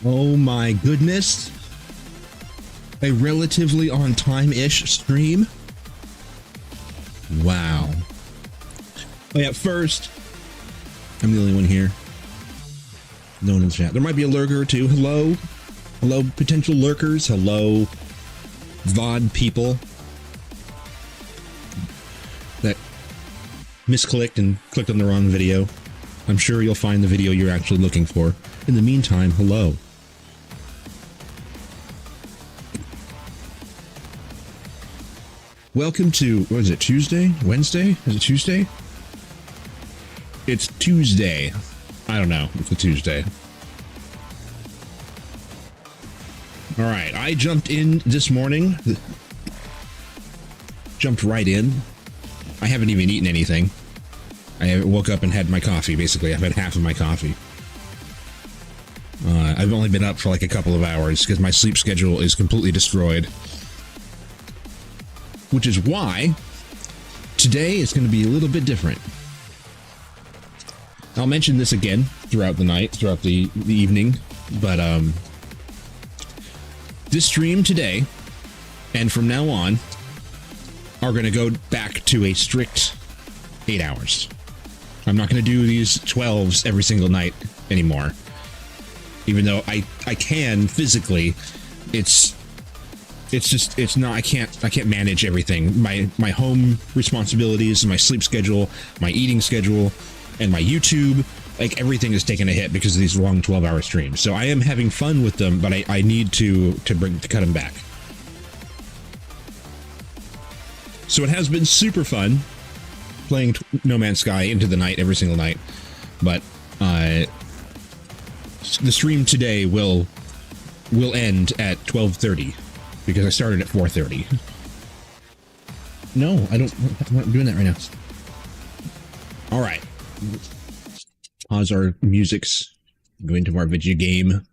Oh my goodness. A relatively on time-ish stream? Wow. Oh yeah, first, I'm the only one here. No one in the chat. There might be a lurker or two. Hello? Hello, potential lurkers. Hello, VOD people that misclicked and clicked on the wrong video. I'm sure you'll find the video you're actually looking for. In the meantime, hello. Welcome to, what is it, Tuesday? Wednesday? Is it Tuesday? It's Tuesday. I don't know. It's a Tuesday. All right. I jumped in this morning. Jumped right in. I haven't even eaten anything. I woke up and had my coffee, basically. I've had half of my coffee. I've only been up for like a couple of hours because my sleep schedule is completely destroyed. Which is why today is going to be a little bit different. I'll mention this again throughout the night, throughout the evening, but this stream today and from now on are going to go back to a strict 8 hours. I'm not going to do these 12s every single night anymore. Even though I can physically, I can't manage everything. My home responsibilities, my sleep schedule, my eating schedule, and my YouTube, like everything is taking a hit because of these long 12-hour streams. So I am having fun with them, but I need to cut them back. So it has been super fun playing No Man's Sky into the night every single night, but the stream today will end at 12:30 because I started at 4:30. No, I'm not doing that right now. All right. Pause our musics. Go into our video game.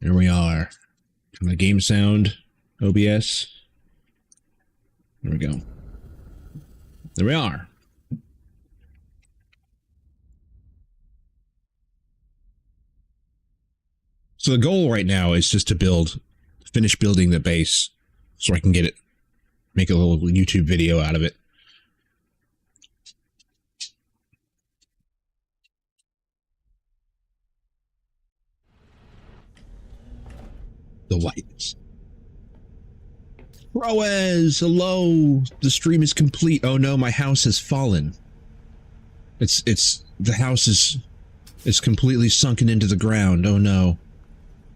There we are. Turn the game sound. OBS. There we go. There we are. So the goal right now is just to finish building the base so I can get it, make a little YouTube video out of it. The lights. Roez, hello. The stream is complete. Oh no, my house has fallen. The house is completely sunken into the ground. Oh no.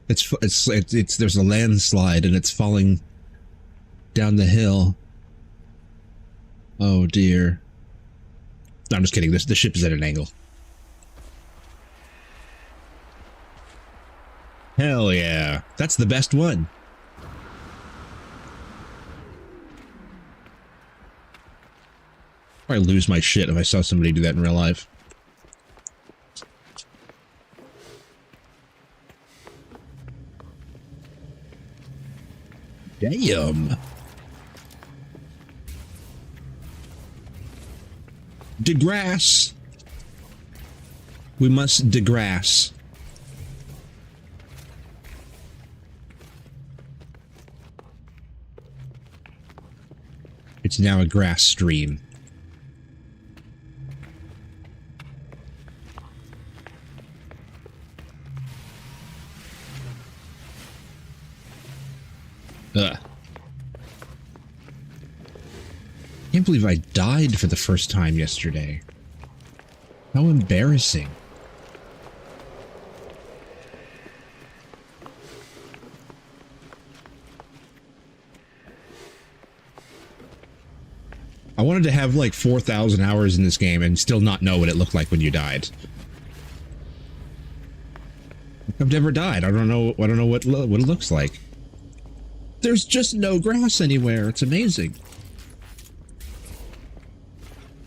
There's a landslide and it's falling down the hill. Oh dear. No, I'm just kidding. The ship is at an angle. Hell yeah. That's the best one. I'd lose my shit if I saw somebody do that in real life. Damn. Degrass. We must degrass. It's now a grass stream. Ugh. Can't believe I died for the first time yesterday. How embarrassing. I wanted to have like 4,000 hours in this game and still not know what it looked like when you died. I've never died. I don't know what it looks like. There's just no grass anywhere. It's amazing.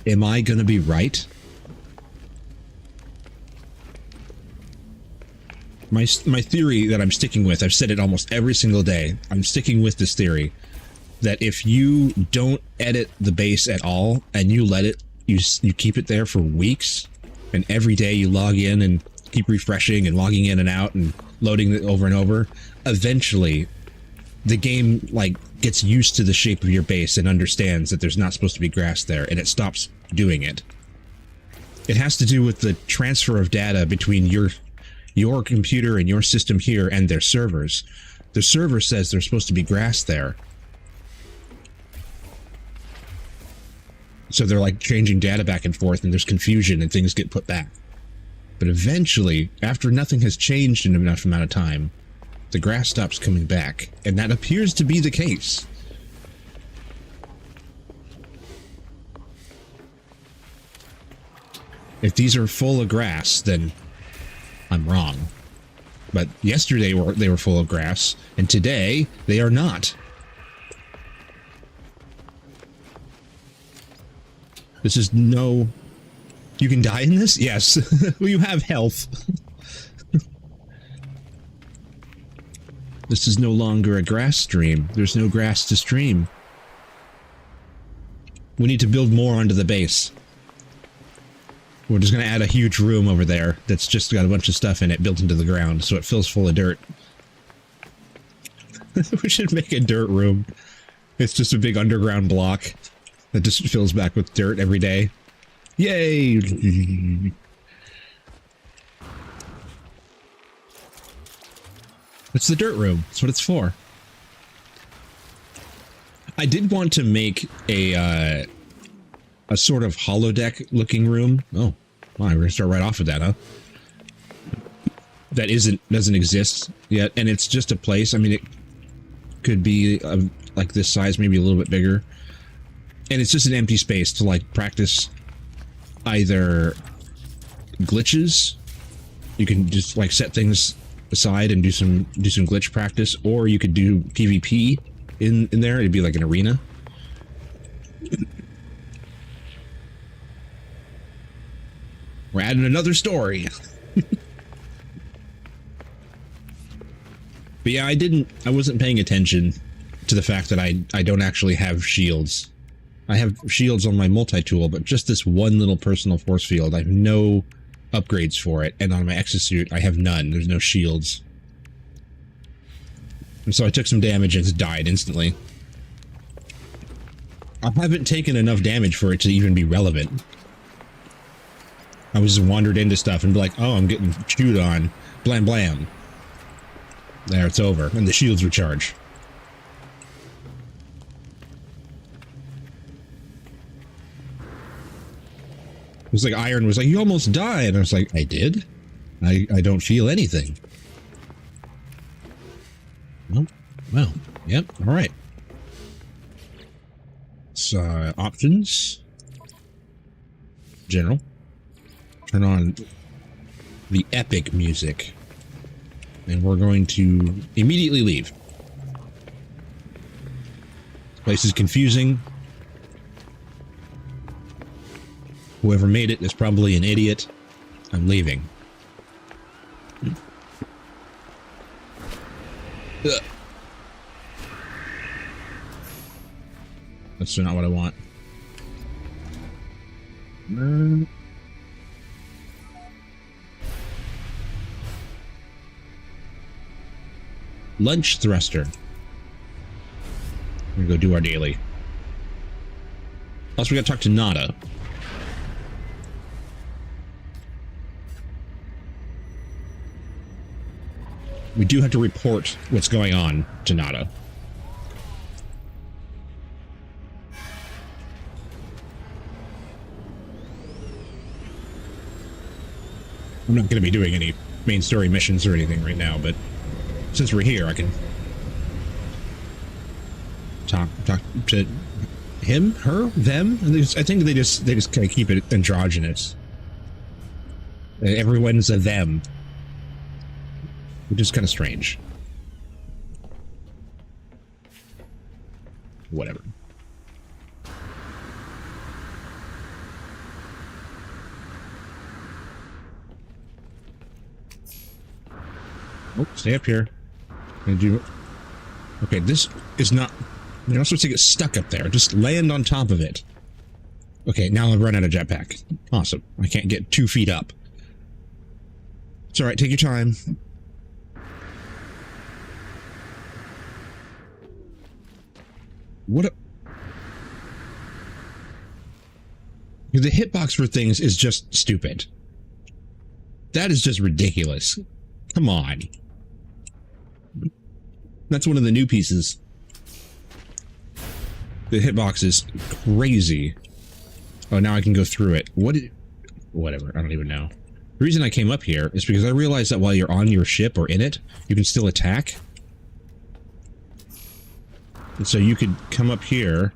Am I gonna be right? My theory that I'm sticking with, I've said it almost every single day. I'm sticking with this theory that if you don't edit the base at all and you let it, you keep it there for weeks, and every day you log in and keep refreshing and logging in and out and loading it over and over, eventually the game like gets used to the shape of your base and understands that there's not supposed to be grass there, and it stops doing it. It has to do with the transfer of data between your computer and your system here and their servers. The server says there's supposed to be grass there. So they're like changing data back and forth, and there's confusion and things get put back. But eventually, after nothing has changed in enough amount of time, the grass stops coming back, and that appears to be the case. If these are full of grass, then I'm wrong. But yesterday they were full of grass, and today they are not. This is no... You can die in this? Yes. Well, you have health. This is no longer a grass stream. There's no grass to stream. We need to build more onto the base. We're just going to add a huge room over there that's just got a bunch of stuff in it built into the ground, so it fills full of dirt. We should make a dirt room. It's just a big underground block that just fills back with dirt every day. Yay! It's the dirt room. That's what it's for. I did want to make a sort of holodeck looking room. Oh, wow, we're gonna start right off with that, huh? That doesn't exist yet, and it's just a place. I mean, it could be like this size, maybe a little bit bigger, and it's just an empty space to like practice either glitches. You can just like set things aside and do some glitch practice, or you could do PvP in there. It'd be like an arena. We're adding another story. But yeah, I wasn't paying attention to the fact that I don't actually have shields. I have shields on my multi-tool, but just this one little personal force field. I have no upgrades for it, and on my exosuit, I have none. There's no shields. And so I took some damage and it died instantly. I haven't taken enough damage for it to even be relevant. I was just wandered into stuff and be like, oh, I'm getting chewed on. Blam blam. There, it's over. And the shields recharge. It was like Iron was like, you almost died. And I was like, I did? I don't feel anything. Well, yep, alright. So, options. General. Turn on the epic music. And we're going to immediately leave. This place is confusing. Whoever made it is probably an idiot. I'm leaving. Ugh. That's not what I want. Lunch thruster. We're gonna go do our daily. Also, we gotta talk to Nada. We do have to report what's going on to Nada. I'm not going to be doing any main story missions or anything right now, but since we're here, I can talk to him, her, them. I think they just kind of keep it androgynous. Everyone's a them, which is kind of strange. Whatever. Oh, stay up here. Okay, this is not... You're not supposed to get stuck up there. Just land on top of it. Okay, now I've run out of jetpack. Awesome. I can't get 2 feet up. It's all right. Take your time. What? The hitbox for things is just stupid. That is just ridiculous. Come on. That's one of the new pieces. The hitbox is crazy. Oh, now I can go through it. Whatever. I don't even know. The reason I came up here is because I realized that while you're on your ship or in it, you can still attack. And so you could come up here,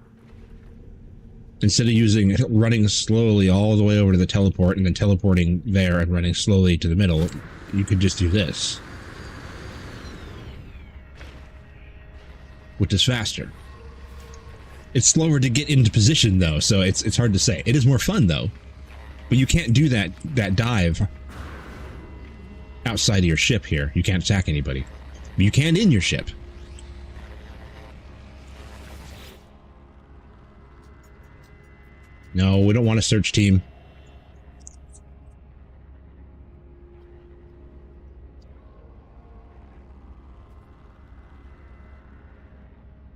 instead of running slowly all the way over to the teleport and then teleporting there and running slowly to the middle, you could just do this. Which is faster. It's slower to get into position though, so it's hard to say. It is more fun though. But you can't do that dive outside of your ship here. You can't attack anybody. But you can in your ship. No, we don't want a search team.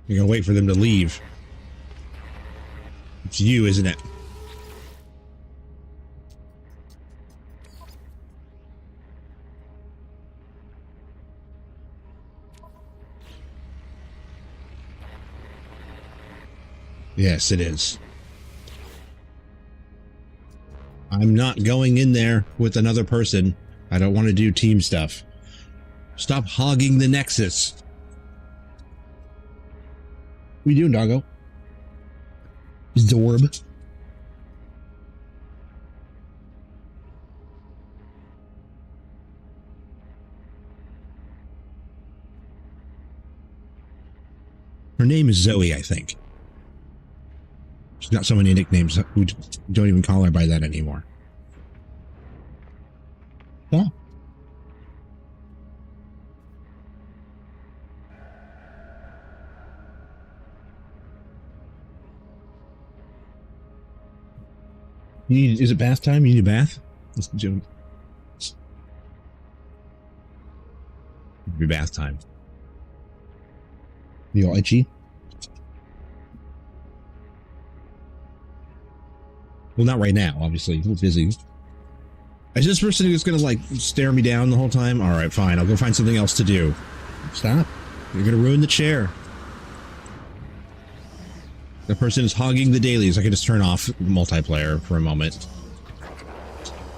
You're gonna wait for them to leave. It's you, isn't it? Yes, it is. I'm not going in there with another person. I don't want to do team stuff. Stop hogging the Nexus. What are you doing, doggo? Zorb. Her name is Zoe, I think. She's got so many nicknames who don't even call her by that anymore. Yeah. Is it bath time? You need a bath? Let's do it. It'll be bath time. You all itchy? Well, not right now, obviously. I'm busy. Is this person who's gonna, like, stare me down the whole time? Alright, fine. I'll go find something else to do. Stop. You're gonna ruin the chair. The person is hogging the dailies. I can just turn off multiplayer for a moment.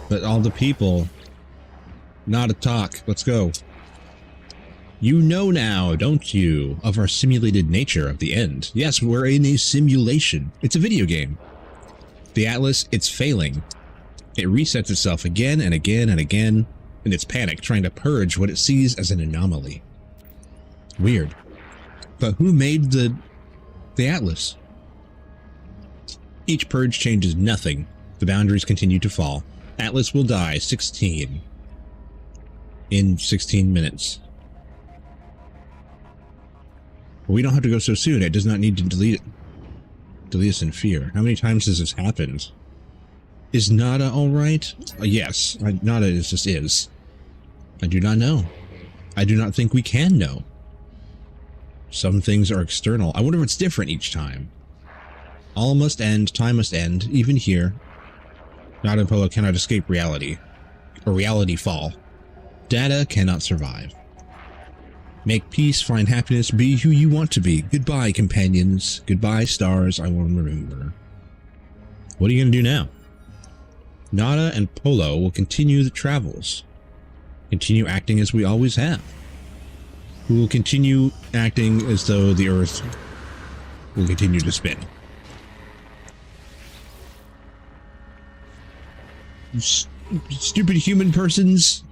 But all the people... Not a talk. Let's go. You know now, don't you, of our simulated nature of the end. Yes, we're in a simulation. It's a video game. The Atlas, it's failing. It resets itself again and again and again, and it's panic trying to purge what it sees as an anomaly. Weird. But who made the Atlas? Each purge changes nothing. The boundaries continue to fall. Atlas will die 16 in 16 minutes. But we don't have to go so soon. It does not need to delete it. Delete us in fear. How many times has this happened? Is Nada alright? Yes. Nada just is. I do not know. I do not think we can know. Some things are external. I wonder if it's different each time. All must end. Time must end. Even here. Nada and Polo cannot escape reality. Or reality fall. Data cannot survive. Make peace, find happiness, be who you want to be. Goodbye, companions. Goodbye, stars I will remember. What are you going to do now? Nada and Polo will continue the travels. Continue acting as we always have. We will continue acting as though the Earth will continue to spin. Stupid human persons.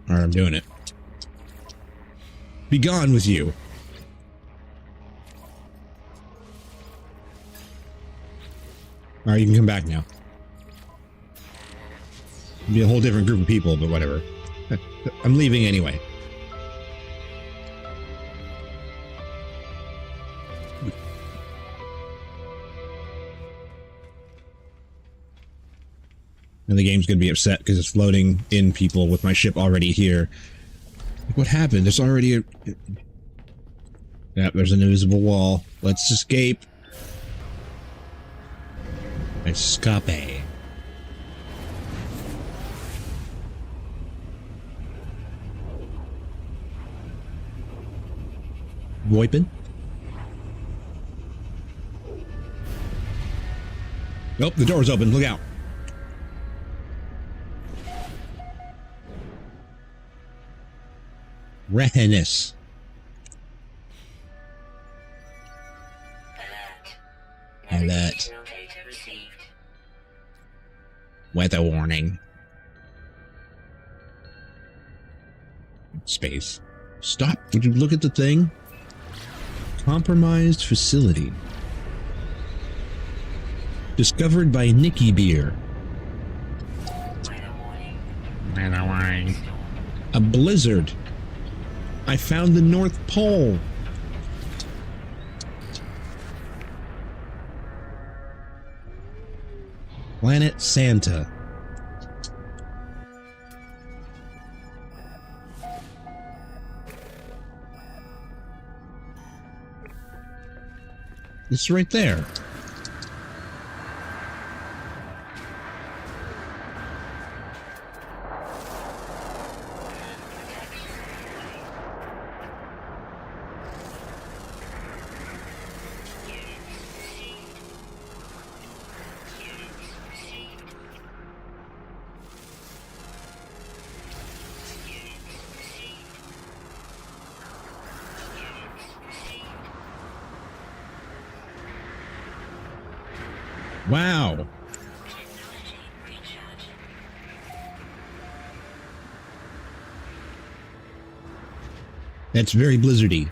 Alright, I'm doing it. Be gone with you. Alright, you can come back now. It'll be a whole different group of people, but whatever. I'm leaving anyway. And the game's gonna be upset because it's floating in people with my ship already here. What happened? There's already a... Yep, there's an invisible wall. Let's escape. Escape. Wiping. Nope, the door's open. Look out. Rehenis. Alert. Weather warning. Space. Stop. Would you look at the thing? Compromised facility. Discovered by Nicky Beer. Weather warning. A blizzard. I found the North Pole. Planet Santa. It's right there. Wow. That's very blizzardy.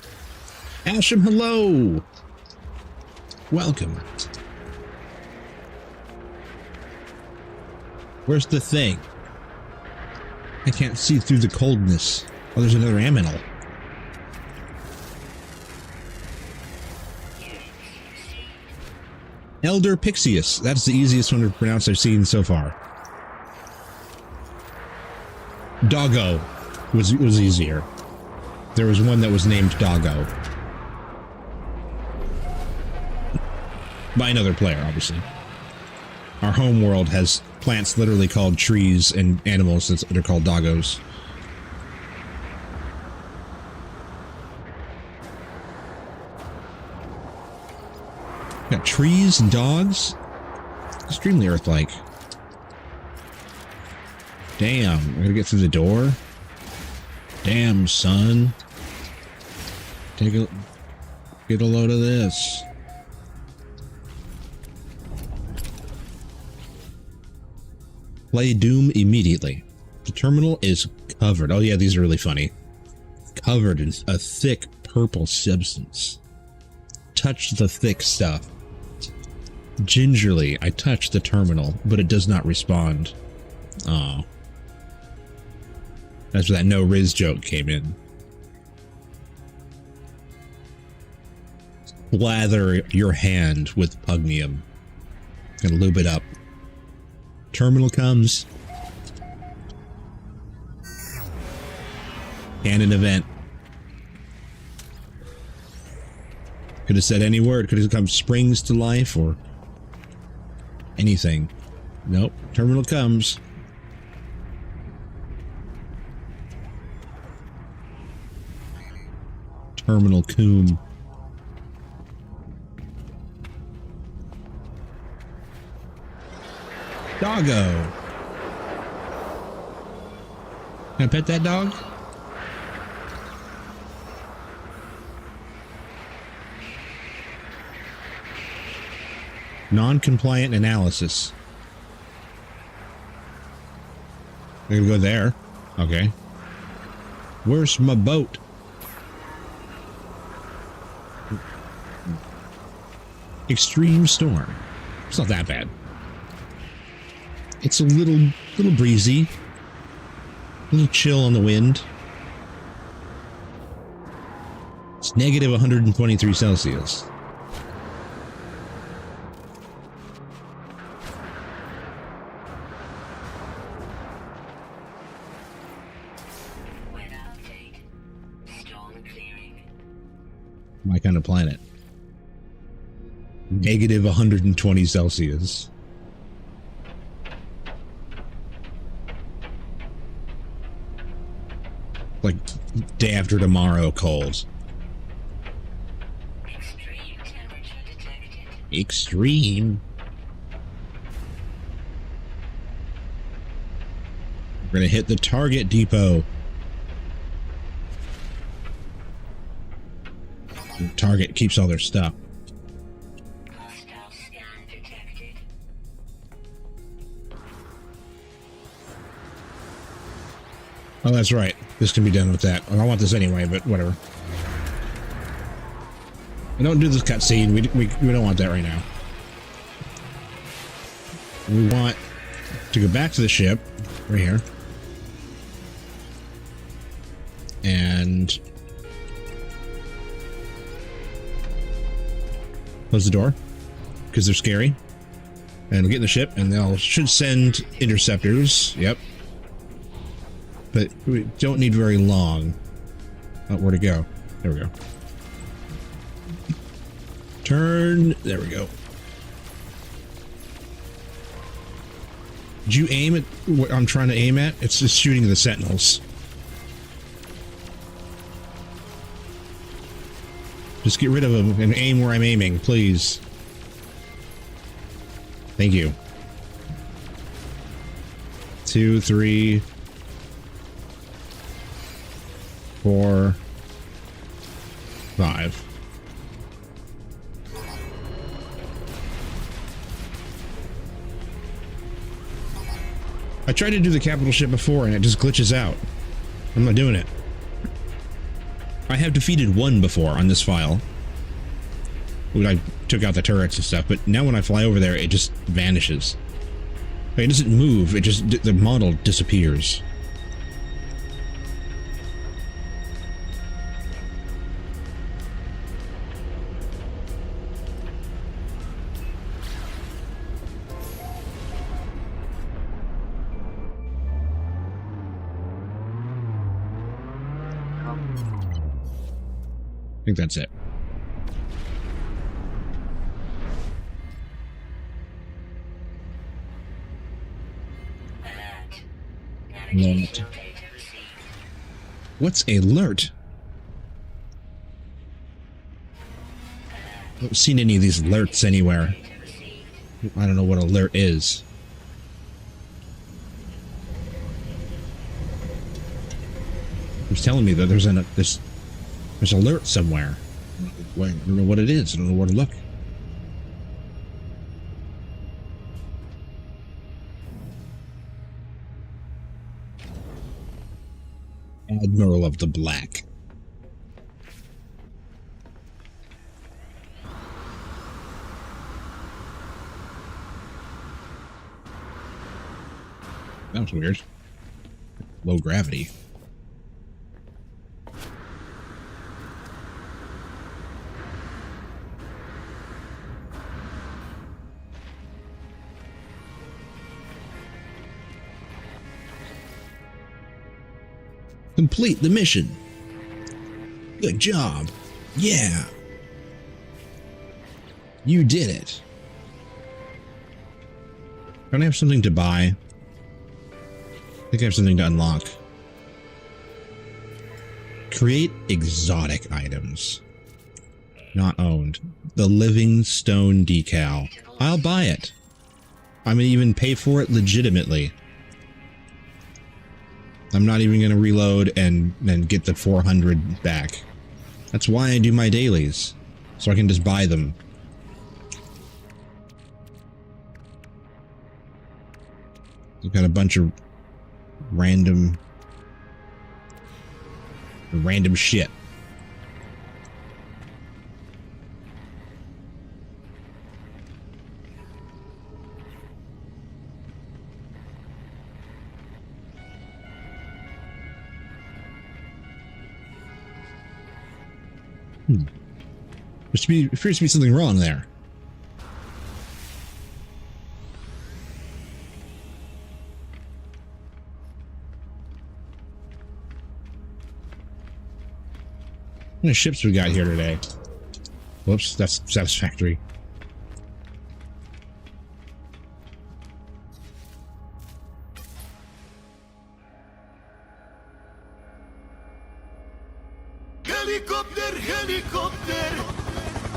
Asham, hello. Welcome. Where's the thing? I can't see through the coldness. Oh, there's another aminal. Elder Pixius. That's the easiest one to pronounce I've seen so far. Doggo was easier. There was one that was named Doggo. By another player, obviously. Our home world has plants literally called trees and animals that are called doggos. Got trees and dogs. Extremely Earth-like. Damn, we're gonna get through the door. Damn, son. Get a load of this. Play Doom immediately. The terminal is covered. Oh yeah, these are really funny. Covered in a thick purple substance. Touch the thick stuff. Gingerly, I touch the terminal, but it does not respond. Oh. That's where that no Riz joke came in. Blather your hand with pugnium. Gonna lube it up. Terminal comes. Canon event. Could have said any word. Could have come springs to life or anything. Nope. Terminal comes. Terminal coom. Doggo. Can I pet that dog? Non-compliant analysis. We're gonna go there. Okay. Where's my boat? Extreme storm. It's not that bad. It's a little breezy. A little chill on the wind. It's negative 123 Celsius. My kind of planet. Negative 120 Celsius. Like day after tomorrow cold. Extreme temperature detected. Extreme. We're gonna hit the target depot. The target keeps all their stuff. Hostile scan detected. Oh, that's right. This can be done with that. Well, I want this anyway, but whatever. I don't do this cutscene. We don't want that right now. We want to go back to the ship right here. And close the door because they're scary. And we'll get in the ship and they'll should send interceptors. Yep. But we don't need very long. Oh, where to go? There we go. Turn. There we go. Did you aim at what I'm trying to aim at? It's just shooting the sentinels. Just get rid of them and aim where I'm aiming, please. Thank you. 2, 3, 4, 5. I tried to do the capital ship before and it just glitches out. I'm not doing it. I have defeated one before on this file. When I took out the turrets and stuff, but now when I fly over there, it just vanishes. Like, it doesn't move, it just, the model disappears. I think that's it. Alert. What's alert? I haven't seen any of these alerts anywhere. I don't know what alert is. He's telling me that there's there's alert somewhere. I don't know what it is. I don't know where to look. Admiral of the Black. That was weird. Low gravity. Complete the mission. Good job. Yeah. You did it. Don't I have something to buy? I think I have something to unlock. Create exotic items. Not owned. The Living Stone decal. I'll buy it. I'm gonna even pay for it legitimately. I'm not even going to reload and then get the 400 back. That's why I do my dailies. So I can just buy them. We've got a bunch of random shit. There appears to be something wrong there. How many ships we got here today? Whoops, that's satisfactory. Helicopter, helicopter.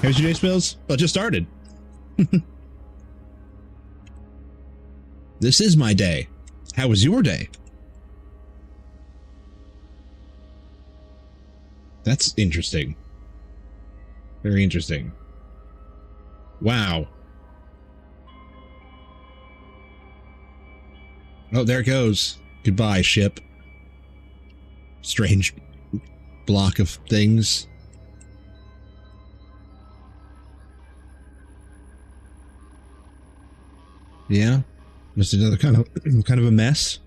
How's your day, Spills? Well, it just started. This is my day. How was your day? That's interesting. Very interesting. Wow. Oh, there it goes. Goodbye, ship. Strange block of things. Yeah. Just another kind of a mess.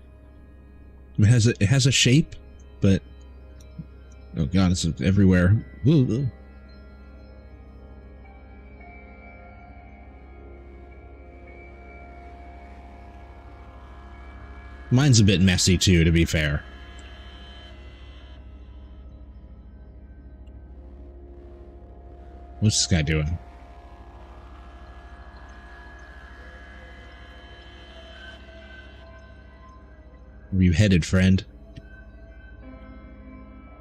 It has a shape, but oh god, it's everywhere. Ooh. Mine's a bit messy too, to be fair. What's this guy doing? Where you headed, friend?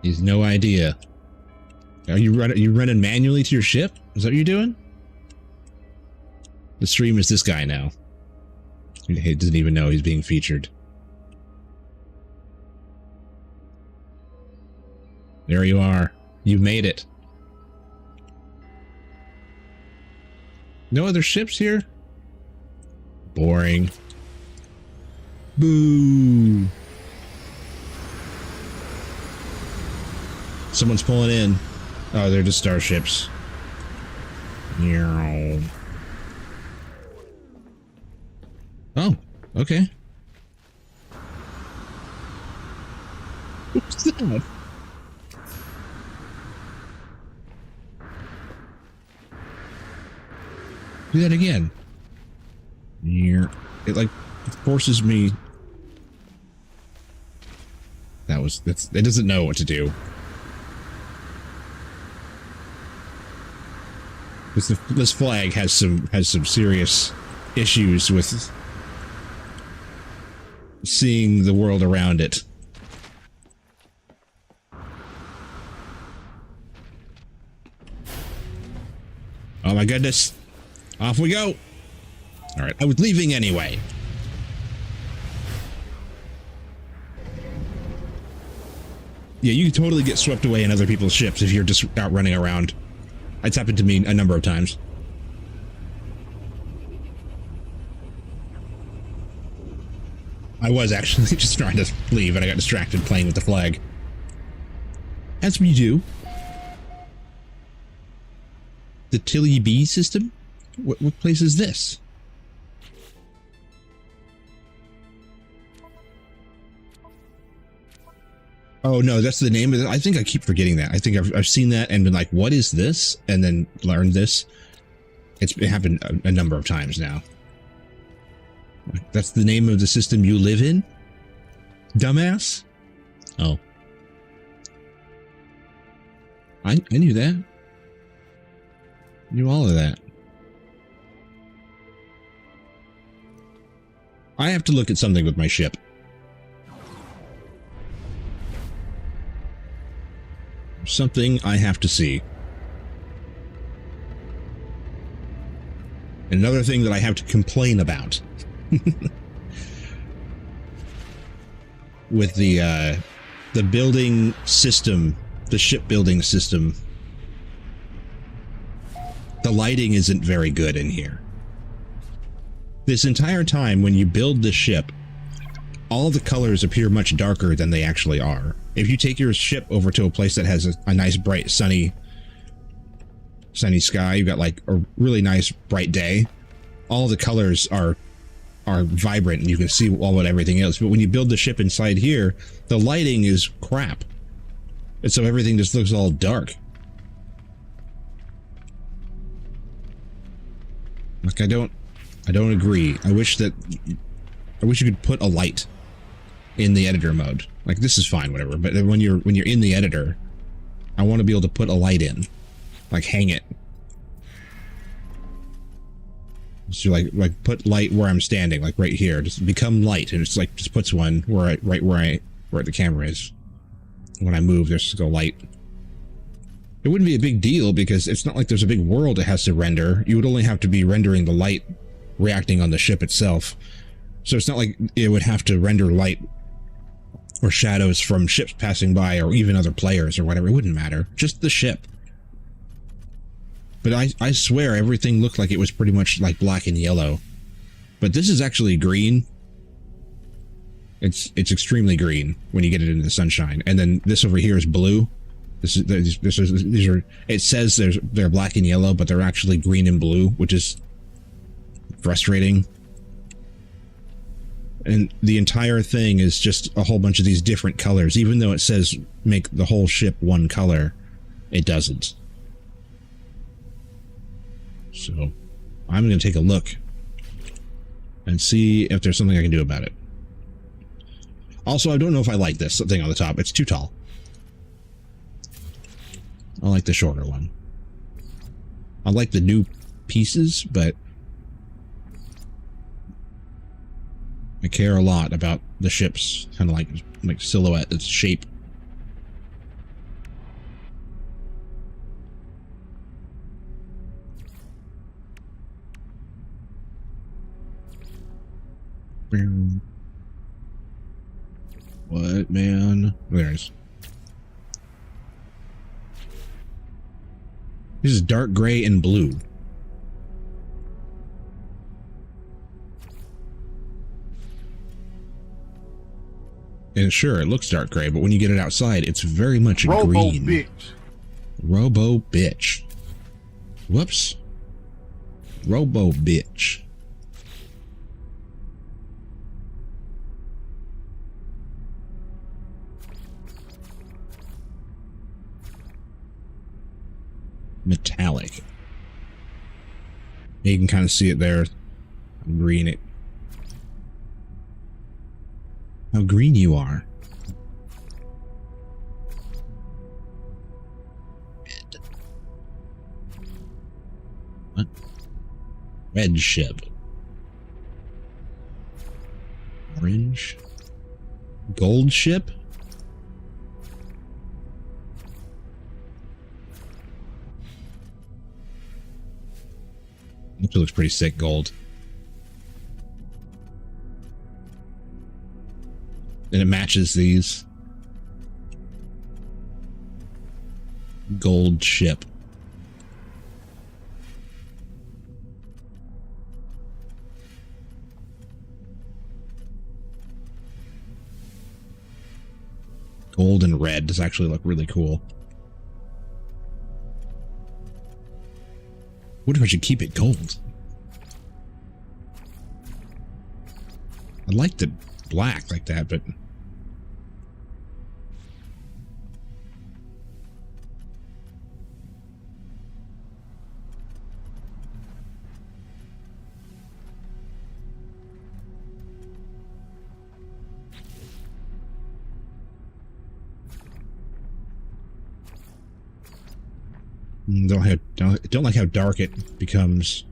He's no idea. Are you running manually to your ship? Is that what you're doing? The stream is this guy now. He doesn't even know he's being featured. There you are. You've made it. No other ships here? Boring. Boo. Someone's pulling in. Oh, they're just starships. Oh, okay. What's that? Do that again. It like forces me. It doesn't know what to do. This flag has some serious issues with seeing the world around it. Oh my goodness. Off we go. All right, I was leaving anyway. Yeah, you can totally get swept away in other people's ships if you're just out running around. It's happened to me a number of times. I was actually just trying to leave and I got distracted playing with the flag. As we do. The Tilly B system? What place is this? Oh no, that's the name of it. I think I keep forgetting that. I think I've seen that and been like, what is this? And then learned this. It happened a number of times now. That's the name of the system you live in? Dumbass? Oh. I knew that. Knew all of that. I have to look at something with my ship. Something I have to see. Another thing that I have to complain about. With the building system, the shipbuilding system. The lighting isn't very good in here. This entire time when you build the ship, all the colors appear much darker than they actually are. If you take your ship over to a place that has a nice, bright, sunny sky, you've got like a really nice, bright day, all the colors are vibrant and you can see all of everything else. But when you build the ship inside here, the lighting is crap. And so everything just looks all dark. Like I don't agree. I wish you could put a light in the editor mode. Like this is fine, whatever. But when you're in the editor, I want to be able to put a light in, like hang it So like put light where I'm standing, like right here. Just become light, and it's like just puts one where where the camera is. When I move, there's just go light. It wouldn't be a big deal because it's not like there's a big world it has to render. You would only have to be rendering the light reacting on the ship itself. So it's not like it would have to render light or shadows from ships passing by or even other players or whatever. It wouldn't matter. Just the ship. But I swear everything looked like it was pretty much like black and yellow. But this is actually green. It's extremely green when you get it in the sunshine. And then this over here is blue. These are, it says they're black and yellow, but they're actually green and blue, which is frustrating. And the entire thing is just a whole bunch of these different colors. Even though it says make the whole ship one color, it doesn't. So I'm going to take a look and see if there's something I can do about it. Also, I don't know if I like this thing on the top. It's too tall. I like the shorter one. I like the new pieces, but I care a lot about the ship's kind of like silhouette, its shape. What, man? There it is. This is dark gray and blue. And sure, it looks dark gray, but when you get it outside, it's very much Robo green. bitch. Robo bitch. Whoops. Robo bitch. Metallic. You can kind of see it there. Green it. How green you are. Red. What? Red ship. Orange. Gold ship? It looks pretty sick, gold. And it matches these. Gold ship. Gold and red does actually look really cool. What if I should keep it gold? I like the black like that, but don't like how dark it becomes.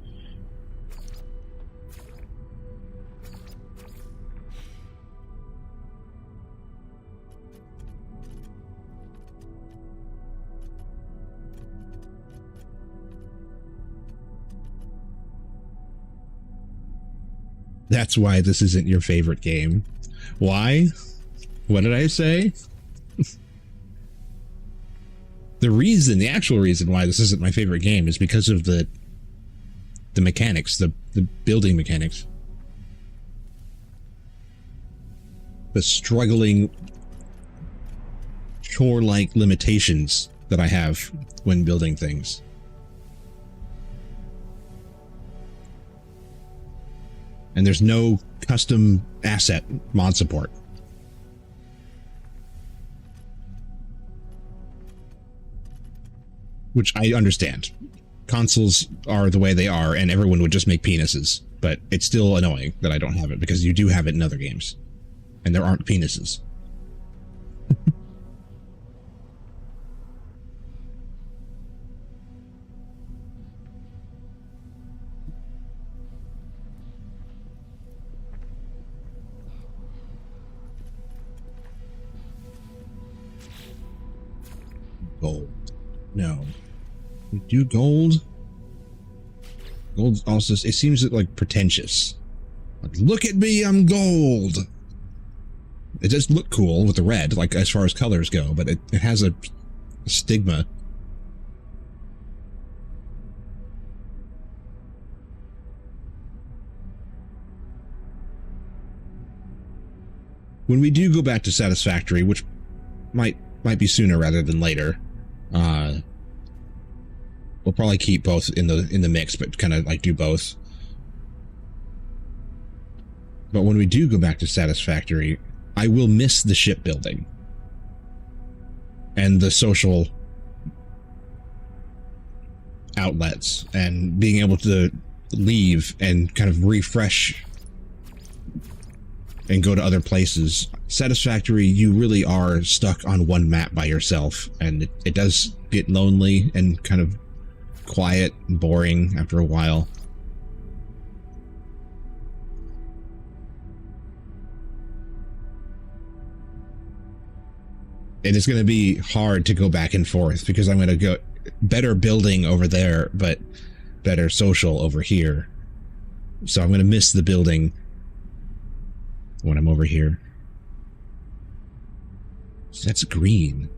That's why this isn't your favorite game. Why? What did I say? The actual reason why this isn't my favorite game is because of the mechanics, the building mechanics. The struggling chore-like limitations that I have when building things. And there's no custom asset mod support. Which I understand. Consoles are the way they are, and everyone would just make penises. But it's still annoying that I don't have it, because you do have it in other games. And there aren't penises. gold. No. We do gold? Gold also, it seems like pretentious. Like, look at me, I'm gold! It does look cool with the red, like as far as colors go, but it has a stigma. When we do go back to Satisfactory, which might be sooner rather than later, we'll probably keep both in the mix, but kind of like do both. But when we do go back to Satisfactory, I will miss the shipbuilding and the social outlets and being able to leave and kind of refresh and go to other places. Satisfactory, you really are stuck on one map by yourself, and it does get lonely and kind of quiet and boring after a while. And it's going to be hard to go back and forth because I'm going to go better building over there, but better social over here. So I'm going to miss the building when I'm over here. So that's green.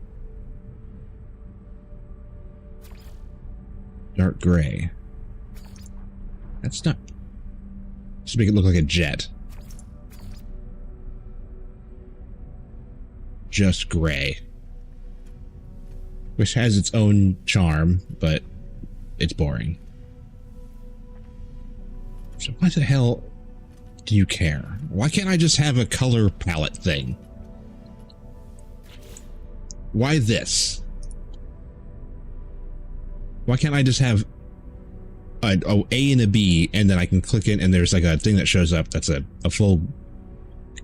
Dark gray. That's not... Just make it look like a jet. Just gray. Which has its own charm, but it's boring. So why the hell do you care? Why can't I just have a color palette thing? Why this? Why can't I just have a A and a B, and then I can click it and there's like a thing that shows up that's a full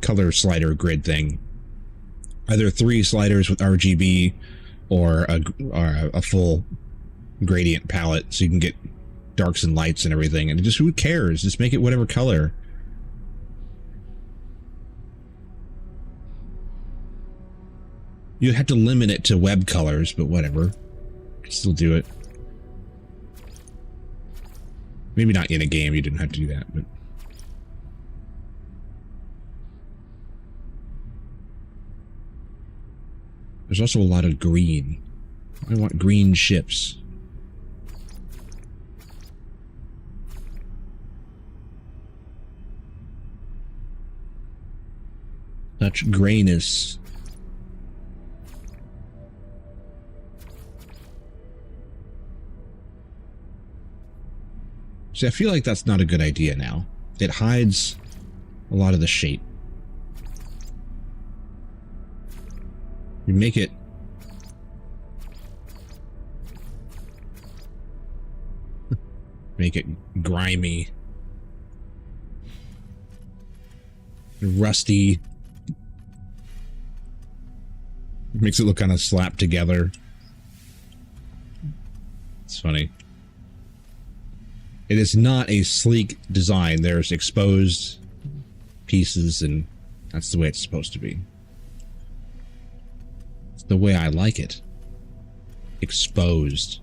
color slider grid thing. Either 3 sliders with RGB or a full gradient palette so you can get darks and lights and everything. And just who cares? Just make it whatever color. You'd have to limit it to web colors, but whatever. Still do it. Maybe not in a game, you didn't have to do that, but... There's also a lot of green. I want green ships. Such grayness. See, I feel like that's not a good idea now. It hides a lot of the shape. You make it grimy, rusty. Makes it look kind of slapped together. It's funny. It is not a sleek design. There's exposed pieces, and that's the way it's supposed to be. It's the way I like it. Exposed.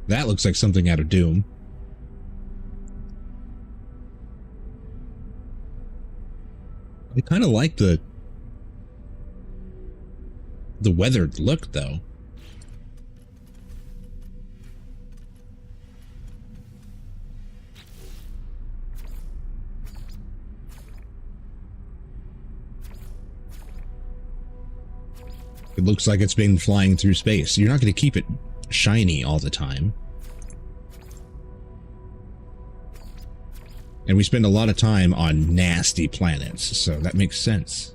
That looks like something out of Doom. I kind of like the weathered look, though. It looks like it's been flying through space. You're not going to keep it shiny all the time. And we spend a lot of time on nasty planets, so that makes sense.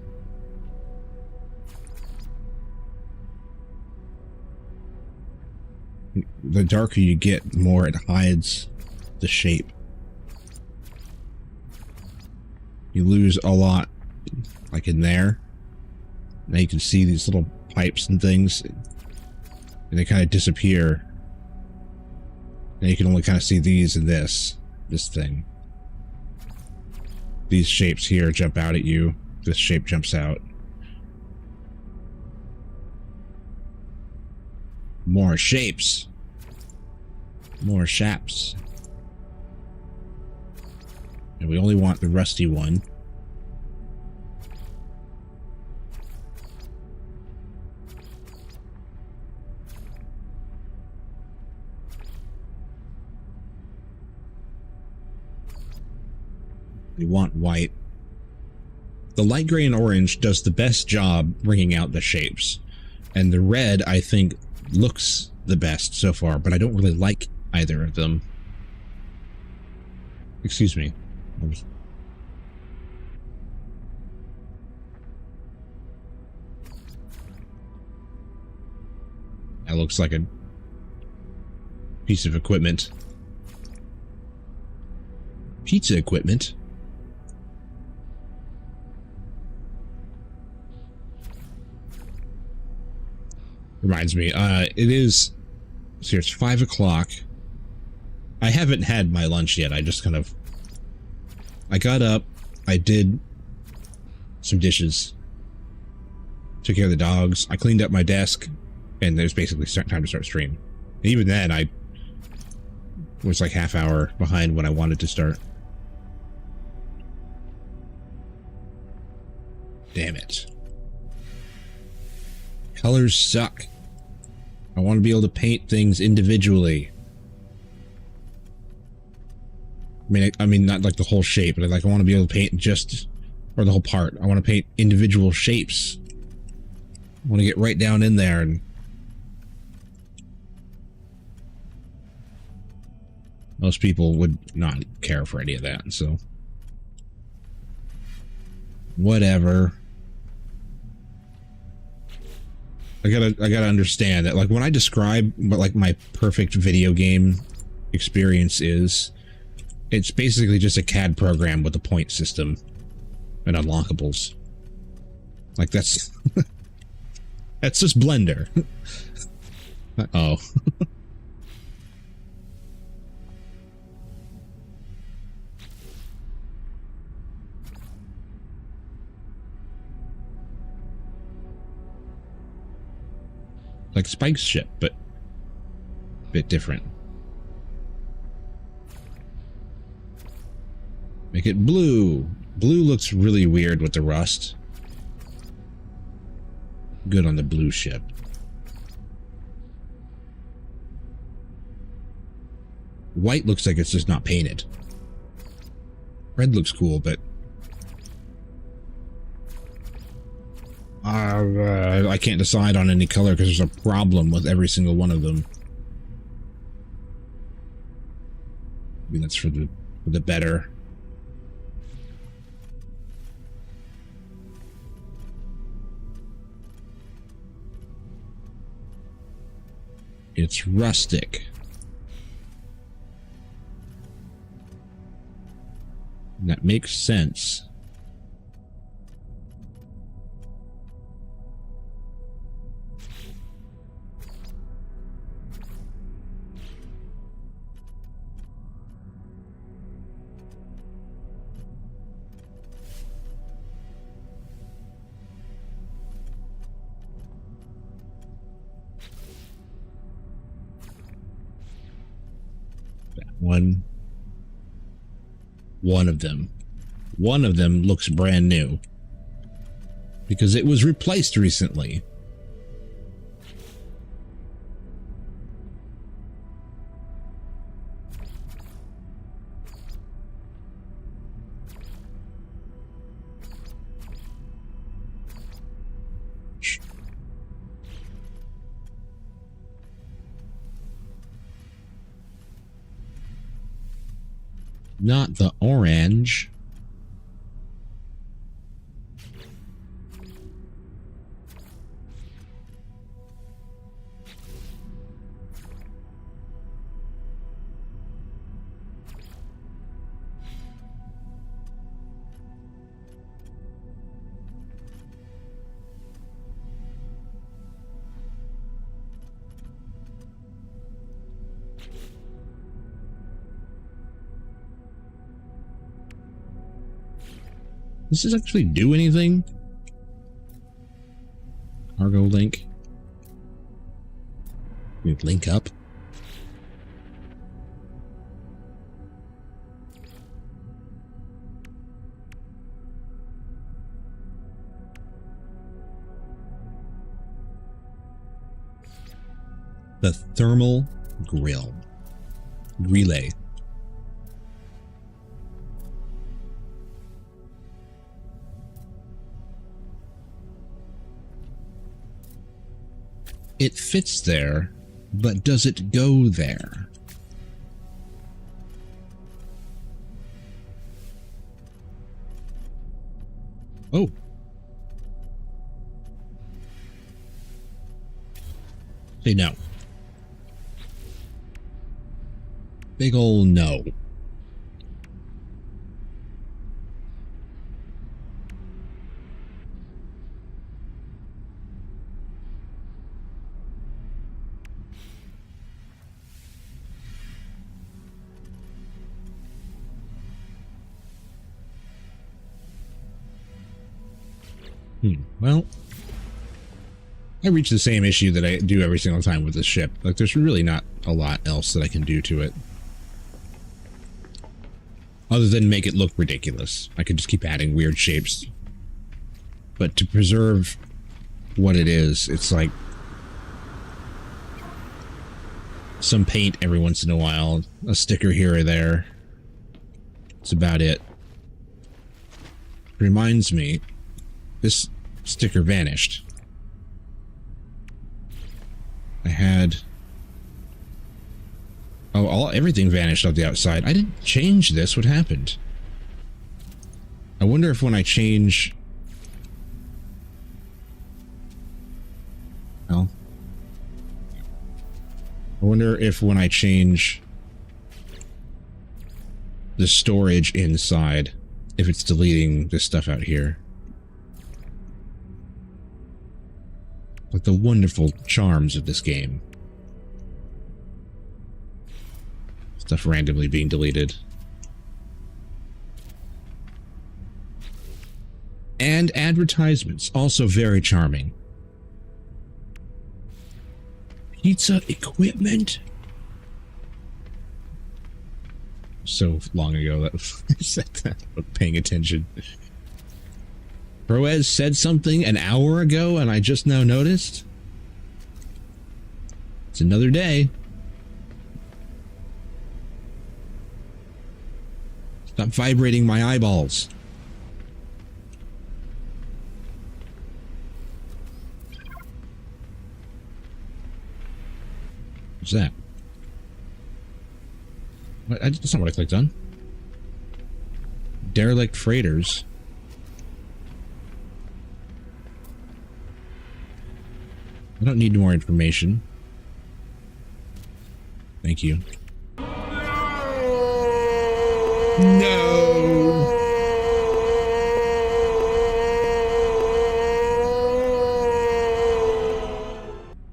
The darker you get, the more it hides the shape. You lose a lot, like in there. Now you can see these little pipes and things, and they kind of disappear. Now you can only kind of see these and this thing. These shapes here jump out at you. this shape jumps out. More shapes. More shaps. And we only want the rusty one. We want white. The light gray and orange does the best job bringing out the shapes. And the red, I think, looks the best so far, but I don't really like either of them. Excuse me. That looks like a piece of equipment. Pizza equipment? Reminds me, it is, so it's 5 o'clock. I haven't had my lunch yet. I just kind of, I got up, I did some dishes, took care of the dogs, I cleaned up my desk, and there's basically time to start stream. And even then, I was like half hour behind when I wanted to start. Damn it. Colors suck. I want to be able to paint things individually. I mean, not like the whole shape, but like I want to be able to paint just, or the whole part. I want to paint individual shapes. I want to get right down in there and most people would not care for any of that, so whatever. I gotta understand that, like, when I describe what like my perfect video game experience is, it's basically just a CAD program with a point system and unlockables. Like that's that's just Blender. Uh-oh. Like Spike's ship, but a bit different. Make it blue. Blue looks really weird with the rust. Good on the blue ship. White looks like it's just not painted. Red looks cool, but I can't decide on any color because there's a problem with every single one of them. I mean, that's for the better. It's rustic. And that makes sense. One of them. One of them looks brand new. Because it was replaced recently. Not the orange. Does this actually do anything? Cargo link. We link up. The thermal grill. Relay. It fits there, but does it go there? Oh. Say no. Big ol' no. Well, I reach the same issue that I do every single time with this ship. Like, there's really not a lot else that I can do to it. Other than make it look ridiculous. I could just keep adding weird shapes. But to preserve what it is, it's like some paint every once in a while, a sticker here or there. That's about it. Reminds me, this sticker vanished. I had... Oh, everything vanished off the outside. I didn't change this. What happened? I wonder if when I change... Well... I wonder if when I change the storage inside, if it's deleting this stuff out here. Like the wonderful charms of this game. Stuff randomly being deleted. And advertisements, also very charming. Pizza equipment? So long ago that I said that, but paying attention. Proez said something an hour ago and I just now noticed? It's another day. Stop vibrating my eyeballs. What's that? What? That's not what I clicked on. Derelict freighters. I don't need more information. Thank you. No!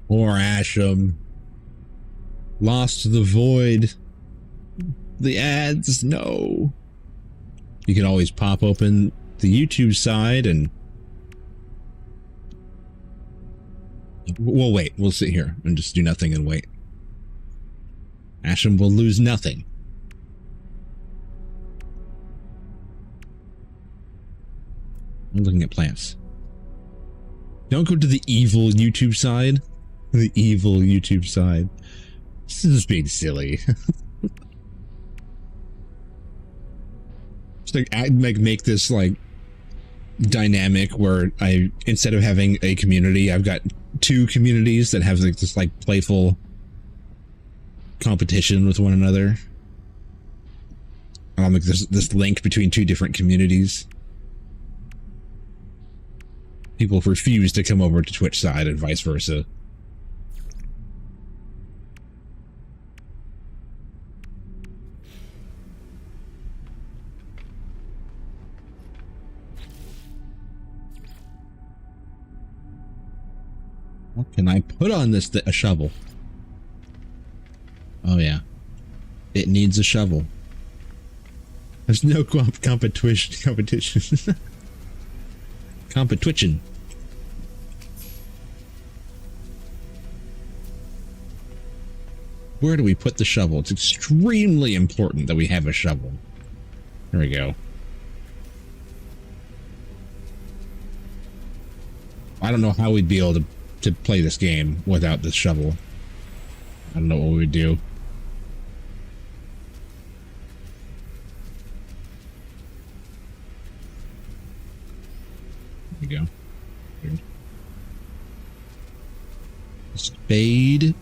Poor Asham. Lost to the void. The ads, no. You can always pop open the YouTube side and... We'll wait. We'll sit here and just do nothing and wait. Asham will lose nothing. I'm looking at plants. Don't go to the evil YouTube side. The evil YouTube side. This is being silly. Just like make this like dynamic where I, instead of having a community, I've got two communities that have like this like playful competition with one another. I'll make this link between two different communities. People refuse to come over to Twitch side and vice versa. What can I put on this? A shovel. Oh yeah. It needs a shovel. There's no competition. Compa twitching. Where do we put the shovel? It's extremely important that we have a shovel. There we go. I don't know how we'd be able to play this game without this shovel. I don't know what we would do. There we go. Here. Spade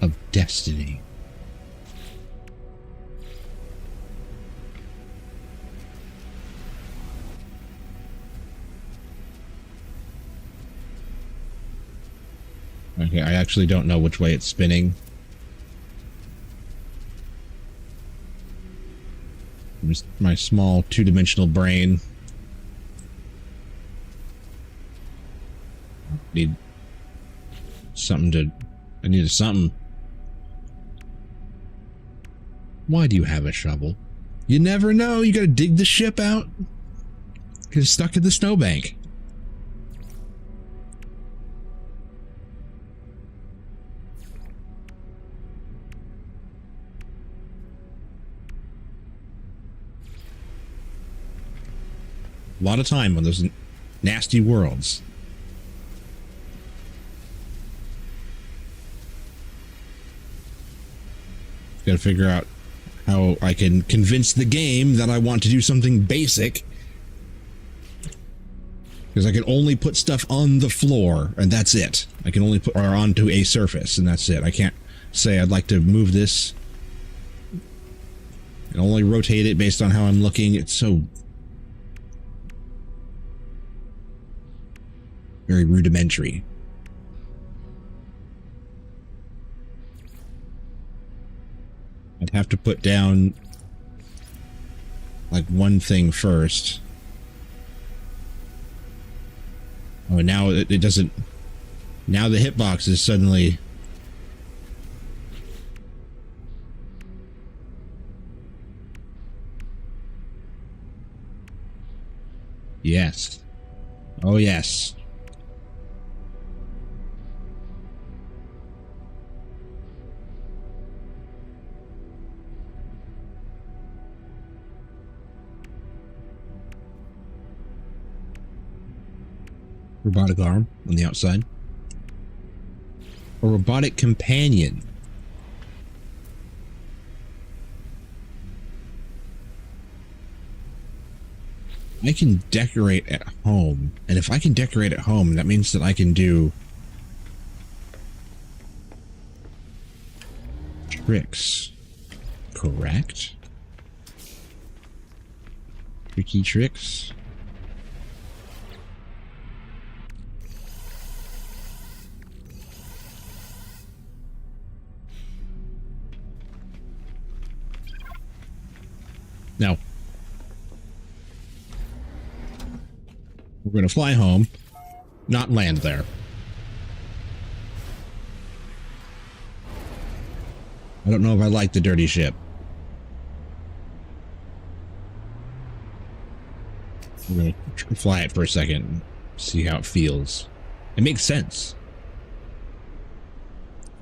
of Destiny. Okay, I actually don't know which way it's spinning. Just my small two-dimensional brain. Need something to... I need something. Why do you have a shovel? You never know. You gotta dig the ship out. Get stuck in the snowbank. A lot of time on those nasty worlds. Got to figure out how I can convince the game that I want to do something basic. Because I can only put stuff on the floor, and that's it. I can only put or onto a surface, and that's it. I can't say I'd like to move this and only rotate it based on how I'm looking. It's so very rudimentary. I'd have to put down like one thing first. Oh, now it doesn't. Now the hitbox is suddenly. Yes. Oh, yes. Robotic arm on the outside. A robotic companion. I can decorate at home. And if I can decorate at home, that means that I can do tricks. Correct? Tricky tricks. Now, we're going to fly home, not land there. I don't know if I like the dirty ship. We're going to fly it for a second, see how it feels. It makes sense.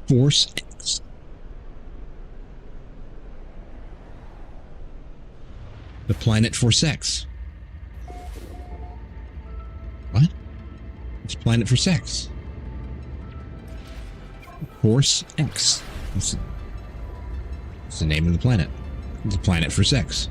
Force X. The planet for sex. What? It's planet for sex. Force X. That's the name of the planet. It's a planet for sex.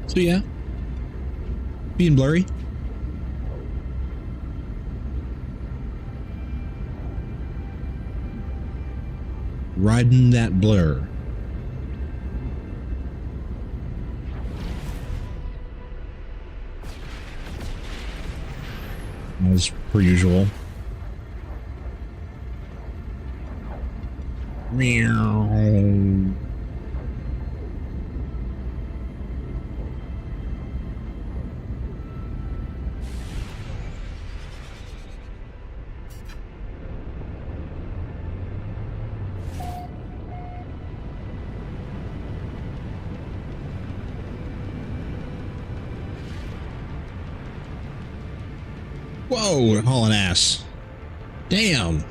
So yeah. Being blurry. Riding that blur. As per usual. Meow. Whoa, hauling ass. Damn.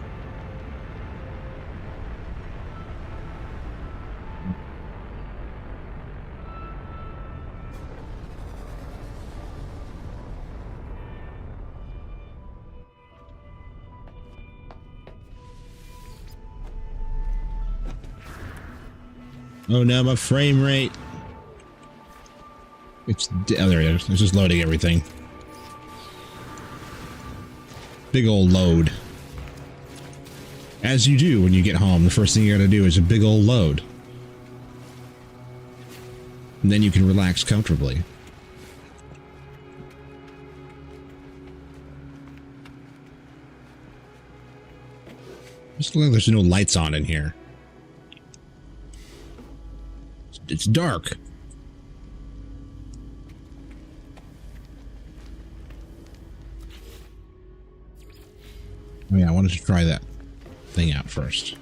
Oh no, my frame rate. It's oh, there it is. It's just loading everything. Big old load. As you do when you get home, the first thing you gotta do is a big old load. And then you can relax comfortably. Just look like there's no lights on in here. It's dark. Oh yeah, I wanted to try that thing out first.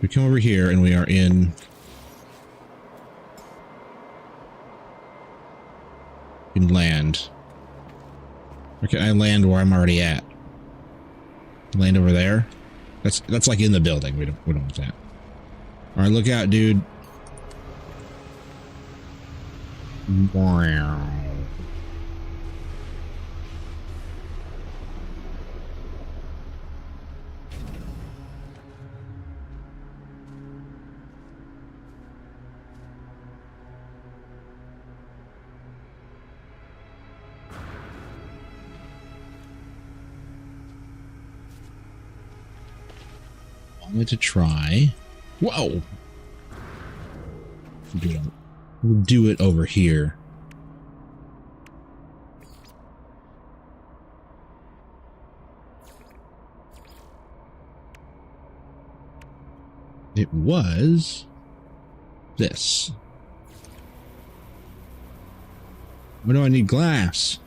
We come over here and we are in land. Okay, I land where I'm already at. Land over there. That's like in the building. We don't want that. All right, look out, dude. Wow. Wanted to try. Whoa. We'll do it over here. It was this. Why do I need glass?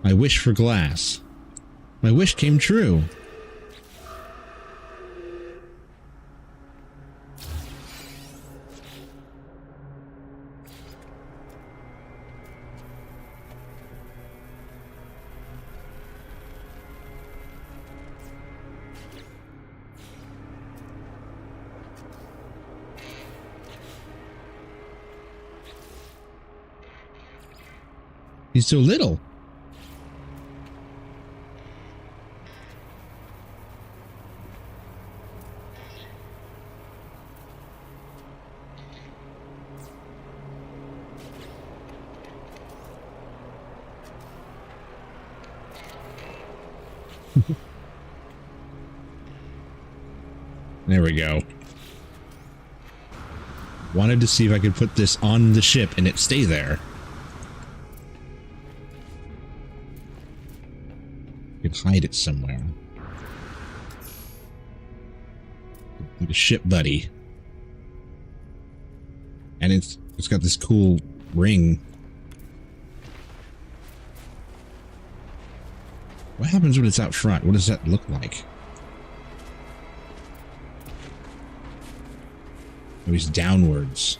I wish for glass. My wish came true. He's so little. There we go. Wanted to see if I could put this on the ship and it stay there. Could hide it somewhere. Like a ship buddy. And it's got this cool ring. What happens when it's out front? What does that look like? Oh, he's downwards.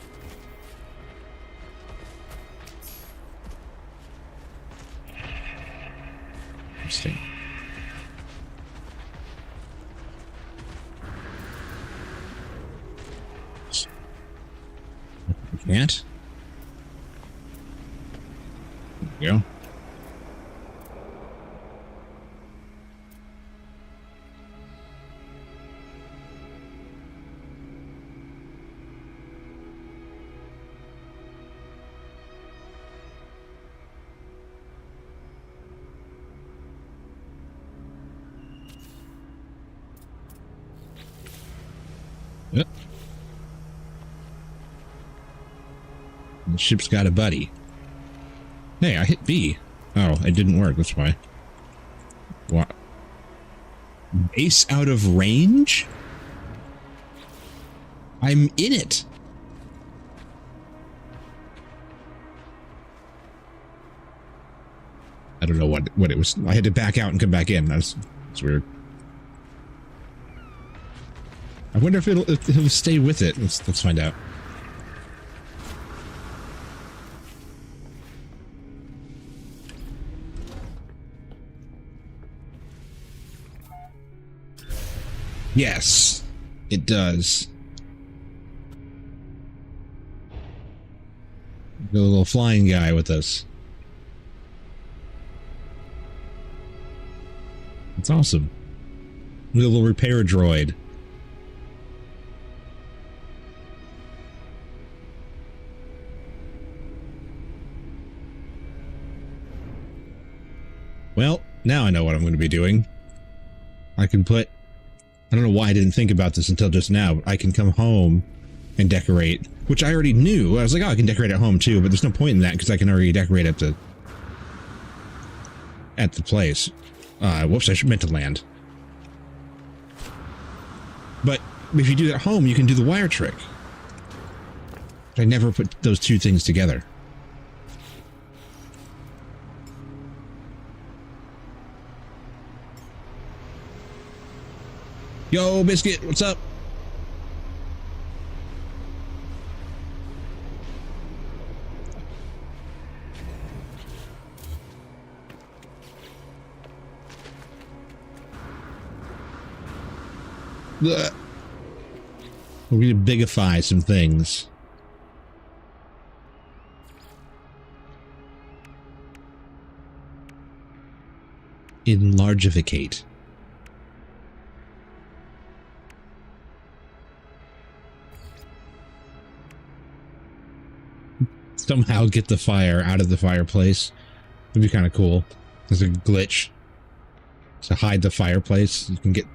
Interesting. You can't? There we go. Yep. The ship's got a buddy. Hey, I hit B. Oh, it didn't work. That's why. What? Base out of range? I'm in it. I don't know what it was. I had to back out and come back in. That's weird. I wonder if it'll stay with it. Let's find out. Yes, it does. The little flying guy with us. It's awesome. The little repair droid. Well, now I know what I'm going to be doing. I can put... I don't know why I didn't think about this until just now, but I can come home and decorate, which I already knew. I was like, oh, I can decorate at home too, but there's no point in that because I can already decorate at the place. Whoops, I meant to land. But if you do it at home, you can do the wire trick. I never put those two things together. Yo, Biscuit, what's up? Blech. We're going to bigify some things. Enlargificate. Somehow get the fire out of the fireplace. It'd be kind of cool. There's a glitch. To hide the fireplace, you can get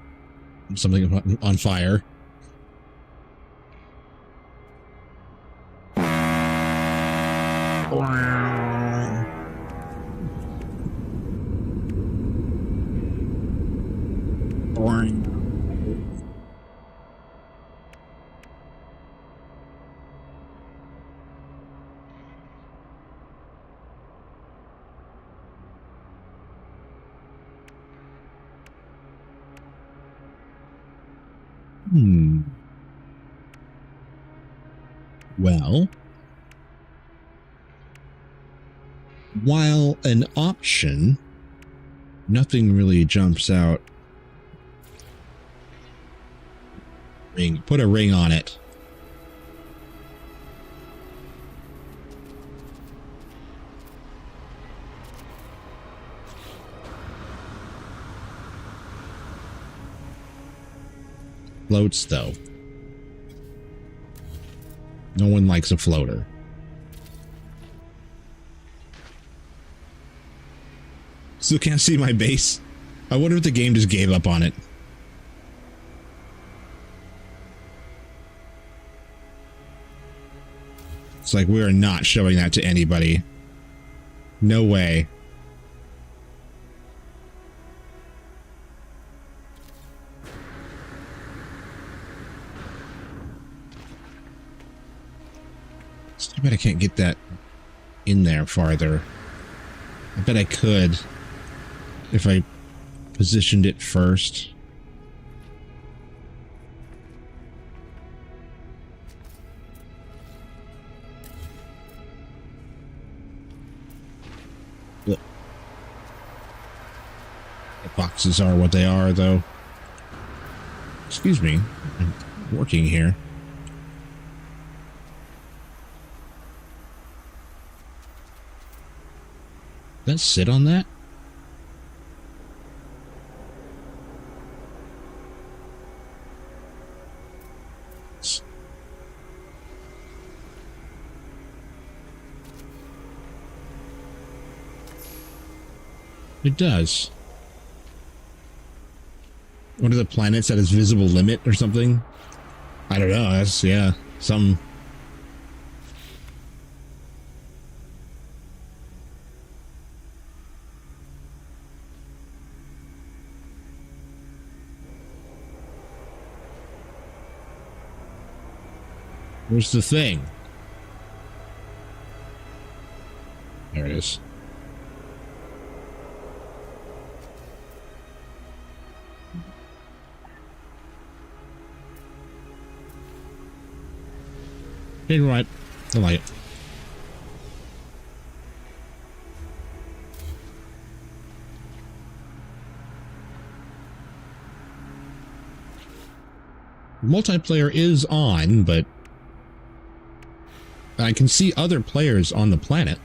something on fire. Well, while an option, nothing really jumps out. Ring, put a ring on it. Floats, though. No one likes a floater. Still can't see my base. I wonder if the game just gave up on it. It's like, we are not showing that to anybody. No way. I bet I can't get that in there farther. I bet I could if I positioned it first. Look. The boxes are what they are, though. Excuse me. I'm working here. Let's sit on that. It does. What are the planets at its visible limit or something? I don't know. That's, yeah, some. Where's the thing? There it is. You're right. I like it. Multiplayer is on, but I can see other players on the planet.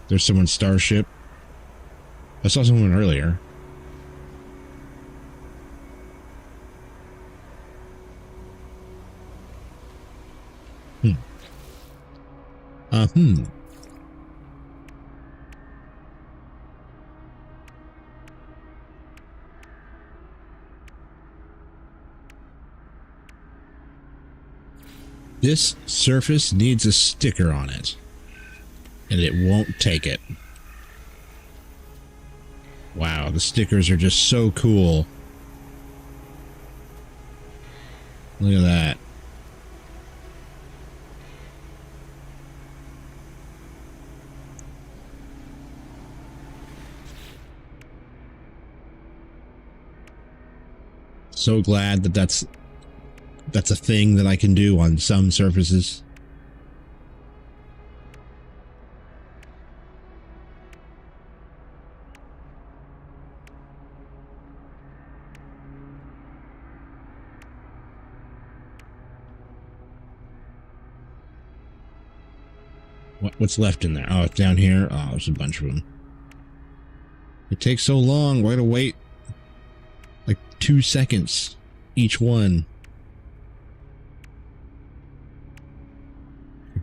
There's someone's starship. I saw someone earlier. Hmm. This surface needs a sticker on it, and it won't take it. Wow, the stickers are just so cool. Look at that. So glad that that's a thing that I can do on some surfaces. What's left in there? Oh, it's down here. Oh, there's a bunch of them. It takes so long. Why to wait like 2 seconds each one?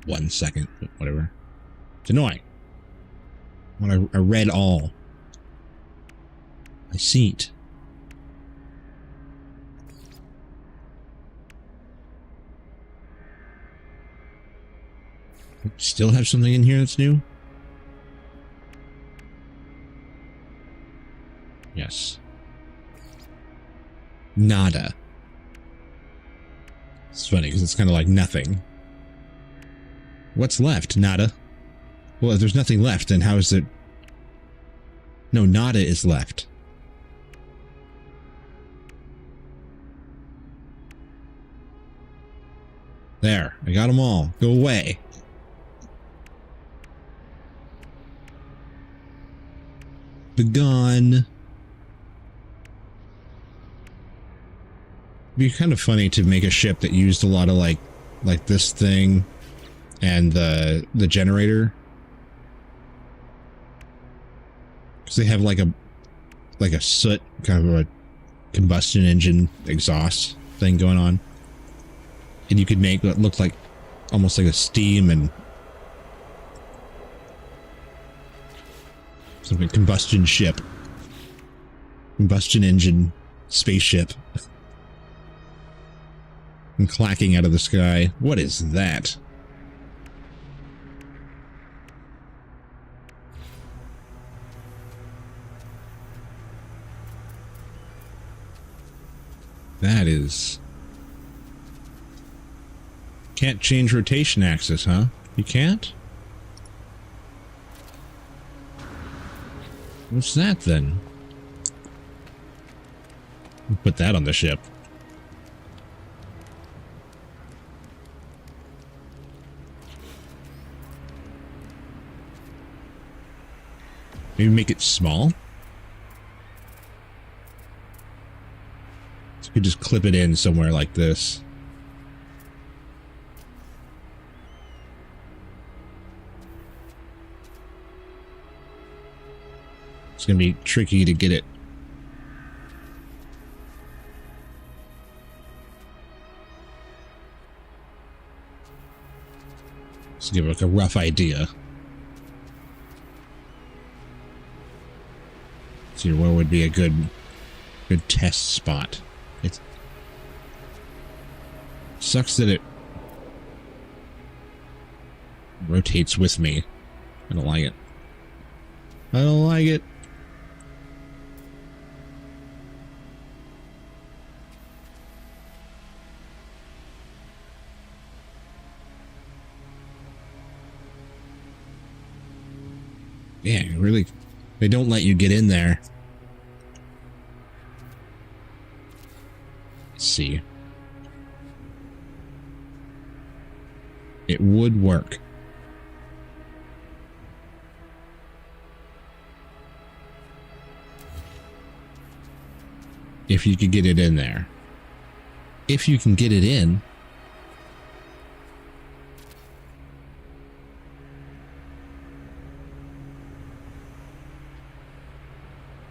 1 second, but whatever. It's annoying. When I read all. I see it. Still have something in here that's new? Yes. Nada. It's funny because it's kind of like nothing. What's left? Nada. Well, if there's nothing left, then how is it? No, nada is left. There, I got them all. Go away. Begone. It'd be kind of funny to make a ship that used a lot of like this thing and the generator, because they have like a soot kind of a combustion engine exhaust thing going on, and you could make what look like almost like a steam and something combustion ship, combustion engine spaceship, and clacking out of the sky. What is that? That is... Can't change rotation axis, huh? You can't? What's that then? We'll put that on the ship. Maybe make it small? So you could just clip it in somewhere like this. It's going to be tricky to get it. Let's give it like a rough idea. See where would be a good test spot. It sucks that it rotates with me. I don't like it. I don't like it. Yeah, really, they don't let you get in there. Let's see. It would work. if you could get it in there. If you can get it in.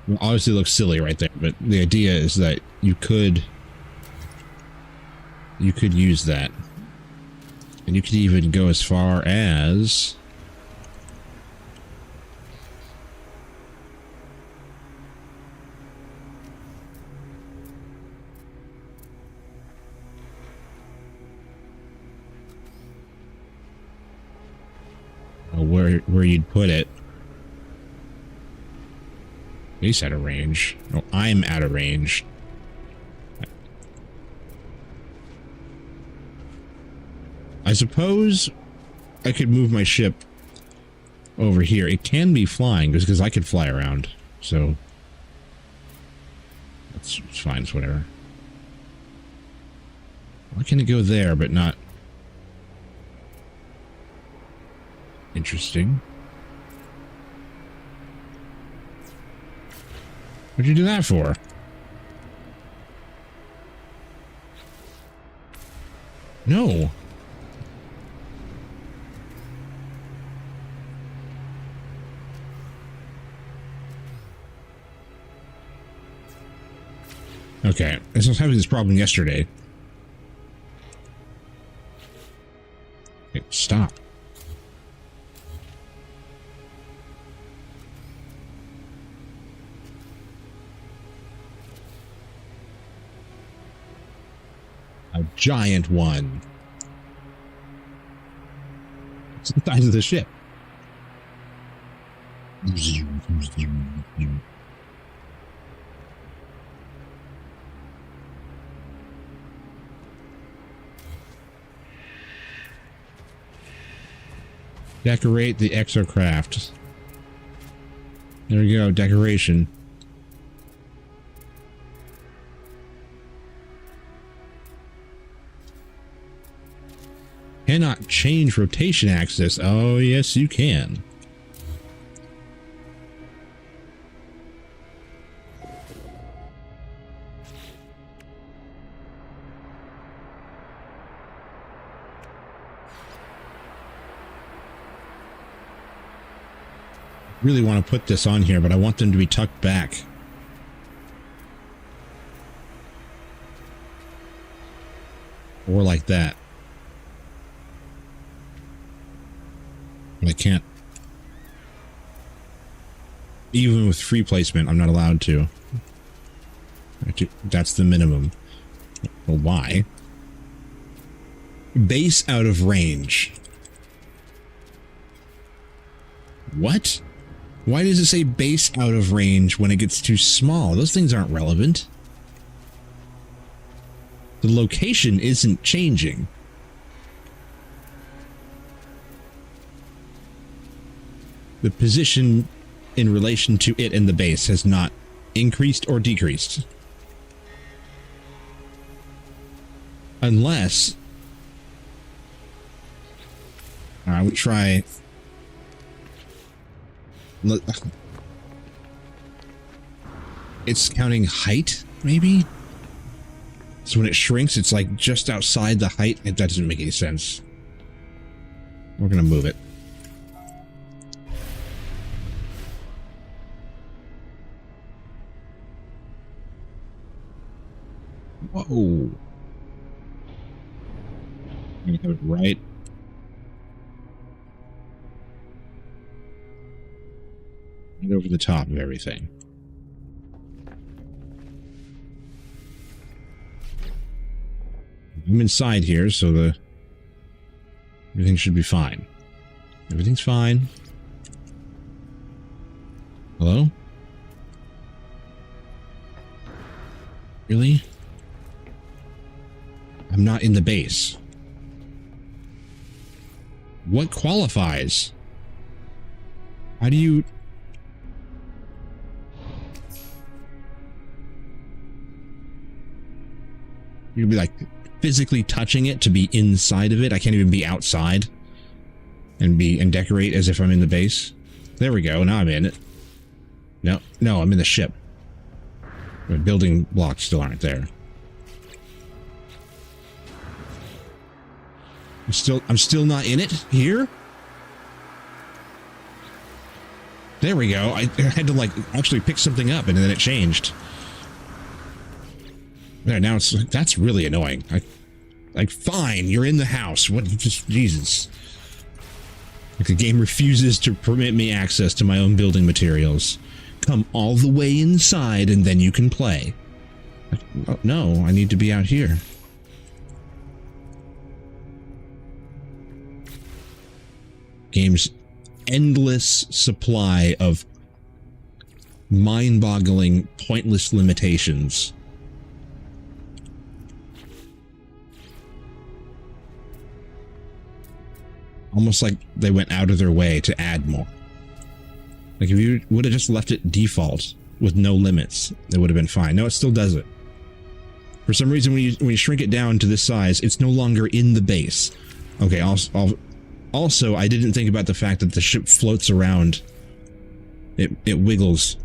Well, obviously it looks silly right there, but the idea is that you could use that. And you could even go as far as where you'd put it. He's out of range. No, I'm out of range. I suppose I could move my ship over here. It can be flying just because I could fly around. So it's fine. It's whatever. Why can it go there but not? Interesting. What'd you do that for? No. Okay, I was having this problem yesterday. Okay, stop. A giant one. It's the size of the ship. Decorate the exocraft. There we go, decoration. Cannot change rotation axis. Oh, yes, you can. Really want to put this on here, but I want them to be tucked back. Or like that. But I can't. Even with free placement, I'm not allowed to. That's the minimum. Well, why? Base out of range. What? Why does it say base out of range when it gets too small? Those things aren't relevant. The location isn't changing. The position in relation to it and the base has not increased or decreased. Unless I would try. It's counting height, maybe? So when it shrinks, it's like just outside the height. That doesn't make any sense. We're gonna move it. Whoa. I'm gonna have it right. Right over the top of everything. I'm inside here, so everything should be fine. Everything's fine. Hello? Really? I'm not in the base. What qualifies? How do you... You'd be like physically touching it to be inside of it. I can't even be outside and decorate as if I'm in the base. There we go. Now I'm in it. No, I'm in the ship. The building blocks still aren't there. I'm still not in it here. There we go. I had to like actually pick something up and then it changed. There, now it's that's really annoying. Like fine, you're in the house. What just Jesus. Like the game refuses to permit me access to my own building materials. Come all the way inside and then you can play. Oh, no, I need to be out here. Game's endless supply of mind-boggling, pointless limitations. Almost like they went out of their way to add more. Like if you would have just left it default with no limits, it would have been fine. No, it still does it. For some reason, when you shrink it down to this size, it's no longer in the base. Okay, also, I didn't think about the fact that the ship floats around. It wiggles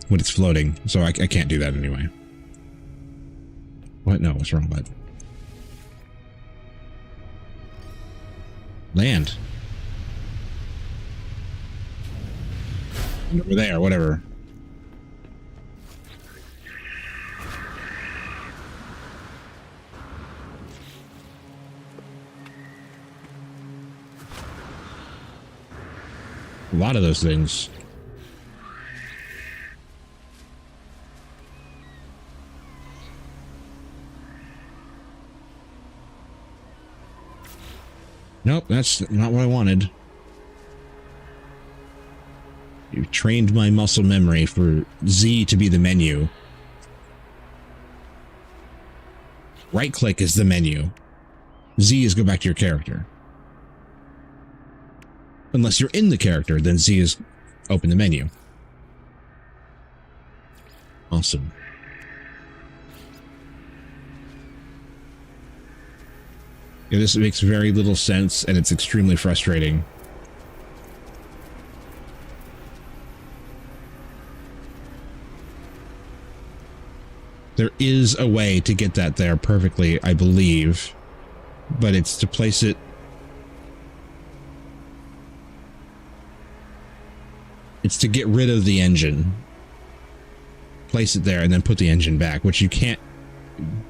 when it's floating, so I can't do that anyway. What? No, what's wrong with it? Land. Over there, whatever. A lot of those things. Nope, that's not what I wanted. You've trained my muscle memory for Z to be the menu. Right-click is the menu. Z is go back to your character. Unless you're in the character, then Z is open the menu. Awesome. Yeah, this makes very little sense, and it's extremely frustrating. There is a way to get that there perfectly, I believe, but it's to place it. It's to get rid of the engine. Place it there and then put the engine back, which you can't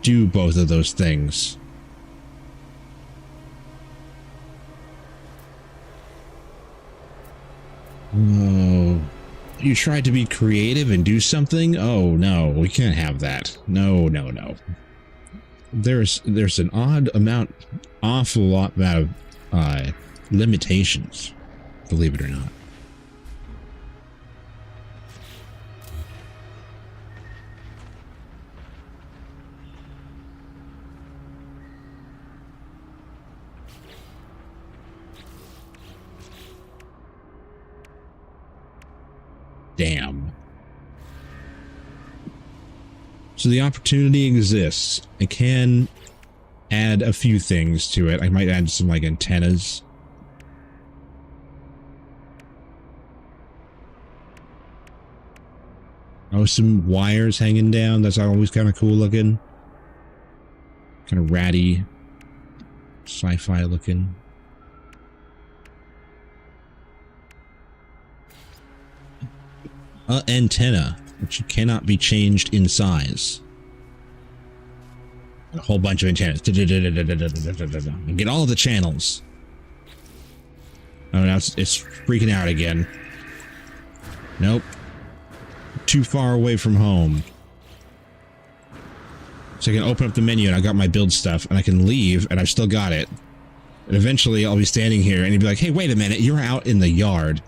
do both of those things. Oh, you tried to be creative and do something? Oh no, we can't have that. No, no, no. There's an awful lot of limitations, believe it or not. Damn. So the opportunity exists. I can add a few things to it. I might add some like antennas. Oh, some wires hanging down. That's always kind of cool looking. Kind of ratty. Sci-fi looking. Antenna, which cannot be changed in size. A whole bunch of antennas. And get all of the channels. Oh, now it's freaking out again. Nope. Too far away from home. So I can open up the menu and I got my build stuff and I can leave and I've still got it. And eventually I'll be standing here and he'd be like, hey, wait a minute, you're out in the yard.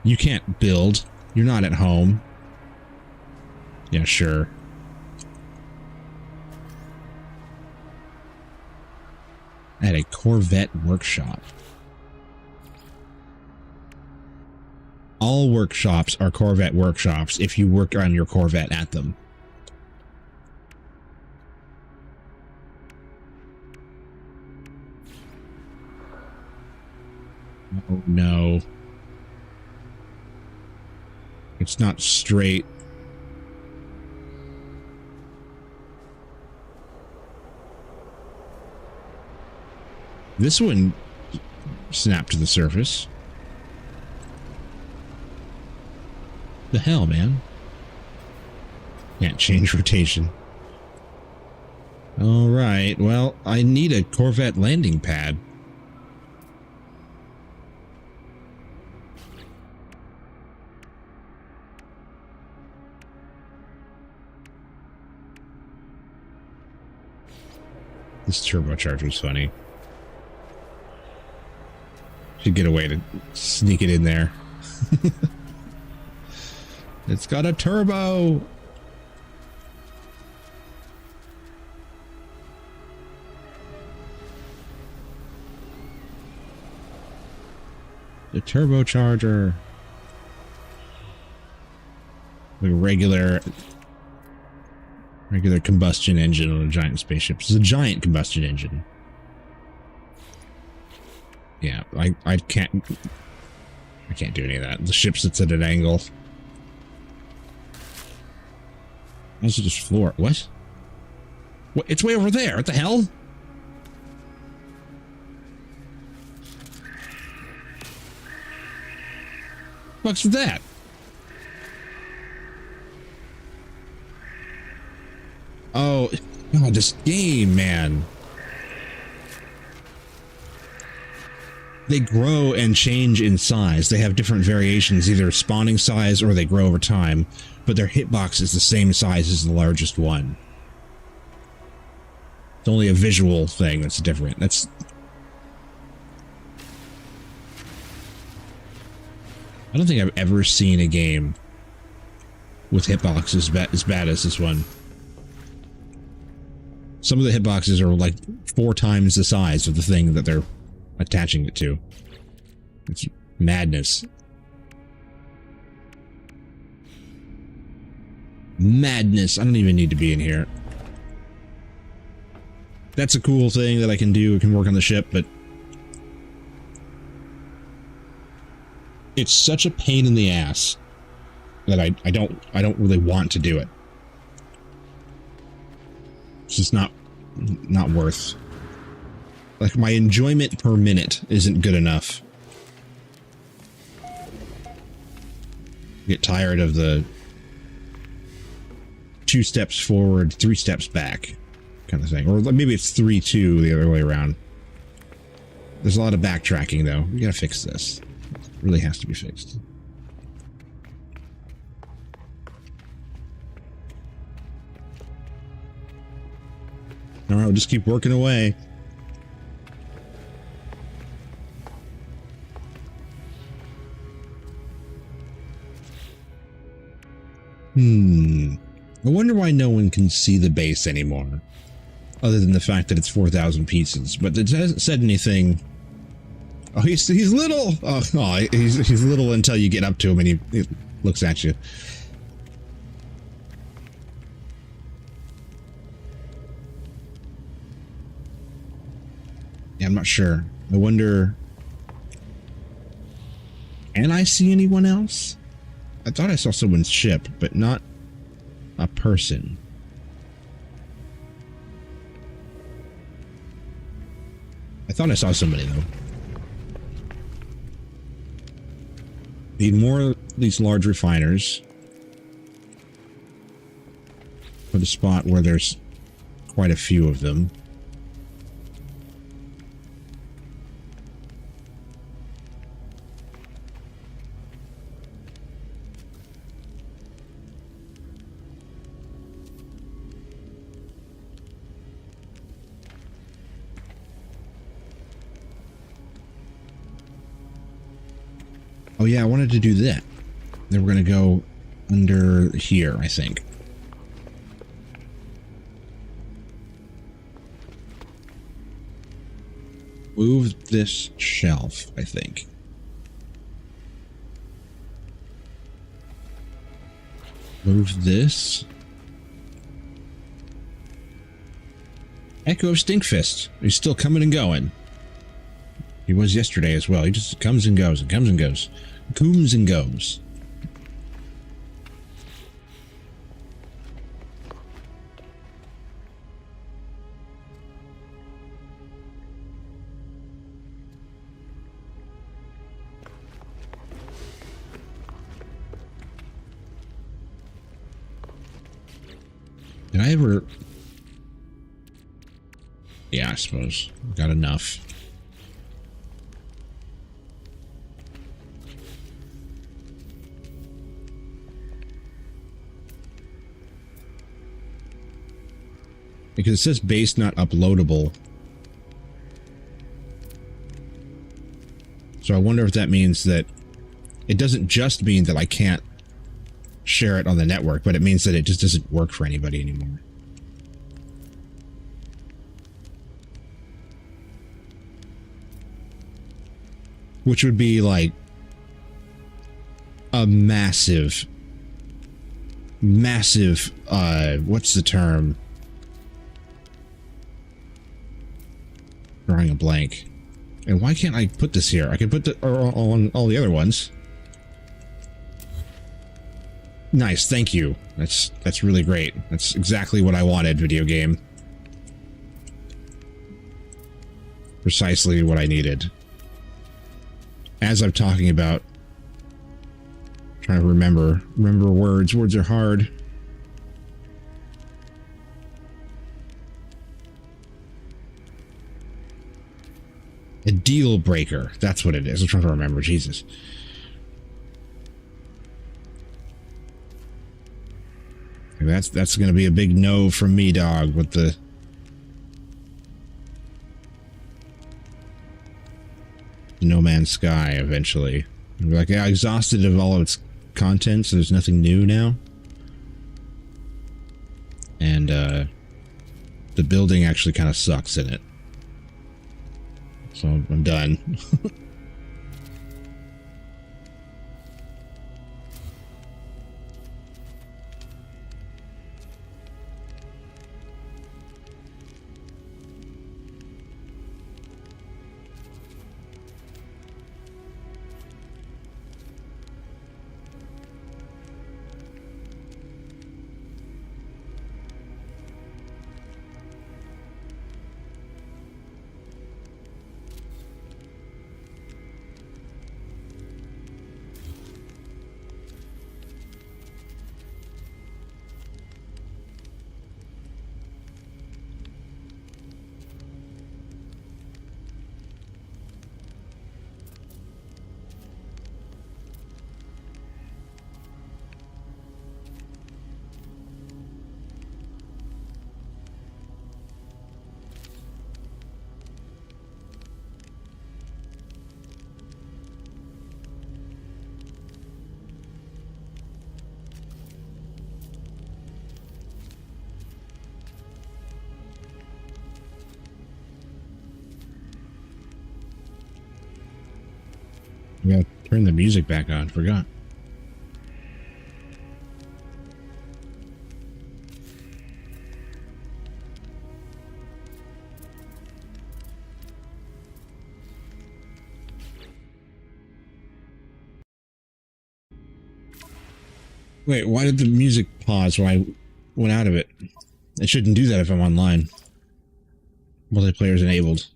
You can't build. You're not at home. Yeah, sure. At a Corvette workshop. All workshops are Corvette workshops if you work on your Corvette at them. Oh no. It's not straight. This one snapped to the surface. The hell, man? Can't change rotation. All right. Well, I need a Corvette landing pad. This turbocharger's funny. Should get a way to sneak it in there. It's got a turbo. The turbocharger. The regular combustion engine on a giant spaceship. It's a giant combustion engine. Yeah, I can't do any of that. The ship sits at an angle. Why does it just floor? What? What? It's way over there. What the hell? What's that? Oh, God, this game, man. They grow and change in size. They have different variations, either spawning size or they grow over time, but their hitbox is the same size as the largest one. It's only a visual thing that's different. I don't think I've ever seen a game with hitboxes as bad as this one. Some of the hitboxes are like 4 times the size of the thing that they're attaching it to. It's madness. Madness. I don't even need to be in here. That's a cool thing that I can do. I can work on the ship, but it's such a pain in the ass that I don't really want to do it. It's just not worth. Like, my enjoyment per minute isn't good enough. Get tired of the 2 steps forward, 3 steps back kind of thing. Or maybe it's 3-2 the other way around. There's a lot of backtracking, though. We gotta fix this. It really has to be fixed. Alright, we'll just keep working away. I wonder why no one can see the base anymore. Other than the fact that it's 4,000 pieces. But it hasn't said anything. Oh, he's little! Oh, he's little until you get up to him and he looks at you. Yeah, I'm not sure. I wonder... Can I see anyone else? I thought I saw someone's ship, but not a person. I thought I saw somebody, though. Need more of these large refiners for the spot where there's quite a few of them. Oh yeah, I wanted to do that. Then we're going to go under here, I think. Move this shelf, I think. Move this. Echo of Stinkfist. He's still coming and going. He was yesterday as well. He just comes and goes and comes and goes. Comes and goes. Did I ever... Yeah, I suppose. Got enough. Because it says base not uploadable. So I wonder if that means that it doesn't just mean that I can't share it on the network, but it means that it just doesn't work for anybody anymore. Which would be like a massive, what's the term? Drawing a blank. And why can't I put this here? I could put it on all the other ones. Nice, thank you. That's really great. That's exactly what I wanted, video game. Precisely what I needed. As I'm talking about, trying to remember words. Words are hard. A deal breaker. That's what it is. I'm trying to remember. Jesus. That's going to be a big no from me, dog, with the... No Man's Sky, eventually. I'll be like, yeah, exhausted of all of its content, so there's nothing new now. And, the building actually kind of sucks in it. So I'm done. I gotta turn the music back on. Forgot. Wait, why did the music pause when I went out of it? It shouldn't do that if I'm online. Multiplayer is enabled.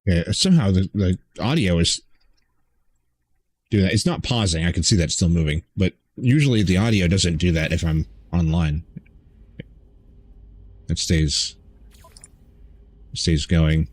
Okay, somehow the audio is doing that. It's not pausing. I can see that it's still moving, but usually the audio doesn't do that if I'm online. It stays going.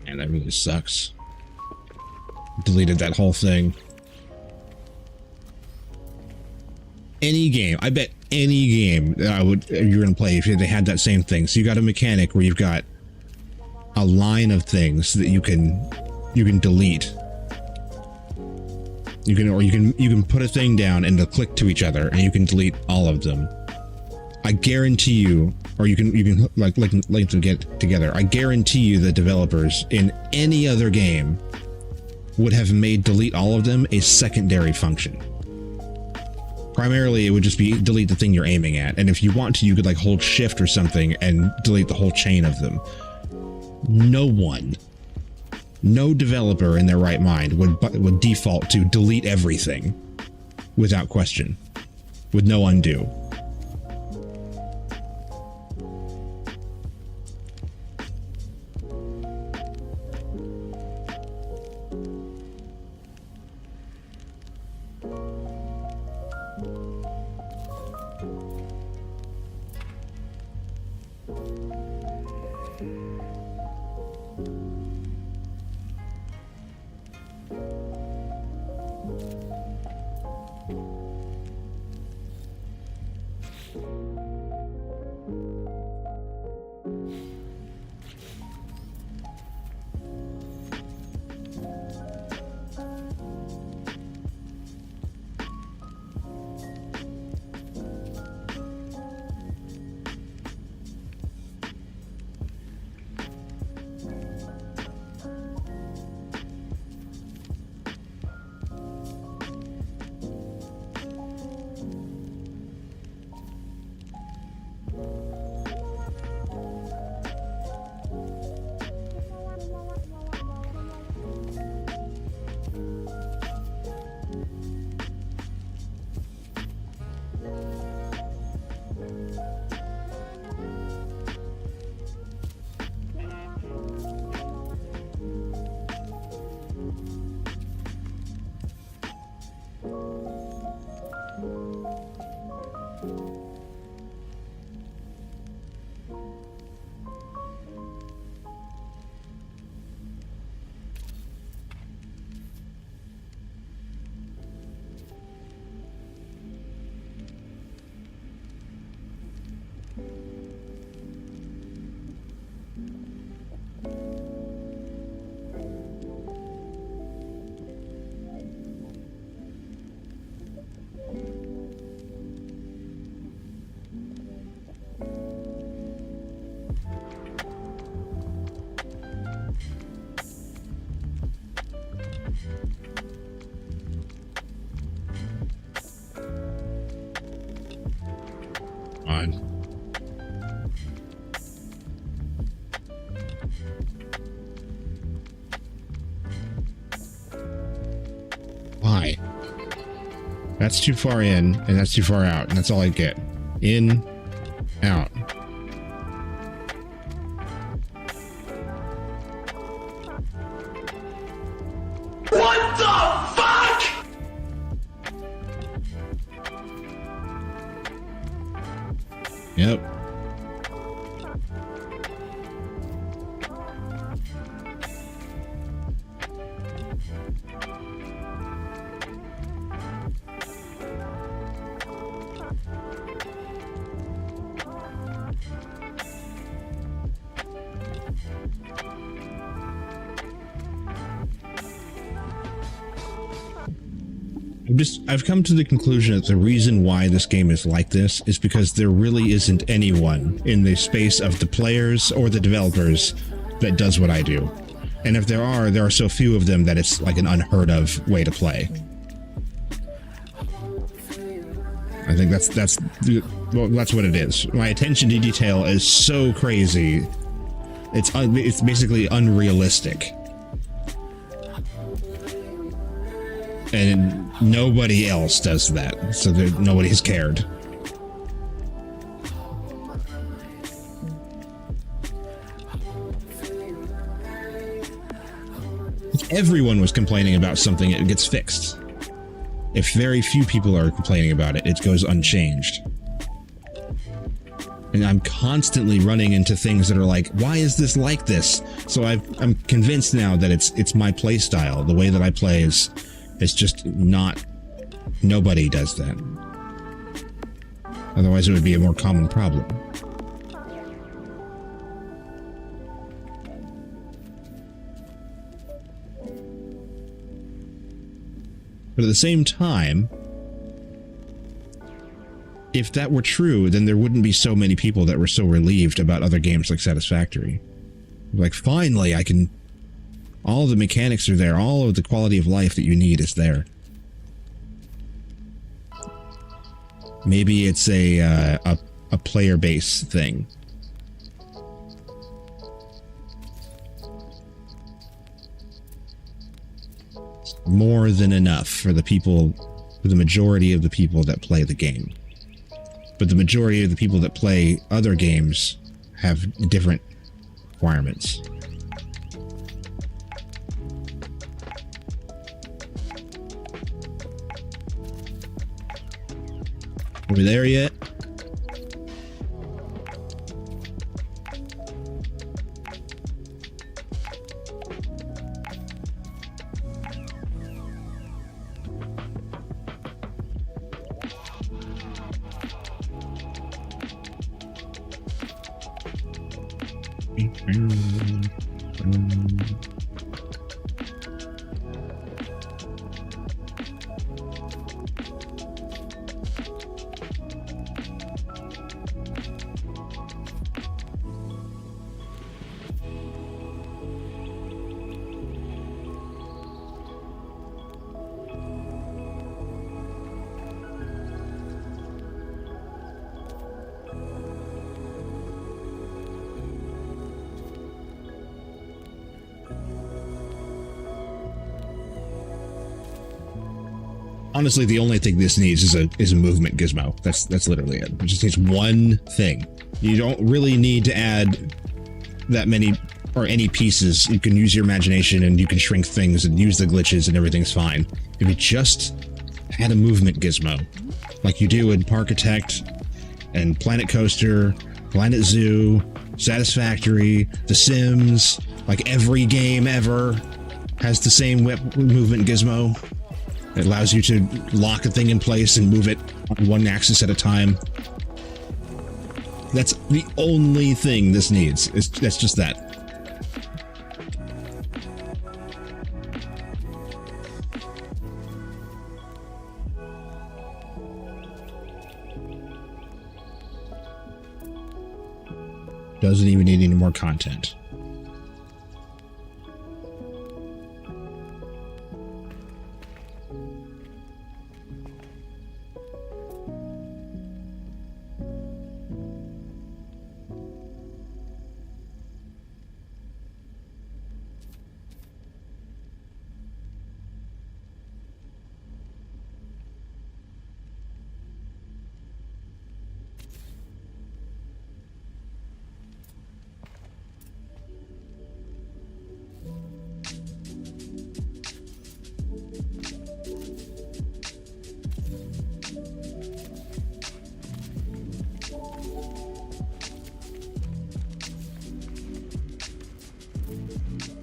Man, that really sucks. Deleted that whole thing. Any game, I bet any game that you're gonna play if they had that same thing. So you got a mechanic where you've got a line of things that you can delete. You can put a thing down and they'll click to each other, and you can delete all of them. I guarantee you, or you can like link them get together. I guarantee you the developers in any other game would have made delete all of them a secondary function. Primarily, it would just be delete the thing you're aiming at. And if you want to, you could like hold shift or something and delete the whole chain of them. No developer in their right mind would default to delete everything without question, with no undo. Why? That's too far in, and that's too far out, and that's all I get. In, out. What the fuck? Yep. I've come to the conclusion that the reason why this game is like this is because there really isn't anyone in the space of the players or the developers that does what I do. And if there are so few of them that it's like an unheard of way to play. I think that's what it is. My attention to detail is so crazy. It's basically unrealistic. And nobody else does that, so nobody's cared. If everyone was complaining about something, it gets fixed. If very few people are complaining about it, it goes unchanged. And I'm constantly running into things that are like, why is this like this? So I'm convinced now that it's my play style. The way that I play is just not. Nobody does that. Otherwise, it would be a more common problem. But at the same time, if that were true, then there wouldn't be so many people that were so relieved about other games like Satisfactory. Like, finally, all the mechanics are there. All of the quality of life that you need is there. Maybe it's a player base thing. More than enough for the people, for the majority of the people that play the game. But the majority of the people that play other games have different requirements. Are we there yet? Honestly, the only thing this needs is a movement gizmo. That's literally it. It just needs one thing. You don't really need to add that many or any pieces. You can use your imagination and you can shrink things and use the glitches and everything's fine. If you just add a movement gizmo, like you do in Parkitect and Planet Coaster, Planet Zoo, Satisfactory, The Sims, like every game ever has the same whip movement gizmo. It allows you to lock a thing in place and move it on one axis at a time. That's the only thing this needs. That's just that. Doesn't even need any more content.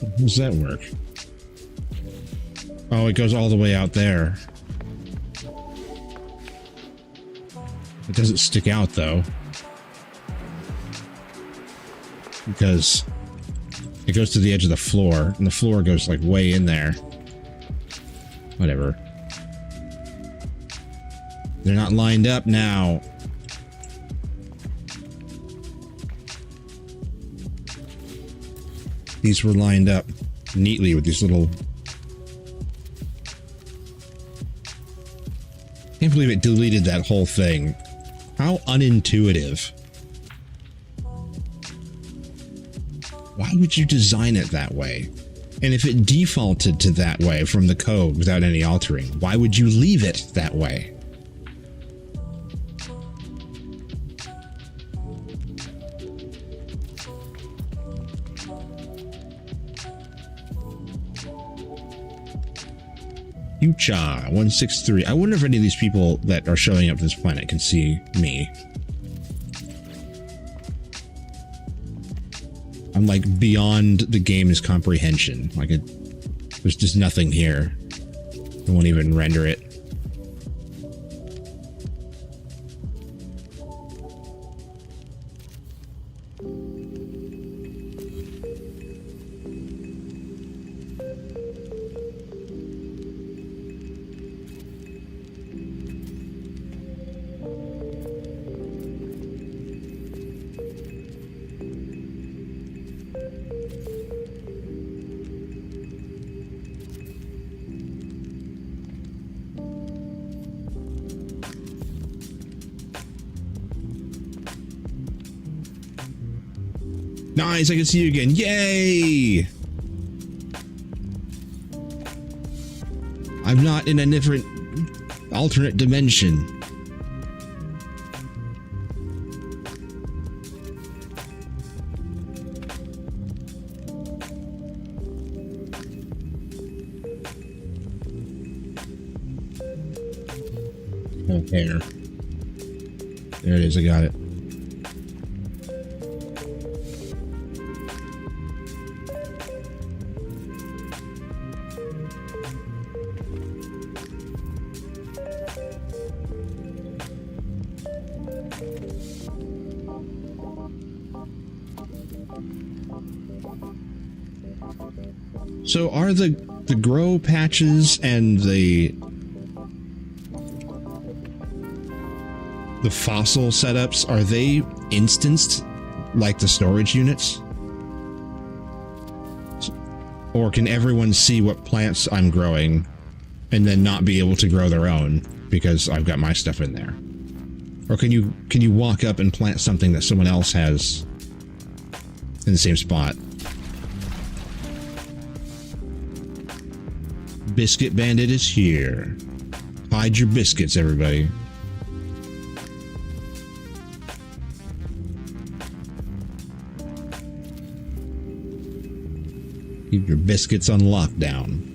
How does that work? Oh, it goes all the way out there. It doesn't stick out, though. Because it goes to the edge of the floor, and the floor goes, like, way in there. Whatever. They're not lined up now. These were lined up neatly with these little... Can't believe it deleted that whole thing. How unintuitive. Why would you design it that way? And if it defaulted to that way from the code without any altering, why would you leave it that way? Yucha163. I wonder if any of these people that are showing up to this planet can see me. I'm like beyond the game's comprehension. Like there's just nothing here. It won't even render it. Nice, I can see you again. Yay! I'm not in a different alternate dimension. Oh, hair. There it is, I got it. So are the grow patches and the fossil setups, are they instanced like the storage units? Or can everyone see what plants I'm growing and then not be able to grow their own because I've got my stuff in there? Or can you walk up and plant something that someone else has in the same spot? Biscuit Bandit is here. Hide your biscuits, everybody. Keep your biscuits on lockdown.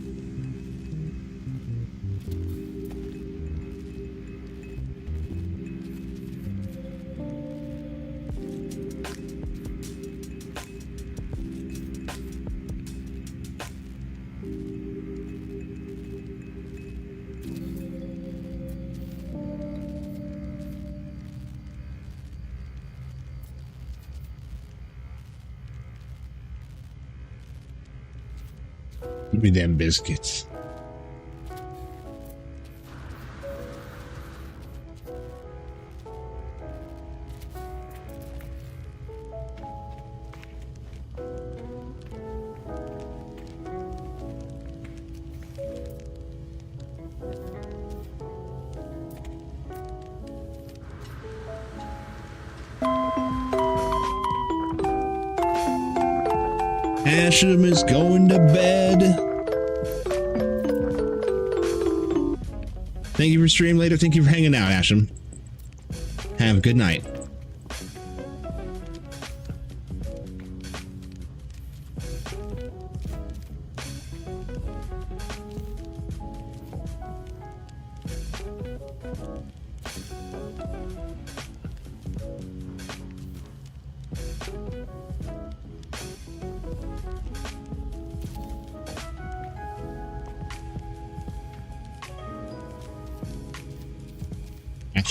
Give me them biscuits. Asham is going to bed. Thank you for streaming later. Thank you for hanging out, Asham. Have a good night.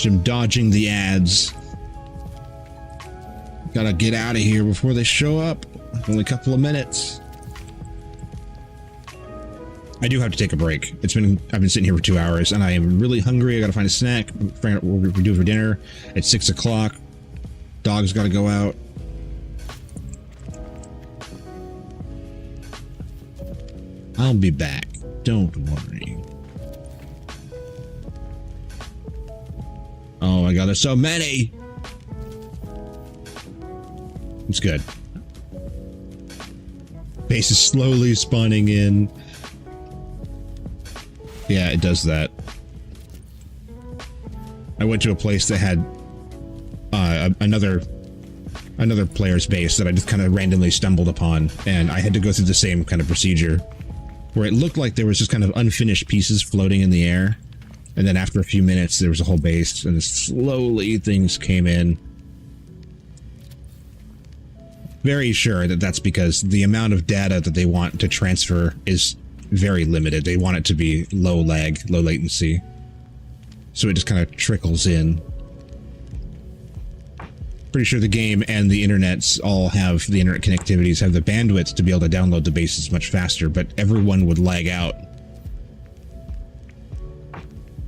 I'm dodging the ads. Gotta get out of here before they show up. Only a couple of minutes. I do have to take a break. I've been sitting here for 2 hours and I am really hungry. I gotta find a snack. Find out what we're doing for dinner. It's 6 o'clock. Dog's gotta go out. I'll be back. Don't worry. Oh my god, there's so many! It's good. Base is slowly spawning in. Yeah, it does that. I went to a place that had another player's base that I just kind of randomly stumbled upon, and I had to go through the same kind of procedure where it looked like there was just kind of unfinished pieces floating in the air. And then after a few minutes, there was a whole base, and slowly things came in. Very sure that that's because the amount of data that they want to transfer is very limited. They want it to be low lag, low latency. So it just kind of trickles in. Pretty sure the game and the internets all have, the internet connectivities have the bandwidth to be able to download the bases much faster, but everyone would lag out.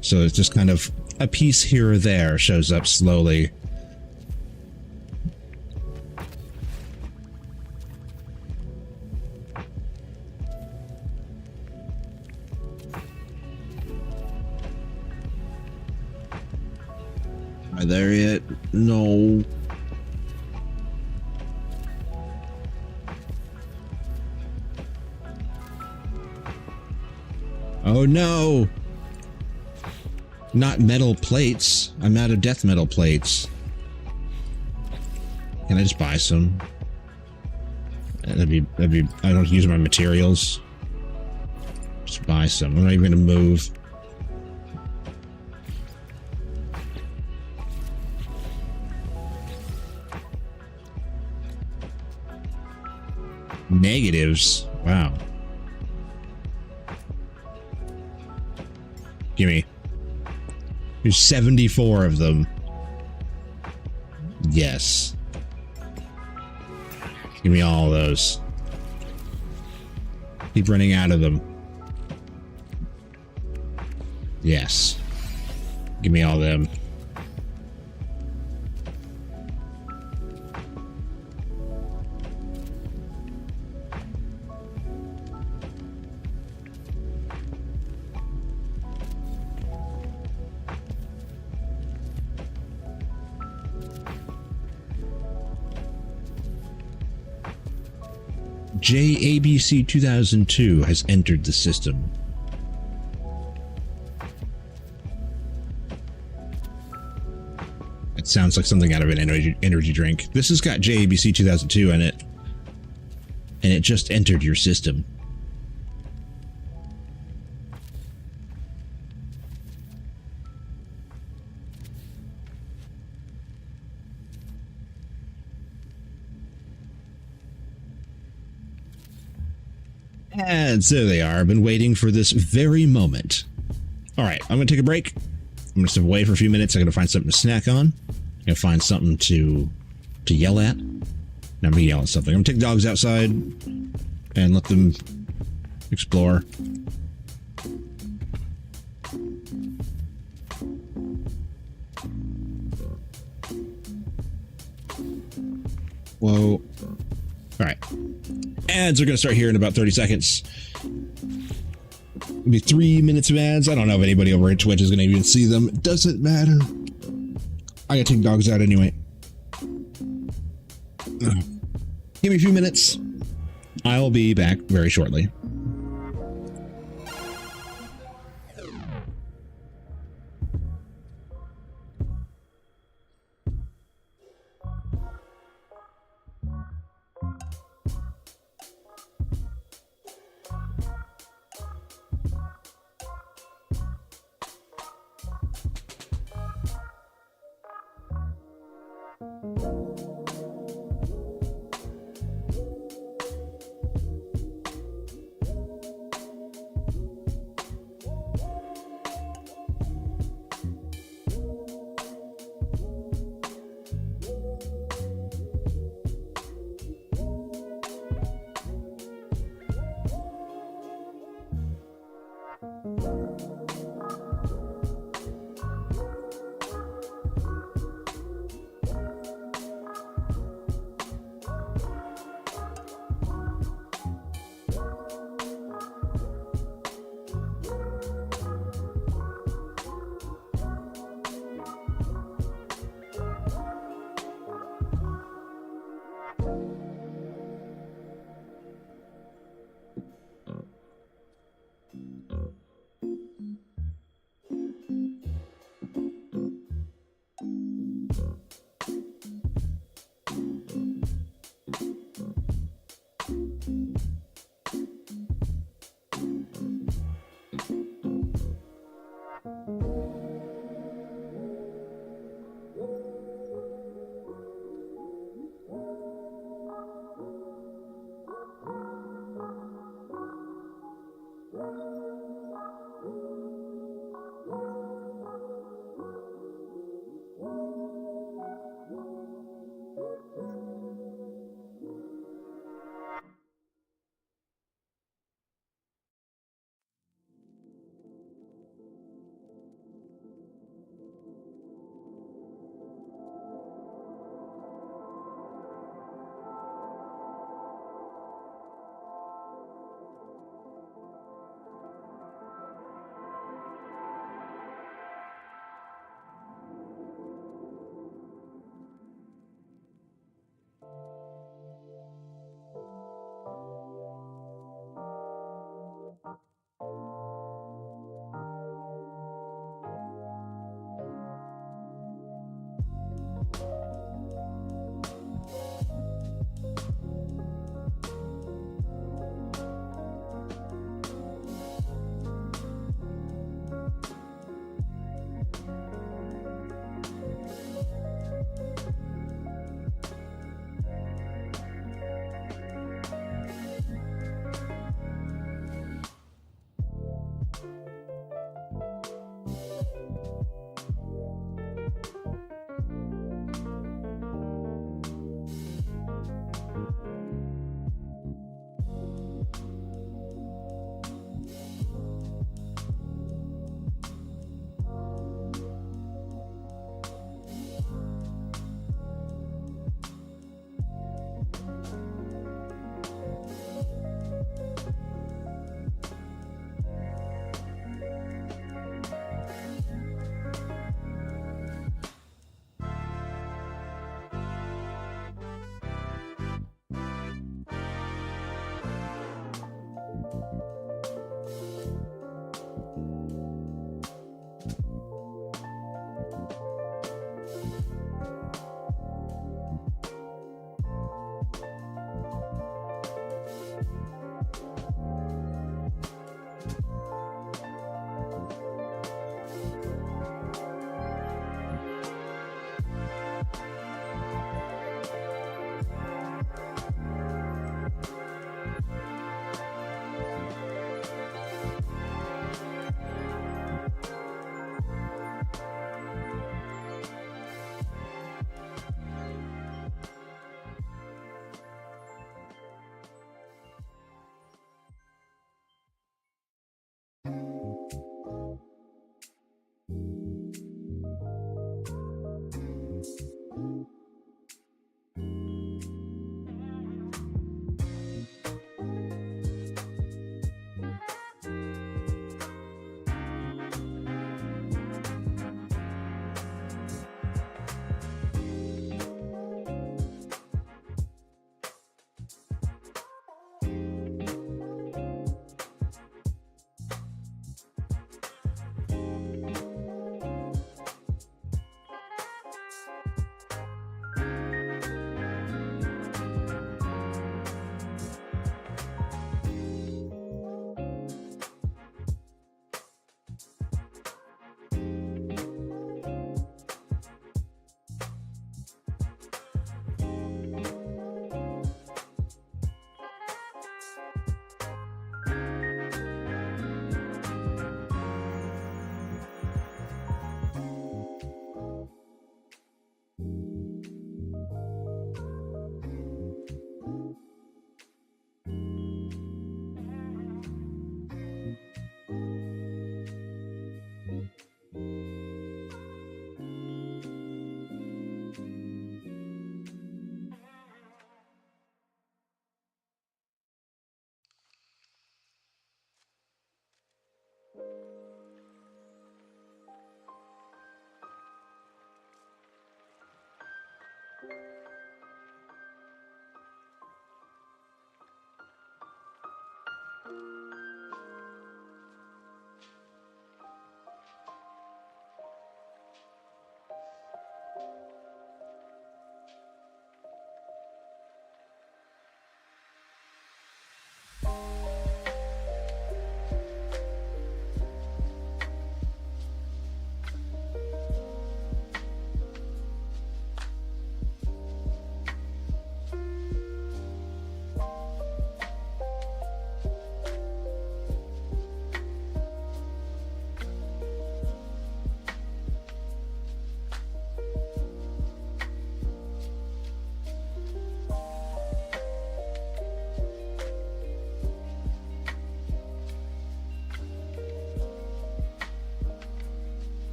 So it's just kind of a piece here or there shows up slowly. Are there yet? No. Oh no! Not metal plates. I'm out of death metal plates. Can I just buy some? That'd be, I don't use my materials. Just buy some. I'm not even gonna move. Negatives. Wow. Gimme. There's 74 of them. Yes. Give me all of those. Keep running out of them. Yes. Give me all of them. JABC 2002 has entered the system. It sounds like something out of an energy drink. This has got JABC 2002 in it, and it just entered your system. And so they are. I've been waiting for this very moment. All right, I'm going to take a break. I'm going to step away for a few minutes. I'm going to find something to snack on. I'm going to find something to yell at. Now I'm going to yell at something. I'm going to take the dogs outside and let them explore. Whoa. All right. Ads are going to start here in about 30 seconds. It'll be 3 minutes of ads. I don't know if anybody over at Twitch is going to even see them. It doesn't matter. I got to take dogs out anyway. Give me a few minutes. I'll be back very shortly.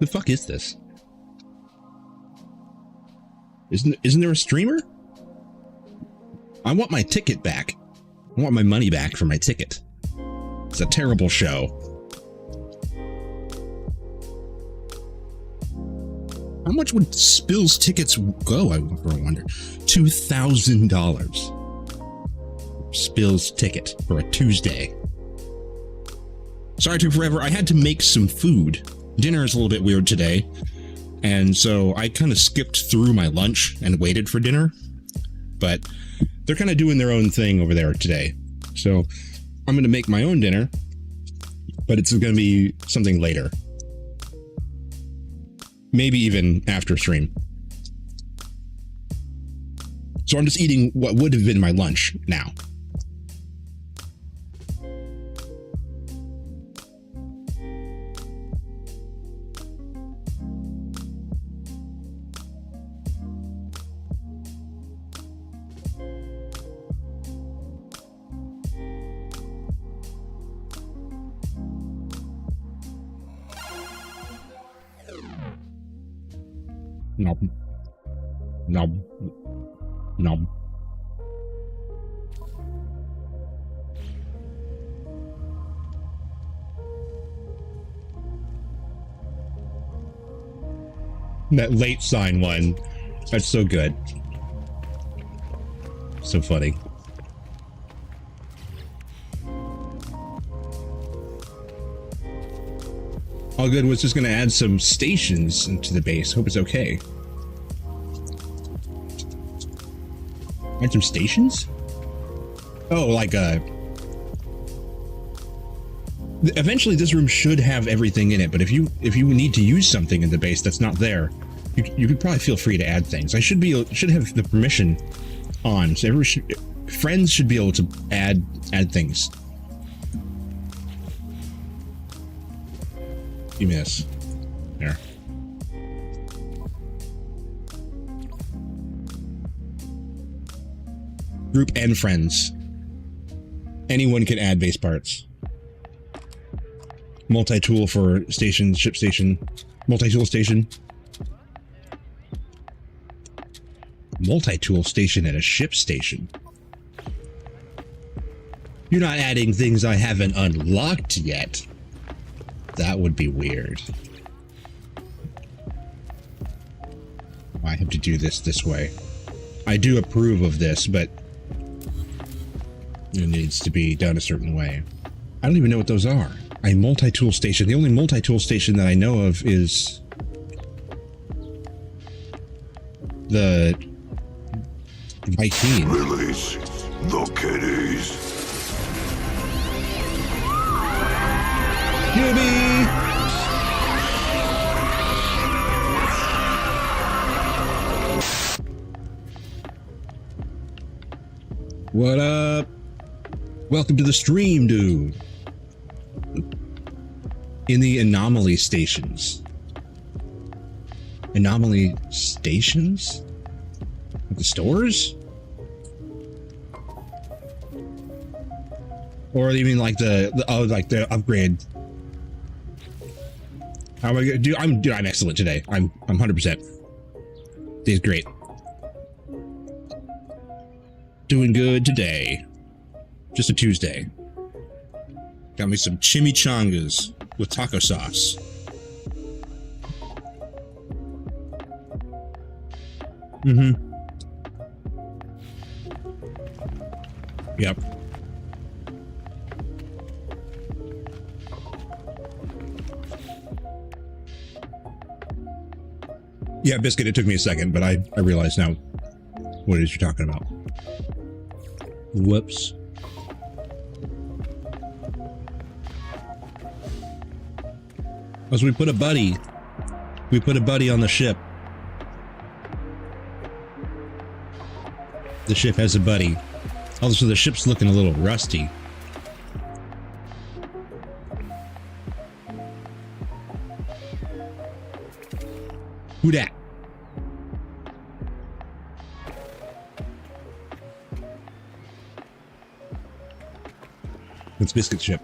The fuck is this? Isn't there a streamer? I want my ticket back. I want my money back for my ticket. It's a terrible show. How much would Spill's tickets go? I wonder. $2,000. Spill's ticket for a Tuesday. Sorry it took forever. I had to make some food. Dinner is a little bit weird today, and so I kind of skipped through my lunch and waited for dinner, but they're kind of doing their own thing over there today. So I'm going to make my own dinner, but it's going to be something later. Maybe even after stream. So I'm just eating what would have been my lunch now. Nom. Nom. Nom. That late sign one. That's so good. So funny. All good was just going to add some stations into the base. Hope it's okay. Add some stations? Oh, like eventually this room should have everything in it, but if you need to use something in the base that's not there, you could probably feel free to add things. I should have the permission on, so friends should be able to add things. You miss. There. Group and friends. Anyone can add base parts. Multi-tool for station, ship station. Multi-tool station. Multi-tool station at a ship station. You're not adding things I haven't unlocked yet. That would be weird. I have to do this way. I do approve of this, but it needs to be done a certain way. I don't even know what those are. A multi-tool station. The only multi-tool station that I know of is the Viking. Release the kitties. Yubi! What up? Welcome to the stream, dude. In the anomaly stations. Anomaly stations? At the stores? Or you mean like the upgrade? How am I gonna do? I'm excellent today. I'm 100%. Today's great. Doing good today. Just a Tuesday. Got me some chimichangas with taco sauce. Mm-hmm. Yep. Yeah, Biscuit, it took me a second, but I realize now what it is you're talking about. Whoops. As we put a buddy on the ship. The ship has a buddy. Also, the ship's looking a little rusty. Who dat? It's biscuit ship.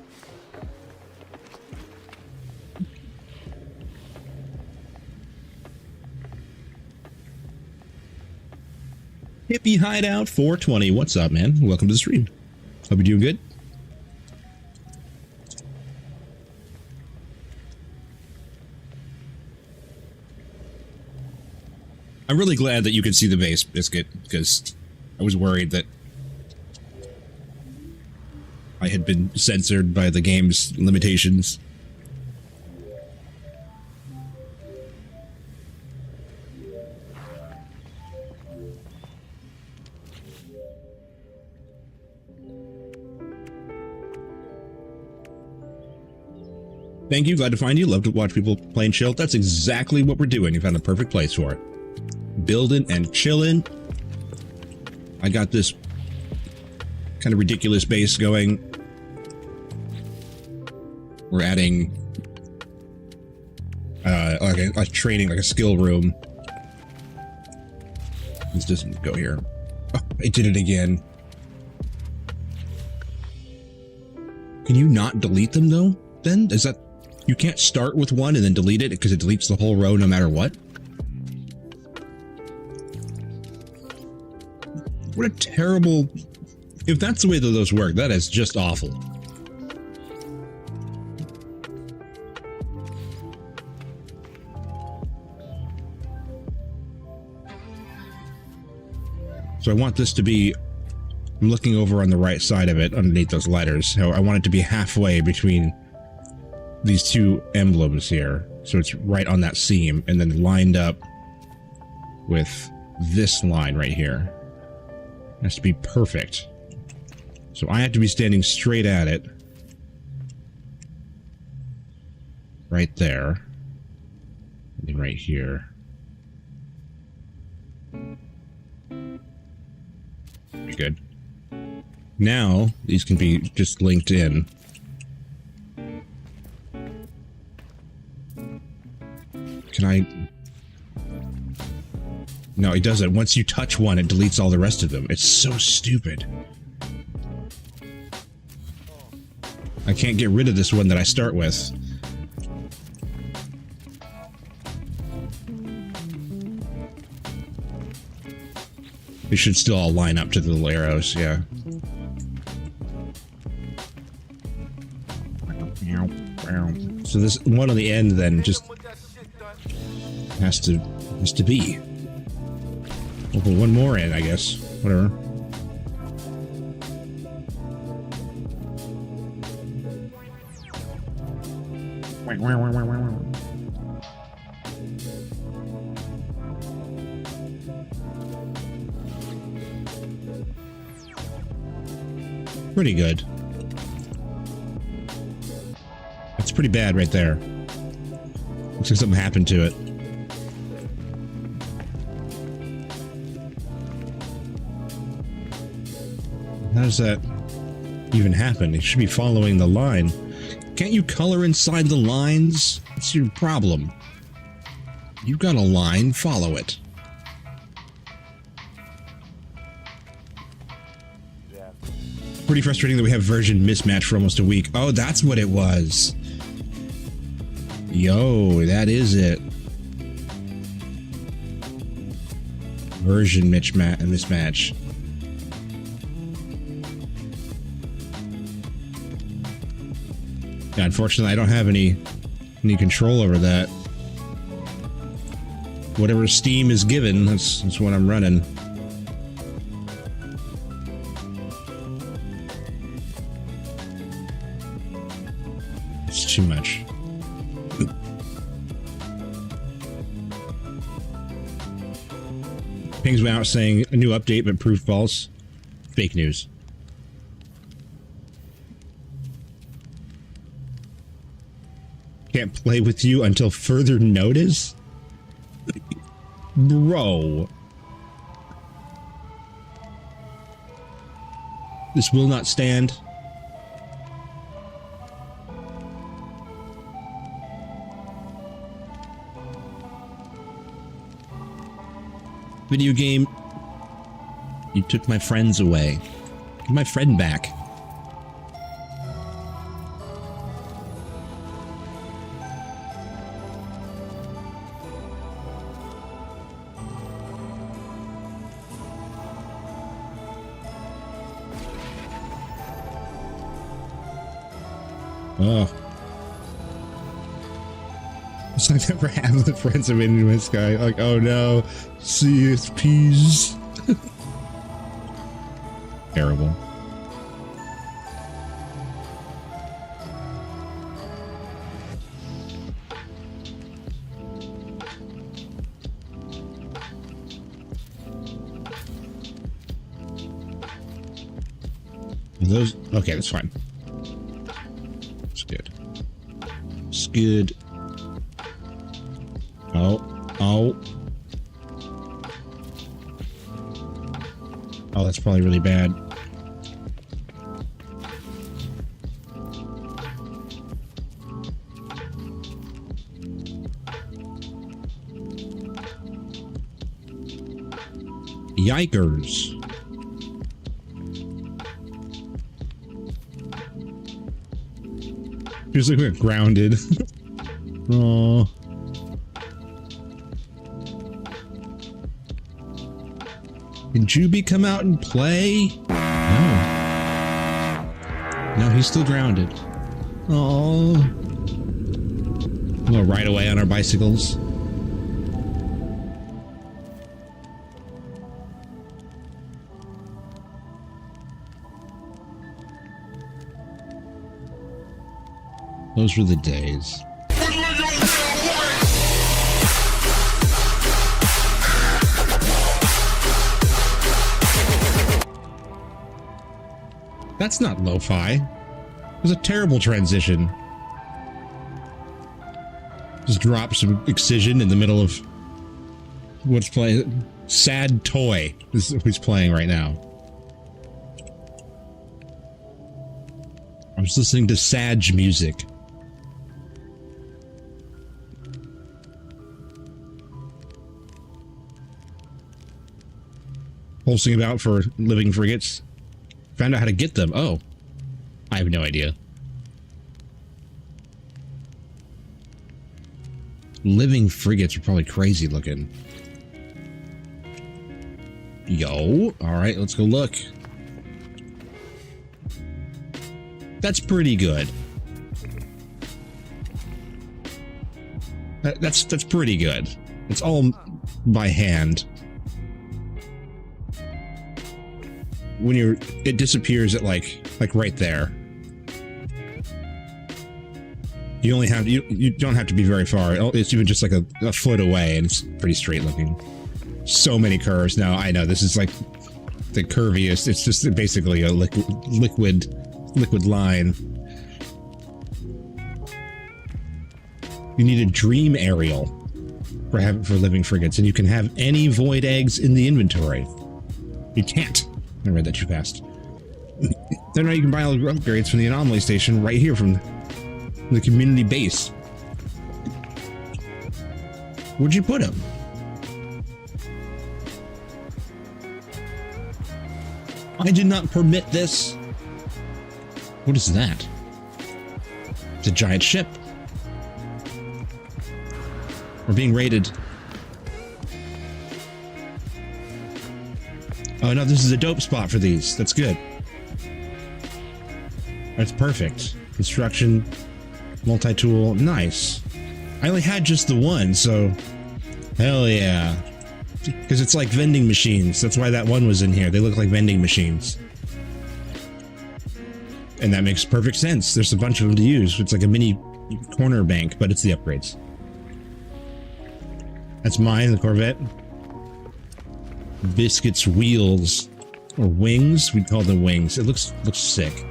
Hippie Hideout 420. What's up, man? Welcome to the stream. Hope you're doing good. I'm really glad that you can see the base, Biscuit, because I was worried that I had been censored by the game's limitations. Thank you, glad to find you. Love to watch people play and chill. That's exactly what we're doing. You found the perfect place for it. Building and chilling. I got this kind of ridiculous base going. We're adding like a training, like a skill room. Let's just go here. Oh, I did it again. Can you not delete them though? Then is that you can't start with one and then delete it because it deletes the whole row no matter what? What a terrible... If that's the way that those work, that is just awful. So I want this to be... I'm looking over on the right side of it, underneath those letters. So I want it to be halfway between these two emblems here. So it's right on that seam, and then lined up with this line right here. It has to be perfect. So I have to be standing straight at it. Right there. And then right here. Very good. Now, these can be just linked in. Can I... No, it doesn't. Once you touch one, it deletes all the rest of them. It's so stupid. I can't get rid of this one that I start with. They should still all line up to the little arrows, yeah. So this one on the end then just has to be. We'll put one more in, I guess. Whatever. Pretty good. That's pretty bad right there. Looks like something happened to it. How does that even happen? It should be following the line. Can't you color inside the lines? What's your problem? You've got a line, follow it. Pretty frustrating that we have version mismatch for almost a week. Oh, that's what it was. Yo, that is it. Version mismatch. Yeah, unfortunately, I don't have any control over that. Whatever Steam is given, that's what I'm running. It's too much. Pings went out saying a new update but proved false. Fake news. Can't play with you until further notice? Bro. This will not stand. Video game. You took my friends away. Give my friend back. Oh. It's like never have the friends of in the sky. Like, oh no, CSPs. Terrible. Those okay, that's fine. It's good. It's good. Oh. Oh, that's probably really bad. Yikers. Feels like we're grounded. Oh. Can Juby come out and play? No. No, he's still grounded. Oh. We'll ride away on our bicycles. Those were the days. That's not lo-fi. It was a terrible transition. Just drop some excision in the middle of what's playing. Sad Toy is who's playing right now. I was listening to Sag music. Pulsing about for living frigates. Found out how to get them. Oh. I have no idea. Living frigates are probably crazy looking. Yo. Alright, let's go look. That's pretty good. That's pretty good. It's all by hand. When it disappears at like right there. You only have you don't have to be very far. It's even just like a foot away, and it's pretty straight looking. So many curves. Now I know this is like the curviest. It's just basically a liquid line. You need a dream aerial for living frigates, and you can have any void eggs in the inventory. You can't. I read that too fast. Then you can buy all the upgrades from the anomaly station right here from the community base. Where'd you put them? I did not permit this. What is that? It's a giant ship. We're being raided. Oh no, this is a dope spot for these. That's good. That's perfect. Construction, multi-tool, nice. I only had just the one, so hell yeah. Because it's like vending machines. That's why that one was in here. They look like vending machines. And that makes perfect sense. There's a bunch of them to use. It's like a mini corner bank, but it's the upgrades. That's mine, the Corvette. Biscuits wheels. Or wings? We'd call them wings. It looks sick.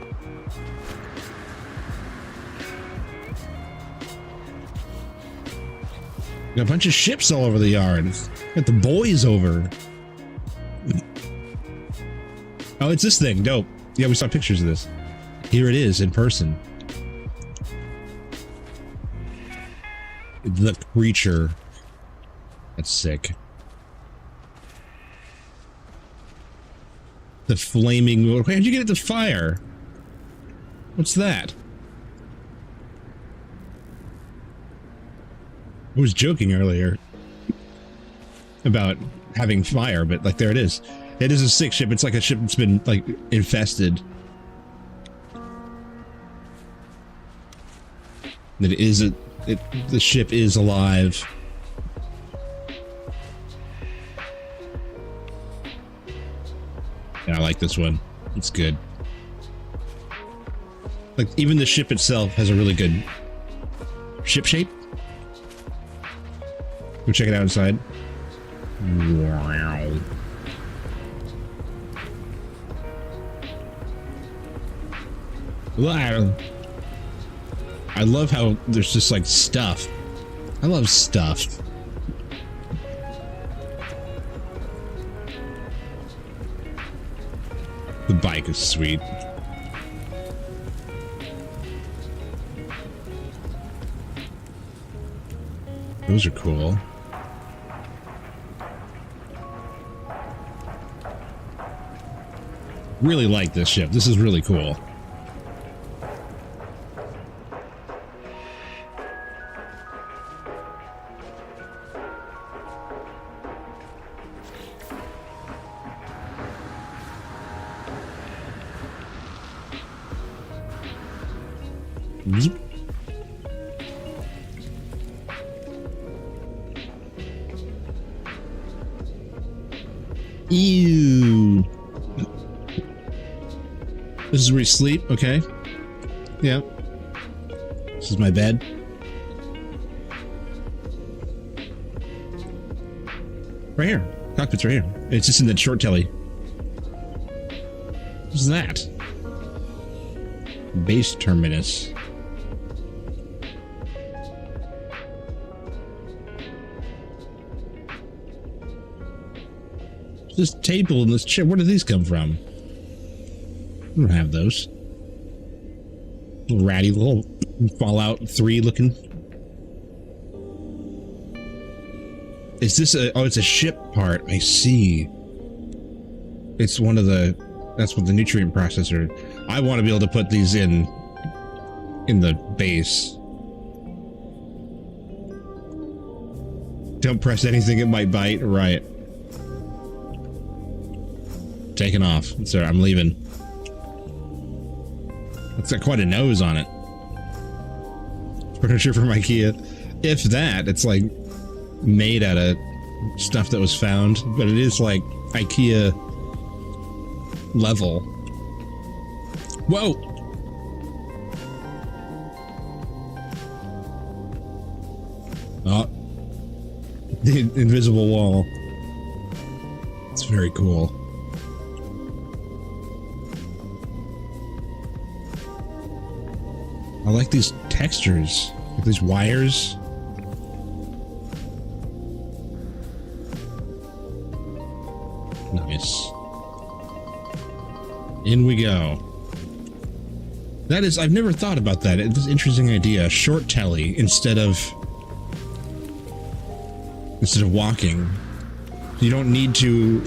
Got a bunch of ships all over the yard. Got the boys over. Oh, it's this thing. Dope. Yeah, we saw pictures of this. Here it is in person. The creature. That's sick. The flaming... How'd you get it to fire? What's that? I was joking earlier about having fire, but like there it is. It is a sick ship. It's like a ship that's been like infested. That it is the ship is alive. Yeah, I like this one. It's good. Like, even the ship itself has a really good ship shape. Go check it out inside. Wow. Wow. I love how there's just like stuff. I love stuff. The bike is sweet. Those are cool. Really like this ship. This is really cool. Ew. This is where you sleep, okay? Yeah. This is my bed. Right here. Cockpit's right here. It's just in the short telly. What's that? Base terminus. This table and this chair, where did these come from? I don't have those. Little ratty, little Fallout 3 looking. Is this a, oh, it's a ship part. I see. It's one of the, that's what the nutrient processor. I want to be able to put these in the base. Don't press anything, it might bite. Right. Taking off. Sir, I'm leaving. It's got quite a nose on it. Furniture from IKEA. If that, it's like made out of stuff that was found, but it is like IKEA level. Whoa! Oh. The invisible wall. It's very cool. I like these textures, like these wires. Nice. In we go. That is, I've never thought about that. It's an interesting idea. Short telly instead of walking. You don't need to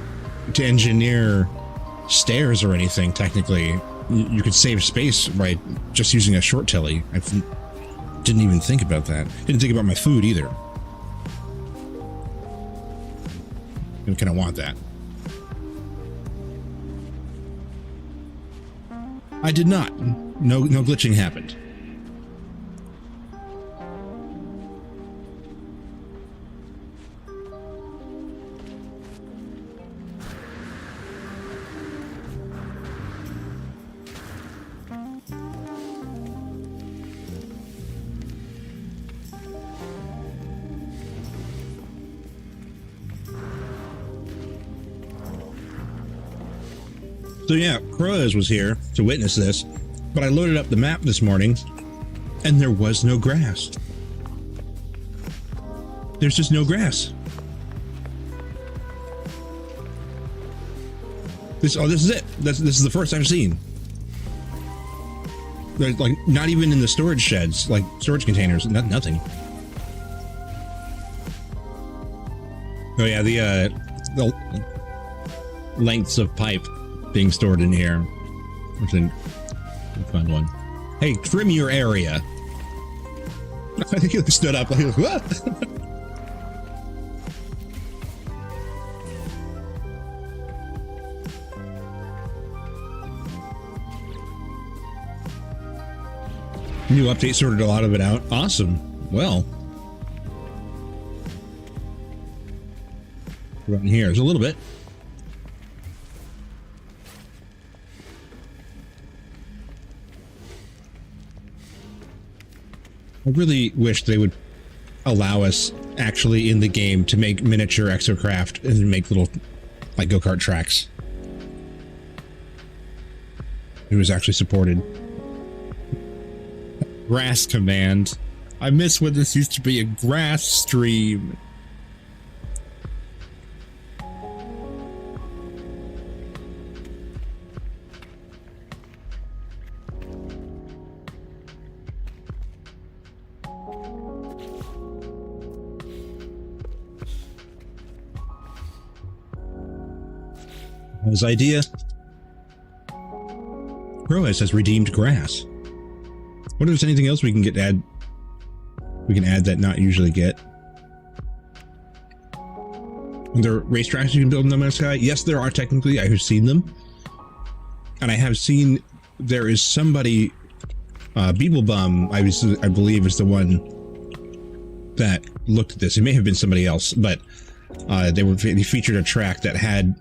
engineer stairs or anything, technically. You could save space by just using a short telly. I didn't even think about that. Didn't think about my food either. I kind of want that. I did not. No glitching happened. So yeah, Crows was here to witness this, but I loaded up the map this morning, and there was no grass. There's just no grass. This is it. This is the first I've seen. There's like not even in the storage sheds, like storage containers, nothing. Oh yeah, the lengths of pipe being stored in here. Which is a fun one. Hey, trim your area. I think he stood up like, what? New update sorted a lot of it out. Awesome. Well. Right in here. There's a little bit. I really wish they would allow us actually in the game to make miniature exocraft and make little, like, go-kart tracks. It was actually supported. Grass command. I miss when this used to be a grass stream. His idea. Roas has redeemed grass. What if there's anything else we can add? We can add that not usually get. Are there racetracks you can build in No Man's Sky? Yes, there are technically. I have seen them, and I have seen there is somebody. Beeblebum, I believe, is the one that looked at this. It may have been somebody else, but they featured a track that had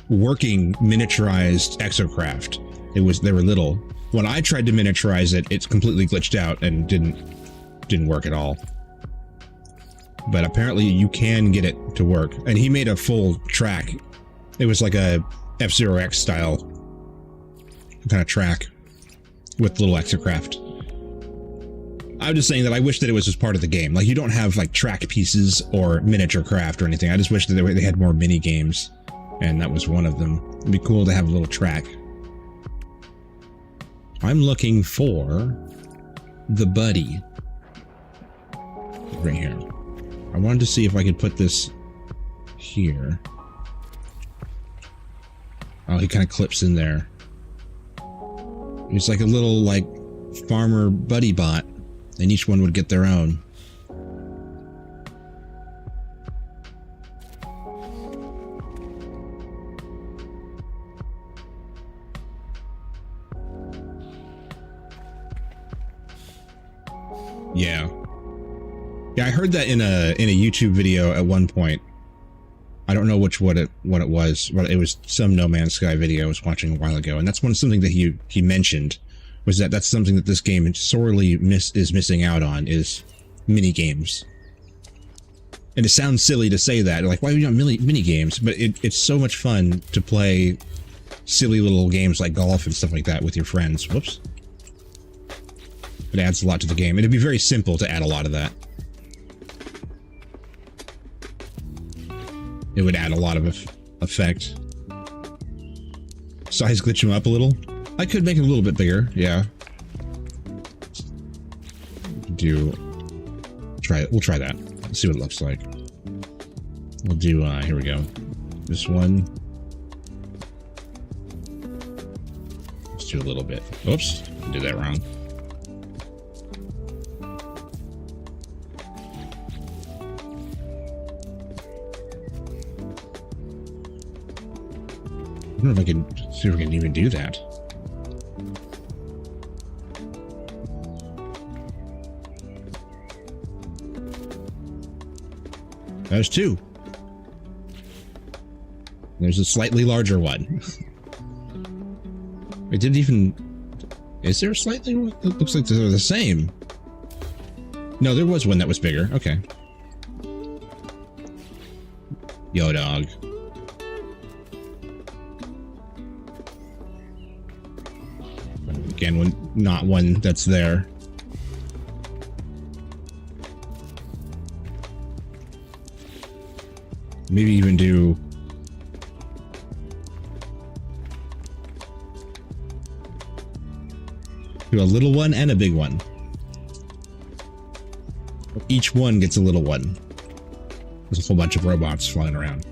working miniaturized exocraft. They were little. When I tried to miniaturize it, it's completely glitched out and didn't work at all. But apparently you can get it to work. And he made a full track. It was like a F-Zero X style kind of track with little exocraft. I'm just saying that I wish that it was just part of the game. Like, you don't have like track pieces or miniature craft or anything. I just wish that they had more mini games. And that was one of them. It'd be cool to have a little track. I'm looking for the buddy. Right here. I wanted to see if I could put this here. Oh, he kind of clips in there. He's like a little, like, farmer buddy bot. And each one would get their own. Yeah. Yeah, I heard that in a YouTube video at one point. I don't know what it was, but it was some No Man's Sky video I was watching a while ago, and that's something that he mentioned, was that's something that this game sorely is missing out on, is mini games. And it sounds silly to say that, like, why are we not mini games? But it's so much fun to play silly little games like golf and stuff like that with your friends. Whoops. It adds a lot to the game. It'd be very simple to add a lot of that. It would add a lot of effect. Size glitch him up a little. I could make it a little bit bigger, yeah. We'll try that. Let's see what it looks like. We'll do, here we go. This one. Let's do a little bit. Oops, I did that wrong. I don't know if I can see if we can even do that. There's two. There's a slightly larger one. It didn't even... Is there a slightly... It looks like they're the same. No, there was one that was bigger. Okay. Yo, dog. Again, not one that's there. Maybe even do... Do a little one and a big one. Each one gets a little one. There's a whole bunch of robots flying around.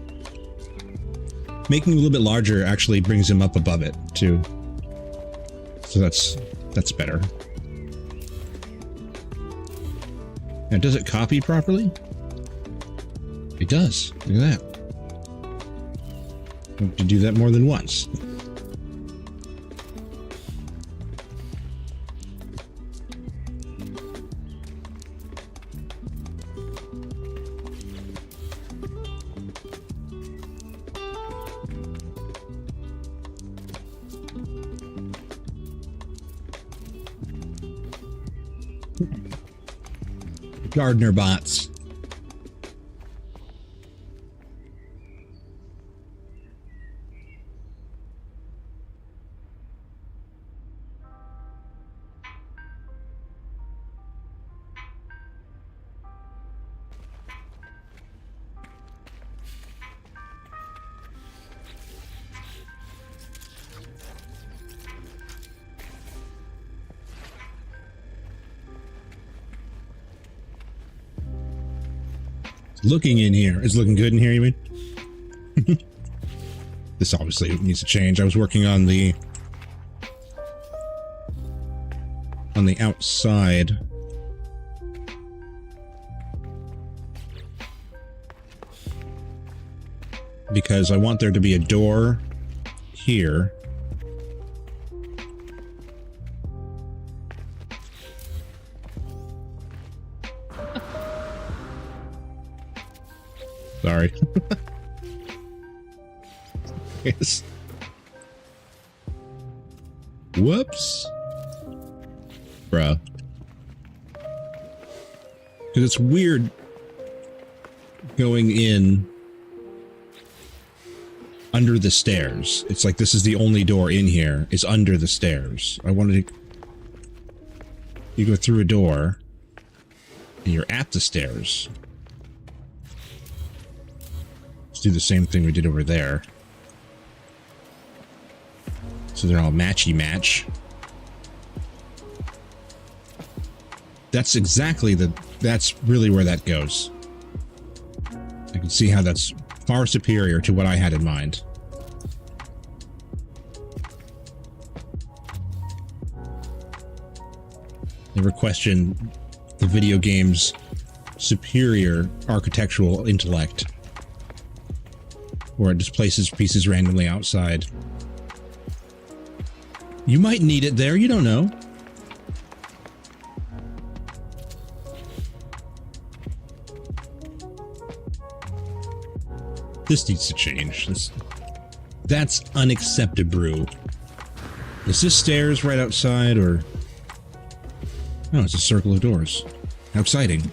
Making it a little bit larger actually brings them up above it, too. So that's better. Now, does it copy properly? It does. Look at that. You have to do that more than once. Gardener bots. Looking in here. It's looking good in here, you mean? This obviously needs to change. I was working on the outside. Because I want there to be a door here. Sorry. Yes. Whoops. Bruh. Because it's weird going in under the stairs. It's like this is the only door in here. It's under the stairs. I wanted to... You go through a door and you're at the stairs. Let's do the same thing we did over there. So they're all matchy-match. That's exactly that's really where that goes. I can see how that's far superior to what I had in mind. Never question the video game's superior architectural intellect. Or it just places pieces randomly outside. You might need it there, you don't know. This needs to change. That's unacceptable. Is this stairs right outside, or... No, it's a circle of doors. How exciting.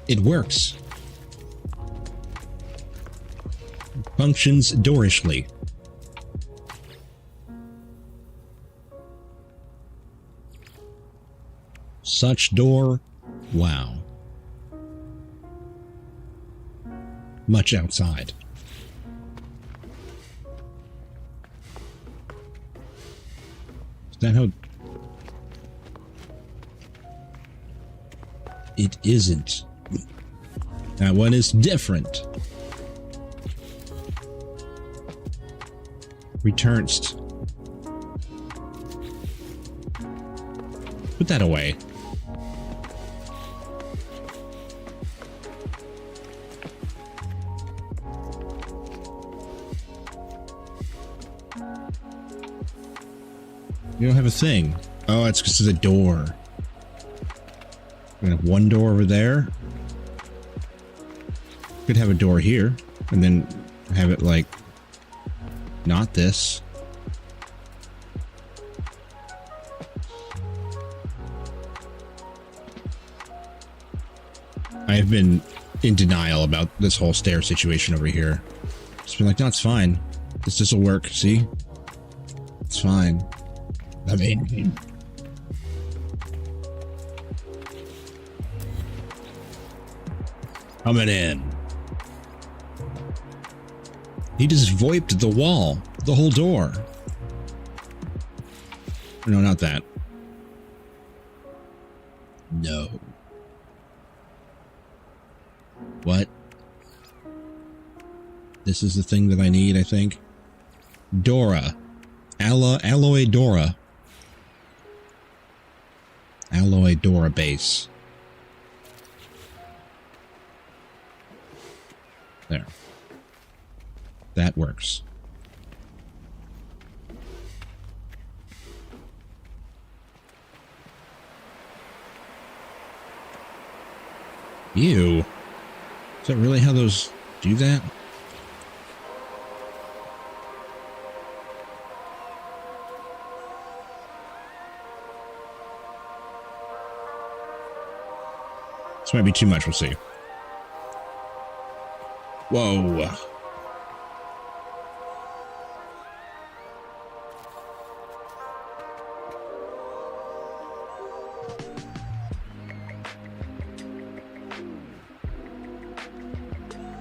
It works. Functions doorishly. Such door, wow. Much outside. Is that how... It isn't. That one is different. Returns. Put that away. You don't have a thing. Oh, it's because of the door. We're gonna have one door over there. Could have a door here, and then have it like not this. I have been in denial about this whole stair situation over here. Just been like, no, it's fine. This will work. See, it's fine. I mean. Coming in. He just VoIP'd the wall, the whole door. No, not that. No. What? This is the thing that I need, I think. Dora. Alloy Dora. Alloy Dora base. There. That works. Ew. Is that really how those do that? This might be too much. We'll see. Whoa.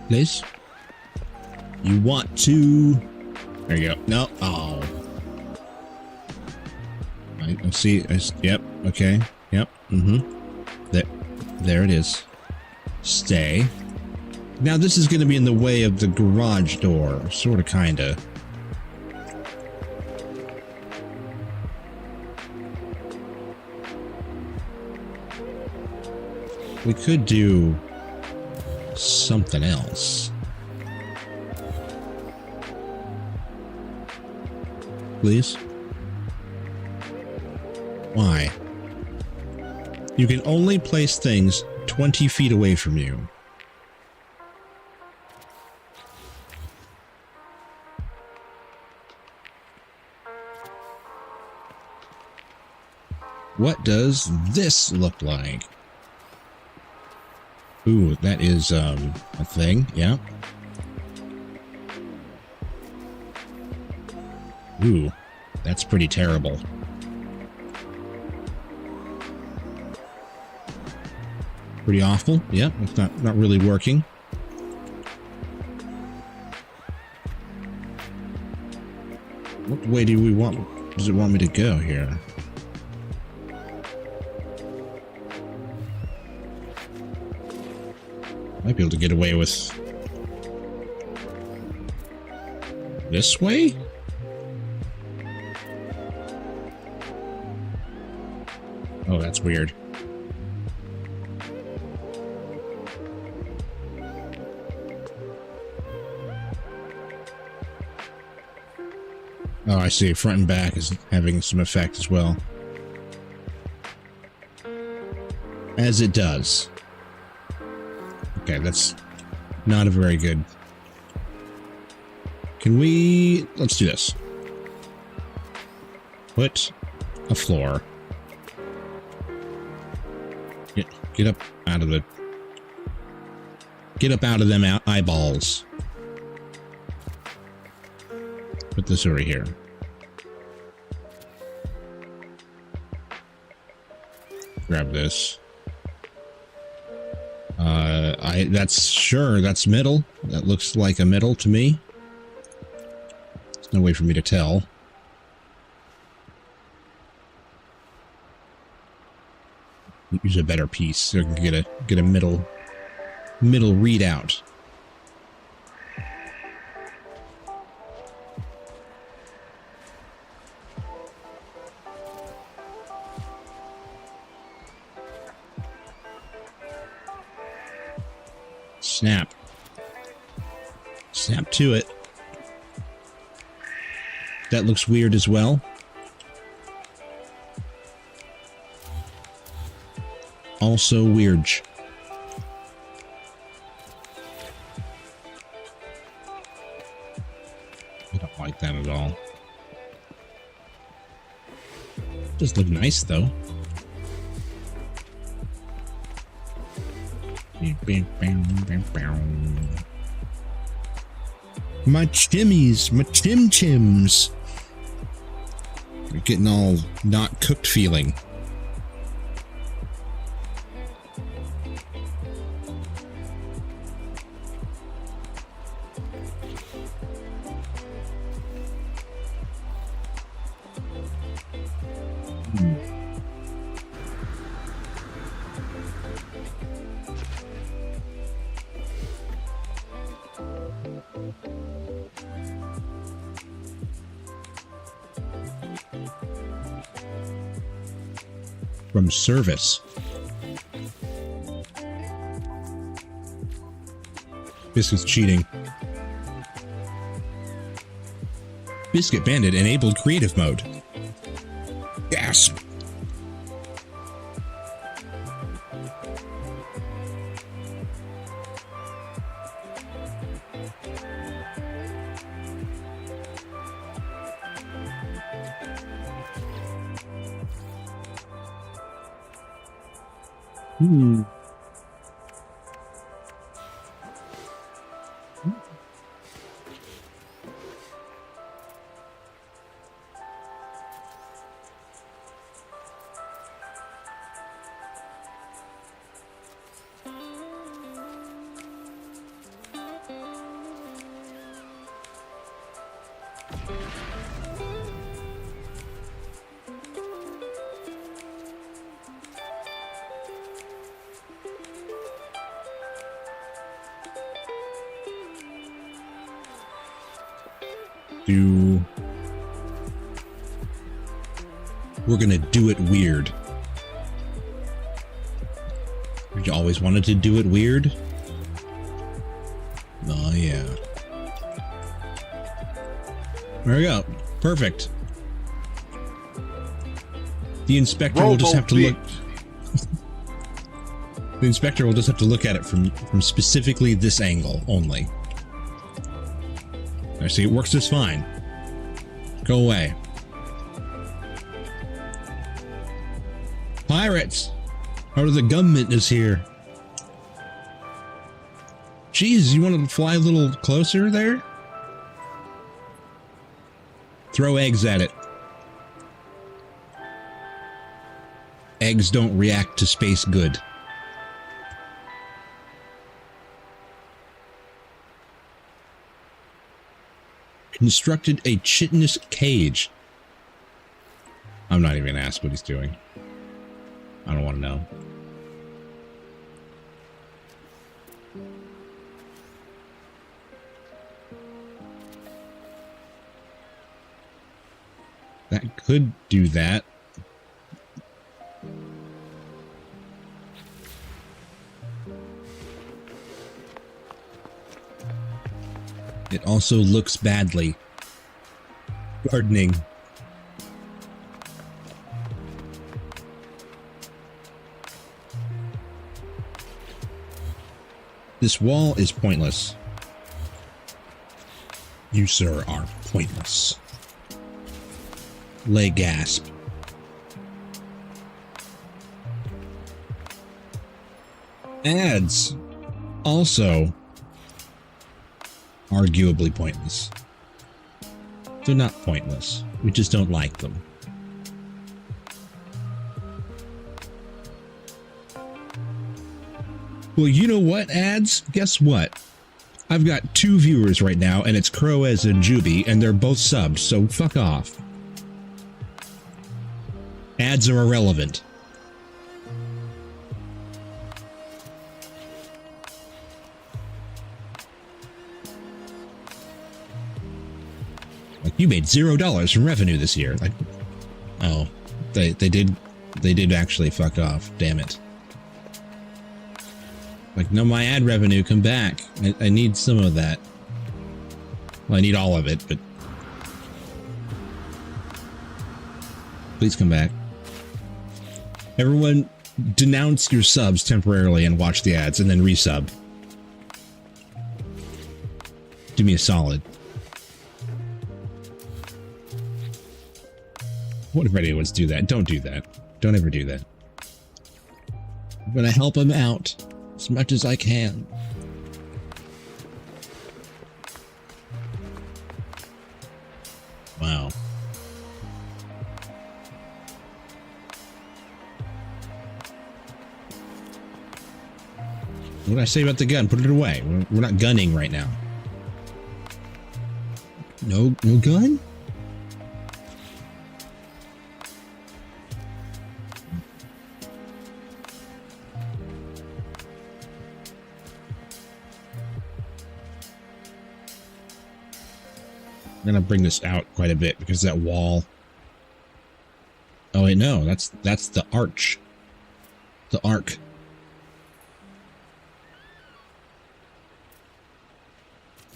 Please? You want to... There you go. No. Oh. I see. Yep. Okay. Yep. There it is. Stay. Now this is going to be in the way of the garage door. Sort of, kinda. We could do something else. Please? Why? You can only place things 20 feet away from you. What does this look like? Ooh, that is, a thing, yeah. Ooh, that's pretty terrible. Pretty awful, yeah, it's not really working. What way does it want me to go here? Might be able to get away with this way? Oh, that's weird. Oh, I see. Front and back is having some effect as well. As it does. Okay, that's not a very good... Can we... Let's do this. Put a floor. Get up out of the... Get up out of them eyeballs. Put this over here. Grab this. That's middle. That looks like a middle to me. There's no way for me to tell. Use a better piece so I can get a middle readout. Snap. Snap to it. That looks weird as well. Also weird. I don't like that at all. Does look nice though. My chimmies, my chim-chims. You're getting all not cooked feeling. From service. Biscuit's cheating. Biscuit Bandit enabled creative mode. Gasp. We're gonna do it weird. You always wanted to do it weird? Oh, yeah. There we go. Perfect. The inspector will just have to look... The inspector will just have to look at it from specifically this angle only. I see it works just fine. Go away. Pirates! Out of the government is here. Jeez, you want to fly a little closer there? Throw eggs at it. Eggs don't react to space good. Constructed a chitinous cage. I'm not even gonna ask what he's doing. I don't want to know. That could do that. It also looks badly. Gardening. This wall is pointless. You, sir, are pointless. Lay gasp. Ads. Also arguably pointless. They're not pointless. We just don't like them. Well, you know what, ads? Guess what? I've got 2 viewers right now, and it's Croez and Juby, and they're both subbed, so fuck off. Ads are irrelevant. Like, you made $0 from revenue this year. Like, oh, they did actually fuck off. Damn it. Like, no, my ad revenue, come back. I need some of that. Well, I need all of it, but please come back. Everyone, denounce your subs temporarily and watch the ads, and then resub. Do me a solid. What if anyone's do that? Don't do that. Don't ever do that. I'm gonna help him out as much as I can. Wow. What did I say about the gun? Put it away. We're not gunning right now. No gun? I'm gonna bring this out quite a bit because that wall. Oh wait, no, that's the arch. The arc.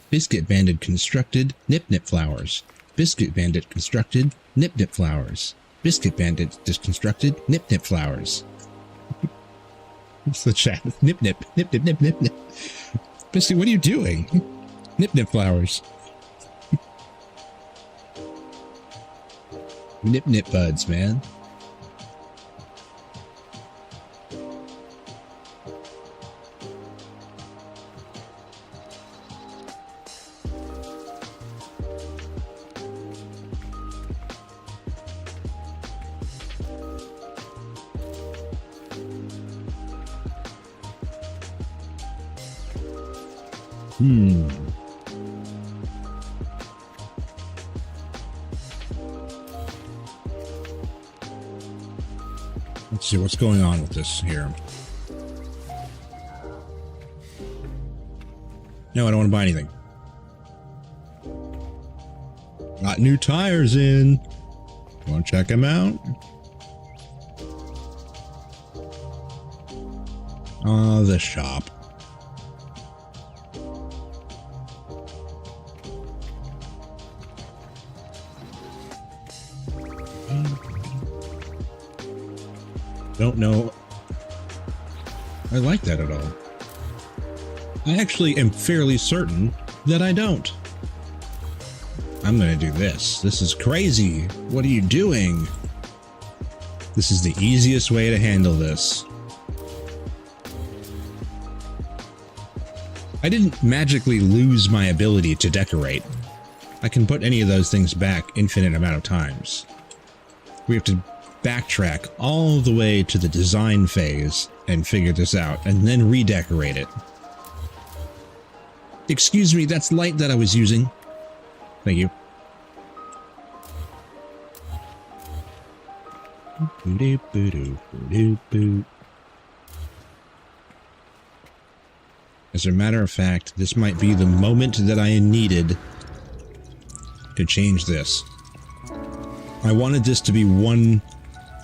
Biscuit Bandit constructed nip flowers. Biscuit Bandit constructed nip flowers. Biscuit Bandit constructed nip flowers. What's the chat? Nip. Biscuit, what are you doing? Nip flowers. Nip buds, man. Let's see what's going on with this here. No, I don't want to buy anything. Got new tires in. Want to check them out? Oh, the shop. Don't know. I like that at all. I actually am fairly certain that I don't. I'm gonna do this. This is crazy. What are you doing? This is the easiest way to handle this. I didn't magically lose my ability to decorate. I can put any of those things back infinite amount of times. We have to backtrack all the way to the design phase and figure this out, and then redecorate it. Excuse me, that's light that I was using. Thank you. As a matter of fact, this might be the moment that I needed to change this. I wanted this to be one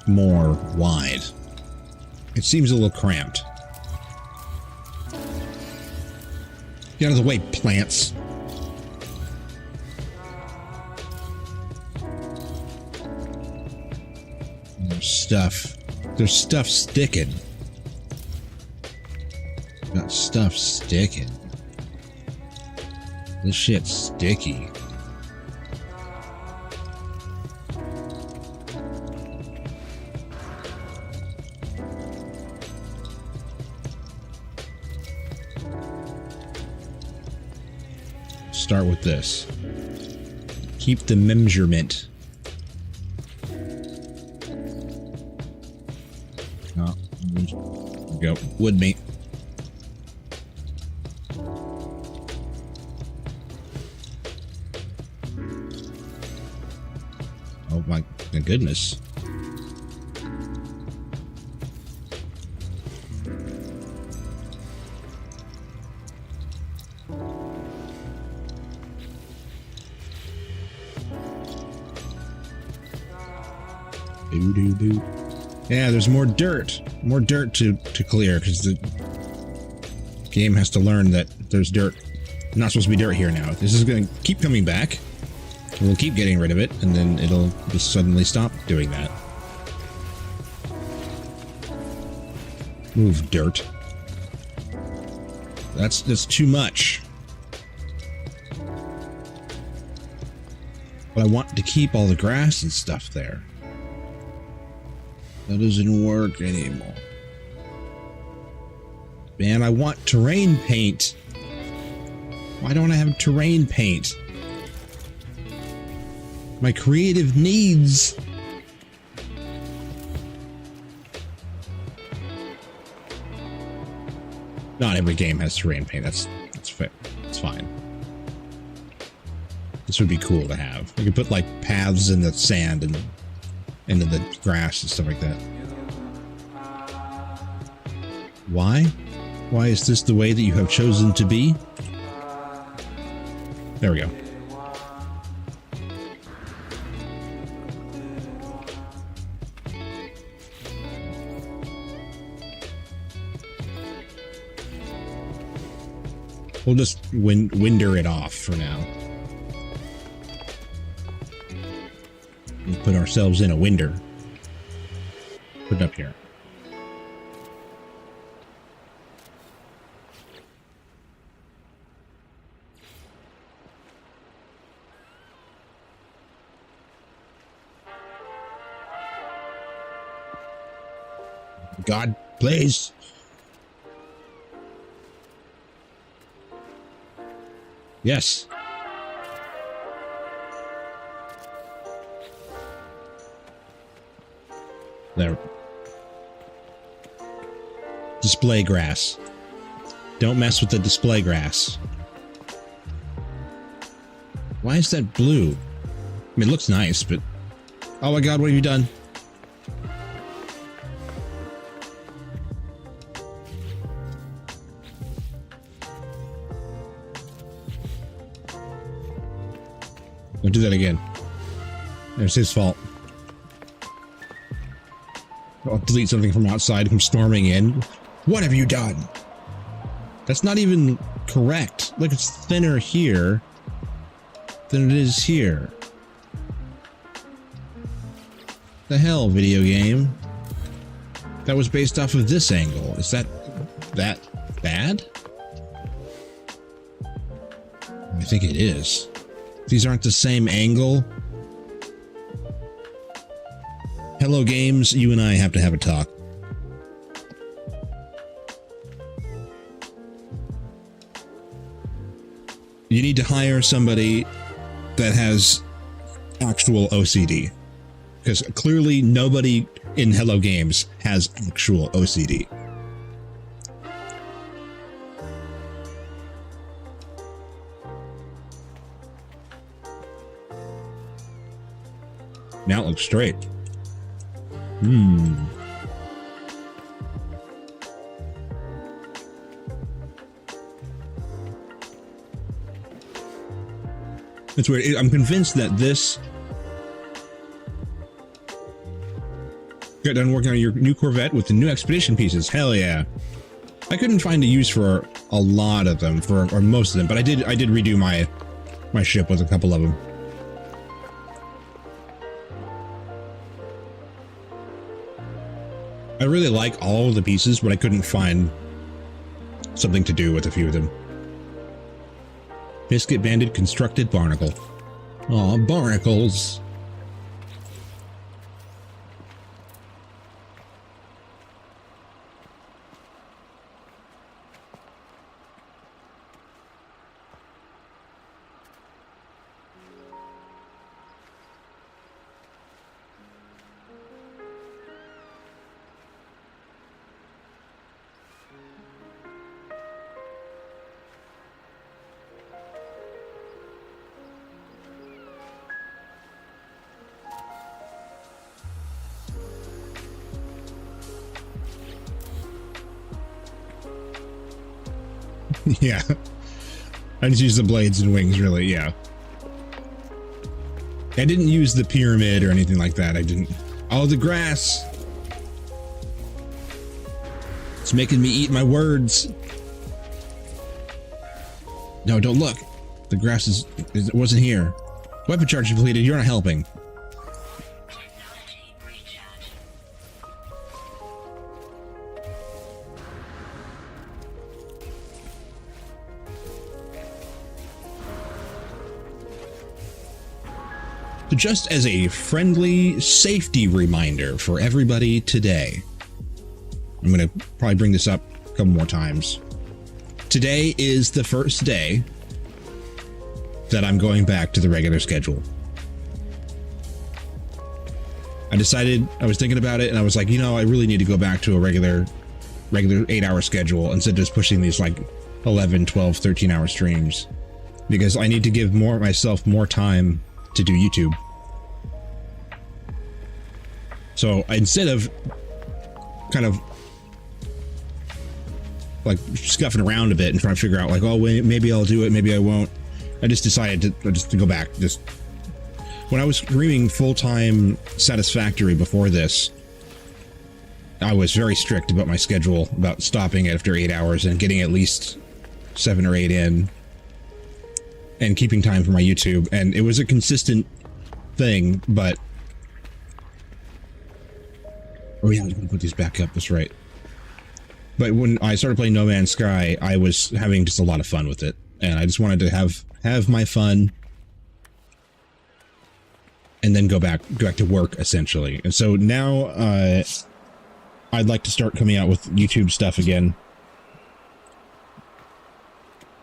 more wide. It seems a little cramped. Get out of the way, plants. There's stuff. There's stuff sticking. Got stuff sticking. This shit's sticky. Start with this. Keep the measurement. Oh, there we go. Wood meat. Oh my goodness. Yeah, there's more dirt. More dirt to clear, because the game has to learn that there's dirt. Not supposed to be dirt here now. This is going to keep coming back. We'll keep getting rid of it, and then it'll just suddenly stop doing that. Move, dirt. That's too much. But I want to keep all the grass and stuff there. That doesn't work anymore. Man, I want terrain paint. Why don't I have terrain paint? My creative needs. Not every game has terrain paint. That's fair. It's fine. This would be cool to have. You could put like paths in the sand and into the grass and stuff like that. Why? Why is this the way that you have chosen to be? There we go. We'll just winder it off for now. We'll put ourselves in a winder. Put it up here. God, please. Yes. There. Display grass. Don't mess with the display grass. Why is that blue? I mean, it looks nice, but... Oh my god, what have you done? Don't do that again. It's his fault. I'll delete something from outside from storming in. What have you done? That's not even correct. Look, it's thinner here than it is here. The hell, video game? That was based off of this angle. Is that bad? I think it is. These aren't the same angle. Hello Games, you and I have to have a talk. You need to hire somebody that has actual OCD. Because clearly nobody in Hello Games has actual OCD. Now it looks straight. It's weird. I'm convinced that this got done working on your new Corvette with the new expedition pieces. Hell yeah. I couldn't find a use for a lot of them, or most of them, but I did redo my ship with a couple of them. I really like all of the pieces, but I couldn't find something to do with a few of them. Biscuit banded constructed barnacle. Aw, barnacles. Yeah. I just used the blades and wings, really, yeah. I didn't use the pyramid or anything like that. I didn't. Oh, the grass! It's making me eat my words. No, don't look. The grass it wasn't here. Weapon charge completed. You're not helping. Technology recharge. So just as a friendly safety reminder for everybody today, I'm going to probably bring this up a couple more times. Today is the first day that I'm going back to the regular schedule. I decided, I was thinking about it, and I was like, you know, I really need to go back to a regular 8-hour schedule instead of just pushing these like 11, 12, 13-hour streams, because I need to give myself more time to do YouTube. So instead of kind of like scuffing around a bit and trying to figure out like, oh, wait, maybe I'll do it, maybe I won't, I just decided to go back. Just when I was streaming full-time Satisfactory before this, I was very strict about my schedule, about stopping after 8 hours and getting at least 7 or 8 in, and keeping time for my YouTube. And it was a consistent thing, but oh yeah, I was gonna put these back up, that's right. But when I started playing No Man's Sky, I was having just a lot of fun with it, and I just wanted to have my fun and then go back to work, essentially. And so now I'd like to start coming out with YouTube stuff again.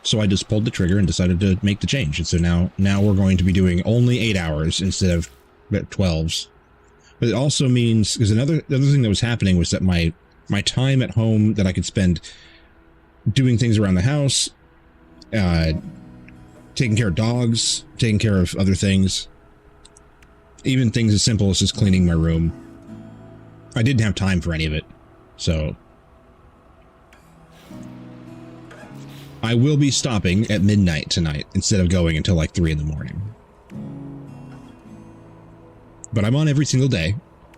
So I just pulled the trigger and decided to make the change. And so now we're going to be doing only 8 hours instead of 12s. But it also means, because the other thing that was happening was that my time at home that I could spend doing things around the house, taking care of dogs, taking care of other things, even things as simple as just cleaning my room, I didn't have time for any of it. So I will be stopping at midnight tonight instead of going until like 3 in the morning. but I'm on every single day.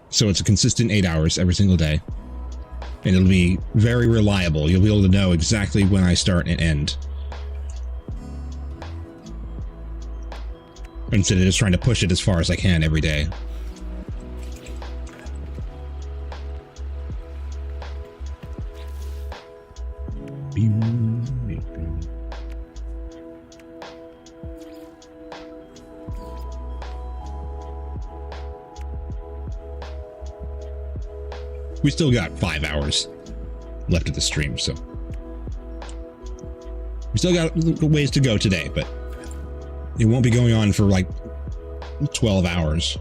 So it's a consistent 8 hours every single day. And it'll be very reliable. You'll be able to know exactly when I start and end. Instead of just trying to push it as far as I can every day. We still got 5 hours left of the stream, so we still got ways to go today, but it won't be going on for like 12 hours.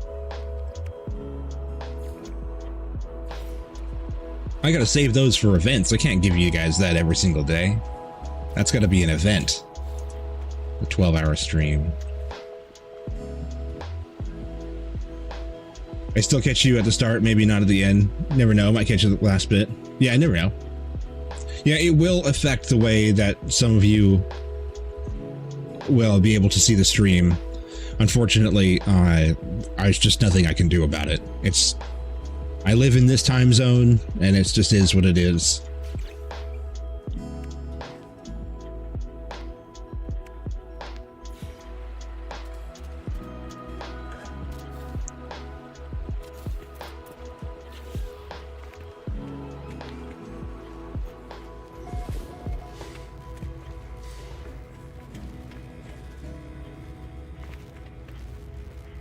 I gotta save those for events. I can't give you guys that every single day. That's gotta be an event. A 12-hour stream. I still catch you at the start, maybe not at the end. Never know, might catch you at the last bit. Yeah, I never know. Yeah, it will affect the way that some of you will be able to see the stream. Unfortunately, there's just nothing I can do about it. I live in this time zone, and it just is what it is.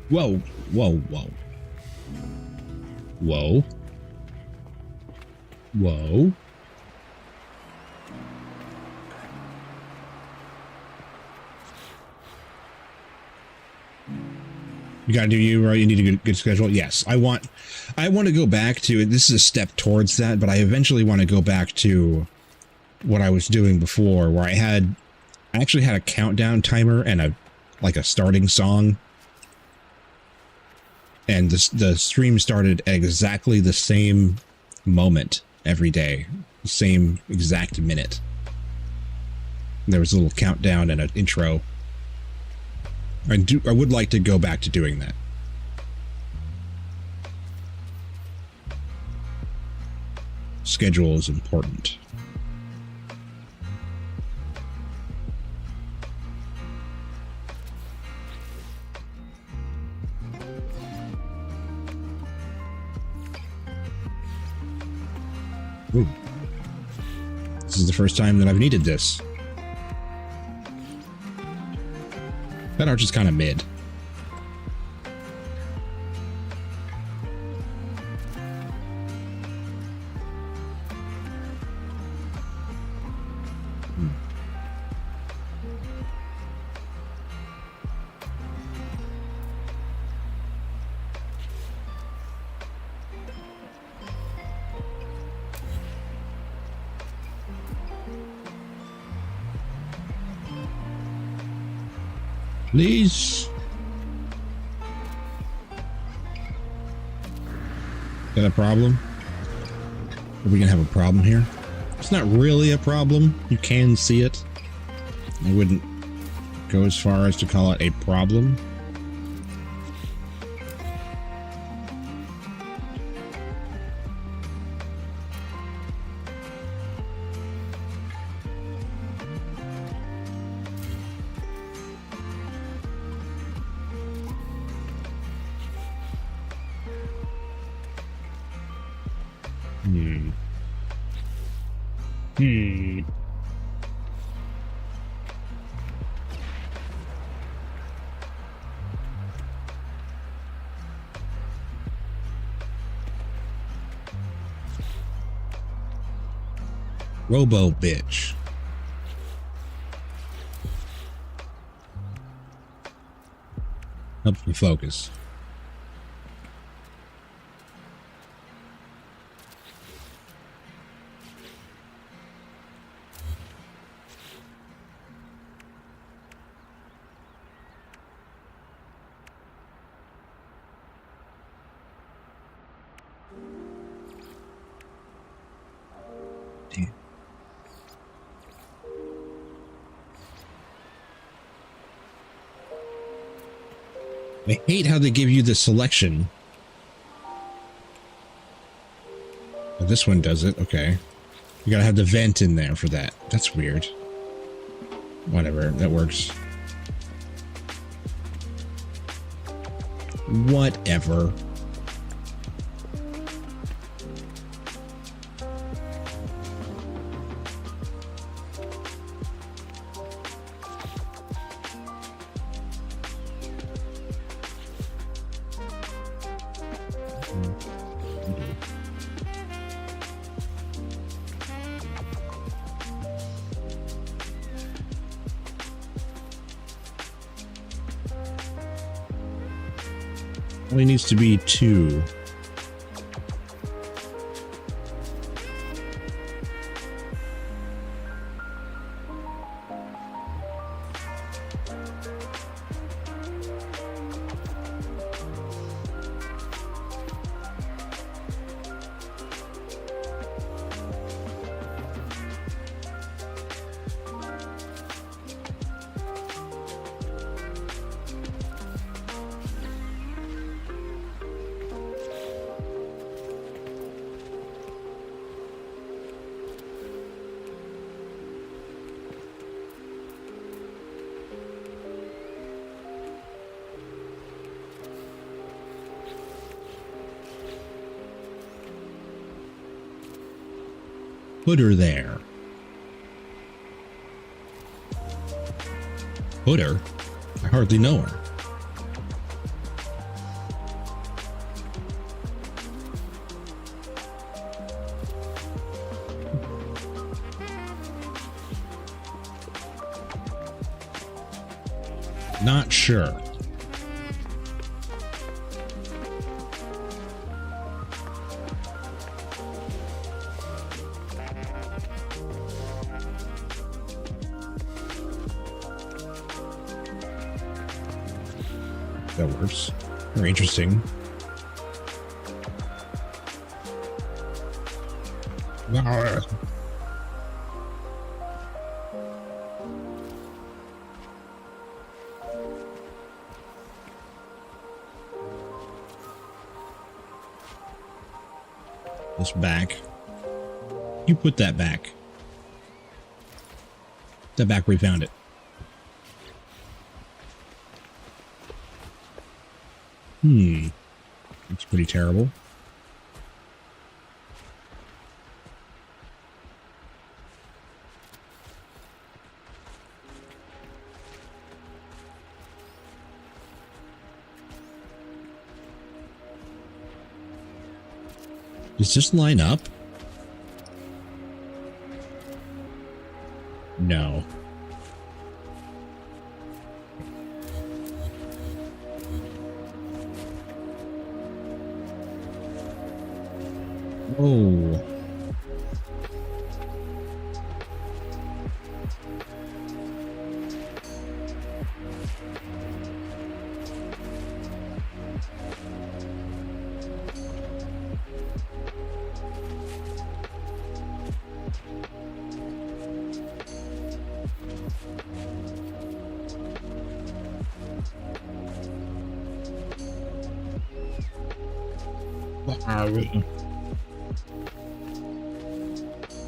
Whoa, whoa, whoa. Whoa. Whoa. You gotta do you, right? You need a good schedule. Yes, I want to go back to, this is a step towards that, but I eventually want to go back to what I was doing before, where I actually had a countdown timer and a starting song. And the stream started at exactly the same moment every day, the same exact minute. There was a little countdown and an intro. I would like to go back to doing that. Schedule is important. Ooh. This is the first time that I've needed this. That arch is kind of mid. Please. Got a problem? Are we gonna have a problem here? It's not really a problem. You can see it. I wouldn't go as far as to call it a problem. Robo bitch. Helps me focus. I hate how they give you the selection this one does it. Okay. You gotta have the vent in there for that. That's weird. Whatever, that works. Whatever. Only needs to be 2. Put her there. Put her? I hardly know her. Not sure. That works. Very interesting. This back. You put that back. That back where we found it. That's pretty terrible. Does this line up? No. Oh.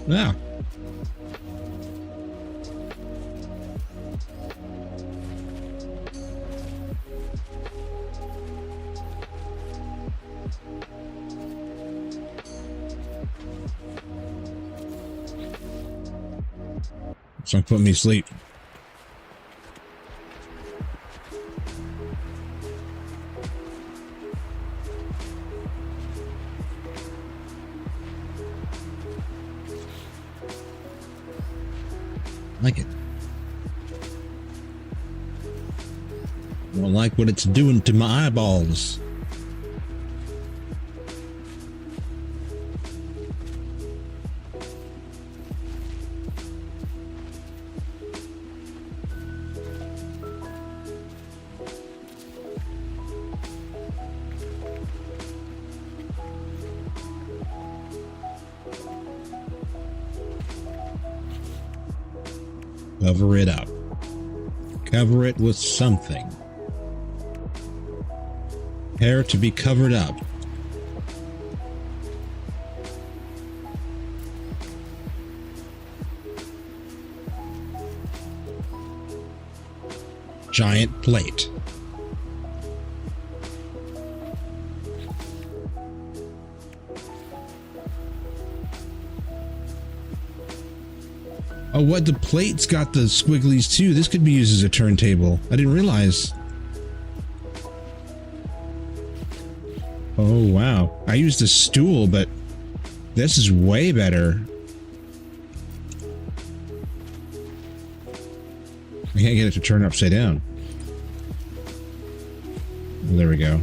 Yeah. So put me to sleep. Like it. I don't like what it's doing to my eyeballs. Cover it up. Cover it with something. Hair to be covered up. giant plate. Oh, what? The plate's got the squigglies too. This could be used as a turntable. I didn't realize. Oh, wow. I used a stool, but this is way better. I can't get it to turn upside down. Well, there we go.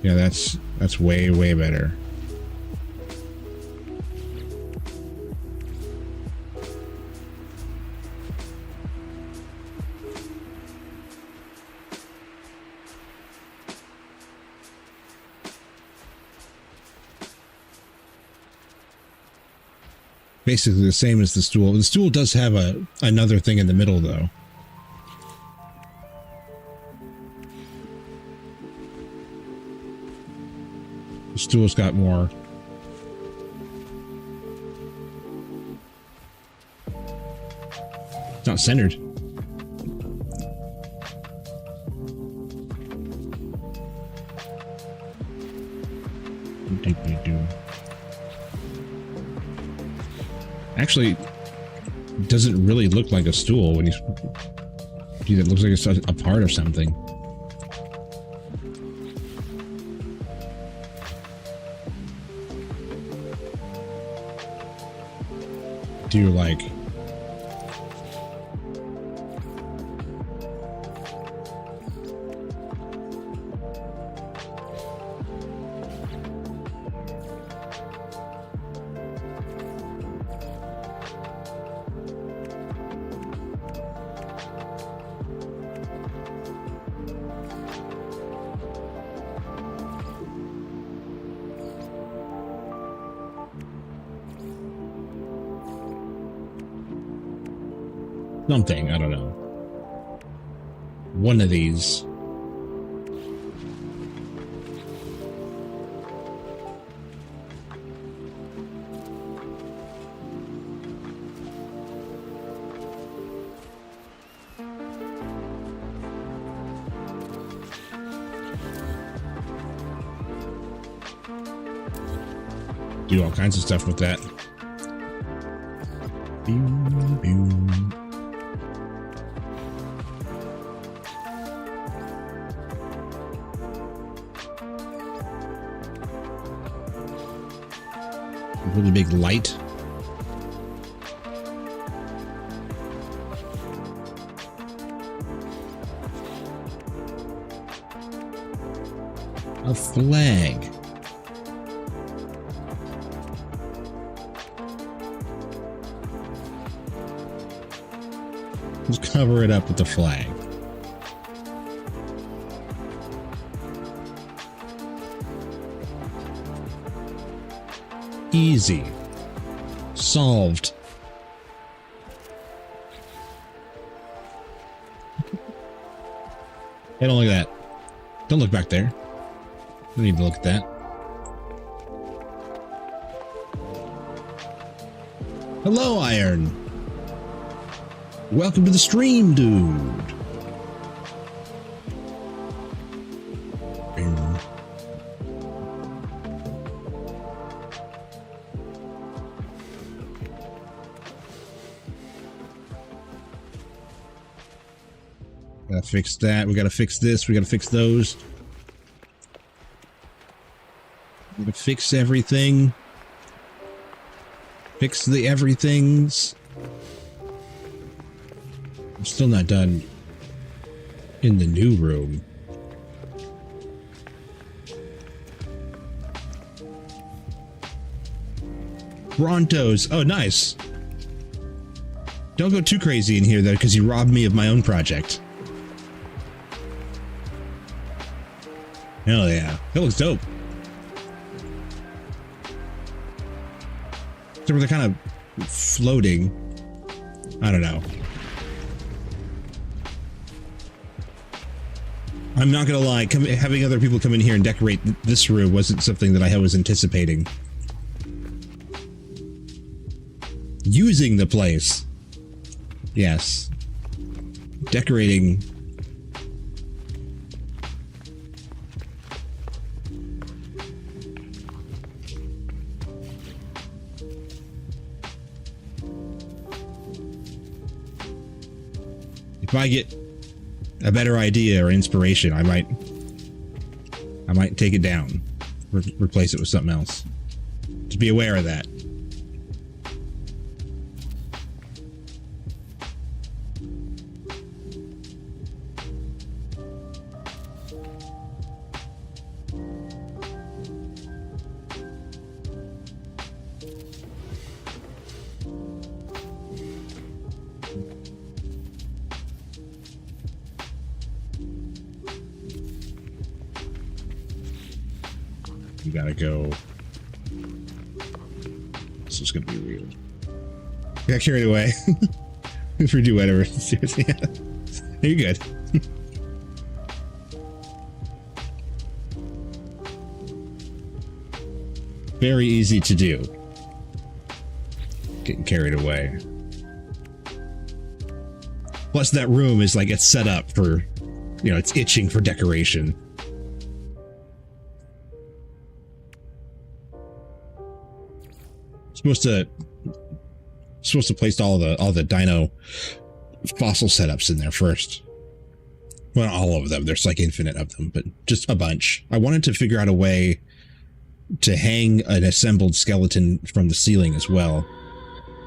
Yeah, that's way, way better. Basically the same as the stool. The stool does have another thing in the middle, though. The stool's got more. It's not centered. Actually, it doesn't really look like a stool when you. It looks like it's a part of something. Do you like? Something, I don't know. One of these. Do all kinds of stuff with that. Boom, boom. Really big light. A flag. Just cover it up with the flag. Easy. Solved. Hey, don't look at that. Don't look back there. Don't need to look at that. Hello, Iron. Welcome to the stream, dude. Gotta fix that. We gotta fix this. We gotta fix those. We gotta fix everything. Fix the everythings. I'm still not done in the new room. Brontos. Oh, nice. Don't go too crazy in here, though, because you robbed me of my own project. Hell yeah. That looks dope. So they're kind of floating. I don't know. I'm not gonna lie, having other people come in here and decorate this room wasn't something that I was anticipating. diffusing the place. Yes. Decorating. If I get a better idea or inspiration, I might take it down, replace it with something else. Just be aware of that. You gotta go. This is gonna be weird. Got carried away. If we do whatever. Seriously. You're good. Very easy to do. Getting carried away. Plus that room is like, it's set up for, you know, it's itching for decoration. Supposed to place all the dino fossil setups in there first. Well, not all of them. There's like infinite of them, but just a bunch. I wanted to figure out a way to hang an assembled skeleton from the ceiling as well,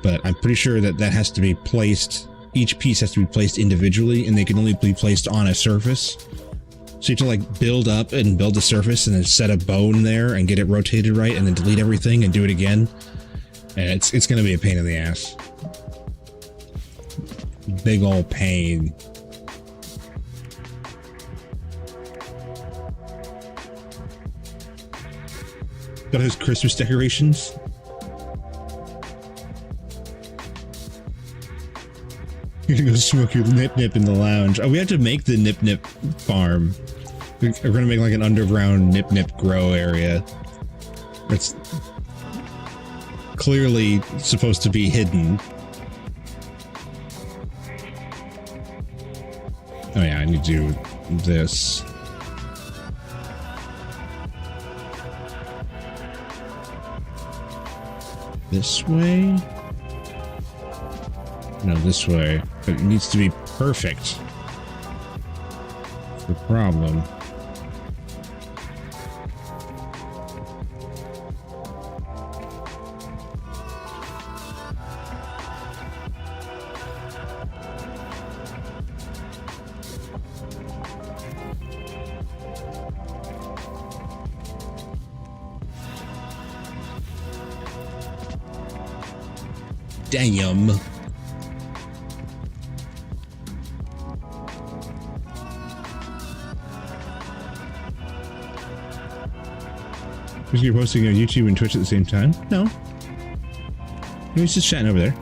but I'm pretty sure that that has to be placed. Each piece has to be placed individually, and they can only be placed on a surface. So you have to like build up and build the surface, and then set a bone there and get it rotated right, and then delete everything and do it again. And it's going to be a pain in the ass. Big old pain. Got his Christmas decorations. You're gonna go smoke your nip nip in the lounge. Oh, we have to make the nip nip farm. We're gonna make like an underground nip nip grow area. It's clearly supposed to be hidden. Oh yeah, I need to do this. This way? No, this way. But it needs to be perfect. That's the problem. Damn. Because you're posting on YouTube and Twitch at the same time? No. He's just chatting over there.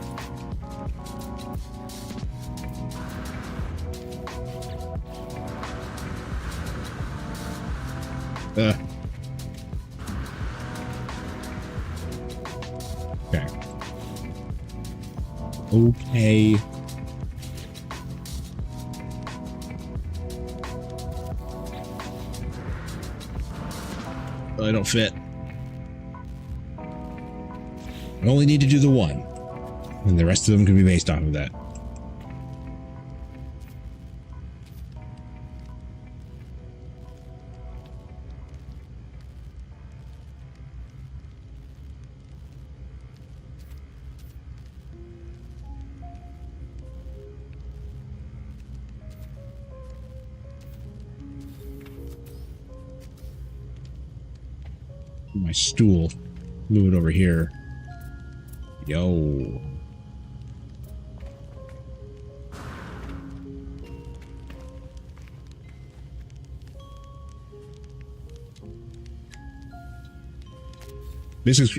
Okay. Okay. I don't fit. I only need to do the one, and the rest of them can be based off of that. My stool. Move it over here. Yo. This is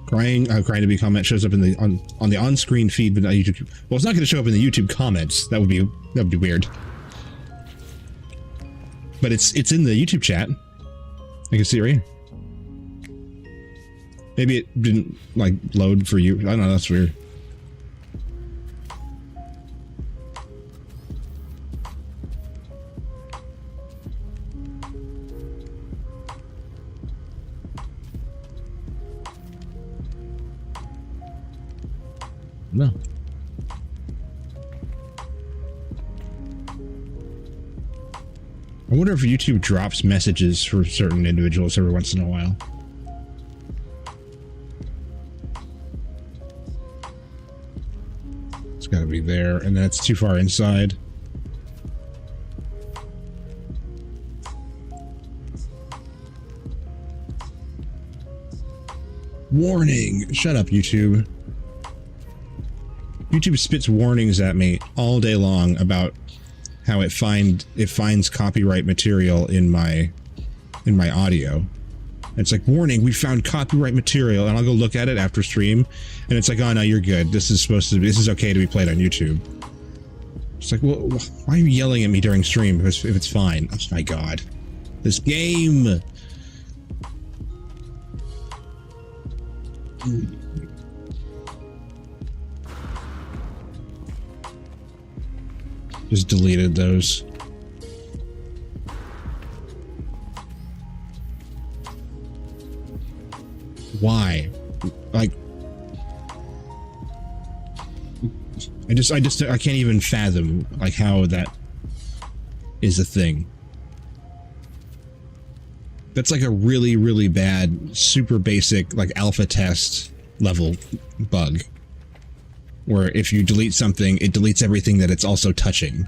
crying to be comment shows up in the on the on-screen feed, but not YouTube. Well, it's not going to show up in the YouTube comments. That would be weird. But it's in the YouTube chat. I can see it right here. Maybe it didn't, like, load for you. I don't know, that's weird. No. I wonder if YouTube drops messages for certain individuals every once in a while. It's got to be there, and then it's too far inside. Warning! Shut up, YouTube. YouTube spits warnings at me all day long about how it finds copyright material in my audio. It's like, warning, we found copyright material, and I'll go look at it after stream, and it's like, oh no, you're good. This is okay to be played on YouTube. It's like, well, why are you yelling at me during stream if it's fine? Oh my god, this game. Just deleted those. Why? Like, I can't even fathom, like, how that is a thing. That's like a really, really bad, super basic, like, alpha test level bug. Where if you delete something, it deletes everything that it's also touching.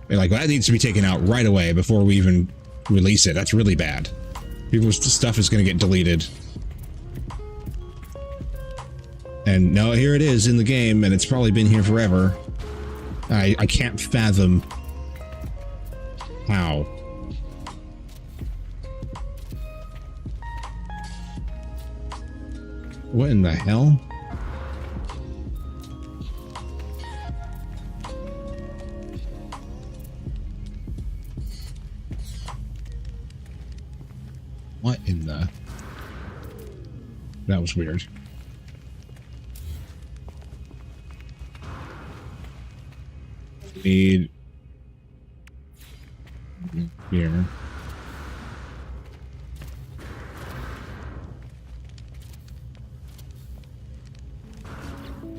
You're like, well, that needs to be taken out right away before we even release it. That's really bad. People's stuff is going to get deleted. And no, here it is in the game, and it's probably been here forever. I can't fathom how. What in the hell? What in the... That was weird. Need... Here.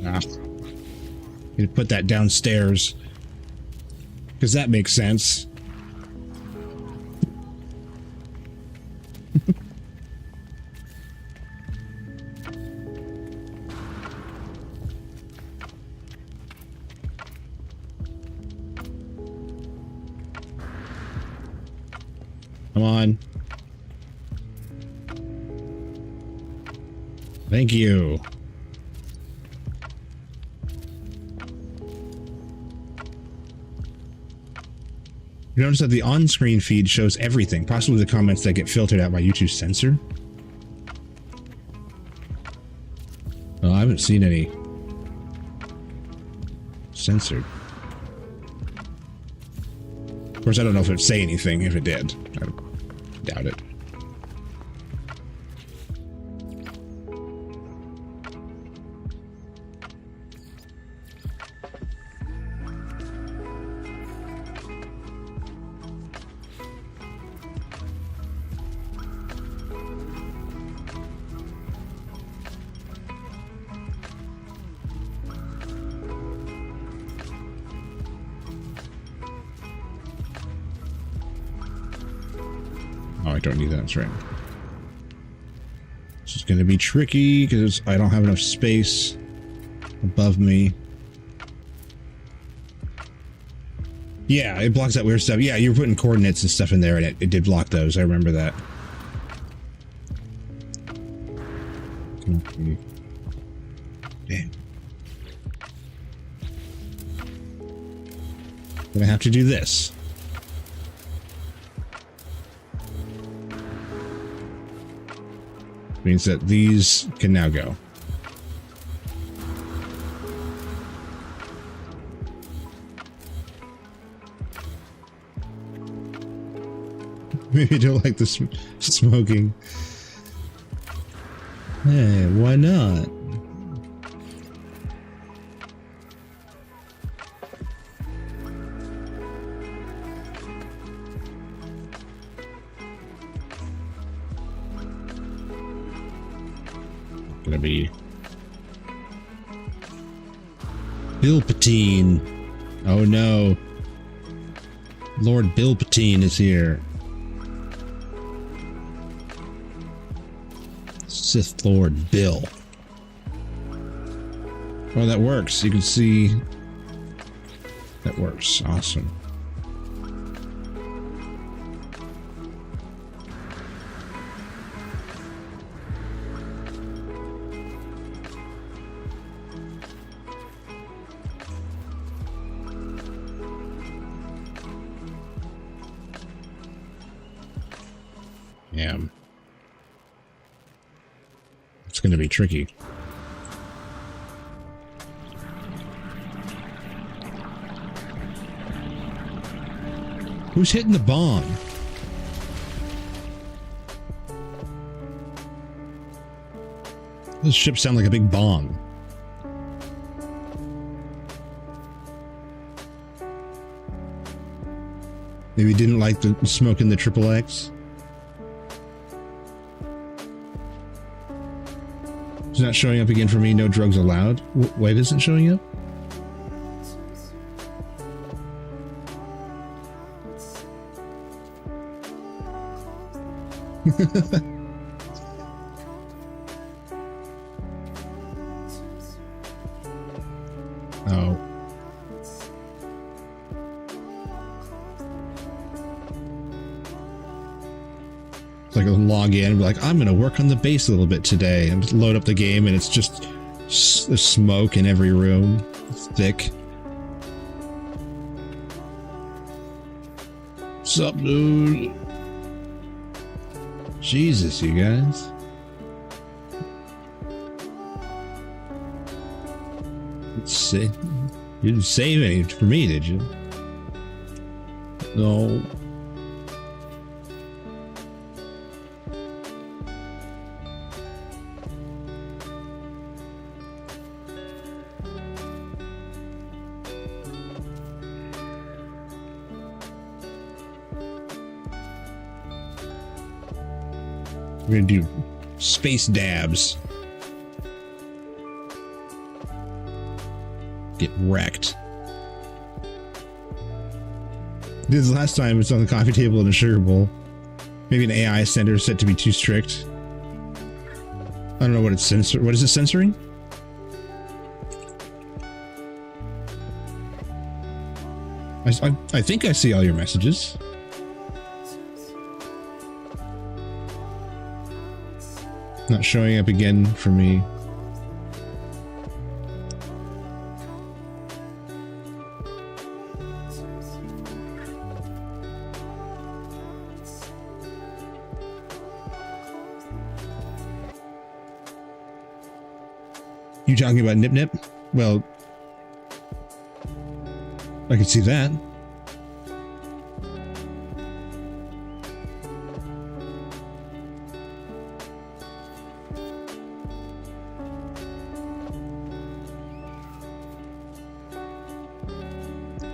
Ah. Need to put that downstairs. Because that makes sense. Come on. Thank you. You notice that the on-screen feed shows everything, possibly the comments that get filtered out by YouTube's censor? Well, I haven't seen any censored. Of course, I don't know if it would say anything if it did. I doubt it. Oh, I don't need that, that's right. This is going to be tricky because I don't have enough space above me. Yeah, it blocks that weird stuff. Yeah, you were putting coordinates and stuff in there, and it did block those. I remember that. Okay. Damn. Gonna have to do this. Means that these can now go. Maybe you don't like the smoking. Hey, why not? Gonna be Bill Patine. Oh no. Lord Bill Patine is here. Sith Lord Bill. Oh, that works. You can see that works. Awesome. Yeah. It's going to be tricky. Who's hitting the bomb? Those ships sound like a big bong. Maybe you didn't like the smoke in the triple X? It's not showing up again for me. No drugs allowed. Why isn't showing up? Oh. It's like a log in, like, I'm going to work on the bass a little bit today, and just load up the game, and it's just there's smoke in every room. It's thick. What's up, dude? Jesus, you guys. Let's see. You didn't save any for me, did you? No. We're gonna do space dabs. Get wrecked. Did this last time. It's on the coffee table in a sugar bowl. Maybe an AI sender set to be too strict. I don't know what it's censoring. What is it censoring? I think I see all your messages. Not showing up again for me. You talking about Nip Nip? Well, I can see that.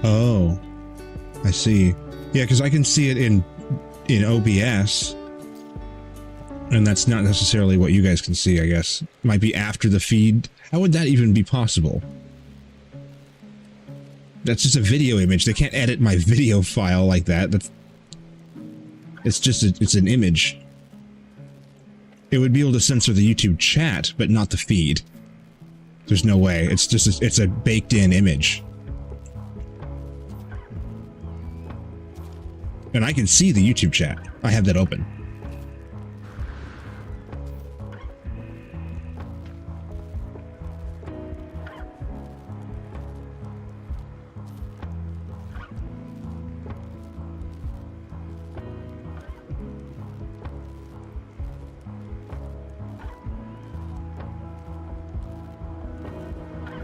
Oh, I see. Yeah, because I can see it in OBS, and that's not necessarily what you guys can see, I guess. Might be after the feed. How would that even be possible? That's just a video image. They can't edit my video file like that. It's an image. It would be able to censor the YouTube chat, but not the feed. There's no way. It's a baked-in image. And I can see the YouTube chat. I have that open.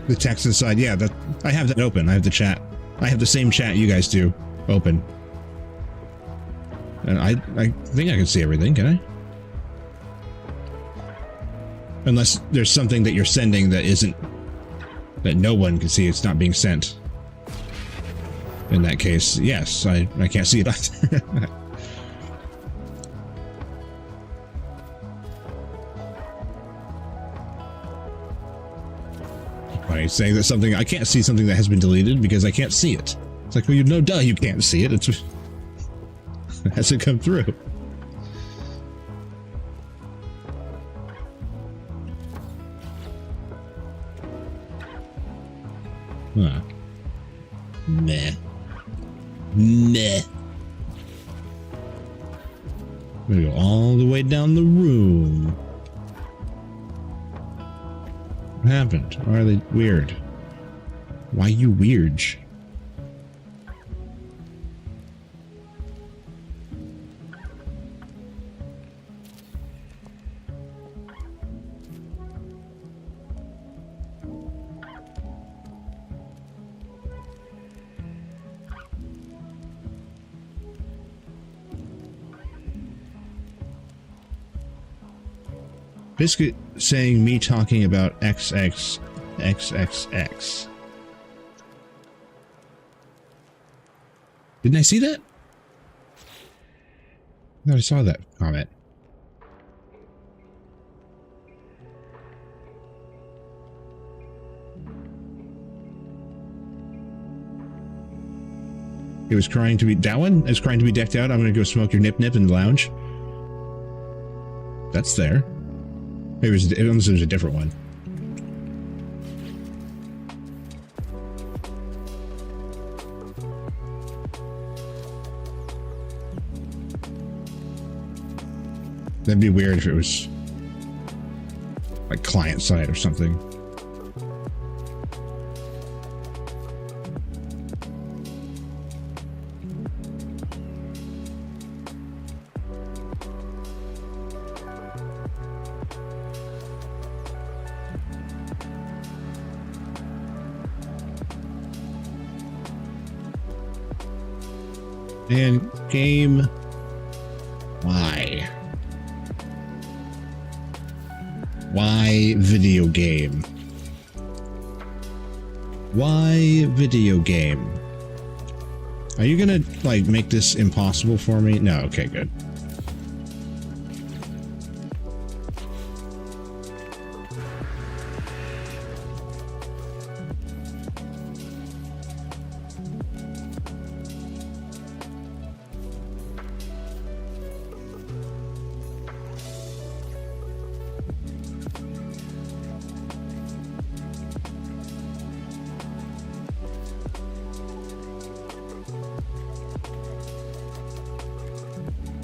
The text inside, yeah, I have that open. I have the chat. I have the same chat you guys do open. And I think I can see everything, can I? Unless there's something that you're sending that isn't, that no one can see, it's not being sent. In that case, yes, I can't see it either. Funny saying that something, I can't see something that has been deleted because I can't see it. It's like, well, you know, duh, you can't see it. It's, it hasn't come through. Huh. Meh. Meh. I'm gonna go all the way down the room. What happened? Why are they weird? Why you weird? Basically saying me talking about XXXXX. Didn't I see that? No, I saw that comment. It was crying to be, that one is crying to be decked out. I'm gonna go smoke your nip nip in the lounge. That's there. Maybe it was a different one. That'd be weird if it was like client side or something. And game. Why? Why video game? Why video game? Are you gonna, like, make this impossible for me? No, okay, good.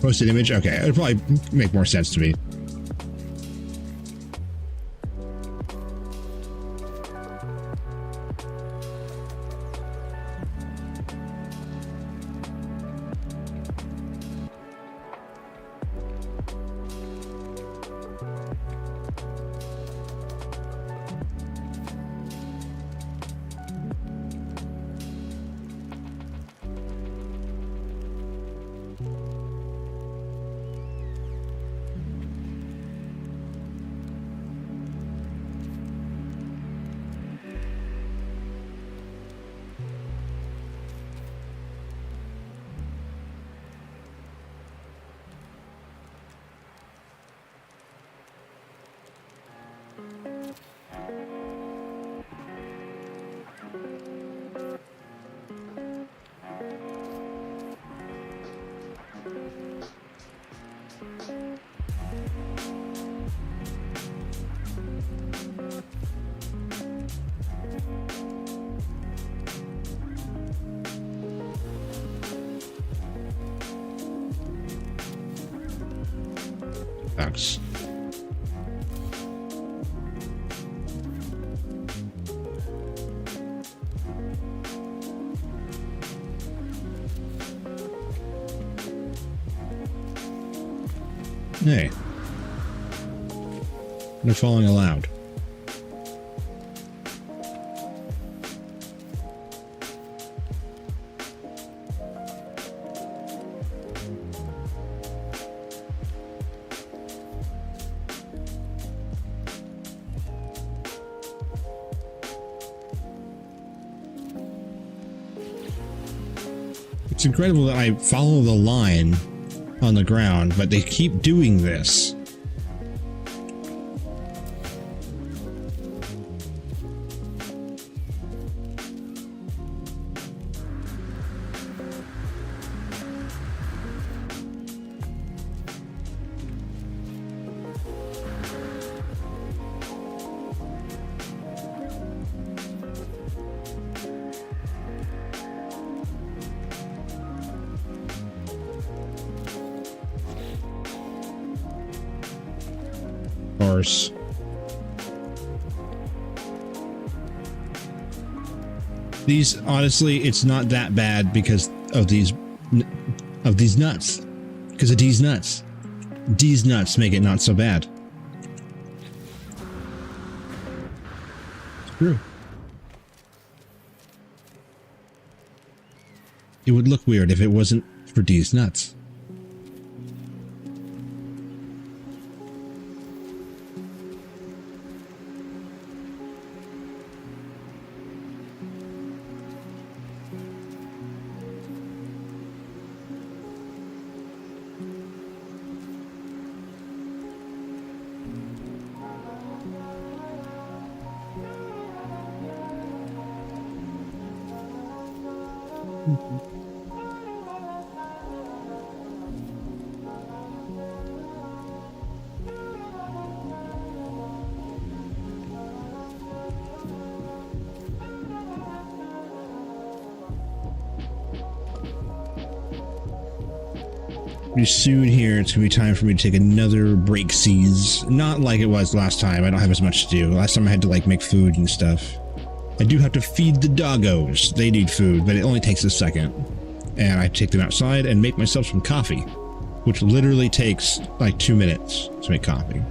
Posted image? Okay, it'd probably make more sense to me. Thanks. Hey. They're falling aloud. It's incredible that I follow the line on the ground, but they keep doing this. Course. These, honestly, it's not that bad because of these nuts. Because of these nuts. These nuts make it not so bad. It's true. It would look weird if it wasn't for these nuts. Pretty soon here, it's gonna be time for me to take another break seas. Not like it was last time. I don't have as much to do. Last time I had to like make food and stuff. I do have to feed the doggos. They need food, but it only takes a second. And I take them outside and make myself some coffee, which literally takes like 2 minutes to make coffee.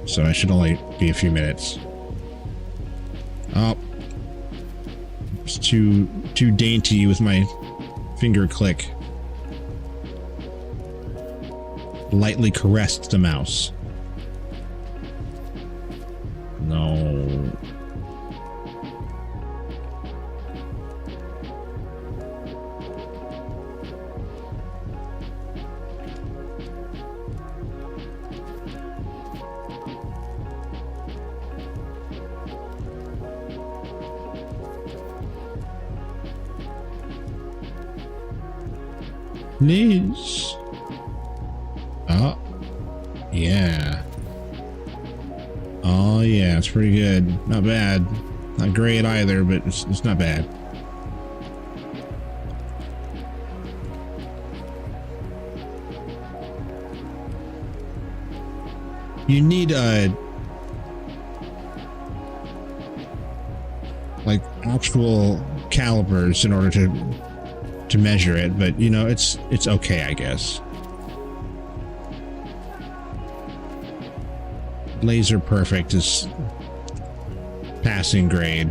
So I should only be a few minutes. Oh, it's too dainty with my finger click. Lightly caressed the mouse. No. Please. Oh, yeah. Oh, yeah, it's pretty good. Not bad. Not great either, but it's not bad. You need like actual calipers in order to measure it, but you know, it's okay, I guess. Laser perfect is passing grade,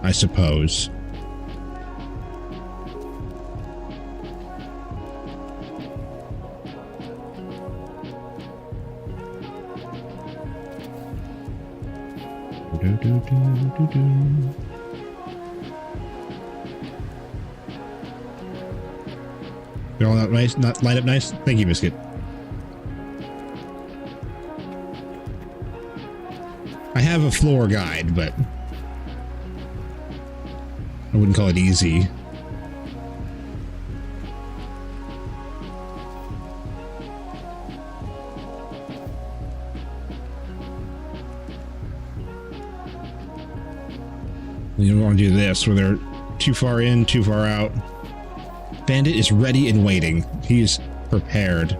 I suppose. They're all out nice, not light up nice. Thank you, Biscuit. I have a floor guide, but I wouldn't call it easy. You don't want to do this where they're too far in, too far out. Bandit is ready and waiting. He's prepared.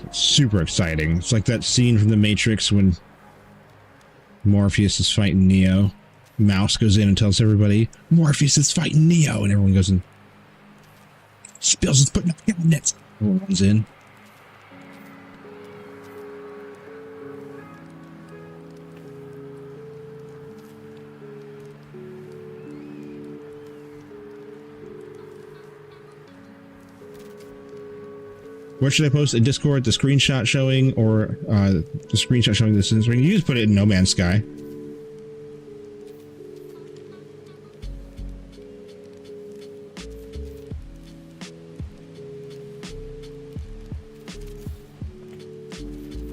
It's super exciting. It's like that scene from The Matrix when Morpheus is fighting Neo. Mouse goes in and tells everybody, Morpheus is fighting Neo, and everyone goes in. Spills is putting up cabinets. Everyone runs in. Where should I post a Discord? The screenshot showing or the screenshot showing this in ring? You just put it in No Man's Sky.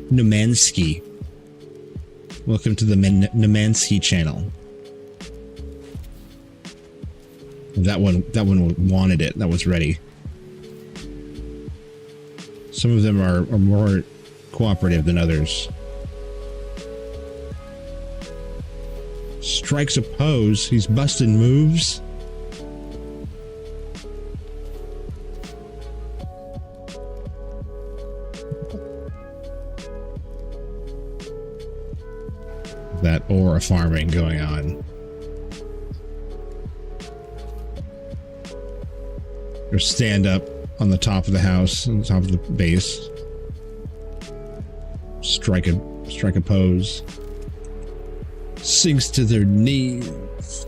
Nomansky. Welcome to the Nomansky channel. That one wanted it. That was ready. Some of them are more cooperative than others. Strikes a pose. He's busting moves. That aura farming going on. Or stand up on the top of the house, on the top of the base. Strike a pose. Sinks to their knees.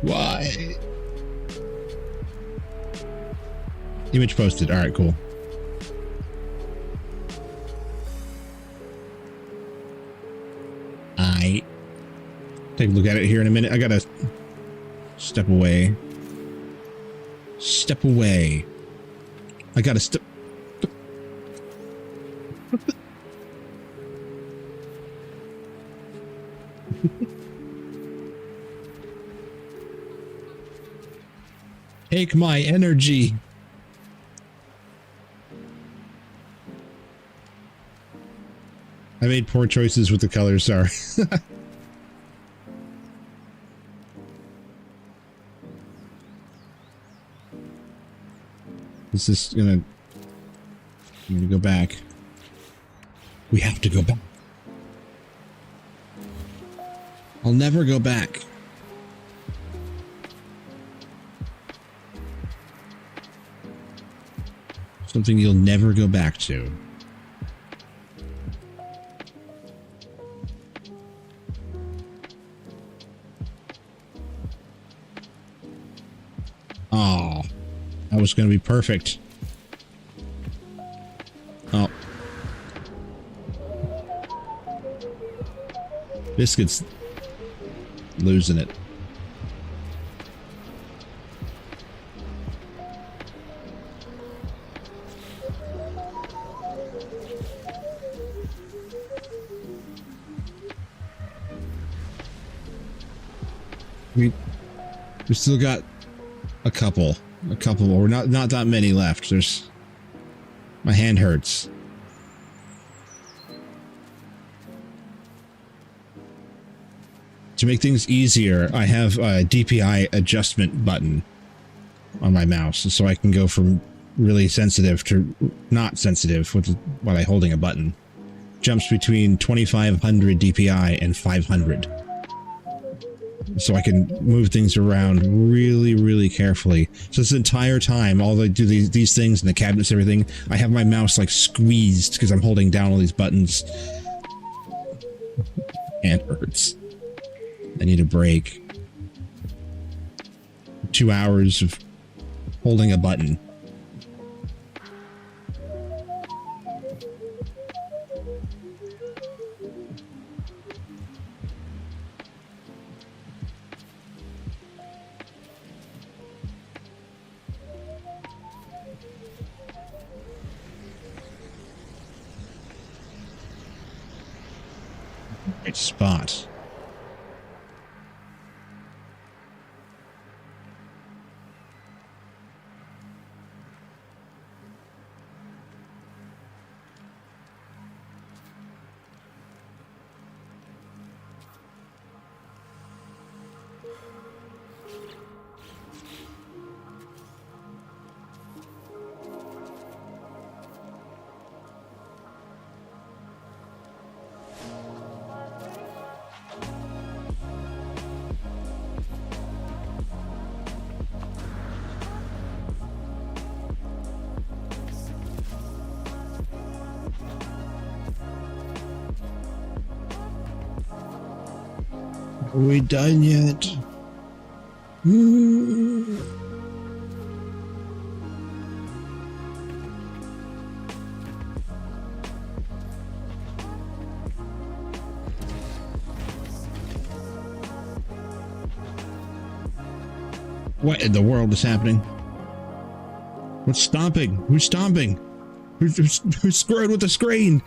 Why? Image posted. All right, cool. Take a look at it here in a minute. I gotta step away. Step away. I gotta step. Take my energy. I made poor choices with the colors, sorry. Is this gonna... I'm gonna go back. We have to go back. I'll never go back. Something you'll never go back to. Oh, that was going to be perfect. Oh. Biscuit's losing it. We still got a couple, or not that many left. There's, my hand hurts. To make things easier, I have a DPI adjustment button on my mouse, so I can go from really sensitive to not sensitive with while I'm holding a button. Jumps between 2500 DPI and 500. So I can move things around really, really carefully. So this entire time, all I do these things and the cabinets and everything, I have my mouse like squeezed because I'm holding down all these buttons. Hand hurts. I need a break. 2 hours of holding a button. Right spot. Are we done yet? What in the world is happening? What's stomping? Who's stomping? Who's screwed with the screen?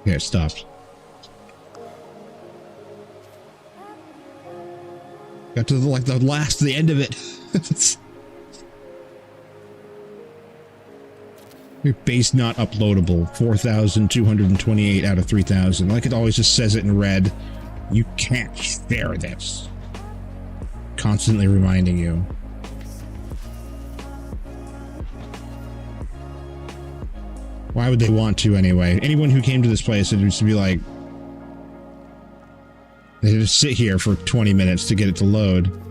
Okay, it stopped. Got to the end of it. Your base not uploadable. 4,228 out of 3,000. Like it always just says it in red. You can't share this. Constantly reminding you. Why would they want to anyway? Anyone who came to this place, it used to be like... They had to sit here for 20 minutes to get it to load.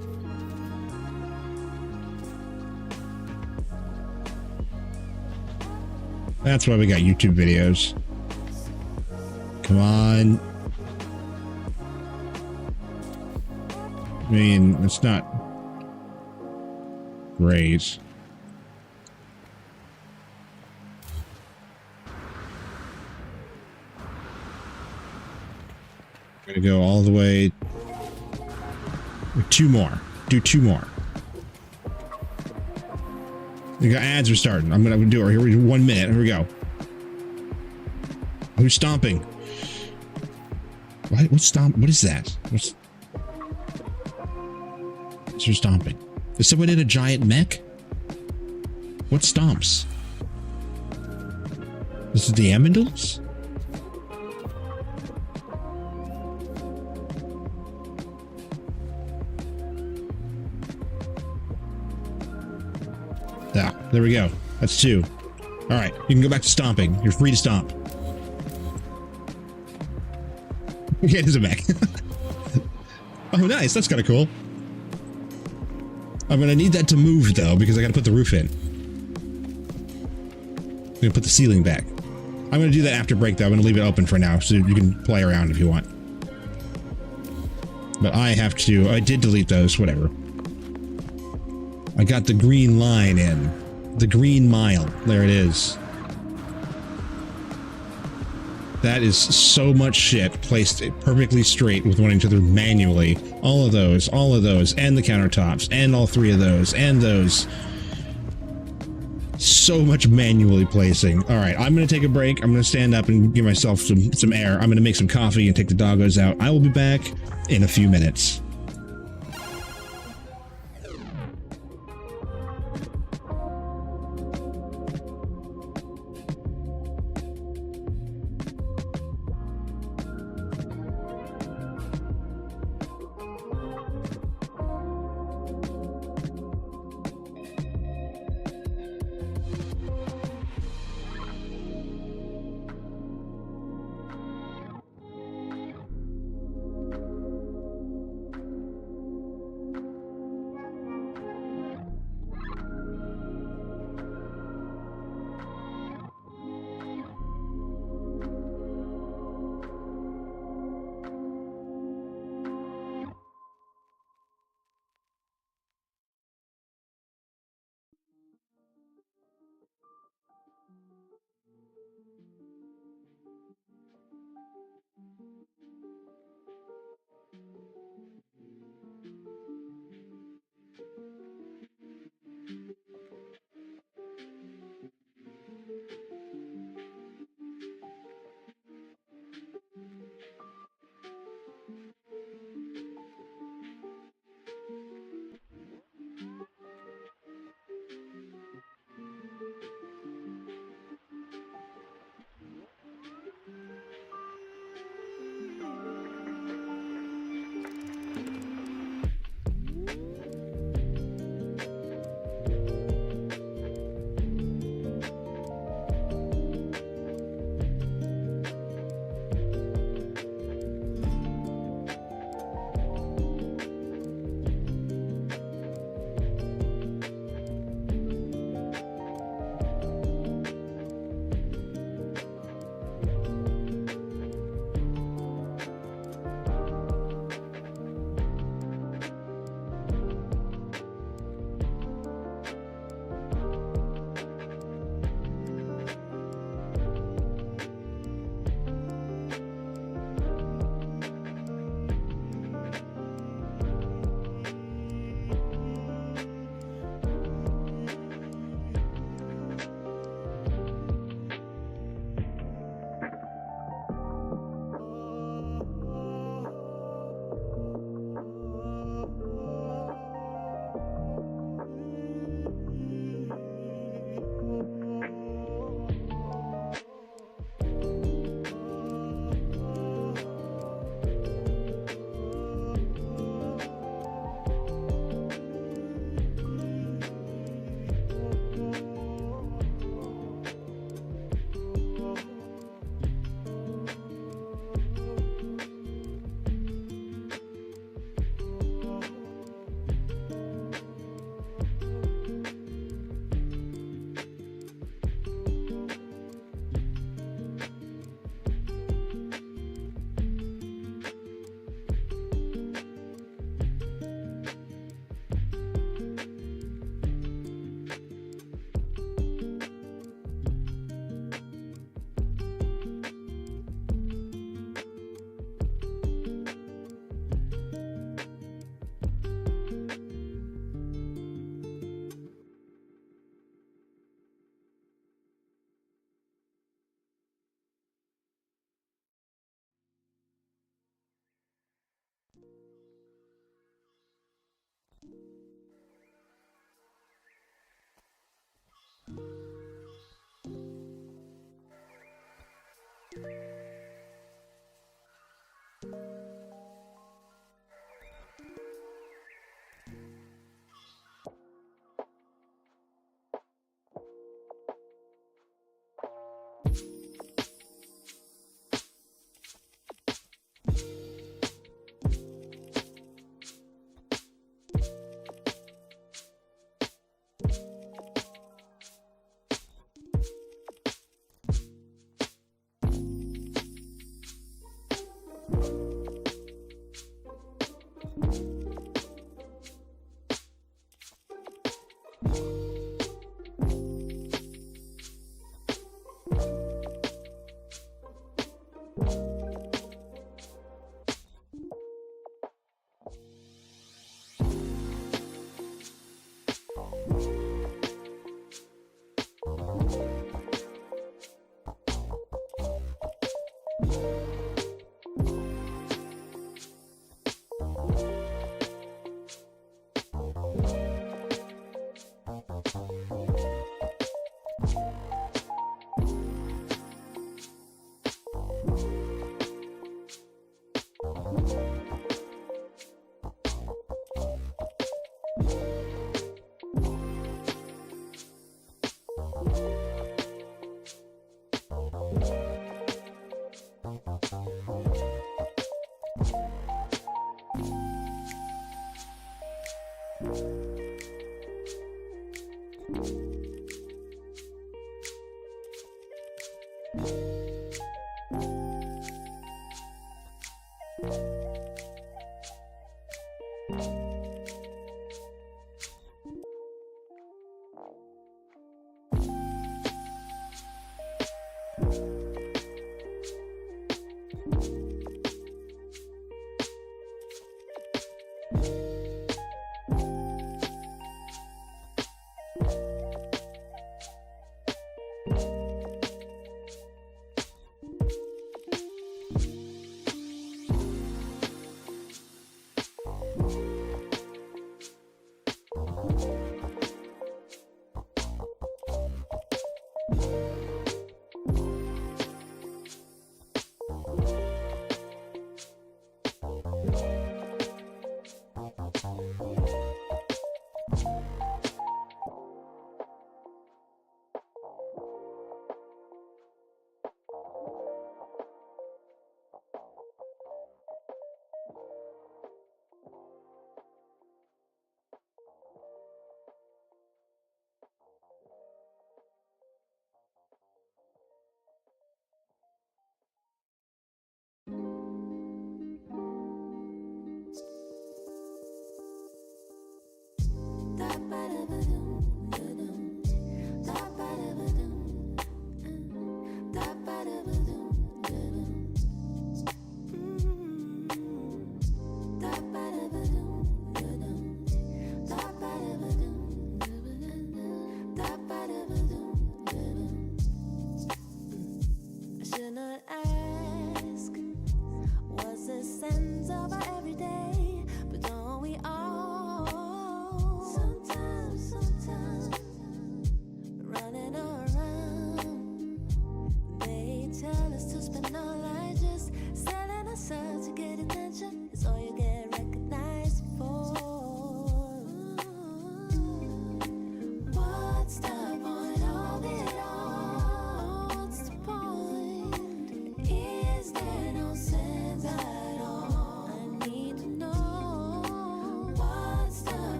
That's why we got YouTube videos. Come on. I mean, it's not great. I'm gonna go all the way. Two more. Do two more. We got ads are starting. I'm gonna do it. Here we go. 1 minute. Here we go. Who's stomping? What's stomp? What is that? What's who's stomping? Is someone in a giant mech? What stomps? This is the Amandals? Ah, there we go. That's two. All right, you can go back to stomping. You're free to stomp. Yeah, it is a mech. Oh, nice. That's kind of cool. I'm going to need that to move, though, because I got to put the roof in. I'm going to put the ceiling back. I'm going to do that after break, though. I'm going to leave it open for now, so you can play around if you want. But I have to... I did delete those. Whatever. I got the green line in. The green mile. There it is. That is so much shit placed perfectly straight with one another manually. All of those, and the countertops, and all three of those, and those. So much manually placing. All right, I'm going to take a break. I'm going to stand up and give myself some air. I'm going to make some coffee and take the doggos out. I will be back in a few minutes.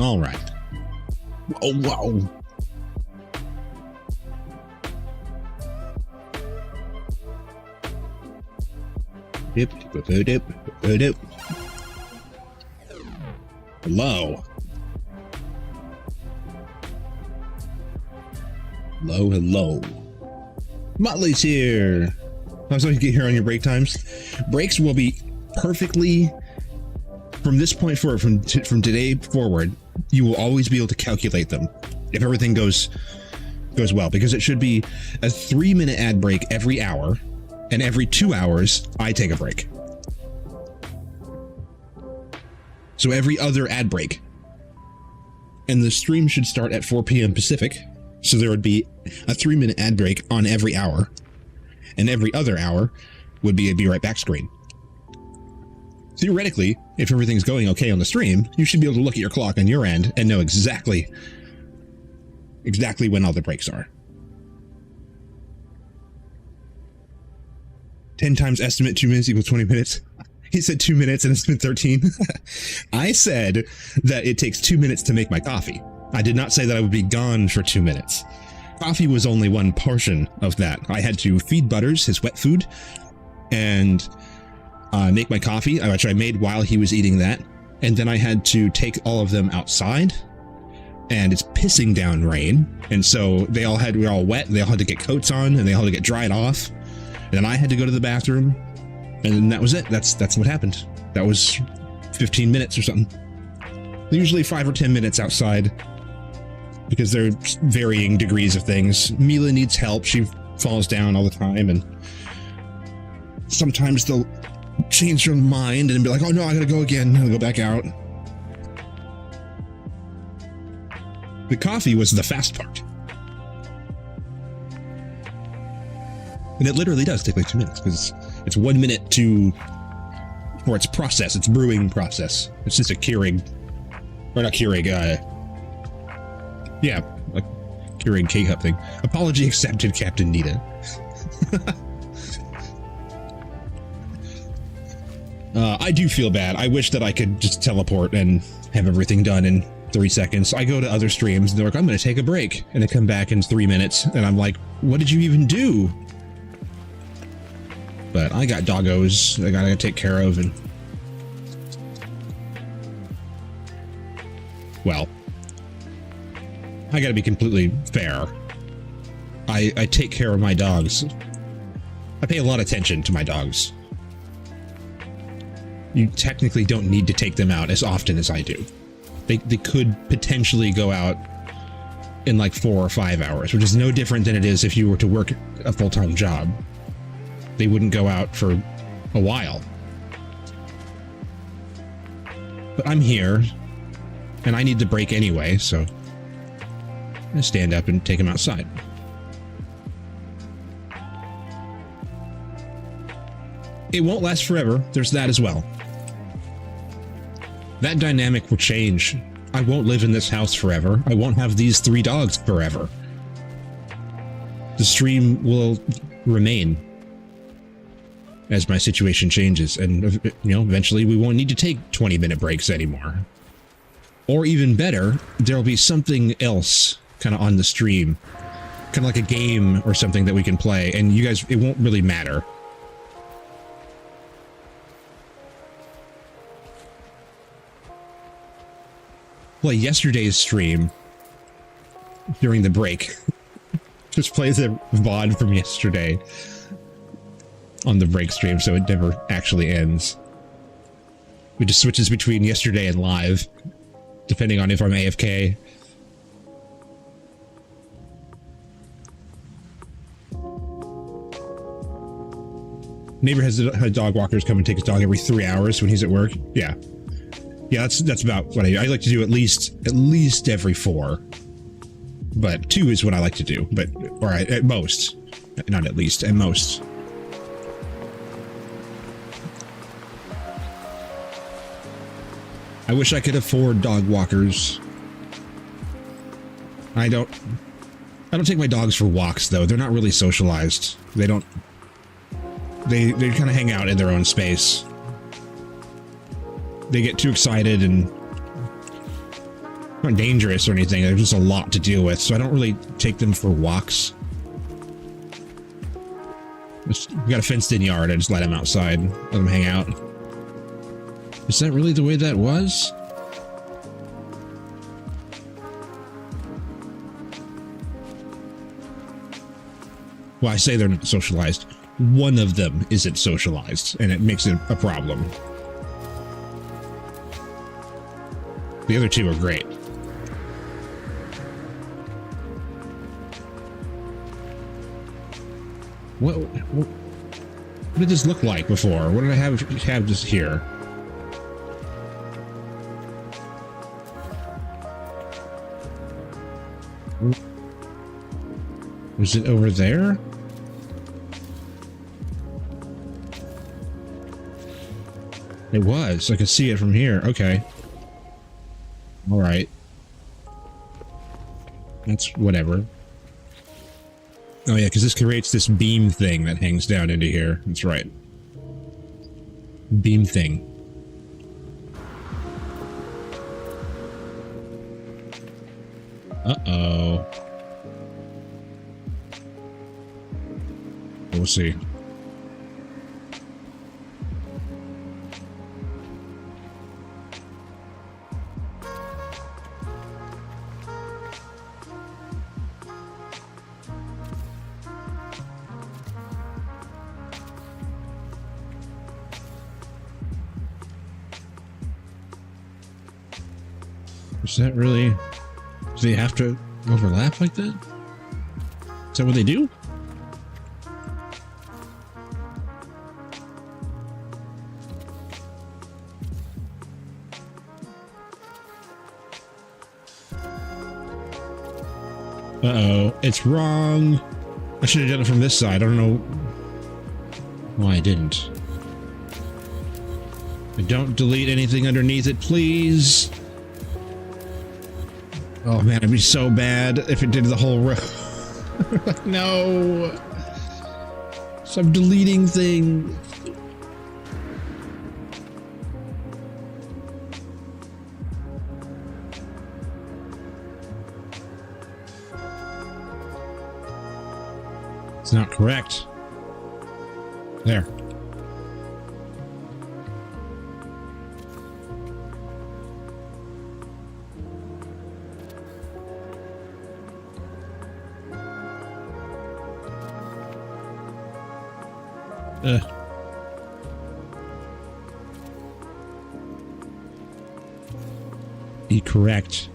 All right. Oh, wow. Dip, dip, dip, dip, dip. Hello. Hello, hello. Motley's here. How's you get here on your break times? Breaks will be perfectly from this point forward, from today forward. You will always be able to calculate them if everything goes well, because it should be a 3-minute ad break every hour, and every 2 hours I take a break. So every other ad break. And the stream should start at 4 p.m. Pacific, so there would be a 3-minute ad break on every hour, and every other hour would be a Be Right Back screen. Theoretically, if everything's going okay on the stream, you should be able to look at your clock on your end and know exactly when all the breaks are. 10 times estimate 2 minutes equals 20 minutes. He said 2 minutes and it's been 13. I said that it takes 2 minutes to make my coffee. I did not say that I would be gone for 2 minutes. Coffee was only one portion of that. I had to feed Butters his wet food and make my coffee, which I made while he was eating that. And then I had to take all of them outside, and it's pissing down rain. And so we were all wet, and they all had to get coats on, and they all had to get dried off. And then I had to go to the bathroom, and then that was it. That's what happened. That was 15 minutes or something. Usually 5 or 10 minutes outside, because there are varying degrees of things. Mila needs help. She falls down all the time, and sometimes they'll change her mind and be like, oh no, I gotta go again. I'll go back out. The coffee was the fast part. And it literally does take like 2 minutes, because it's 1 minute for its process, its brewing process. It's just a Keurig, or not Keurig, yeah, like Keurig K-Cup thing. Apology accepted, Captain Nita. I do feel bad. I wish that I could just teleport and have everything done in 3 seconds. I go to other streams and they're like, I'm going to take a break. And they come back in 3 minutes. And I'm like, what did you even do? But I got doggos I got to take care of. And well, I got to be completely fair. I take care of my dogs. I pay a lot of attention to my dogs. You technically don't need to take them out as often as I do. They could potentially go out in like 4 or 5 hours, which is no different than it is if you were to work a full-time job. They wouldn't go out for a while. But I'm here, and I need the break anyway, so I stand up and take them outside. It won't last forever. There's that as well. That dynamic will change. I won't live in this house forever. I won't have these 3 dogs forever. The stream will remain as my situation changes, and eventually we won't need to take 20-minute breaks anymore. Or even better, there'll be something else kind of on the stream, kind of like a game or something that we can play, and you guys, it won't really matter. Play yesterday's stream during the break. Just play the VOD from yesterday on the break stream, so it never actually ends. It just switches between yesterday and live, depending on if I'm AFK. Neighbor has dog walkers come and take his dog every 3 hours when he's at work. Yeah. Yeah, that's about what I like to do, at least every 4. But 2 is what I like to do, or at most. Not at least, at most. I wish I could afford dog walkers. I don't take my dogs for walks, though. They're not really socialized. They kind of hang out in their own space. They get too excited and Not dangerous or anything. There's just a lot to deal with, so I don't really take them for walks. We got a fenced-in yard. I just let them outside, let them hang out. Is that really the way that was? Well, I say they're not socialized. One of them isn't socialized, and it makes it a problem. The other two are great. What did this look like before? What did I have this here? Was it over there? It was. I could see it from here. Okay. All right. That's whatever. Oh yeah, because this creates this beam thing that hangs down into here. That's right. Beam thing. Uh-oh. We'll see. Is that really... Do they have to overlap like that? Is that what they do? Uh-oh. It's wrong. I should have done it from this side. I don't know why I didn't. Don't delete anything underneath it, please. Oh man, it'd be so bad if it did the whole row. No. Stop deleting things. It's not correct. There. Be correct.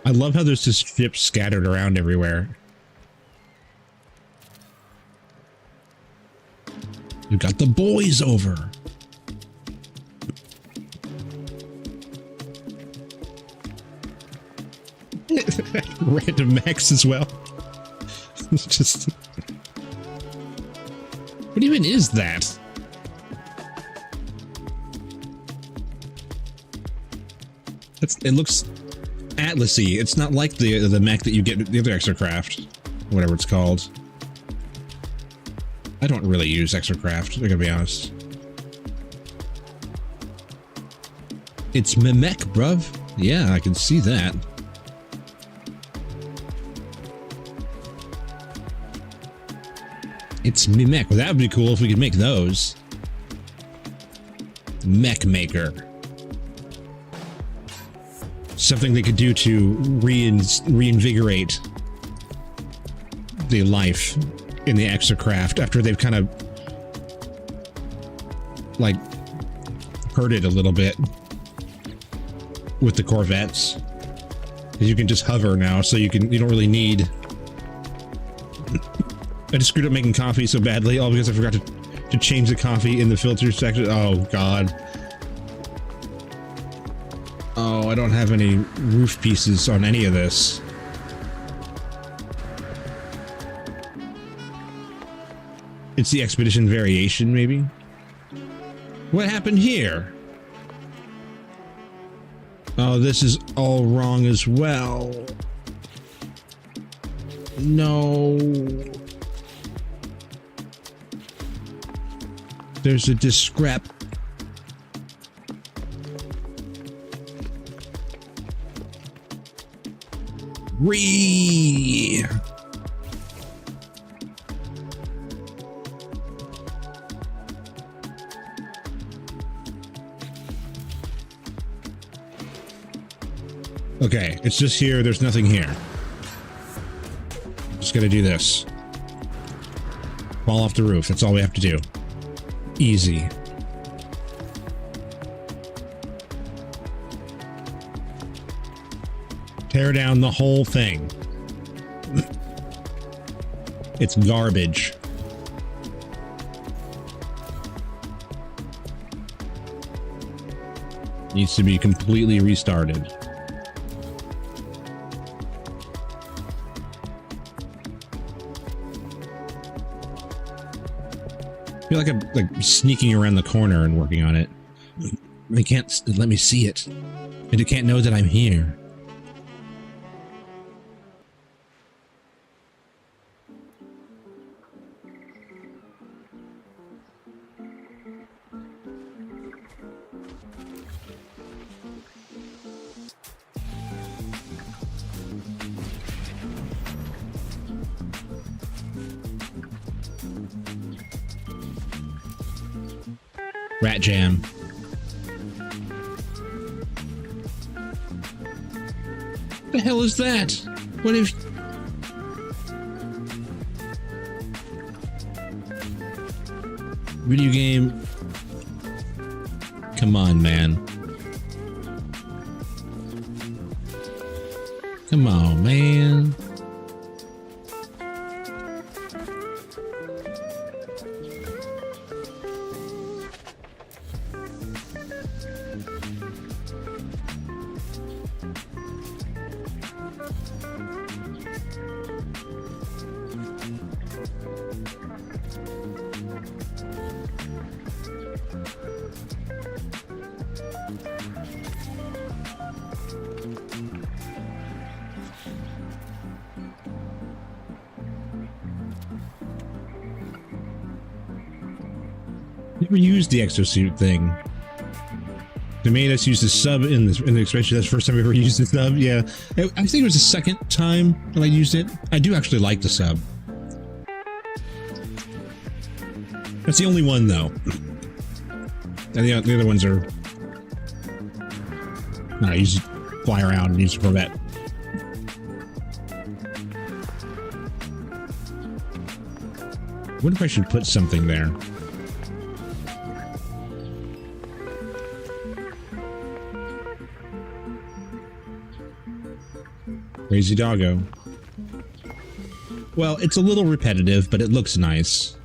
I love how there's just ships scattered around everywhere. You got the boys over. Random Max as well. It's just... What even is that? It looks Atlasy. It's not like the mech that you get the other Exocraft, whatever it's called. I don't really use Exocraft, I gotta be honest. It's mech, bruv. Yeah, I can see that. It's mech. Well, that would be cool if we could make those. Mech maker. Something they could do to reinvigorate the life in the Exocraft after they've kind of like hurt it a little bit with the Corvettes. Because you can just hover now, so you don't really need. I just screwed up making coffee so badly, all because I forgot to change the coffee in the filter section. Oh god. Oh, I don't have any roof pieces on any of this. It's the Expedition variation, maybe? What happened here? Oh, this is all wrong as well. No. There's a discrep. Ree. Okay, it's just here. There's nothing here. Just gotta do this. Fall off the roof. That's all we have to do. Easy. Tear down the whole thing. It's garbage. Needs to be completely restarted. I feel like I'm like sneaking around the corner and working on it. They can't let me see it. And it can't know that I'm here. Rat jam. The hell is that? What if... Video game... Come on, man. Come on, man. Never used the exosuit thing. They made us use the sub in the expansion. That's the first time we ever used the sub. Yeah, I think it was the second time that I used it. I do actually like the sub. That's the only one though. And the other ones are. No, I use fly around and use the Corvette. What if I should put something there? Crazy doggo. Well, it's a little repetitive, but it looks nice.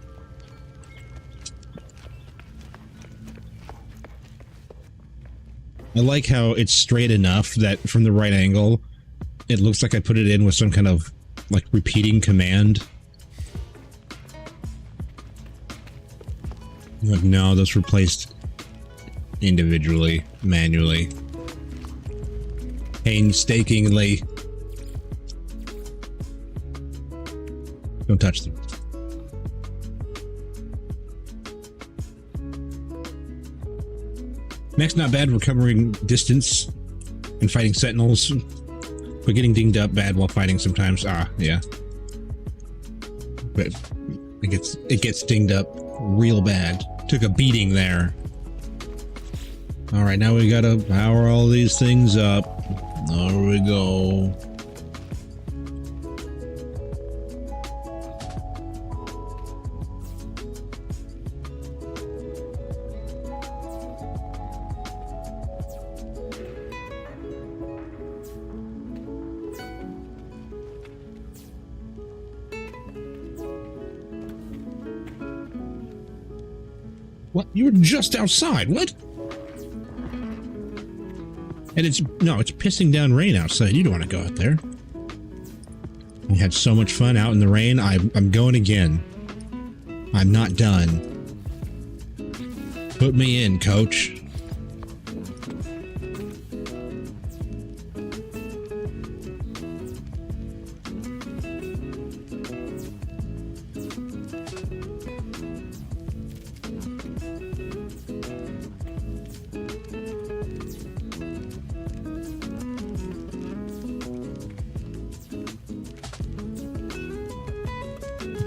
I like how it's straight enough that from the right angle, it looks like I put it in with some kind of, like, repeating command. Like, no, those were placed individually, manually. Painstakingly. Don't touch them. Mech's not bad for covering distance and fighting sentinels, but getting dinged up bad while fighting sometimes. Ah, yeah. But it gets dinged up real bad. Took a beating there. All right, now we gotta power all these things up. There we go. What? You were just outside. What? And it's pissing down rain outside. You don't want to go out there. We had so much fun out in the rain. I'm going again. I'm not done. Put me in, coach.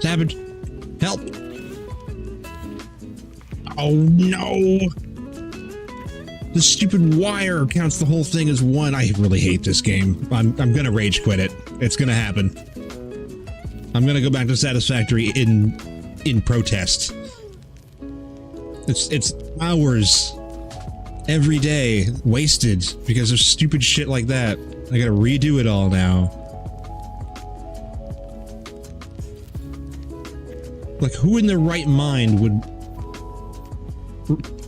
What's happened? Help! Oh no! The stupid wire counts the whole thing as one. I really hate this game. I'm gonna rage quit it. It's gonna happen. I'm gonna go back to Satisfactory in protest. It's hours every day wasted because of stupid shit like that. I gotta redo it all now. Like, who in their right mind would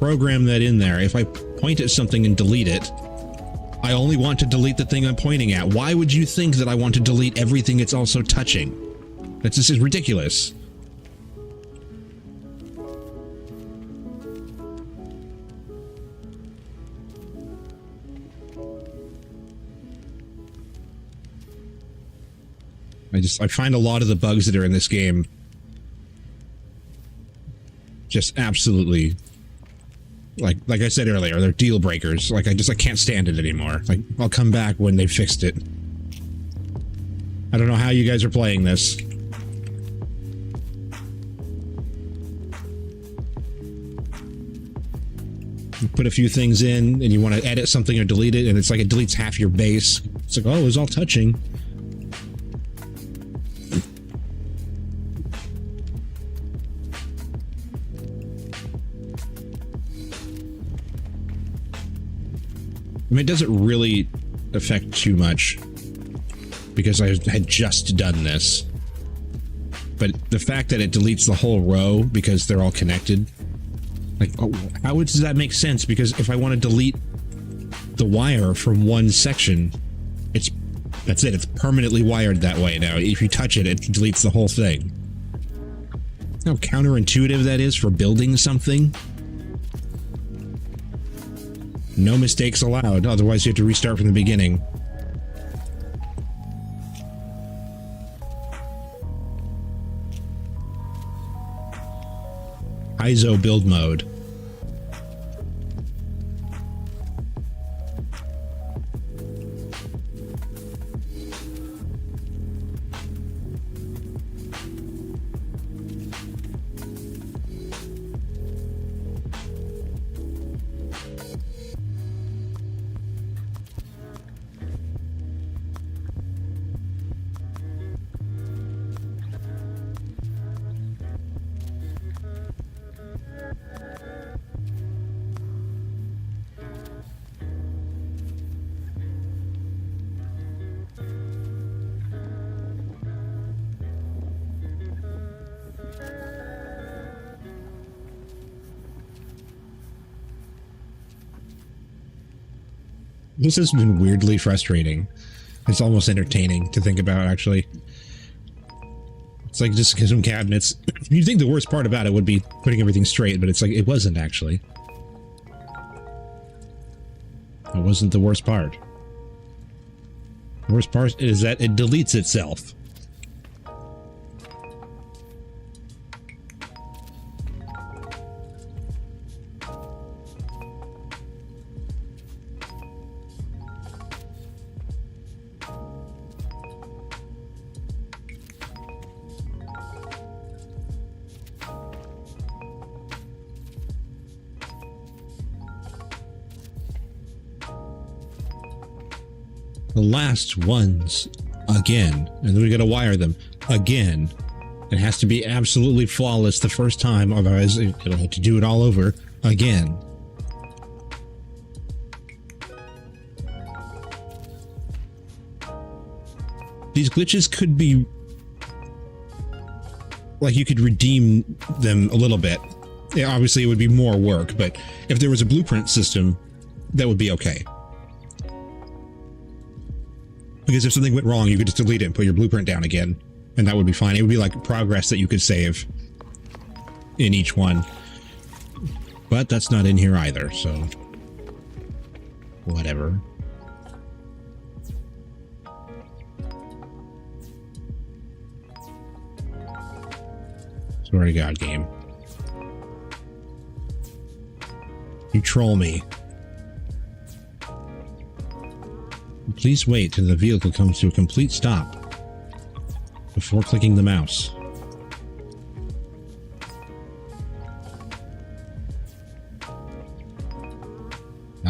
program that in there? If I point at something and delete it, I only want to delete the thing I'm pointing at. Why would you think that I want to delete everything it's also touching? That's just ridiculous. I find a lot of the bugs that are in this game just absolutely, like I said earlier, they're deal breakers. Like, I can't stand it anymore. Like, I'll come back when they fixed it. I don't know how you guys are playing this. You put a few things in and you want to edit something or delete it, and it's like it deletes half your base. It's like, oh, it was all touching. I mean, it doesn't really affect too much because I had just done this. But the fact that it deletes the whole row because they're all connected, like, oh, how does that make sense? Because if I want to delete the wire from one section, that's it. It's permanently wired that way now. If you touch it, it deletes the whole thing. How counterintuitive that is for building something. No mistakes allowed, otherwise you have to restart from the beginning. ISO build mode. This has been weirdly frustrating. It's almost entertaining to think about, actually. It's like just some cabinets. You'd think the worst part about it would be putting everything straight, but it's like, it wasn't, actually. It wasn't the worst part. The worst part is that it deletes itself. The last ones again, and then we gotta wire them again. It has to be absolutely flawless the first time, otherwise it'll have to do it all over again. These glitches could be like, you could redeem them a little bit. Yeah, obviously it would be more work, but if there was a blueprint system, that would be okay. Because if something went wrong, you could just delete it and put your blueprint down again, and that would be fine. It would be like progress that you could save in each one. But that's not in here either, so whatever. Swear to God, game. You troll me. Please wait till the vehicle comes to a complete stop before clicking the mouse.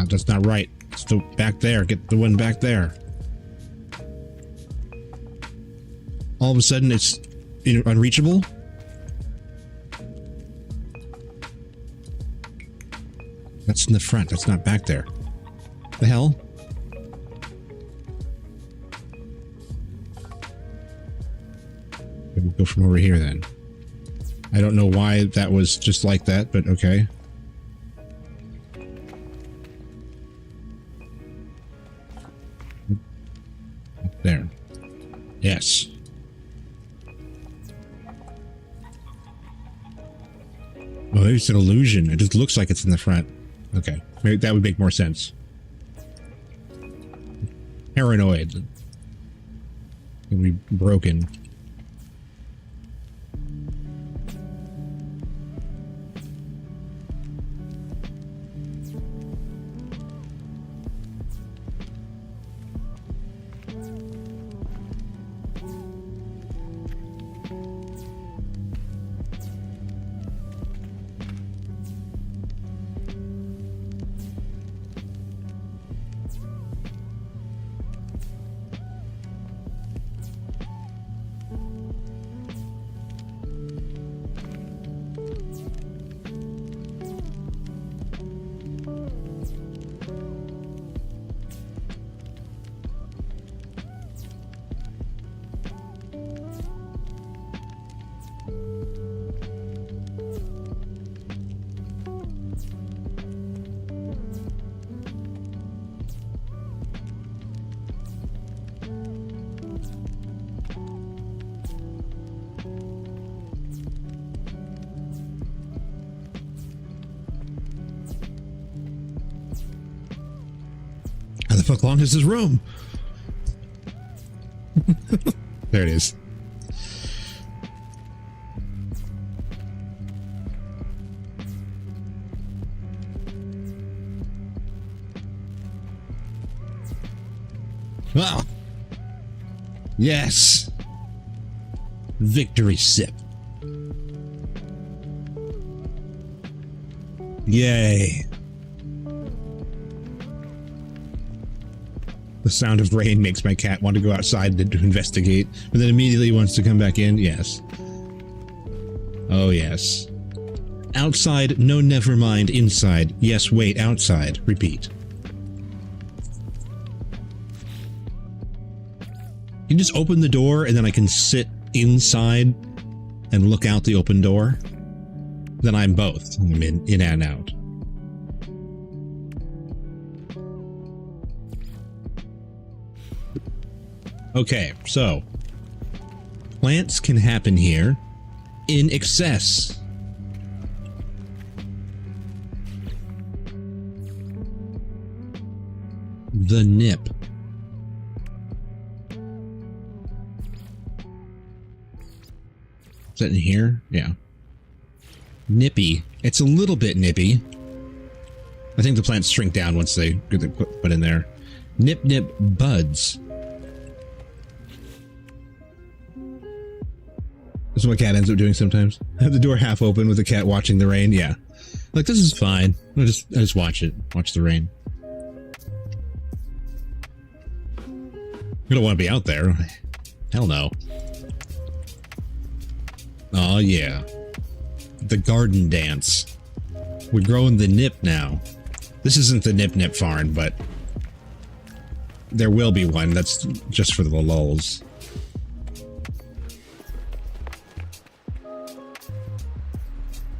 That's not right. It's the back there. Get the one back there. All of a sudden, it's unreachable. That's in the front. That's not back there. The hell? We'll go from over here then. I don't know why that was just like that, but okay. There. Yes. Oh, maybe it's an illusion. It just looks like it's in the front. Okay. Maybe that would make more sense. Paranoid. It'll be broken. How the fuck long is this room? There it is. Ah! Yes! Victory sip. Yay. The sound of rain makes my cat want to go outside to investigate, but then immediately wants to come back in. Yes. Oh, yes. Outside, no, never mind. Inside. Yes, wait, outside. Repeat. You just open the door and then I can sit inside and look out the open door. Then I'm both. I'm in and out. Okay, so plants can happen here in excess. The nip. Is that in here? Yeah. Nippy. It's a little bit nippy. I think the plants shrink down once they get put in there. Nip nip buds. This is what cat ends up doing sometimes. Have the door half open with the cat watching the rain. Yeah. Like, this is fine. I just watch it. Watch the rain. You don't want to be out there. Hell no. Oh yeah. The garden dance. We're growing the nip now. This isn't the nip nip farm, but there will be one. That's just for the lulz.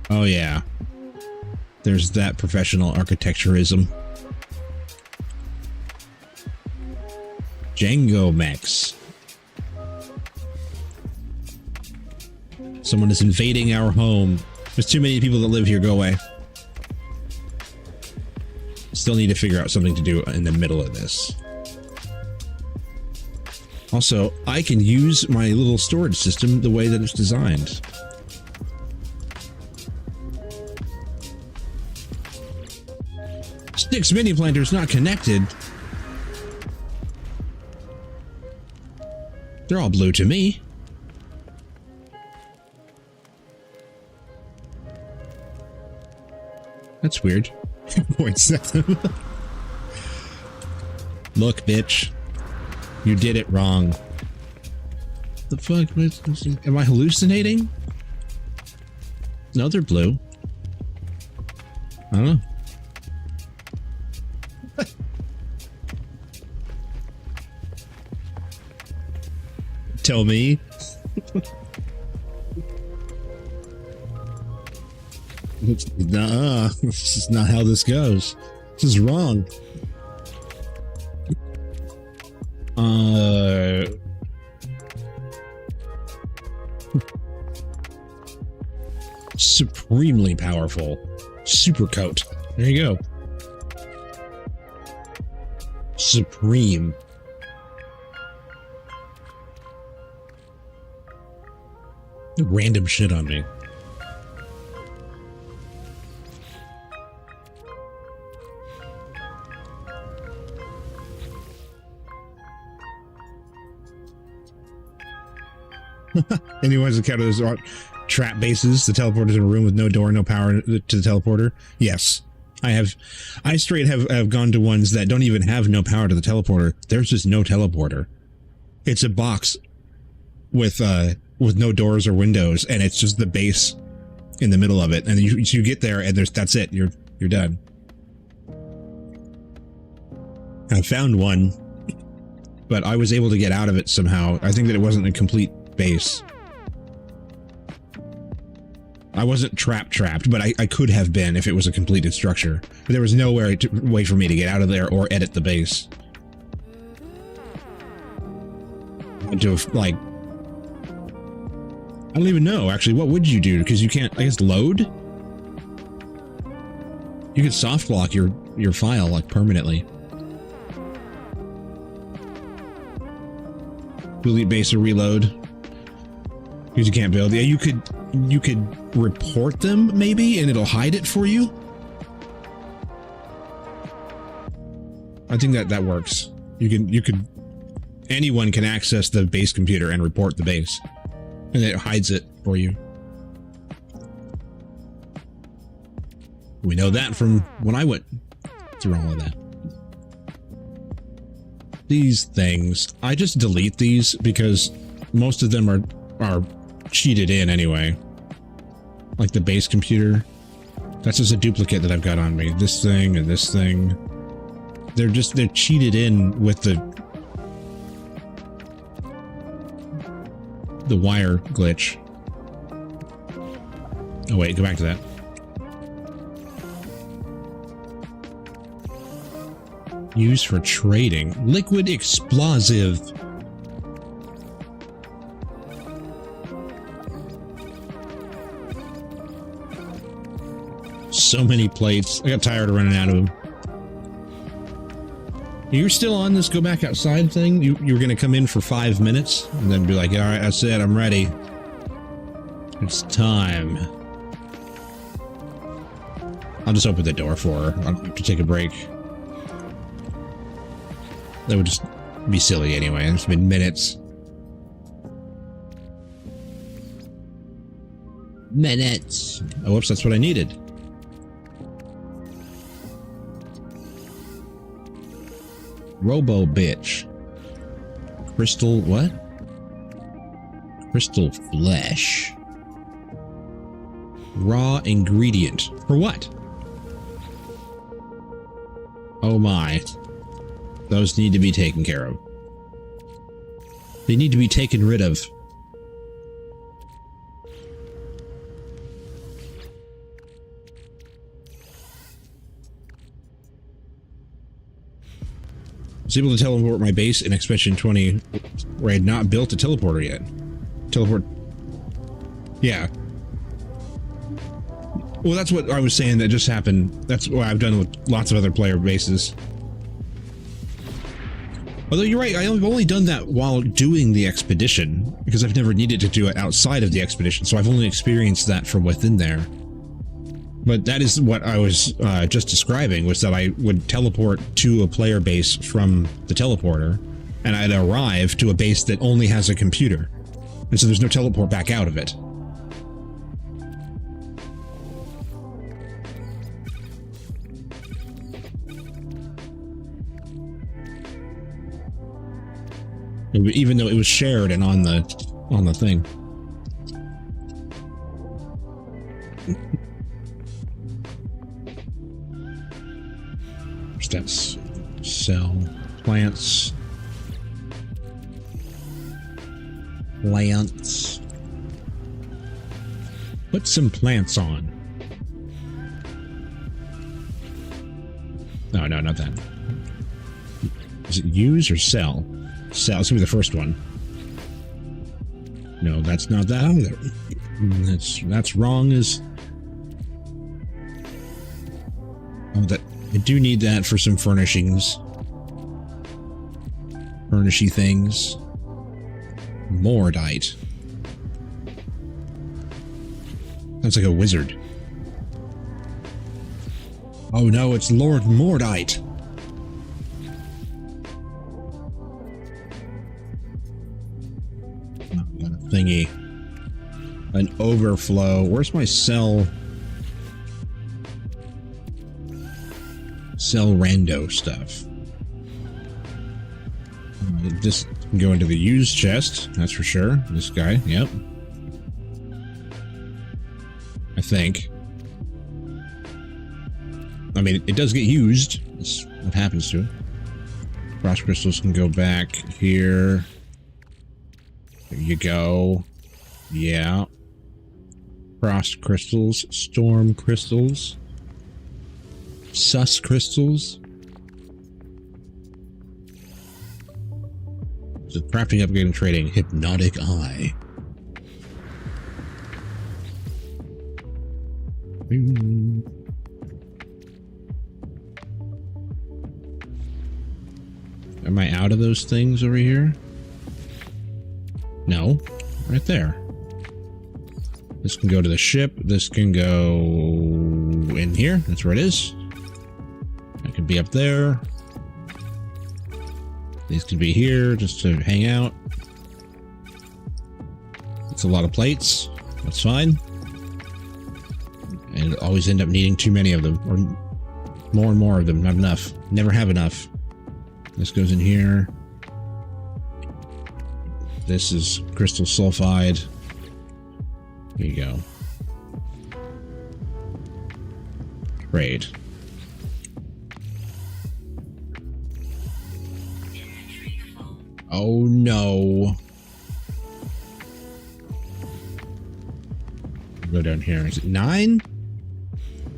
Oh yeah. There's that professional architecturism. Django Max. Someone is invading our home. There's too many people that live here. Go away. Still need to figure out something to do in the middle of this. Also, I can use my little storage system the way that it's designed. Sticks mini planter's not connected. They're all blue to me. That's weird. Points at them. Look, bitch. You did it wrong. The fuck? Am I hallucinating? No, they're blue. I don't know. Tell me. Nuh-uh. This is not how this goes. This is wrong. Supremely powerful. Super coat. There you go. Supreme. Random shit on me. Anyone's encountered those trap bases, the teleporters in a room with no door, no power to the teleporter? Yes. I straight have gone to ones that don't even have no power to the teleporter. There's just no teleporter. It's a box with no doors or windows, and it's just the base in the middle of it. And you get there, and that's it. You're done. I found one, but I was able to get out of it somehow. I think that it wasn't a complete base. I wasn't trapped, but I could have been if it was a completed structure. But there was no way for me to get out of there or edit the base. To like, I don't even know actually. What would you do? Because you can't, I guess, load. You could soft lock your file like permanently. Delete base or reload. Because you can't build. Yeah, you could report them maybe, and it'll hide it for you. I think that works. Anyone can access the base computer and report the base, and it hides it for you. We know that from when I went through all of that. These things, I just delete these because most of them are cheated in anyway. Like the base computer, that's just a duplicate that I've got on me. This thing and this thing, they're cheated in with the wire glitch. Oh wait, go back to that. Used for trading. Liquid explosive. So many plates. I got tired of running out of them. You're still on this go back outside thing? You were going to come in for 5 minutes and then be like, all right, that's it. I'm ready. It's time. I'll just open the door for her. I'll have to take a break. That would just be silly anyway. It's been minutes. Minutes. Oh, whoops, that's what I needed. Robo bitch. Crystal what? Crystal flesh. Raw ingredient. For what? Oh my. Those need to be taken care of. They need to be taken rid of. I was able to teleport my base in Expedition 20 where I had not built a teleporter yet. Teleport. Yeah. Well, that's what I was saying that just happened. That's what I've done with lots of other player bases. Although you're right, I've only done that while doing the expedition, because I've never needed to do it outside of the expedition, so I've only experienced that from within there. But that is what I was just describing, was that I would teleport to a player base from the teleporter, and I'd arrive to a base that only has a computer. And so there's no teleport back out of it. Even though it was shared and on the thing. That's cell plants. Plants. Put some plants on. No, no, not that. Is it use or sell? Sell. It's gonna be the first one. No, that's not that either. That's wrong. Is that I do need that for some furnishings. Furnishy things. Mordite. Sounds like a wizard. Oh no, it's Lord Mordite. Thingy. An overflow. Where's my cell? Cell rando stuff. This can go into the used chest, that's for sure. This guy, yep. I think. I mean, it does get used. That's what happens to it. Frost crystals can go back here. There you go. Yeah. Frost crystals, storm crystals, sus crystals. So crafting, upgrading, and trading. Hypnotic eye. Am I out of those things over here? No. Right there. This can go to the ship. This can go in here. That's where it is. That could be up there. These could be here just to hang out. It's a lot of plates. That's fine. And always end up needing too many of them. Or more and more of them. Not enough. Never have enough. This goes in here. This is crystal sulfide. There you go. Trade. Oh no. Go down here. Is it 9?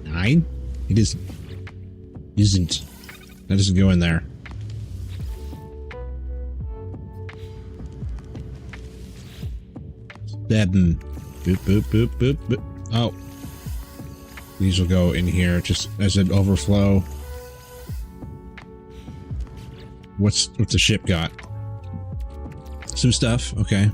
9? It isn't. Isn't. That doesn't go in there. Seven. Boop, boop, boop, boop, boop. Oh. These will go in here just as an overflow. What's the ship got? Some stuff. Okay.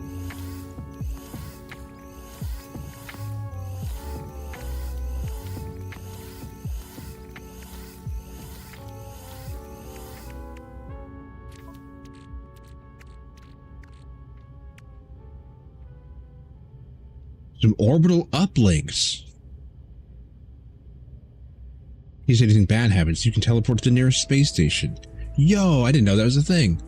Some orbital uplinks. In case anything bad happens, you can teleport to the nearest space station. Yo, I didn't know that was a thing.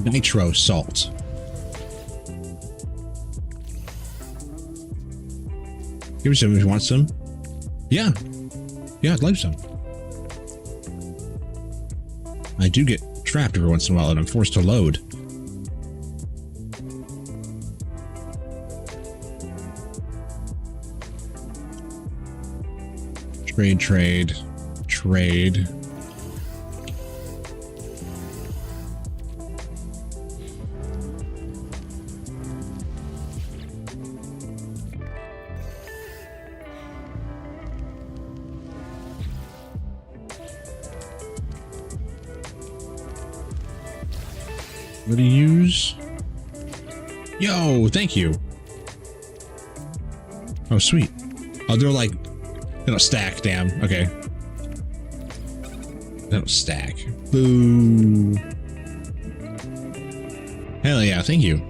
Nitro salt. Give me some if you want some. Yeah. Yeah, I'd like some. I do get trapped every once in a while and I'm forced to load. Trade, trade, trade. What do you use? Yo, thank you. Oh, sweet. Oh, they're like, they don't stack, damn. Okay. They don't stack. Boo. Hell yeah, thank you.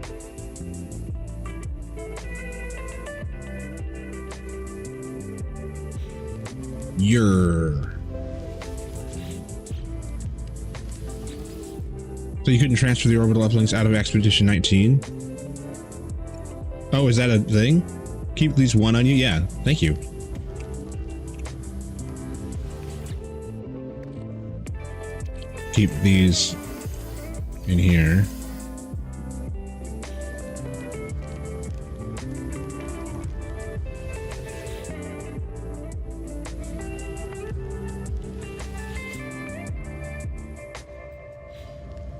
You're. So you couldn't transfer the orbital uplinks out of Expedition 19? Oh, is that a thing? Keep these one on you? Yeah, thank you. Keep these in here.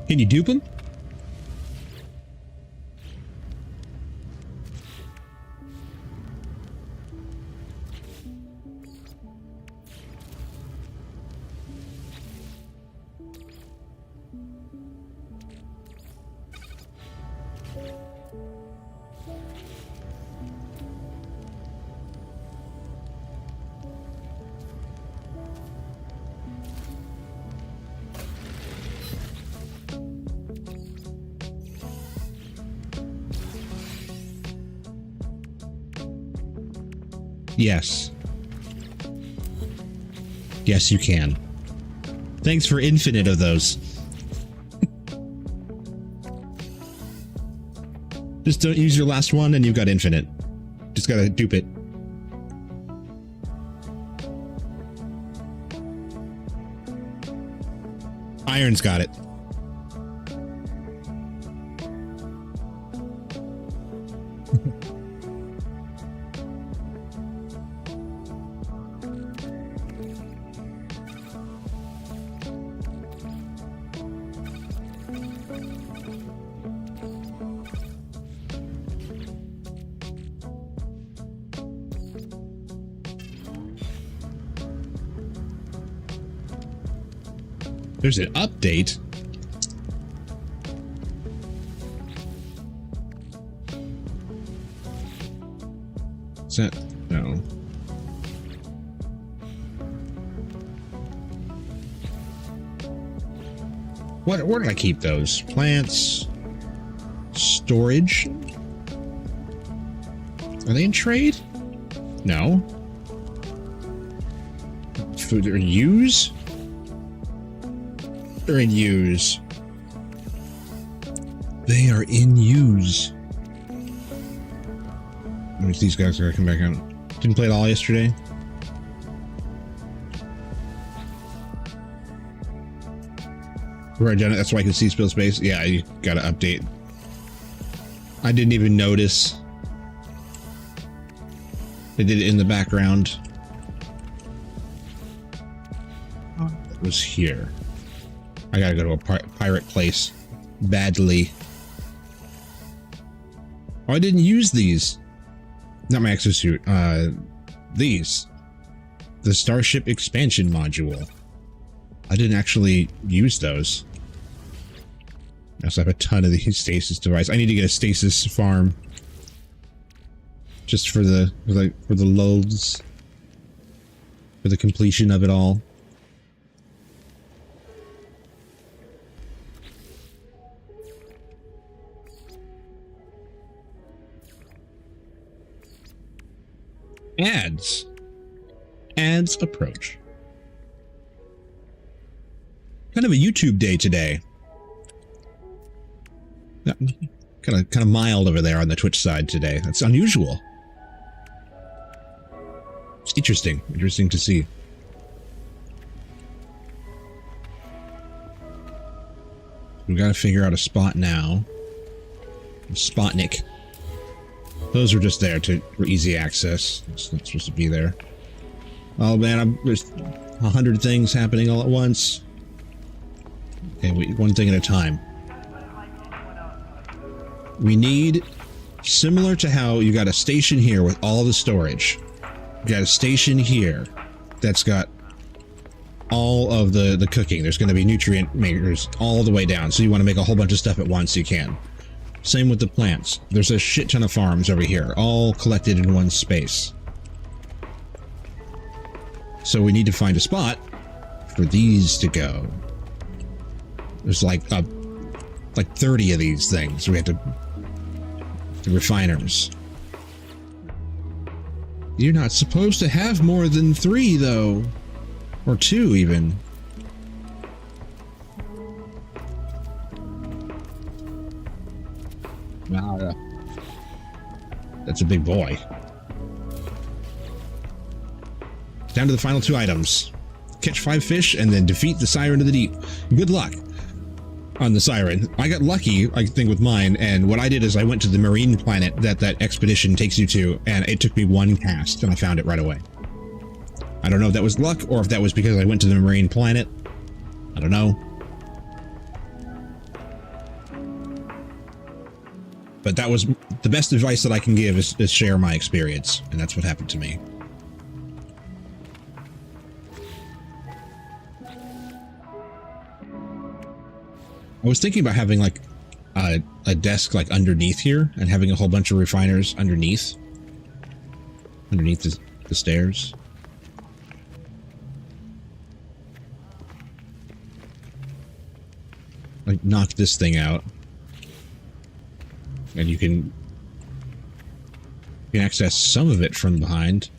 Can you dupe them? Yes. Yes, you can. Thanks for infinite of those. Just don't use your last one and you've got infinite. Just gotta dupe it. Iron's got it. There's an update. Is that no? Where did I keep those? Plants, storage. Are they in trade? No. Food or use? They're in use. They are in use. I wish these guys are gonna come back out. Didn't play it all yesterday. Right, Janet. That's why I can see spill space. Yeah, you gotta update. I didn't even notice. They did it in the background. It was here. I gotta go to a pirate place badly. Oh, I didn't use these. Not my exosuit. These. The Starship Expansion Module. I didn't actually use those. I also have a ton of these stasis devices. I need to get a stasis farm. Just for the lulls. For the completion of it all. Ads. Ads approach. Kind of a YouTube day today. Kind of mild over there on the Twitch side today. That's unusual. It's interesting to see. We got to figure out a spot now. Spotnik. Those were just there for easy access. It's not supposed to be there. Oh man, there's 100 things happening all at once. Okay, one thing at a time. We need, similar to how you got a station here with all the storage. You got a station here that's got all of the cooking. There's going to be nutrient makers all the way down. So you want to make a whole bunch of stuff at once, you can. Same with the plants. There's a shit ton of farms over here, all collected in one space. So we need to find a spot for these to go. There's like 30 of these things. We have to... The refiners. You're not supposed to have more than 3, though. Or 2, even. Wow. That's a big boy. Down to the final 2 items. Catch 5 fish and then defeat the Siren of the Deep. Good luck on the Siren. I got lucky, I think, with mine, and what I did is I went to the marine planet that expedition takes you to, and it took me 1 cast, and I found it right away. I don't know if that was luck, or if that was because I went to the marine planet. I don't know. But that was the best advice that I can give is share my experience, and that's what happened to me. I was thinking about having like a desk like underneath here and having a whole bunch of refiners underneath the stairs. Like knock this thing out and you can access some of it from behind.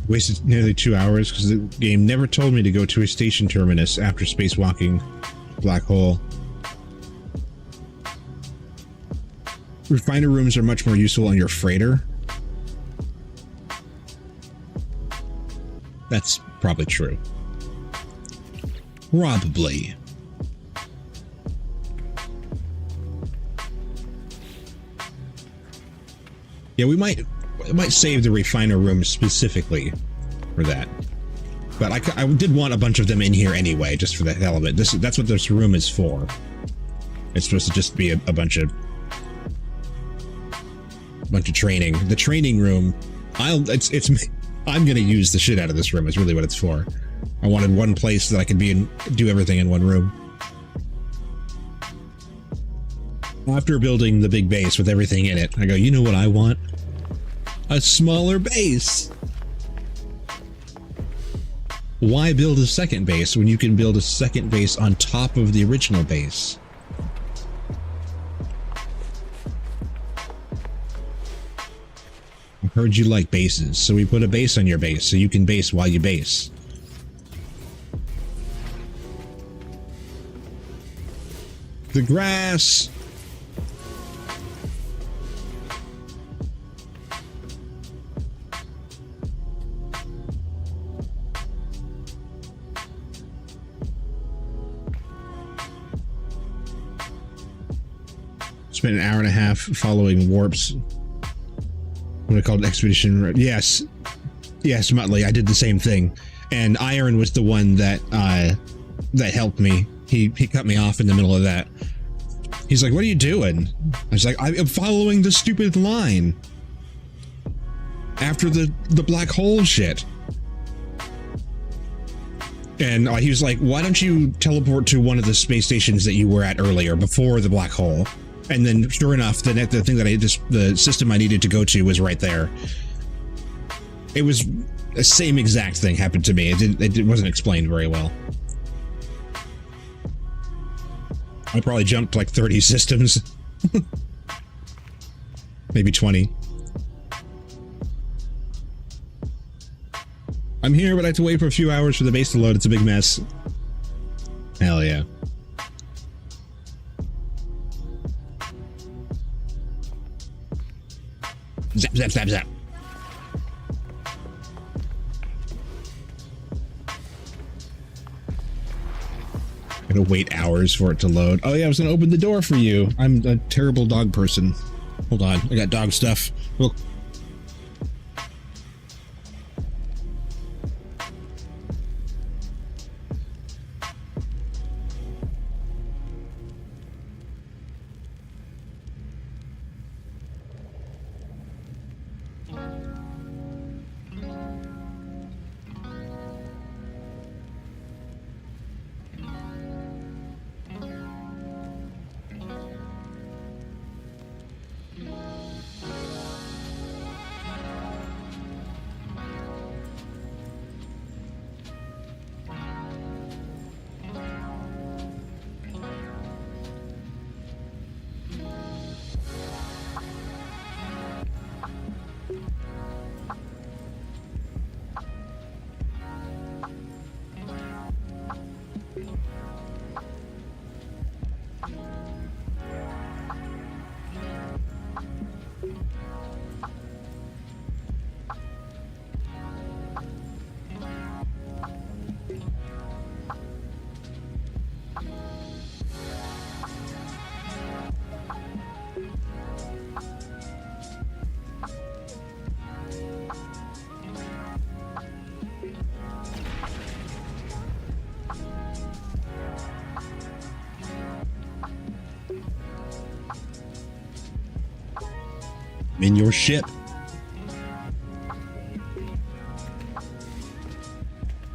Wasted nearly 2 hours because the game never told me to go to a station terminus after spacewalking black hole. Refiner rooms are much more useful on your freighter. That's probably true. Probably. Yeah, we might save the refiner room specifically for that. But I did want a bunch of them in here anyway, just for the hell of it. That's what this room is for. It's supposed to just be a bunch of training. The training room, I'm gonna use the shit out of this room. Is really what it's for. I wanted one place that I could be and do everything in one room. After building the big base with everything in it, I go, you know what I want? A smaller base. Why build a second base when you can build a second base on top of the original base? I heard you like bases, so we put a base on your base so you can base while you base. The grass. Spent an hour and a half following warps. What I called expedition. Yes, Muttley. I did the same thing, and Iron was the one that helped me. He cut me off in the middle of that. He's like, "What are you doing?" I was like, "I'm following the stupid line after the black hole shit." And he was like, "Why don't you teleport to one of the space stations that you were at earlier before the black hole?" And then, sure enough, the thing that the system I needed to go to was right there. It was the same exact thing happened to me. It wasn't explained very well. I probably jumped like 30 systems. Maybe 20. I'm here, but I have to wait for a few hours for the base to load. It's a big mess. Hell yeah. Zap, zap, zap, zap. Gotta wait hours for it to load. Oh yeah, I was gonna open the door for you. I'm a terrible dog person. Hold on, I got dog stuff. Look. I'm in your ship.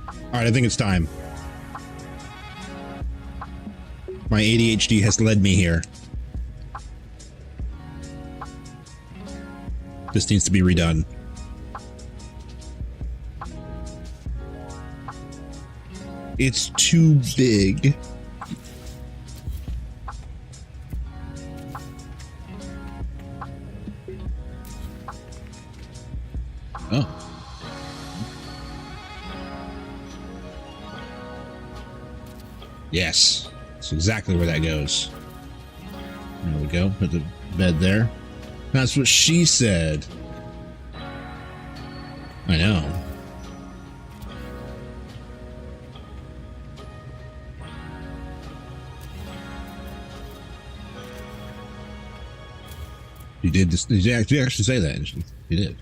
All right, I think it's time. My ADHD has led me here. This needs to be redone. It's too big. Oh. Yes. That's exactly where that goes. There we go. Put the bed there. That's what she said. I know. You did this. Did you actually say that? You did.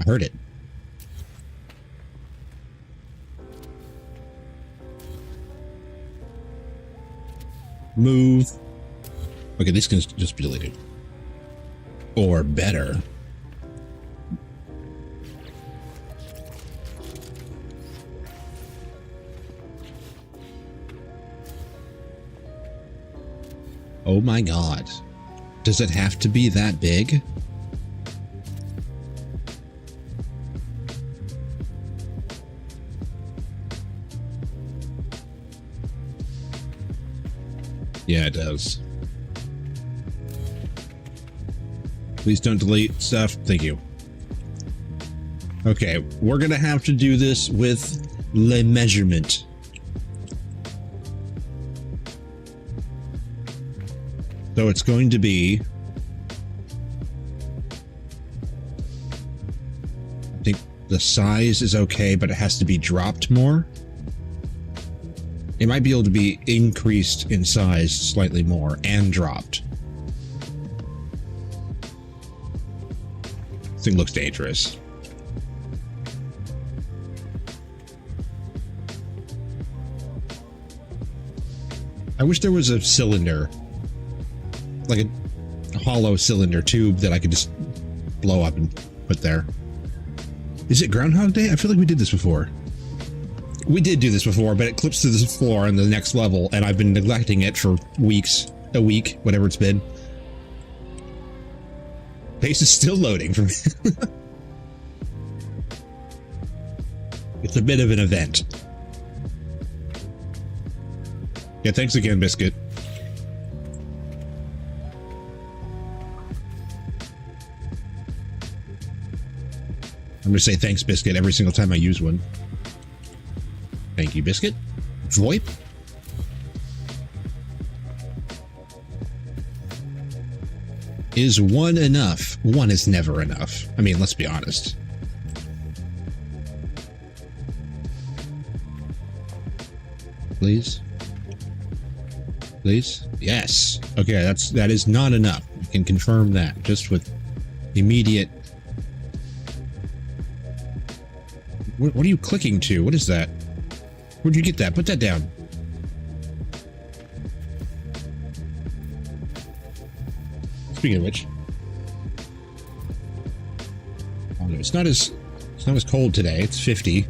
I heard it. Move. Okay, this can just be deleted. Or better. Oh my god. Does it have to be that big? Yeah, it does. Please don't delete stuff. Thank you. Okay, we're gonna have to do this with le measurement. So it's going to be, I think the size is okay, but it has to be dropped more. It might be able to be increased in size slightly more and dropped. This thing looks dangerous. I wish there was a cylinder, like a hollow cylinder tube that I could just blow up and put there. Is it Groundhog Day? I feel like we did this before. We did do this before, but it clips to the floor on the next level, and I've been neglecting it for weeks, a week, whatever it's been. Pace is still loading for me. It's a bit of an event. Yeah, thanks again, Biscuit. I'm gonna say thanks, Biscuit, every single time I use one. Thank you, Biscuit. VoIP. Is one enough? One is never enough. I mean, let's be honest. Please? Please? Yes. Okay, that is not enough. I can confirm that just with immediate. What are you clicking to? What is that? Where'd you get that? Put that down. Speaking of which, oh no, it's not as cold today. It's 50.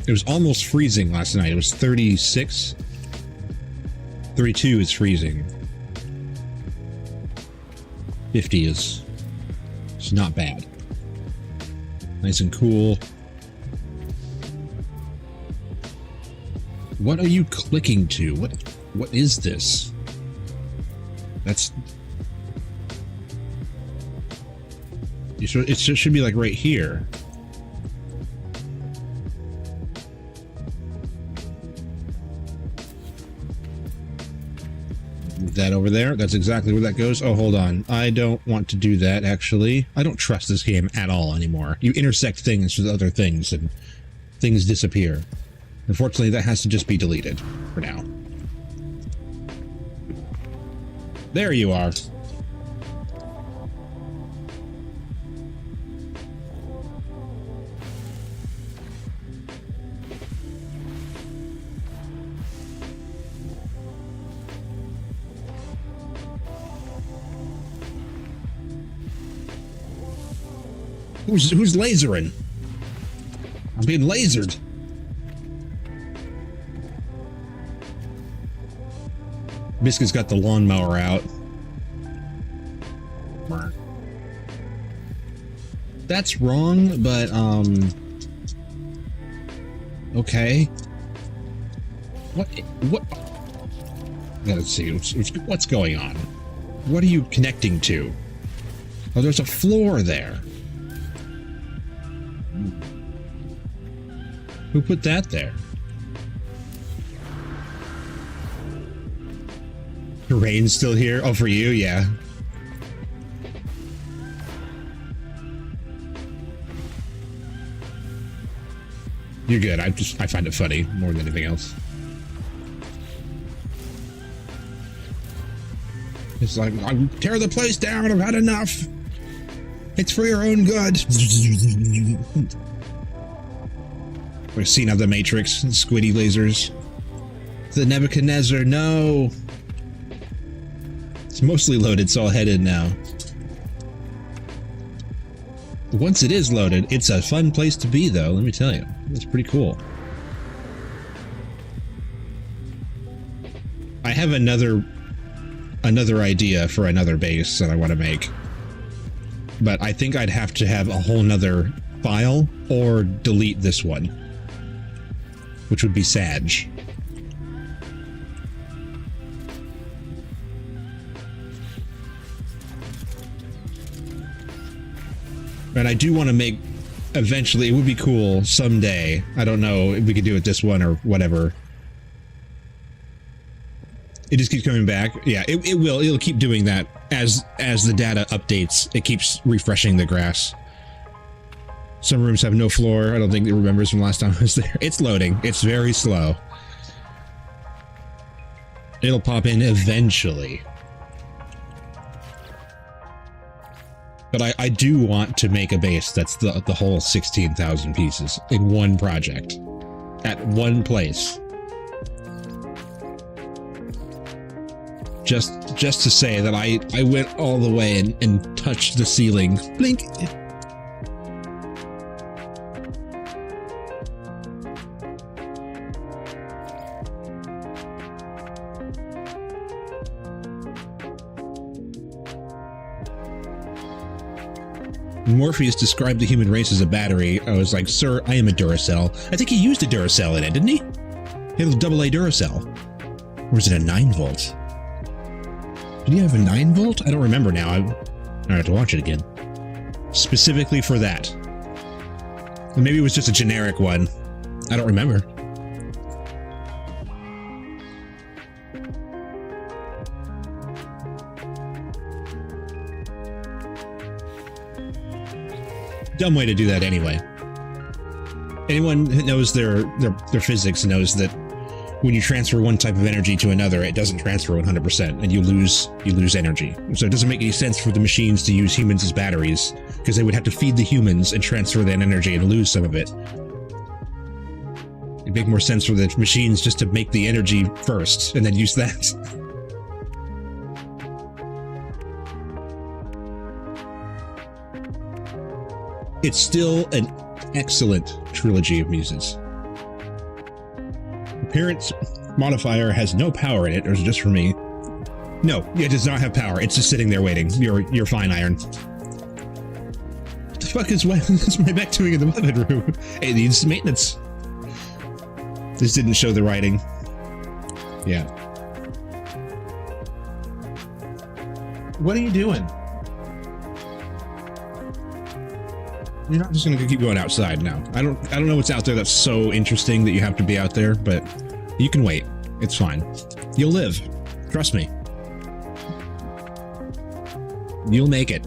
It was almost freezing last night. It was 36. 32 is freezing. 50 is it's not bad. Nice and cool. What are you clicking to? What is this? That's it should be like right here. Move that over there. That's exactly where that goes. Oh, hold on. I don't want to do that, actually. I don't trust this game at all anymore. You intersect things with other things, and things disappear. Unfortunately, that has to just be deleted for now. There you are. Who's lasering? I'm being lasered. Biscuit's got the lawnmower out. That's wrong, but okay. What? Let's see. What's going on? What are you connecting to? Oh, there's a floor there. Who put that there? The rain's still here? Oh, for you? Yeah. You're good. I find it funny more than anything else. It's like, I tear the place down. I've had enough. It's for your own good. Like a scene of the Matrix, squiddy lasers. The Nebuchadnezzar, no. It's mostly loaded, it's all headed now. Once it is loaded, it's a fun place to be, though, let me tell you. It's pretty cool. I have another idea for another base that I want to make. But I think I'd have to have a whole nother file or delete this one. Which would be Sag. And I do want to make, eventually, it would be cool someday. I don't know if we could do it this one or whatever. It just keeps coming back. Yeah, it will. It'll keep doing that as the data updates. It keeps refreshing the grass. Some rooms have no floor. I don't think it remembers from last time I was there. It's loading. It's very slow. It'll pop in eventually. But I do want to make a base that's the whole 16,000 pieces in one project. At one place. Just to say that I went all the way and touched the ceiling. Blink! Morpheus described the human race as a battery. I was like, sir, I am a Duracell. I think he used a Duracell in it, didn't he? He had a AA Duracell. Or was it a 9-volt? Did he have a 9-volt? I don't remember now. I have to watch it again. Specifically for that. And maybe it was just a generic one. I don't remember. Dumb way to do that anyway. Anyone who knows their physics knows that when you transfer one type of energy to another, it doesn't transfer 100%, and you lose energy. So it doesn't make any sense for the machines to use humans as batteries, because they would have to feed the humans and transfer that energy and lose some of it. It'd make more sense for the machines just to make the energy first, and then use that. It's still an excellent trilogy of muses. Appearance modifier has no power in it, or is it just for me? No, it does not have power. It's just sitting there waiting. You're fine, Iron. What the fuck is my mech doing in the weapon room? It needs maintenance. This didn't show the writing. Yeah. What are you doing? You're not just gonna keep going outside now. I don't know what's out there that's so interesting that you have to be out there, but you can wait. It's fine. You'll live. Trust me. You'll make it.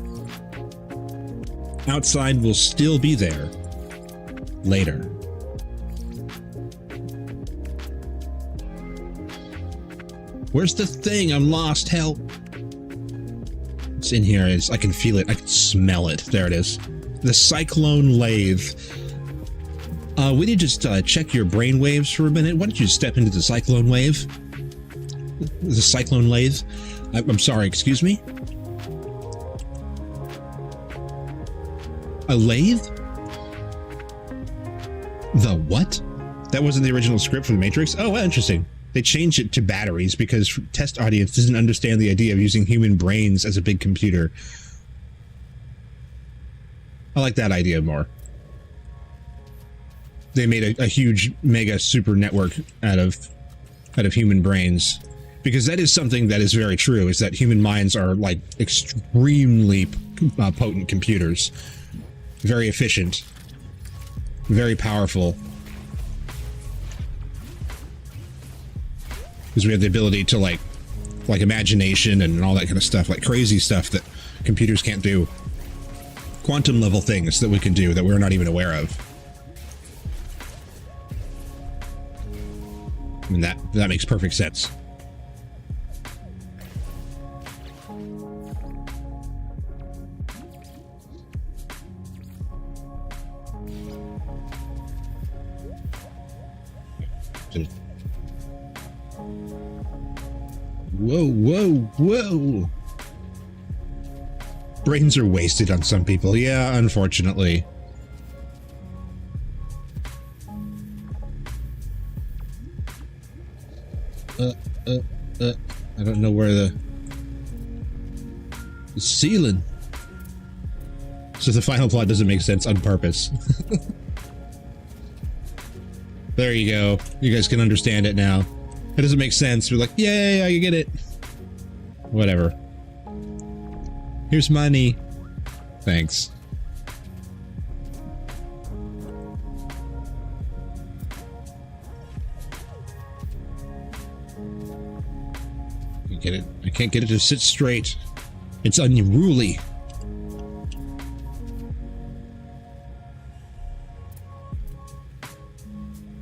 Outside will still be there. Later. Where's the thing? I'm lost. Help. It's in here. I can feel it. I can smell it. There it is. The cyclone lathe. We need to just check your brain waves for a minute. Why don't you step into the cyclone wave? The cyclone lathe? I'm sorry, excuse me? A lathe? The what? That wasn't the original script for The Matrix? Oh, well, interesting. They changed it to batteries because test audience doesn't understand the idea of using human brains as a big computer. I like that idea more. They made a huge mega super network out of human brains, because that is something that is very true, is that human minds are like extremely potent computers, very efficient, very powerful, because we have the ability to like imagination and all that kind of stuff, like crazy stuff that computers can't do, quantum level things that we can do that we're not even aware of. I mean, that makes perfect sense. Whoa, whoa, whoa. Brains are wasted on some people. Yeah, unfortunately. I don't know where the ceiling. So the final plot doesn't make sense on purpose. There you go. You guys can understand it now. It doesn't make sense. We're like, yay, I get it. Whatever. Here's money. Thanks. Get it? I can't get it to sit straight. It's unruly.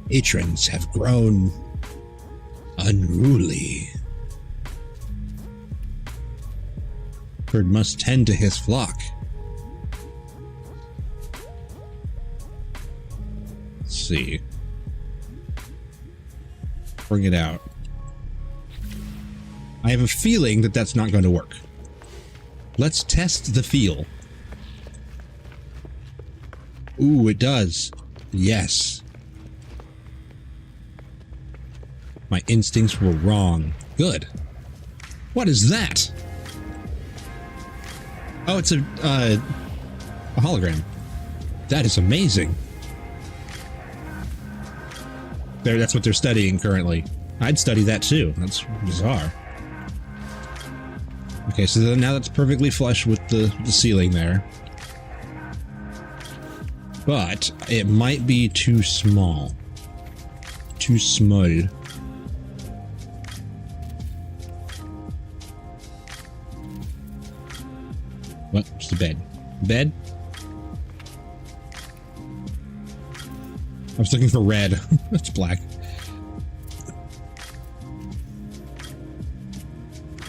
Patrons have grown unruly. Herd must tend to his flock. Let's see. Bring it out. I have a feeling that that's not going to work. Let's test the feel. Ooh, it does. Yes. My instincts were wrong. Good. What is that? Oh, it's a hologram. That is amazing. That's what they're studying currently. I'd study that too. That's bizarre. Okay, so then now that's perfectly flush with the ceiling there. But it might be too small. Too small. What? It's the bed. Bed? I was looking for red. It's black.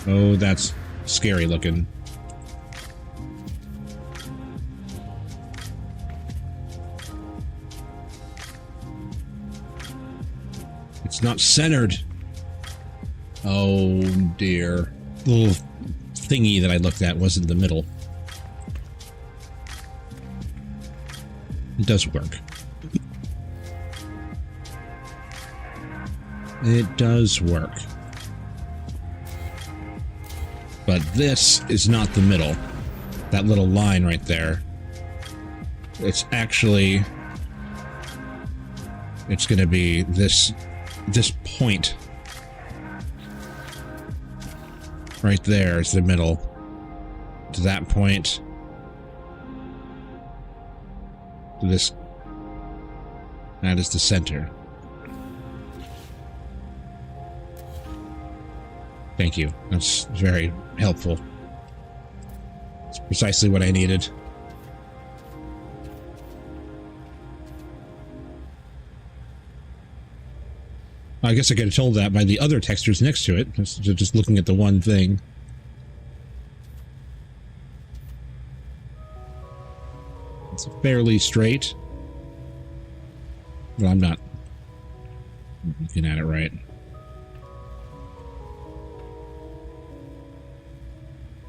Oh, that's scary looking. It's not centered. Oh dear. The little thingy that I looked at was in the middle. It does work. It does work. But this is not the middle. That little line right there. It's actually... It's going to be this point. Right there is the middle. To that point. To this. That is the center. Thank you. That's very helpful. It's precisely what I needed. I guess I could have told that by the other textures next to it, just looking at the one thing. It's fairly straight. Well, I'm not looking at it right.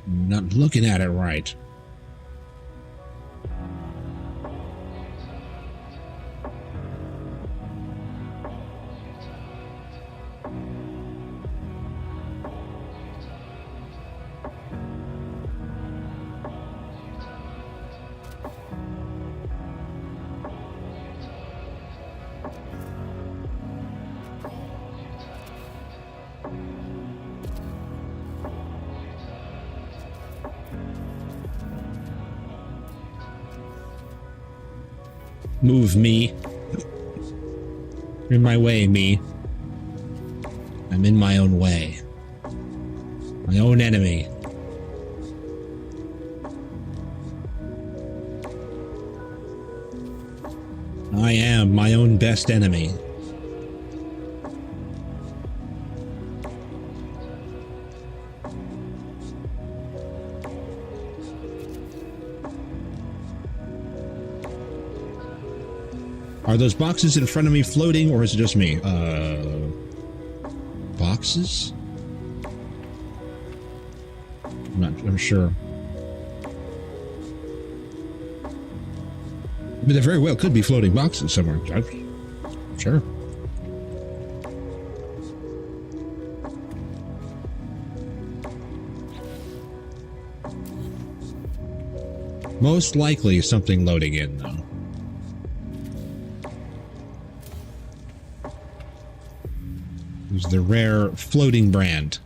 I'm not looking at it right. Move, me. You're in my way, me. I'm in my own way. My own enemy. I am my own best enemy. Are those boxes in front of me floating, or is it just me? Boxes? I'm sure. But there very well could be floating boxes somewhere. Sure. Most likely something loading in, though. There's the rare floating brand.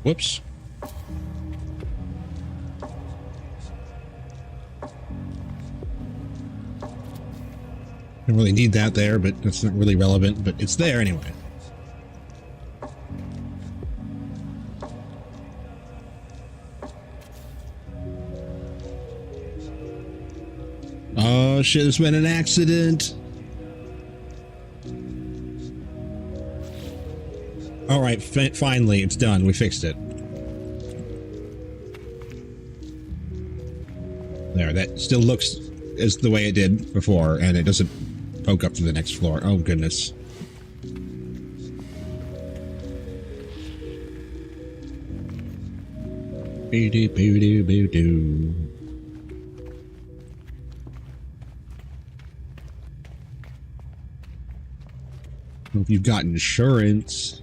Whoops. Don't really need that there, but it's not really relevant, but it's there anyway. Oh shit, there's been an accident. All right, finally, it's done. We fixed it. There, that still looks as the way it did before, and it doesn't poke up to the next floor. Oh, goodness. Boo-doo-boo-doo-boo-doo. Hope you've got insurance.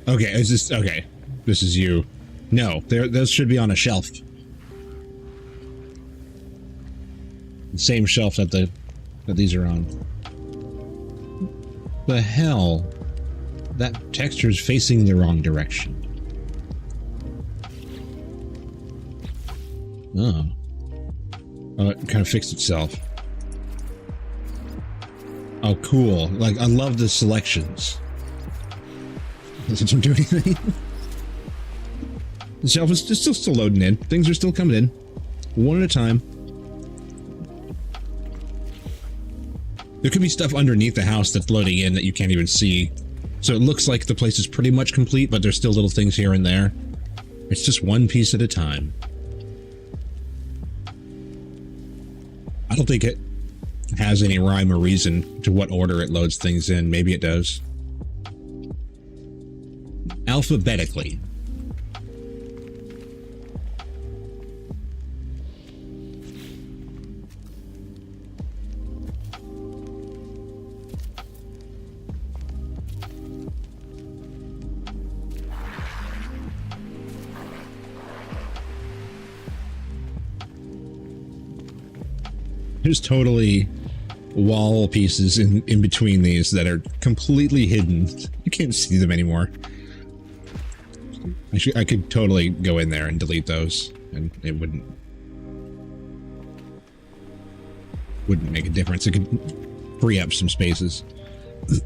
Okay, is this okay? This is you. No, those should be on a shelf. The same shelf that these are on. The hell? That texture is facing the wrong direction. Oh. Oh, it kind of fixed itself. Oh, cool. Like, I love the selections. Does it do anything? The shelf is still loading in. Things are still coming in. One at a time. There could be stuff underneath the house that's loading in that you can't even see. So it looks like the place is pretty much complete, but there's still little things here and there. It's just one piece at a time. I don't think it has any rhyme or reason to what order it loads things in. Maybe it does. Alphabetically. There's totally wall pieces in between these that are completely hidden. You can't see them anymore. I could totally go in there and delete those, and it wouldn't make a difference. It could free up some spaces. You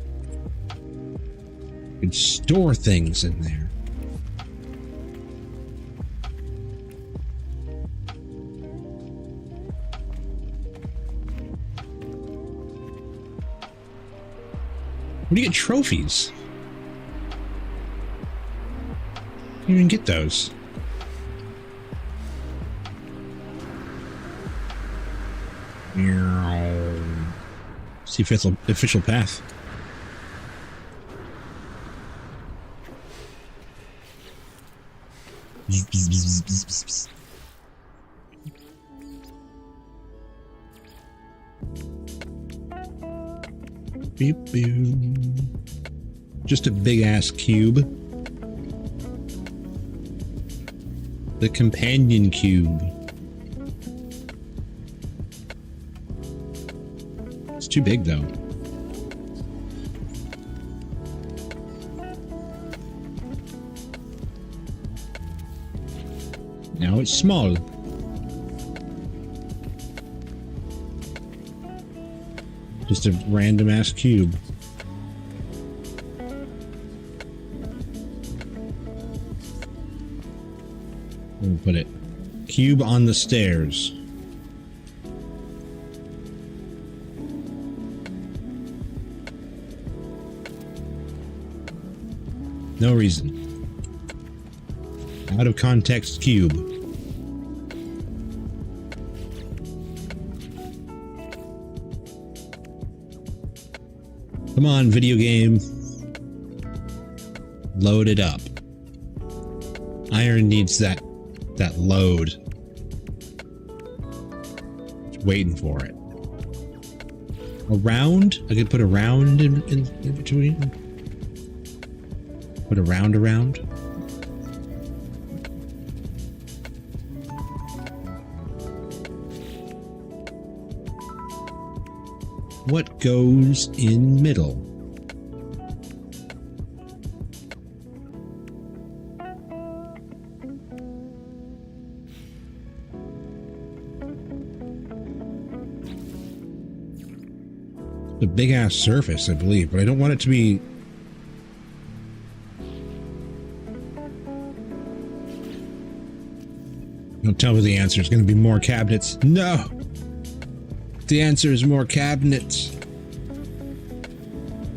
could store things in there. Where do you get trophies? You even get those. See official path. Beep boop. Just a big ass cube. The companion cube. It's too big though. Now it's small. Just a random ass cube. Where do we put it? Cube on the stairs. No reason. Out of context cube. Come on, video game. Load it up. Iron needs that load. Just waiting for it. A round? I could put a round in between. Put a round around. What goes in middle? The big ass surface, I believe, but I don't want it to be. Don't tell me the answer is going to be more cabinets. No! The answer is more cabinets.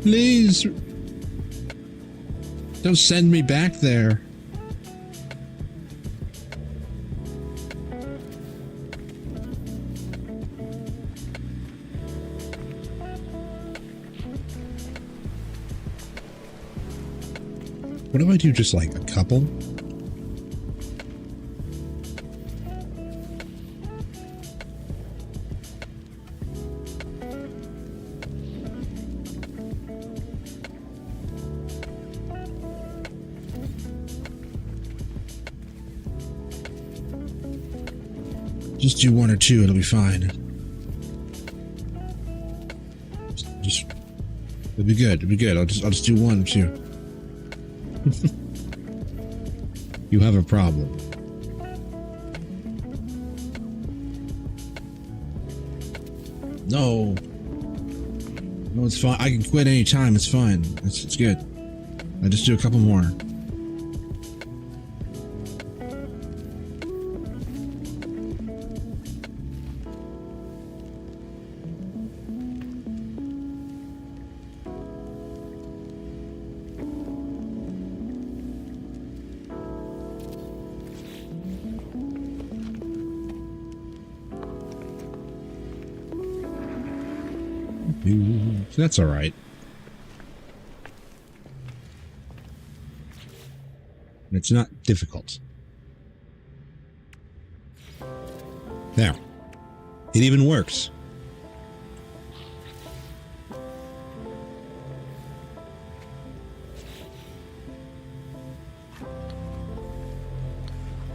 Please! Don't send me back there. What if I do just like a couple? Just do one or two, it'll be fine. Just it'll be good. It'll be good. I'll just do one or two. You have a problem. No. No, it's fine. I can quit any time. It's fine. It's good. I just do a couple more. So that's all right. It's not difficult. There. It even works.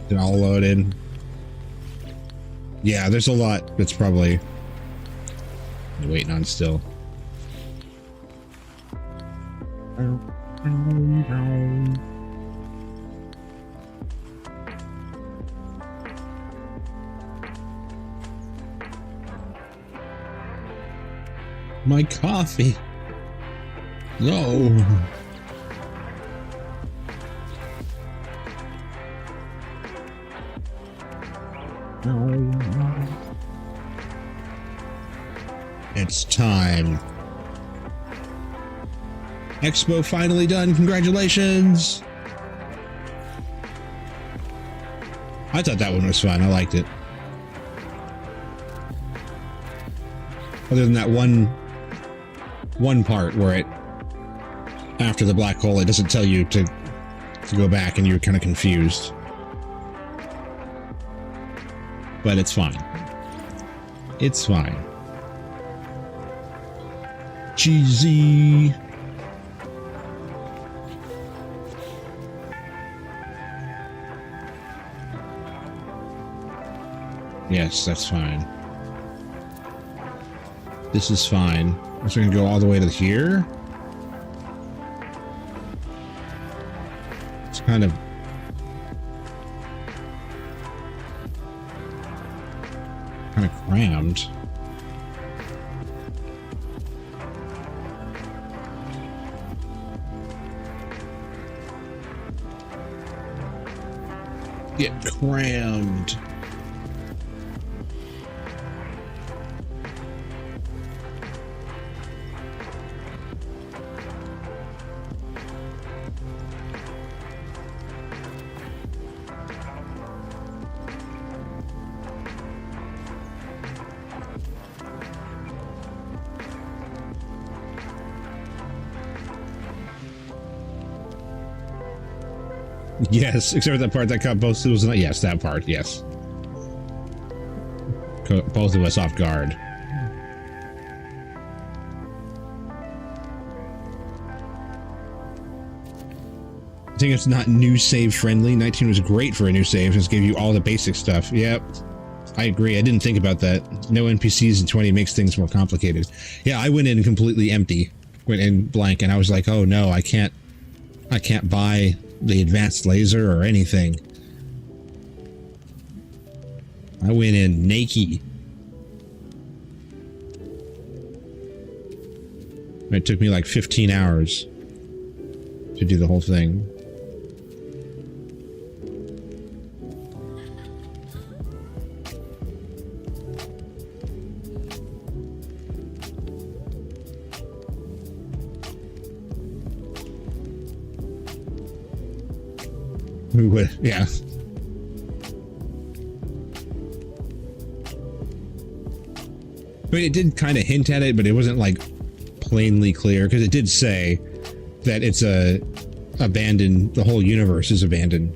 They're all loaded. Yeah, there's a lot that's probably waiting on still. My coffee. No. It's time. Expo finally done. Congratulations. I thought that one was fun. I liked it. Other than that one part where it, after the black hole, it doesn't tell you to go back and you're kind of confused. But it's fine. It's fine. Cheesy. Yes, that's fine. This is fine. So we can go all the way to here. It's kind of... kind of crammed. Get crammed. Yes, except for that part that caught both of us. Yes, that part. Yes, caught both of us off guard. I think it's not new save friendly. 19 was great for a new save. Just gave you all the basic stuff. Yep, I agree. I didn't think about that. No NPCs in 20 makes things more complicated. Yeah, I went in completely empty, went in blank, and I was like, oh no, I can't buy the advanced laser or anything. I went in naked. It took me like 15 hours to do the whole thing. Who would? Yeah. I mean, it did kind of hint at it, but it wasn't like plainly clear, because it did say that it's abandoned. The whole universe is abandoned.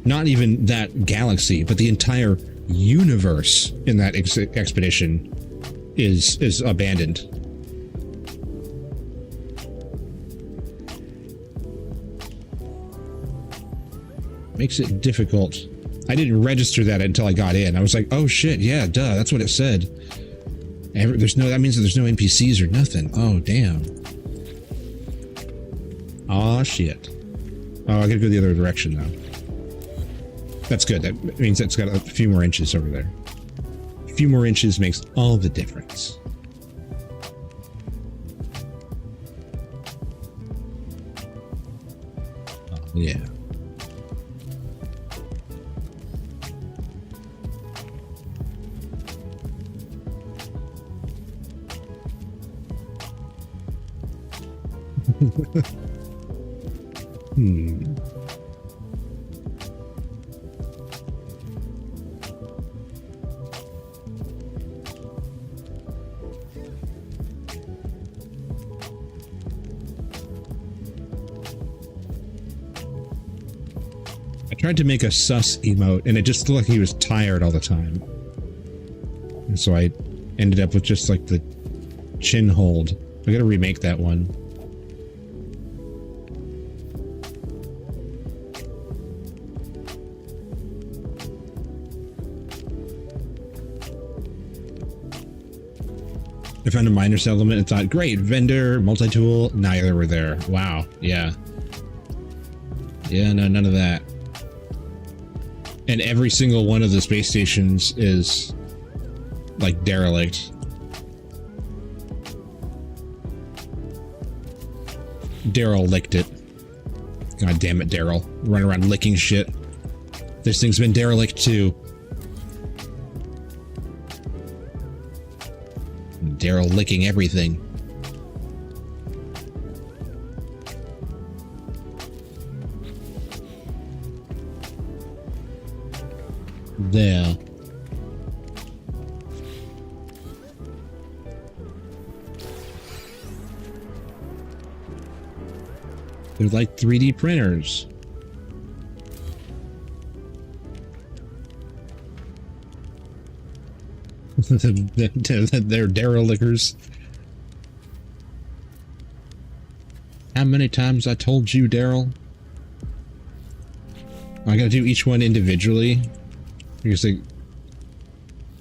Not even that galaxy, but the entire universe in that expedition is abandoned. Makes it difficult. I didn't register that until I got in. I was like, oh shit, yeah, duh, that's what it said. That means that there's no NPCs or nothing. Oh, damn. Aw, shit. Oh, I gotta go the other direction now. That's good. That means it's got a few more inches over there. A few more inches makes all the difference. Oh, yeah. I tried to make a sus emote, and it just looked like he was tired all the time. And so I ended up with just like the chin hold. I gotta remake that one. I found a miner settlement and thought, great, vendor, multi-tool, neither were there. Wow, yeah. Yeah, no, none of that. And every single one of the space stations is, like, derelict. Daryl licked it. God damn it, Daryl. Running around licking shit. This thing's been derelict, too. Daryl licking everything. There. They're like 3D printers. They're derelictors. How many times I told you, Daryl? I gotta do each one individually because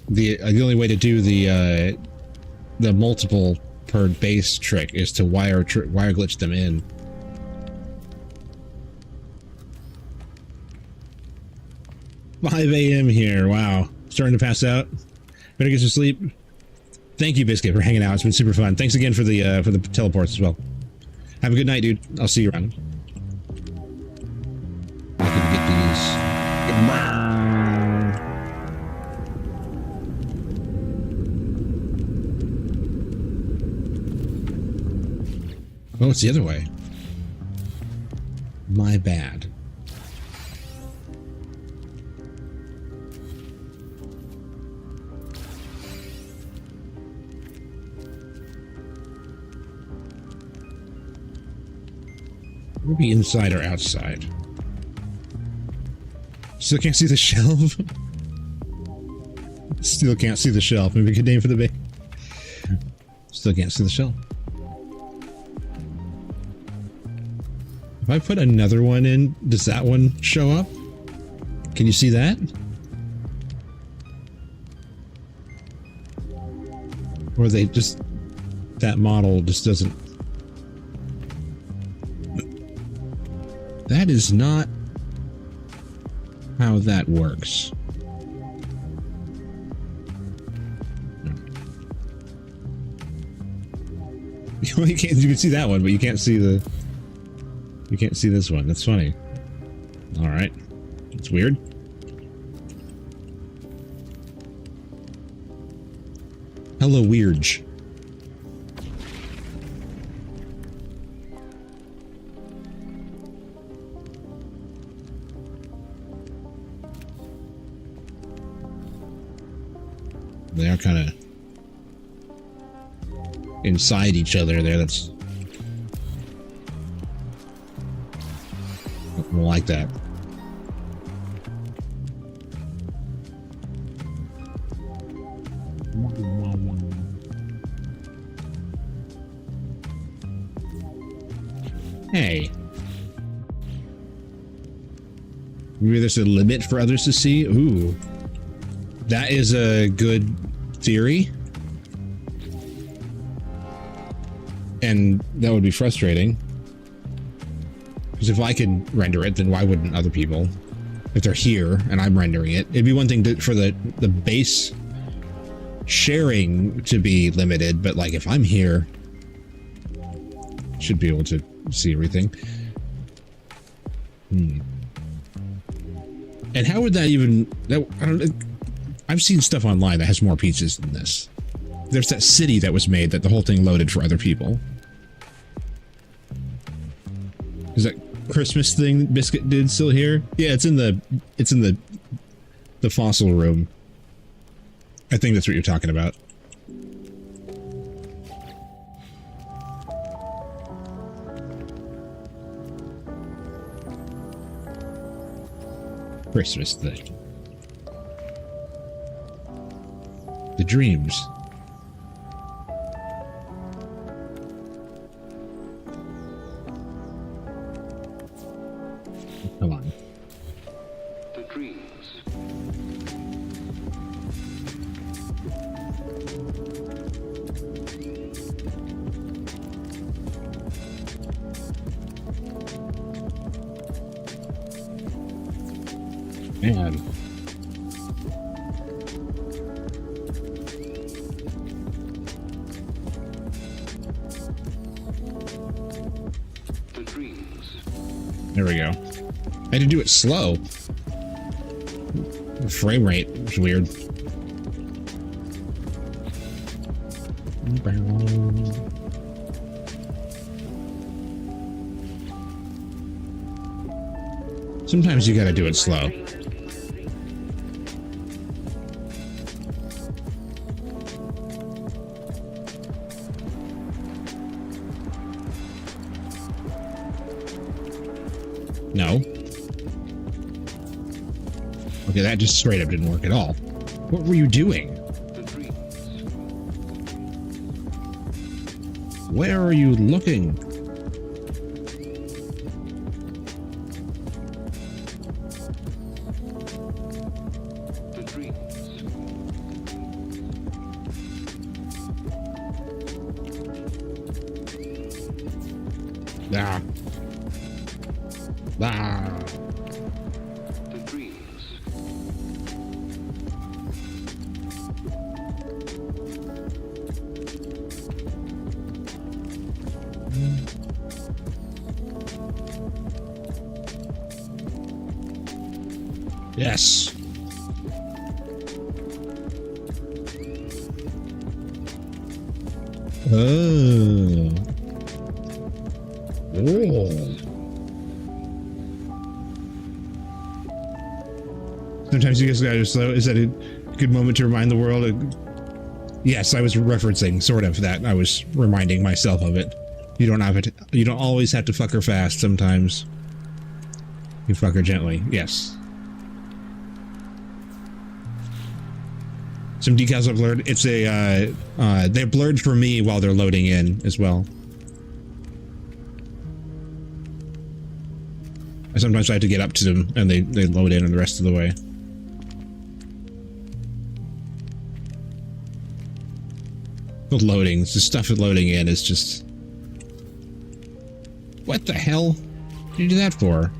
the only way to do the multiple per base trick is to wire glitch them in. $5 a.m. here. Wow, starting to pass out. Better get some sleep. Thank you, Biscuit, for hanging out. It's been super fun. Thanks again for the teleports as well. Have a good night, dude. I'll see you around. I can get these. Oh, it's the other way. My bad. We'll be inside or outside. Still can't see the shelf. Still can't see the shelf. Maybe a good name for the bait. Still can't see the shelf. If I put another one in, does that one show up? Can you see that? Or they just... that model just doesn't... That is not how that works. You can see that one, but you can't see the... You can't see this one. That's funny. Alright. It's weird. Hello, Weird. They are kind of inside each other there. That's... I don't like that. Hey. Maybe there's a limit for others to see? Ooh. That is a good theory. And that would be frustrating. Because if I could render it, then why wouldn't other people? If they're here and I'm rendering it. It'd be one thing for the base sharing to be limited, but like if I'm here, should be able to see everything. And how would that even... I don't know. I've seen stuff online that has more pizzas than this. There's that city that was made that the whole thing loaded for other people. Is that Christmas thing Biscuit did still here? Yeah, it's in the fossil room. I think that's what you're talking about. Christmas thing. The dreams. Come on. The dreams. Man. There we go. I had to do it slow. The frame rate was weird. Sometimes you gotta do it slow. No. Okay, that just straight up didn't work at all. What were you doing? Where are you looking? Ah. Ah. The dreams. Yes. Oh. Oh. Sometimes you guys gotta slow. Is that a good moment to remind the world? Yes, I was referencing sort of that. I was reminding myself of it. You don't have it. You don't always have to fuck her fast. Sometimes you fuck her gently. Yes. Some decals are blurred. It's a they're blurred for me while they're loading in as well. I sometimes have to get up to them and they load in the rest of the way. The loadings, the stuff at loading in is just... What the hell? What did you do that for?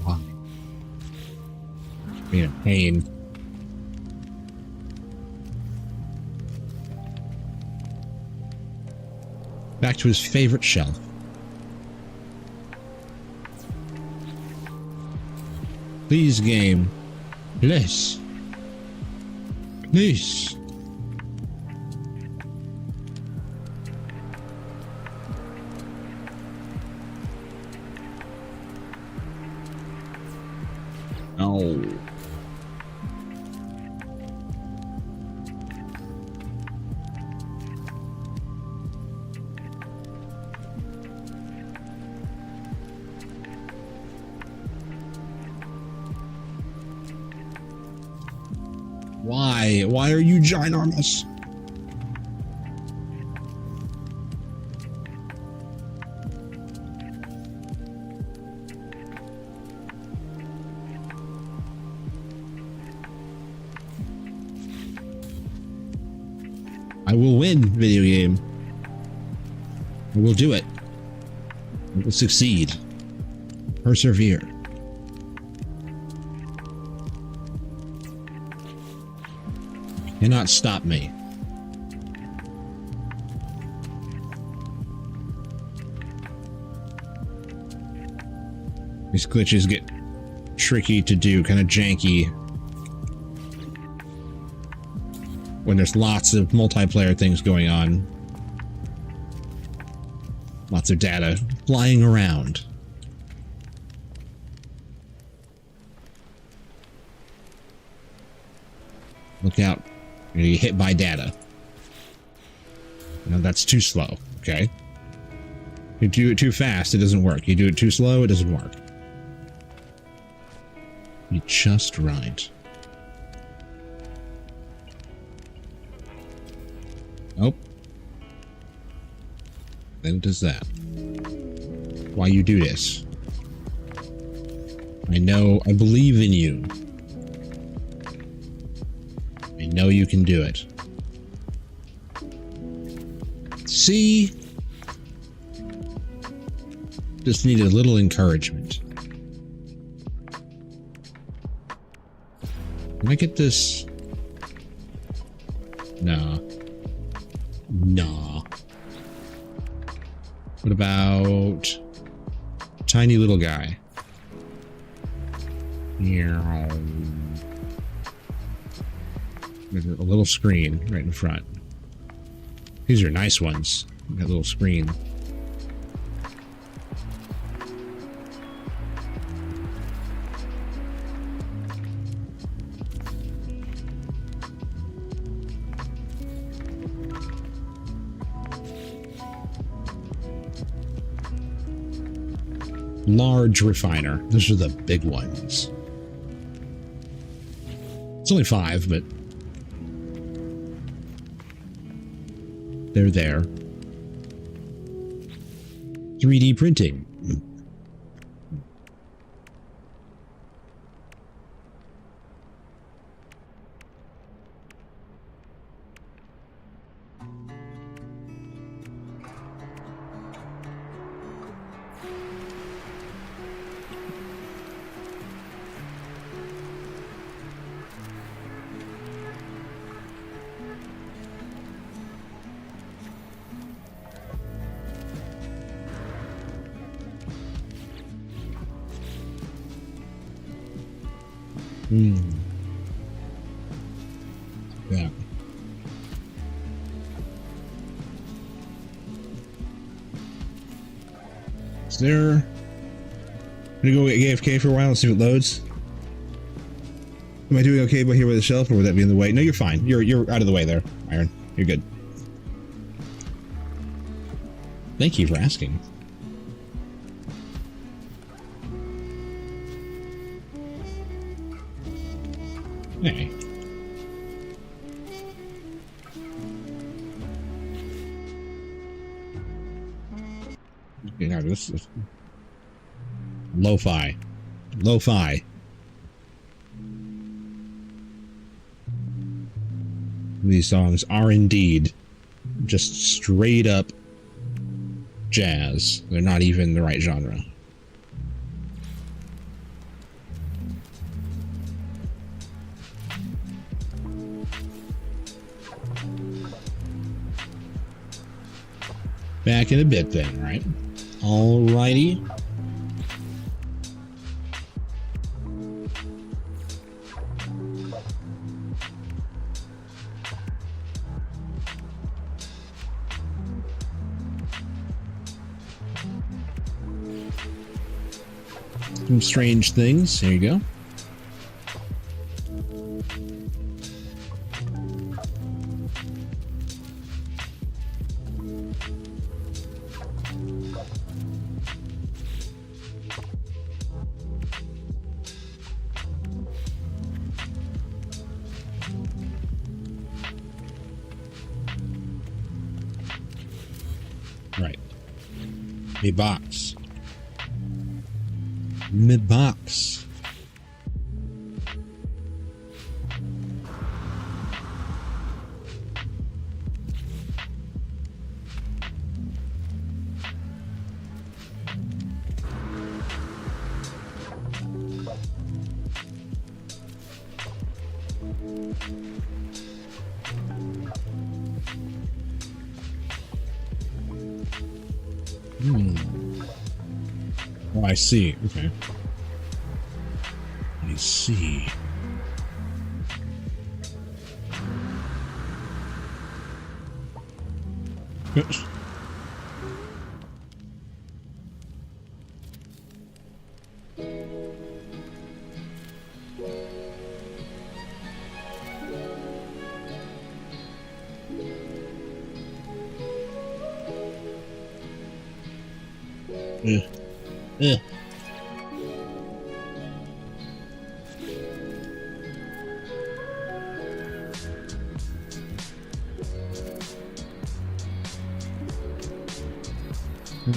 Why? Being a pain. Back to his favorite shelf. Please, game. Please. Please. No. Why? Why are you ginormous? I will win, video game. I will do it. I will succeed. Persevere. Cannot stop me. These glitches get tricky to do, kind of janky. When there's lots of multiplayer things going on. Lots of data flying around. Look out. You're gonna get hit by data. Now that's too slow, okay? You do it too fast, it doesn't work. You do it too slow, it doesn't work. You just right. Nope. Then it does that. Why you do this? I know, I believe in you. I know you can do it. See? Just need a little encouragement. Can I get this? Nah. Nah. What about tiny little guy? Yeah. There's a little screen right in front. These are nice ones. That little screen. Large refiner. Those are the big ones. It's only 5, but they're there. 3D printing. Yeah. Is there... I'm gonna go get AFK for a while and see if it loads. Am I doing okay by here by the shelf, or would that be in the way? No, you're fine. You're out of the way there, Iron. You're good. Thank you for asking. Hey. Okay, now this is lo-fi. Lo-fi. These songs are indeed just straight up jazz. They're not even the right genre. Back in a bit then, right? Alrighty. Some strange things. There you go. Right. A box. Me box. Oh, I see. Okay. I see. Oops. Yeah.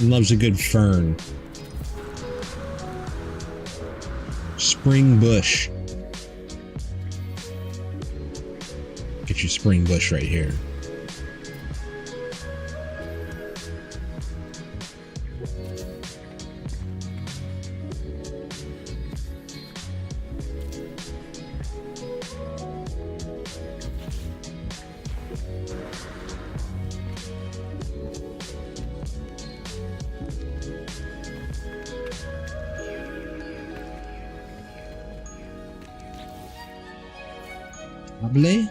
Loves a good fern. Spring bush. Get your spring bush right here. Probably.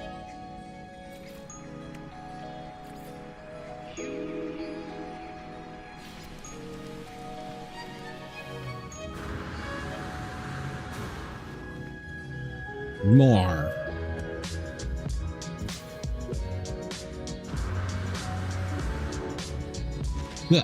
More. Yeah.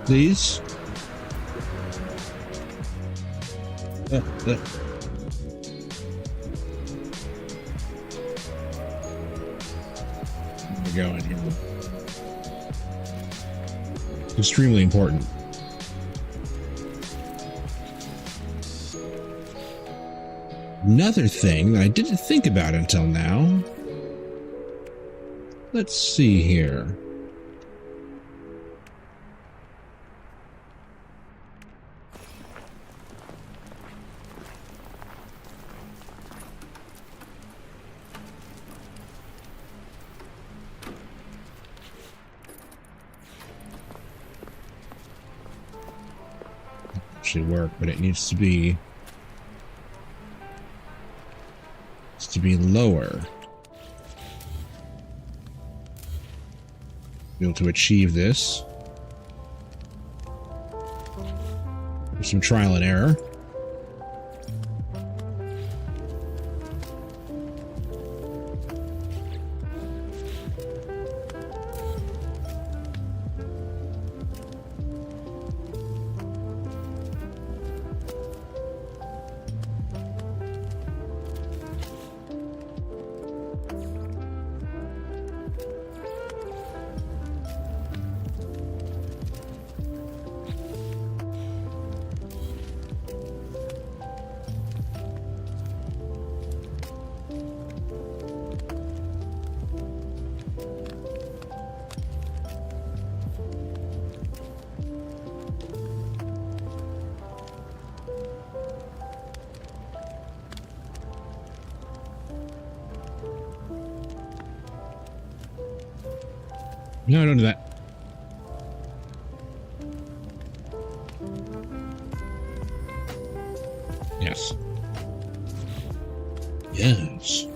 Please. We're going here. Extremely important. Another thing that I didn't think about until now. Let's see here. actually work, but it needs to be lower. Be able to achieve this. There's some trial and error. No, don't do that. Yes. Yes.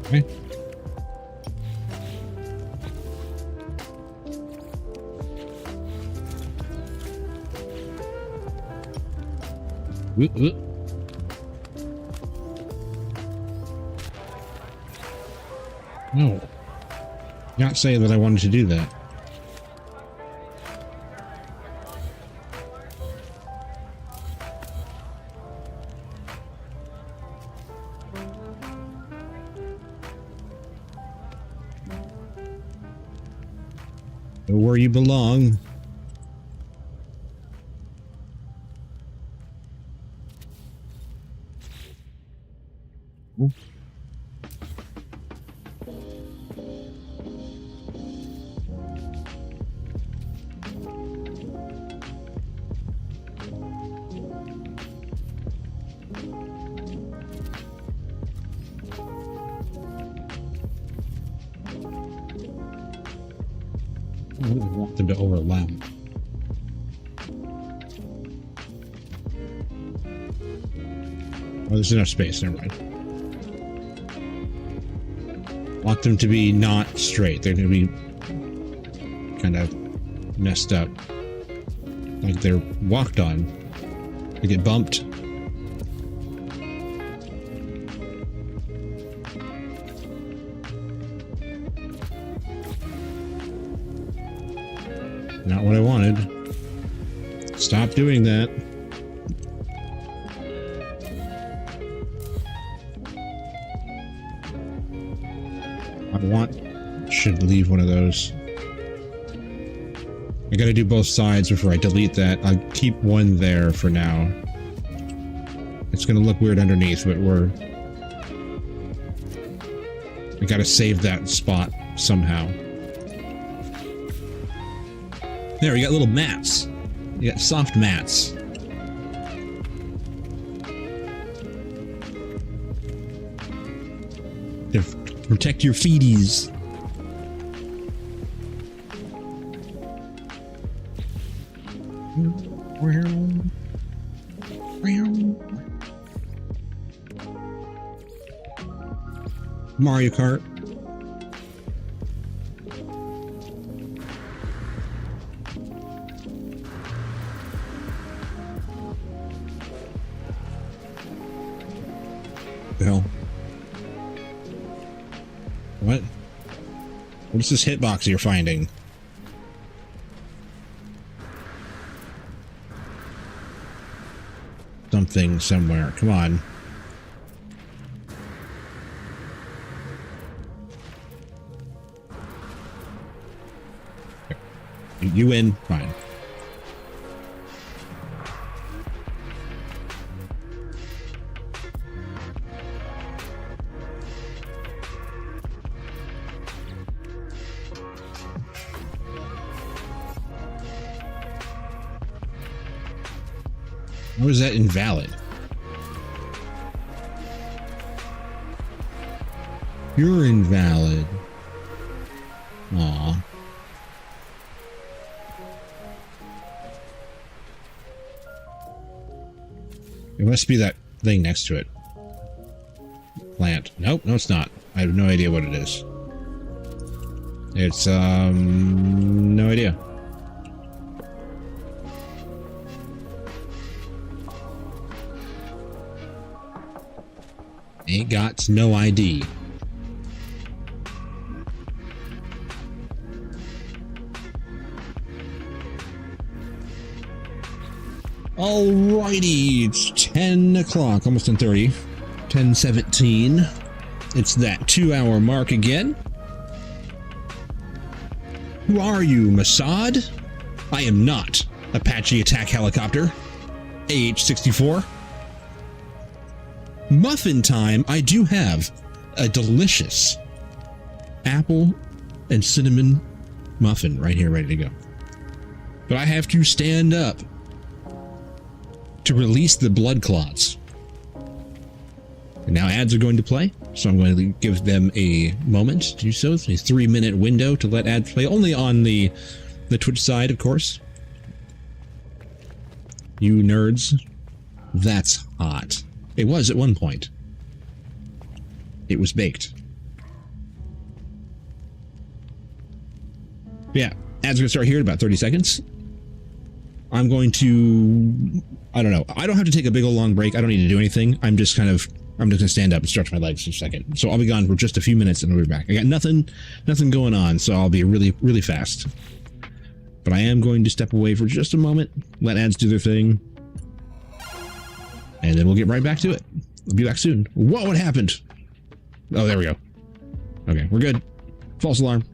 Okay. No. Not saying that I wanted to do that. Go where you belong. I wouldn't want them to overlap. Oh, there's enough space, never mind. Want them to be not straight. They're going to be kind of messed up. Like they're walked on. They get bumped. Not what I wanted. Stop doing that. Should leave one of those. I gotta do both sides before I delete that. I'll keep one there for now. It's gonna look weird underneath, but I gotta save that spot somehow. There, we got little mats. You got soft mats. To protect your feeties. Mario Kart. The hell? What? What is this hitbox you're finding? Something somewhere. Come on. You win. Fine. How is that invalid? You're invalid. Aw. It must be that thing next to it. Plant. Nope, no it's not. I have no idea what it is. It's, no idea. Ain't got no ID. Alrighty, it's 10 o'clock, almost 10:30. 10:17. It's that 2-hour mark again. Who are you, Mossad? I am not Apache attack helicopter. AH-64. Muffin time. I do have a delicious apple and cinnamon muffin right here ready to go. But I have to stand up to release the blood clots. And now ads are going to play, so I'm going to give them a moment to do so. It's a 3-minute window to let ads play, only on the Twitch side, of course. You nerds. That's hot. It was at one point. It was baked. Yeah, ads are going to start here in about 30 seconds. I'm going to... I don't know. I don't have to take a big old long break. I don't need to do anything. I'm just going to stand up and stretch my legs for a second. So I'll be gone for just a few minutes and I'll be back. I got nothing going on, so I'll be really, really fast. But I am going to step away for just a moment, let ads do their thing, and then we'll get right back to it. We'll be back soon. Whoa, what happened? Oh, there we go. Okay, we're good. False alarm.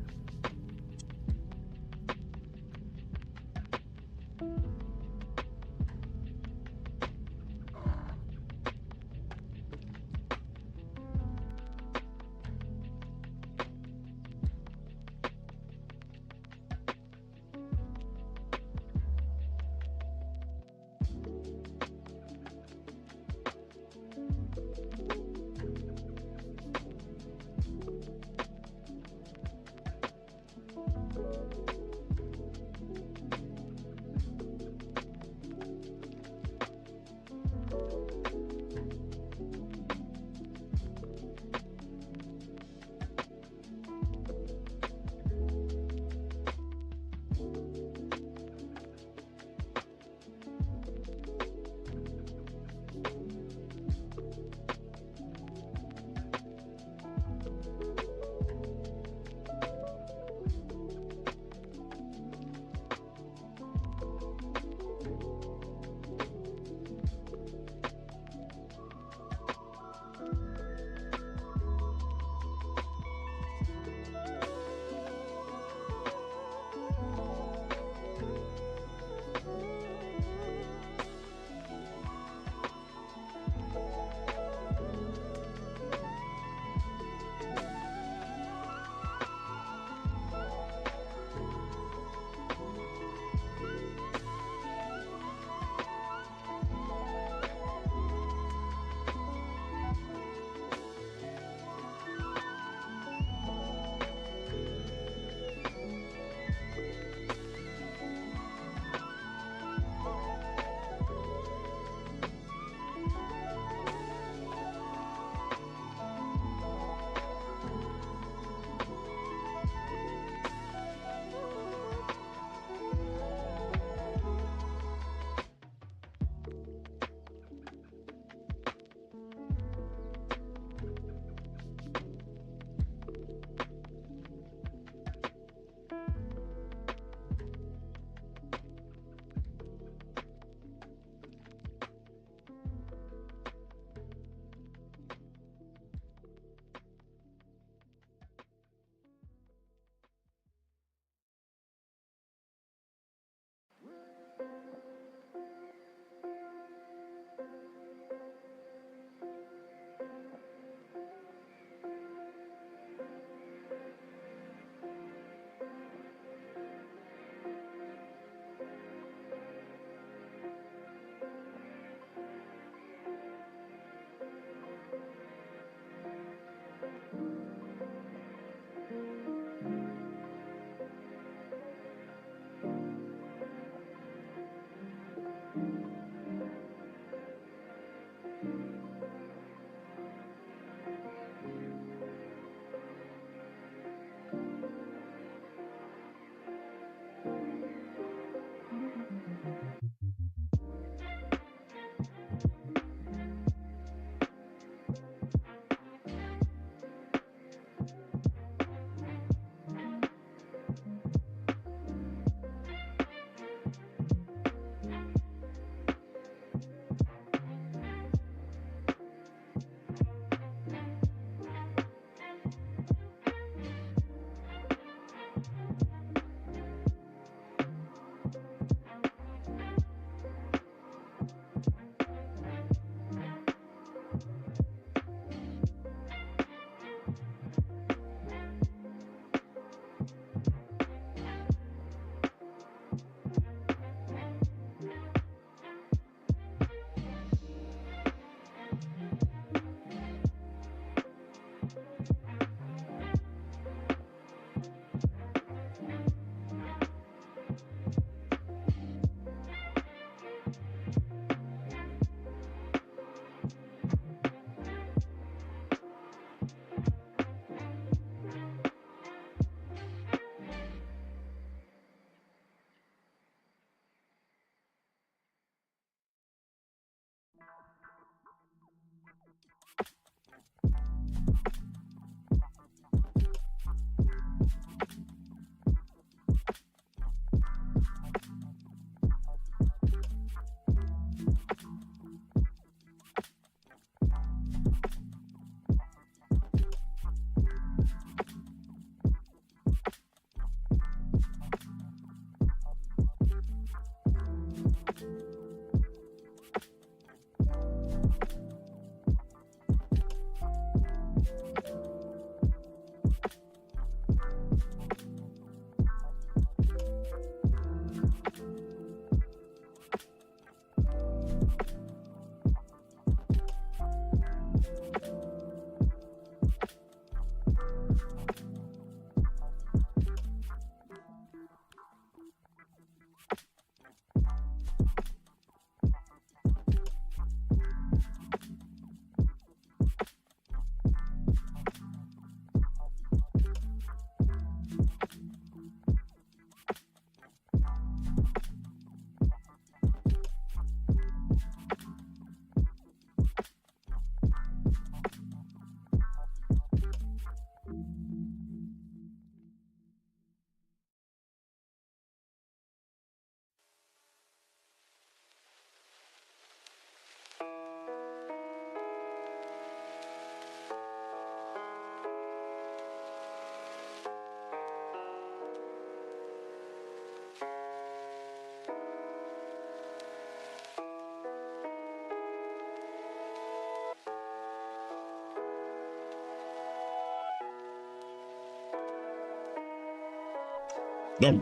They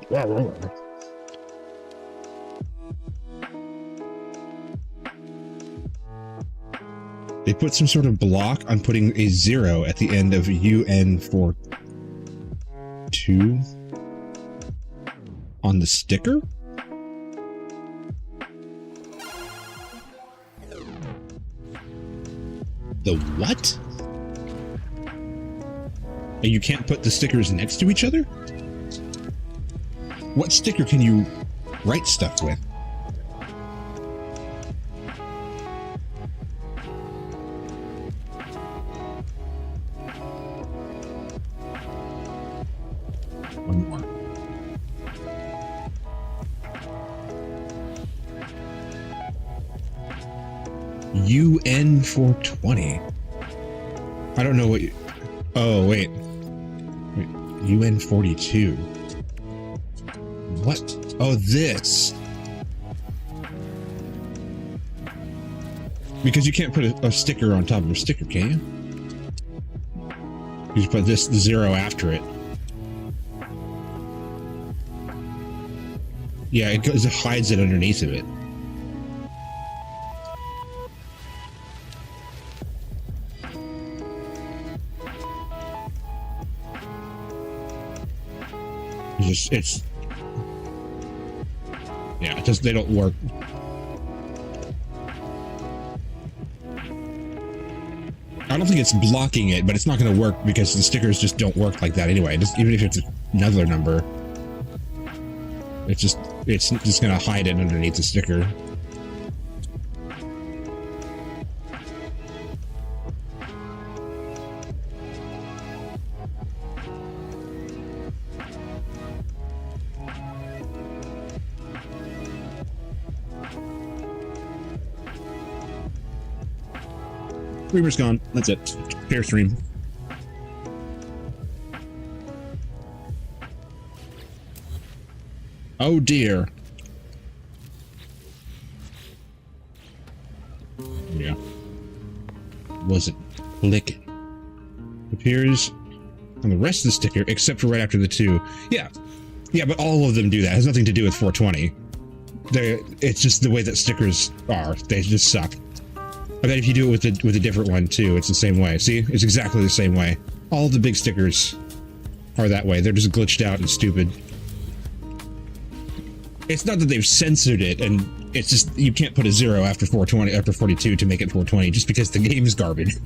put some sort of block on putting a 0 at the end of UN42 on the sticker? The what? And you can't put the stickers next to each other? What sticker can you write stuff with? One more. UN 420. I don't know what you... Oh, wait. UN 42. What? Oh, this. Because you can't put a sticker on top of a sticker, can you? You just put this 0 after it. Yeah, it hides it underneath of it. It's yeah, they don't work. I don't think it's blocking it, but it's not going to work because the stickers just don't work like that anyway. Even if it's another number, it's just going to hide it underneath the sticker. Streamer's gone. That's it. Fair stream. Oh dear. Yeah. Was it clicking? Appears on the rest of the sticker, except for right after the 2. Yeah. Yeah, but all of them do that. It has nothing to do with 420. It's just the way that stickers are. They just suck. I bet if you do it with a different one too, it's the same way. See? It's exactly the same way. All the big stickers are that way. They're just glitched out and stupid. It's not that they've censored it, and it's just you can't put a 0 after 420 after 42 to make it 420 just because the game is garbage.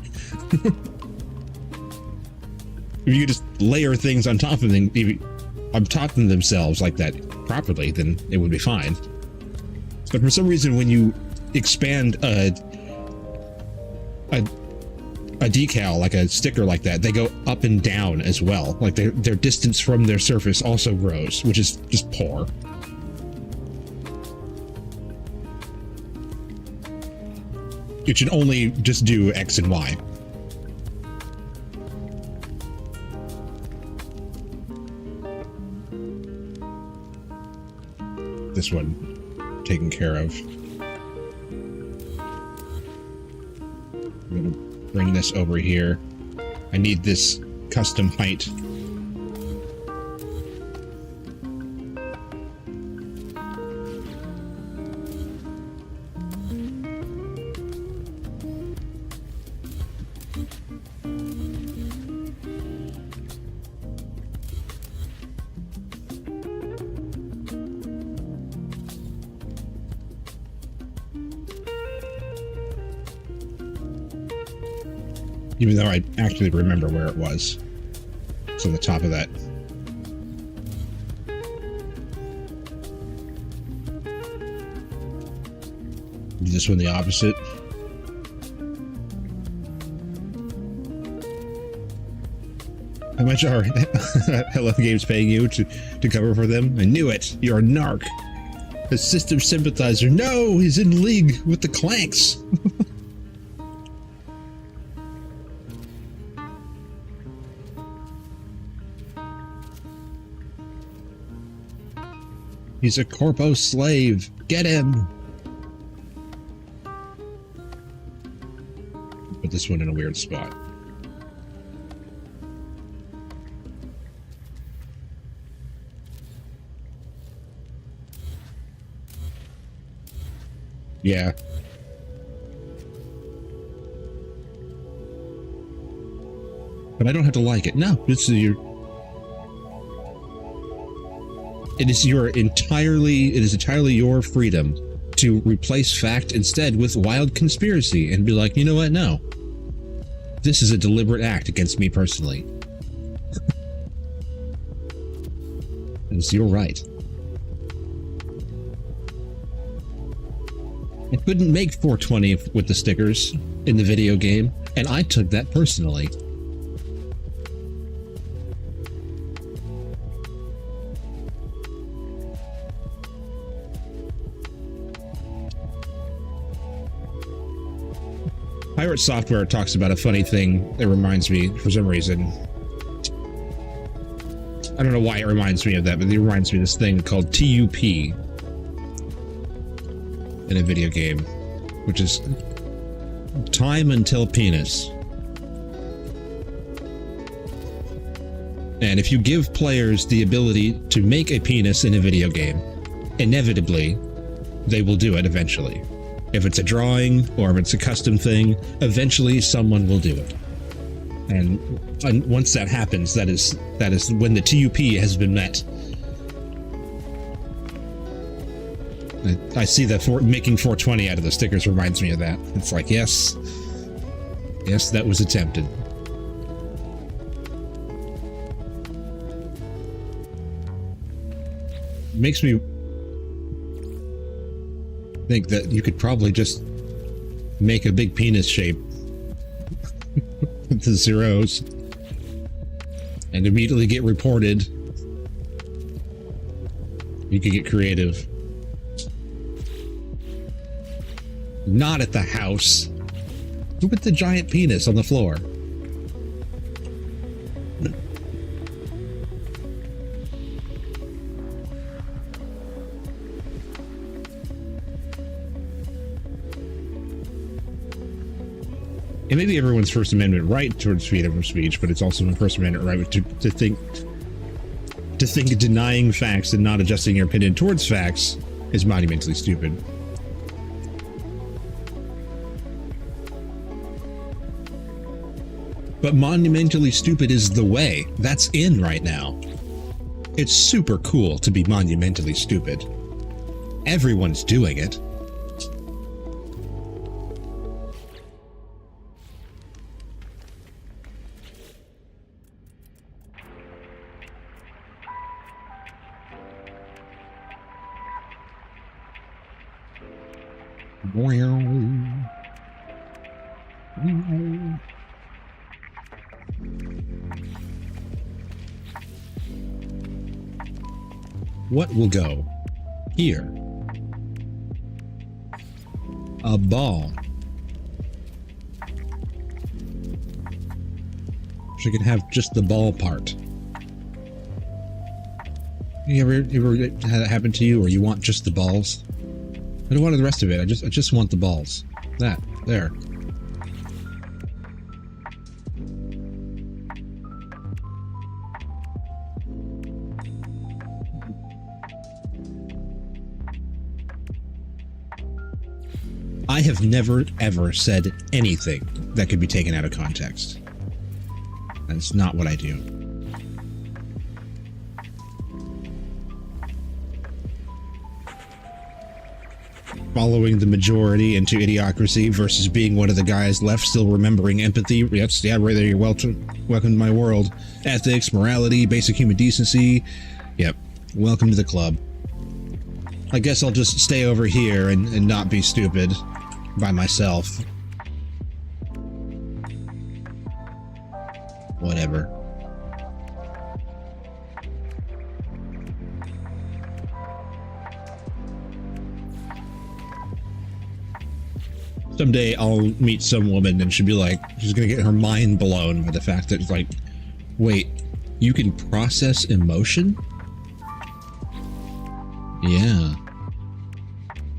If you could just layer things on top of them, themselves like that properly, then it would be fine. But for some reason, when you expand a decal, like a sticker like that, they go up and down as well. Like their distance from their surface also grows, which is just poor. It should only just do X and Y. This one taken care of. I'm gonna bring this over here. I need this custom height. Even though I actually remember where it was. It's on the top of that. Do this one the opposite. How much are Hello Games paying you to cover for them? I knew it! You're a narc! A system sympathizer. No! He's in league with the Clanks! He's a corpo slave. Get him! Put this one in a weird spot. Yeah. But I don't have to like it. No, it's your. It is entirely your freedom to replace fact instead with wild conspiracy and be like, you know what? No. This is a deliberate act against me personally. It's your right. I couldn't make 420 with the stickers in the video game, and I took that personally. Pirate Software talks about a funny thing that reminds me, for some reason. I don't know why it reminds me of that, but it reminds me of this thing called TUP in a video game, which is time until penis. And if you give players the ability to make a penis in a video game, inevitably, they will do it eventually. If it's a drawing or if it's a custom thing, eventually someone will do it. And once that happens, that is when the TUP has been met. I see that making 420 out of the stickers reminds me of that. It's like, yes, that was attempted. Makes me think that you could probably just make a big penis shape with the zeros and immediately get reported. You could get creative. Not at the house. Who put the giant penis on the floor? It may be everyone's First Amendment right towards freedom of speech, but it's also a First Amendment right to think denying facts and not adjusting your opinion towards facts is monumentally stupid. But monumentally stupid is the way. That's in right now. It's super cool to be monumentally stupid. Everyone's doing it. What will go here? A ball. She can have just the ball part. You ever had that happen to you, or you want just the balls? I don't want the rest of it. I just want the balls. That there. I have never, ever said anything that could be taken out of context. That's not what I do. Following the majority into idiocracy versus being one of the guys left still remembering empathy. Yes, yeah, right there. You're welcome to my world. Ethics, morality, basic human decency. Yep. Welcome to the club. I guess I'll just stay over here and not be stupid by myself. Whatever. Someday I'll meet some woman and she'll be like, she's gonna get her mind blown by the fact that it's like, wait, you can process emotion? Yeah.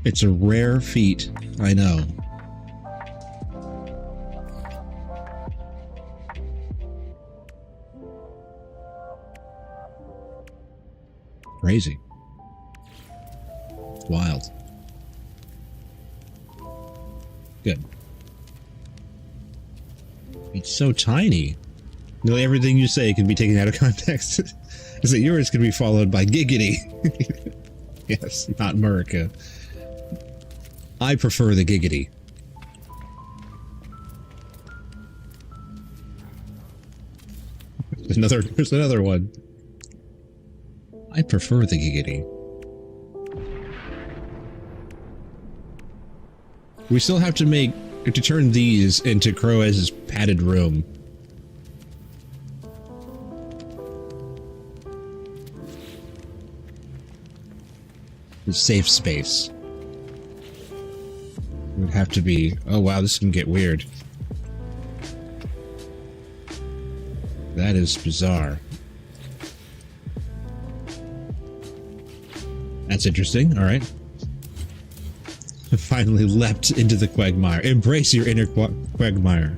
It's a rare feat, I know. Crazy. It's wild. Good. It's so tiny. Nearly everything you say can be taken out of context. Is that yours can be followed by giggity? Yes, not America. I prefer the giggity. There's another one. I prefer the giggity. We still have to turn these into Croaz's padded room. The safe space. It would have to be... Oh wow, this can get weird. That is bizarre. That's interesting, alright. Finally leapt into the quagmire. Embrace your inner quagmire.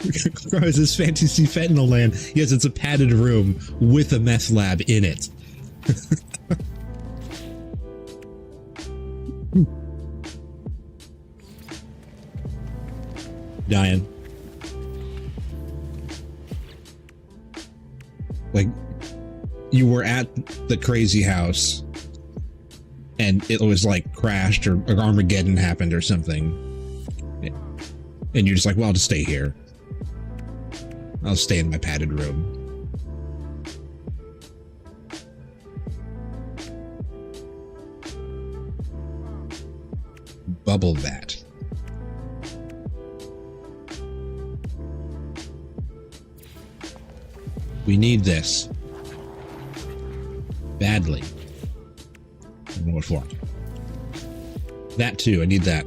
Is this fantasy fentanyl land? Yes, it's a padded room with a meth lab in it. Dying. Like, you were at the crazy house and it was like crashed or Armageddon happened or something. And you're just like, well, I'll just stay here. I'll stay in my padded room. Bubble that. We need this. Badly. I don't know what for. That too, I need that.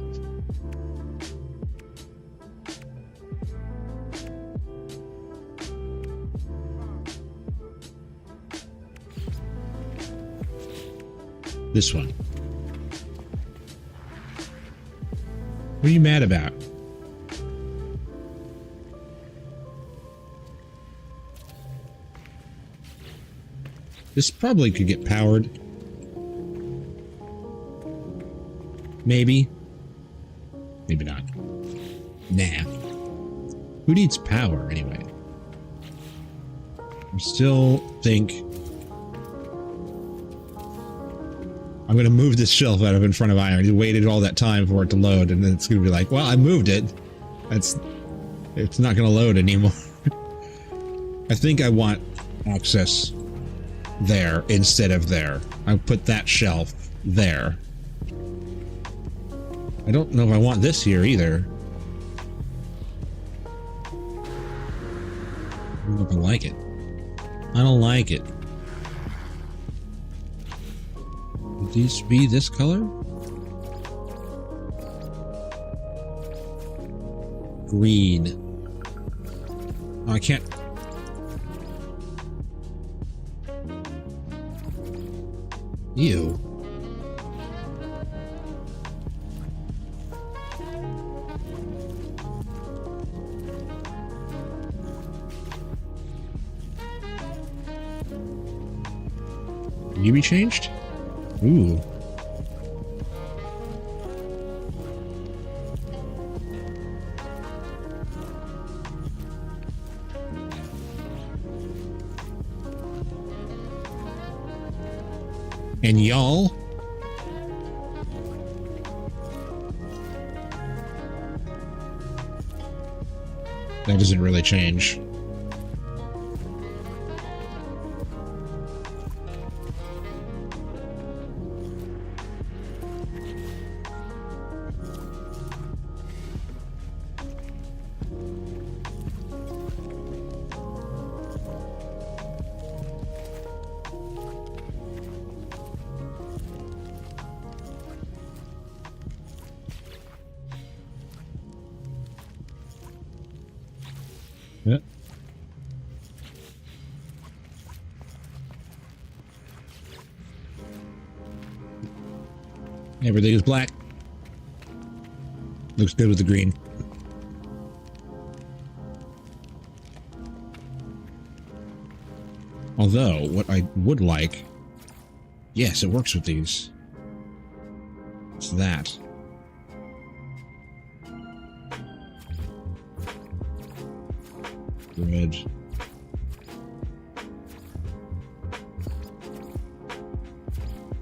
This one. What are you mad about? This probably could get powered. Maybe. Maybe not. Nah. Who needs power anyway? I still think I'm going to move this shelf out of in front of iron. You waited all that time for it to load, and then it's going to be like, well, I moved it. It's not going to load anymore. I think I want access there instead of there. I'll put that shelf there. I don't know if I want this here either. I don't know if I like it. I don't like it. Would these be this color? Green. Oh, I can't. Ew. Can you be changed? Ooh. And y'all? That doesn't really change. Yeah. Everything is black. Looks good with the green. Although, what I would like... Yes, it works with these. It's that. Bread.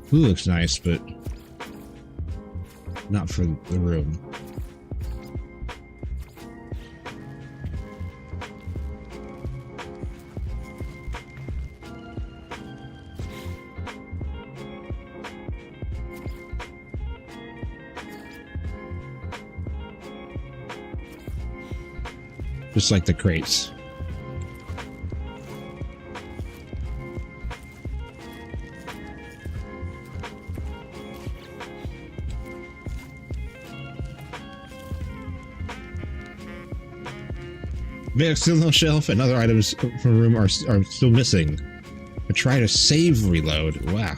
Food looks nice, but not for the room. Just like the crates. Still no shelf, and other items from the room are still missing. I try to save reload. Wow.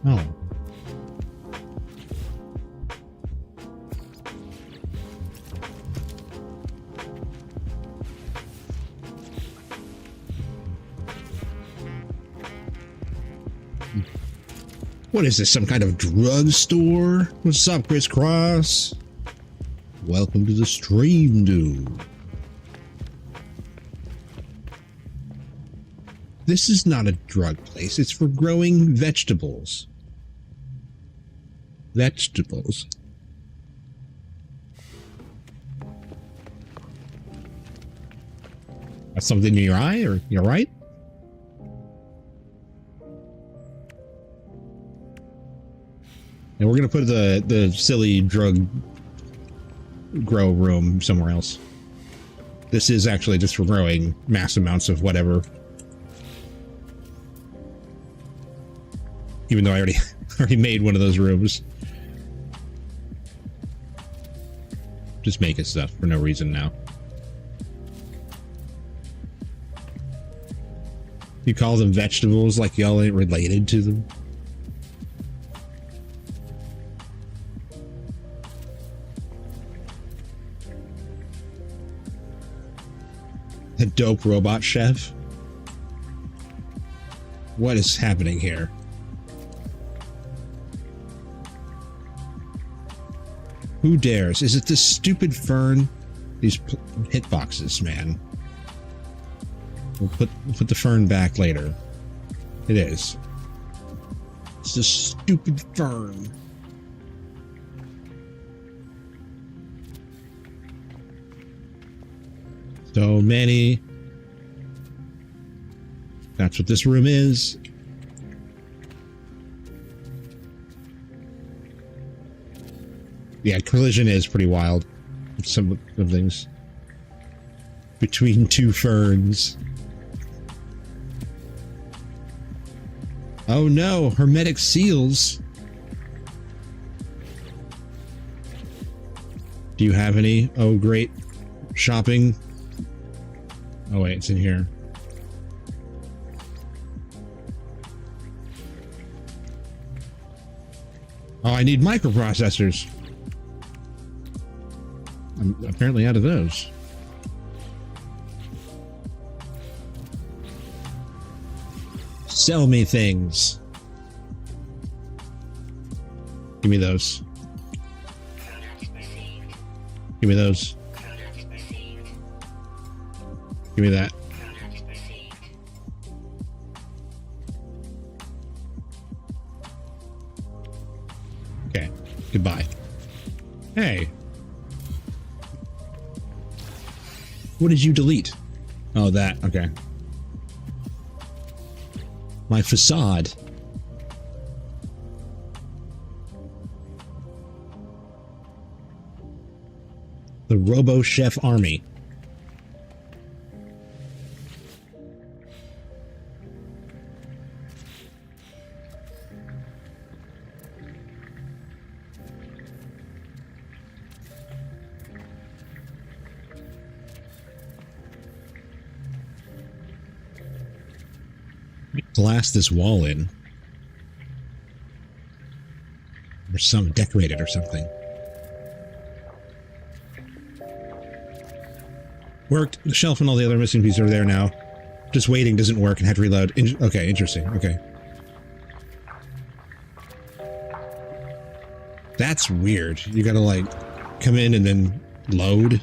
Oh. What is this, some kind of drugstore? What's up, Chris Cross? Welcome to the stream, dude. This is not a drug place. It's for growing vegetables. Vegetables. That's something in your eye, or you're right? And we're gonna put the silly drug grow room somewhere else. This is actually just for growing mass amounts of whatever. Even though I already made one of those rooms. Just making stuff for no reason now. You call them vegetables like y'all ain't related to them? A dope robot chef? What is happening here? Who dares? Is it this stupid fern? These hitboxes, man. We'll put the fern back later. It is. It's this stupid fern. So many. That's what this room is. Yeah, collision is pretty wild. Some of things. Between two ferns. Oh no, hermetic seals. Do you have any? Oh great. Shopping. Oh wait, it's in here. Oh, I need microprocessors. I'm apparently out of those. Sell me things. Give me those. Give me those. Give me that. Okay. Goodbye. Hey. What did you delete? Oh, that. Okay. My facade. The Robo Chef Army. Glass this wall in. Or some decorated or something. Worked. The shelf and all the other missing pieces are there now. Just waiting doesn't work and had to reload. Okay, interesting. Okay. That's weird. You gotta, like, come in and then load.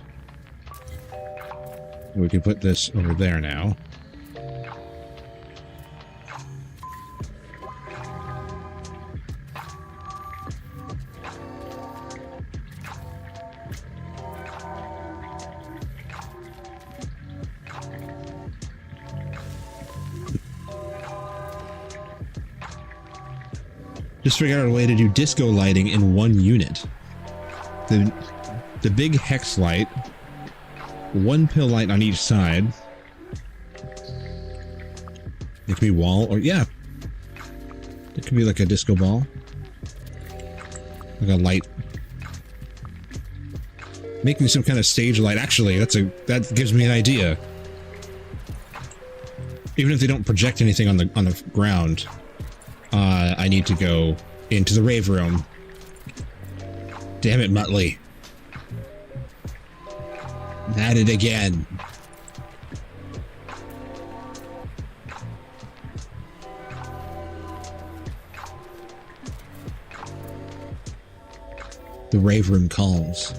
We can put this over there now. Just figured out a way to do disco lighting in one unit. The big hex light, one pill light on each side. It could be wall or yeah. It could be like a disco ball. Like a light. Making some kind of stage light. Actually, that gives me an idea. Even if they don't project anything on the ground. I need to go into the rave room. Damn it, Muttley. At it again. The rave room calls.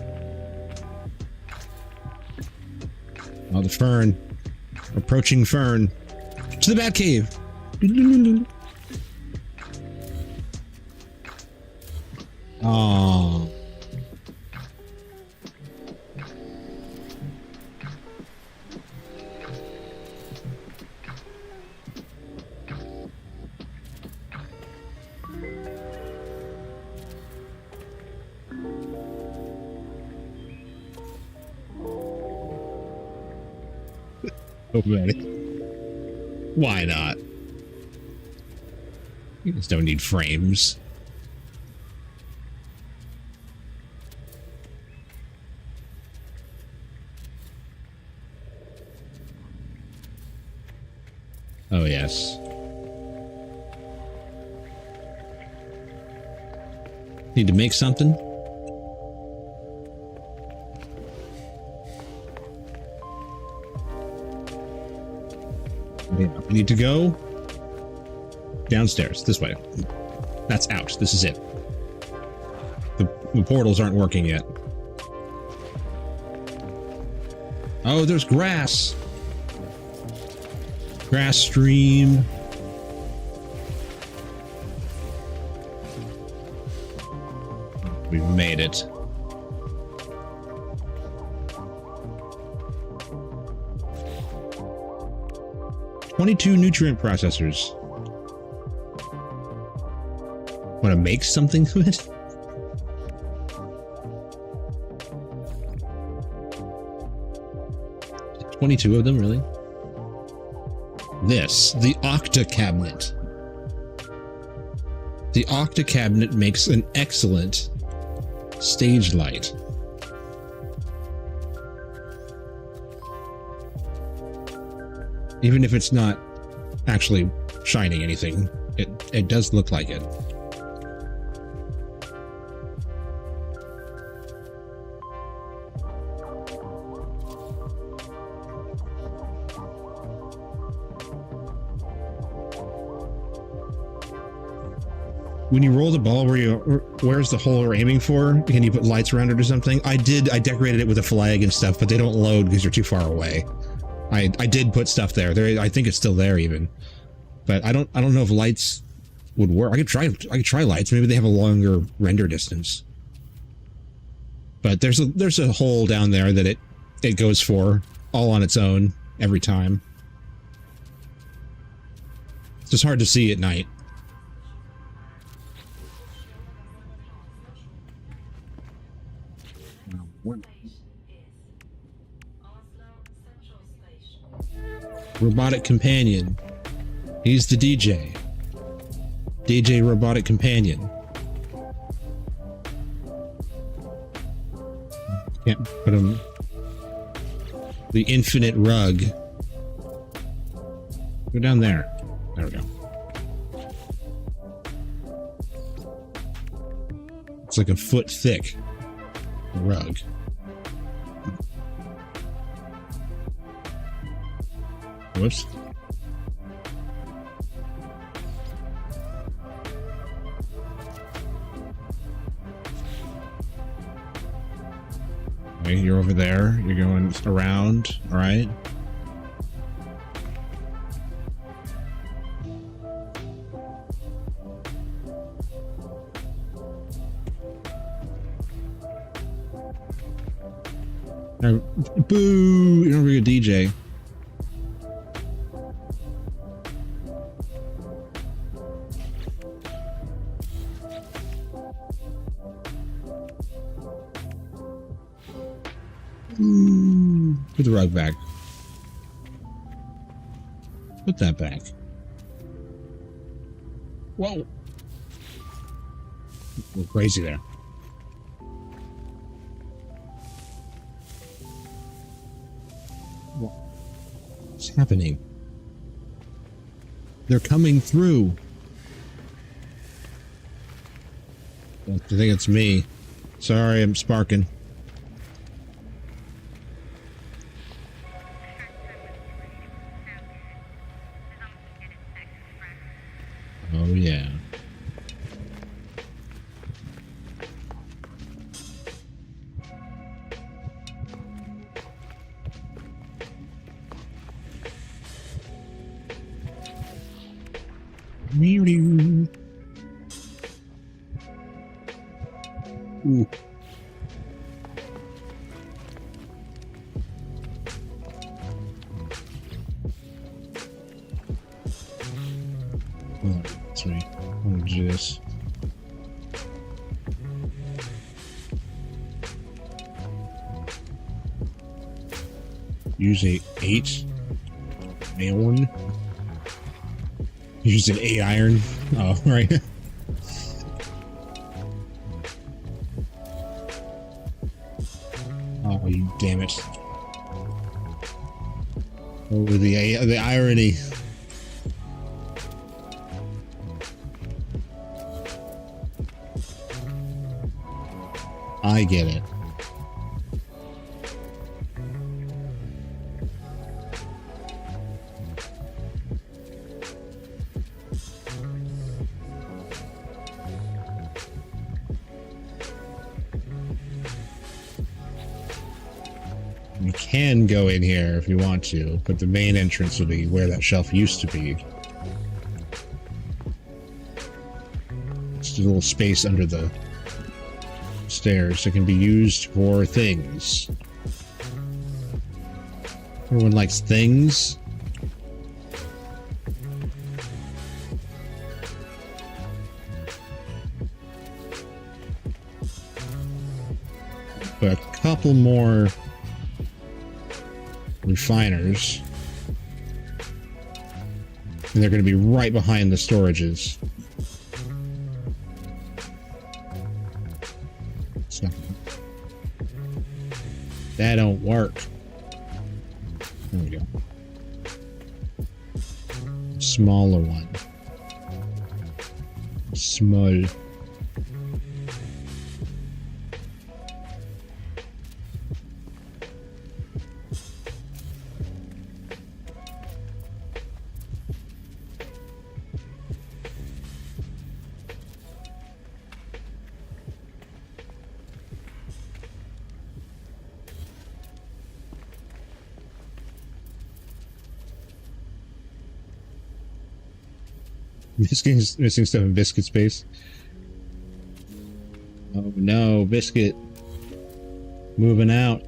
Oh, the fern. Approaching fern. To the Batcave. Oh. So many. Why not? You just don't need frames. Oh, yes. Need to make something? Yeah, I need to go downstairs, this way. That's out. This is it. The portals aren't working yet. Oh, there's grass. Grass stream. We've made it. "22 nutrient processors." Want to make something with it? "22 of them, really?" This, the Octa cabinet. The Octa cabinet makes an excellent stage light. Even if it's not actually shining anything, it does look like it. When you roll the ball, where's the hole you're aiming for? Can you put lights around it or something? I decorated it with a flag and stuff, but they don't load because you're too far away. I did put stuff there. I think it's still there even. But I don't know if lights would work. I could try lights. Maybe they have a longer render distance. But there's a hole down there that it goes for all on its own every time. It's just hard to see at night. Robotic companion. He's the DJ. DJ Robotic Companion. Can't put him. The infinite rug. Go down there. There we go. It's like a foot thick rug. Whoops. Okay, you're over there. You're going around. All right. Boo! You're a DJ. Put the rug back. Put that back. Whoa! We're crazy there. What's happening? They're coming through. I think it's me. Sorry, I'm sparking. Oh, yeah. Ooh. Oh, that's right. I'm gonna do this. Use a 8 iron. Use an 8 iron. Oh, right. Oh, you damn it. Oh, the irony. I get it. You can go in here if you want to, but the main entrance will be where that shelf used to be. It's a little space under the stairs that can be used for things. Everyone likes things. But a couple more refiners, and they're going to be right behind the storages. So that don't work. There we go. Smaller one. Small. Biscuit's missing stuff in Biscuit space. Oh no, Biscuit. Moving out.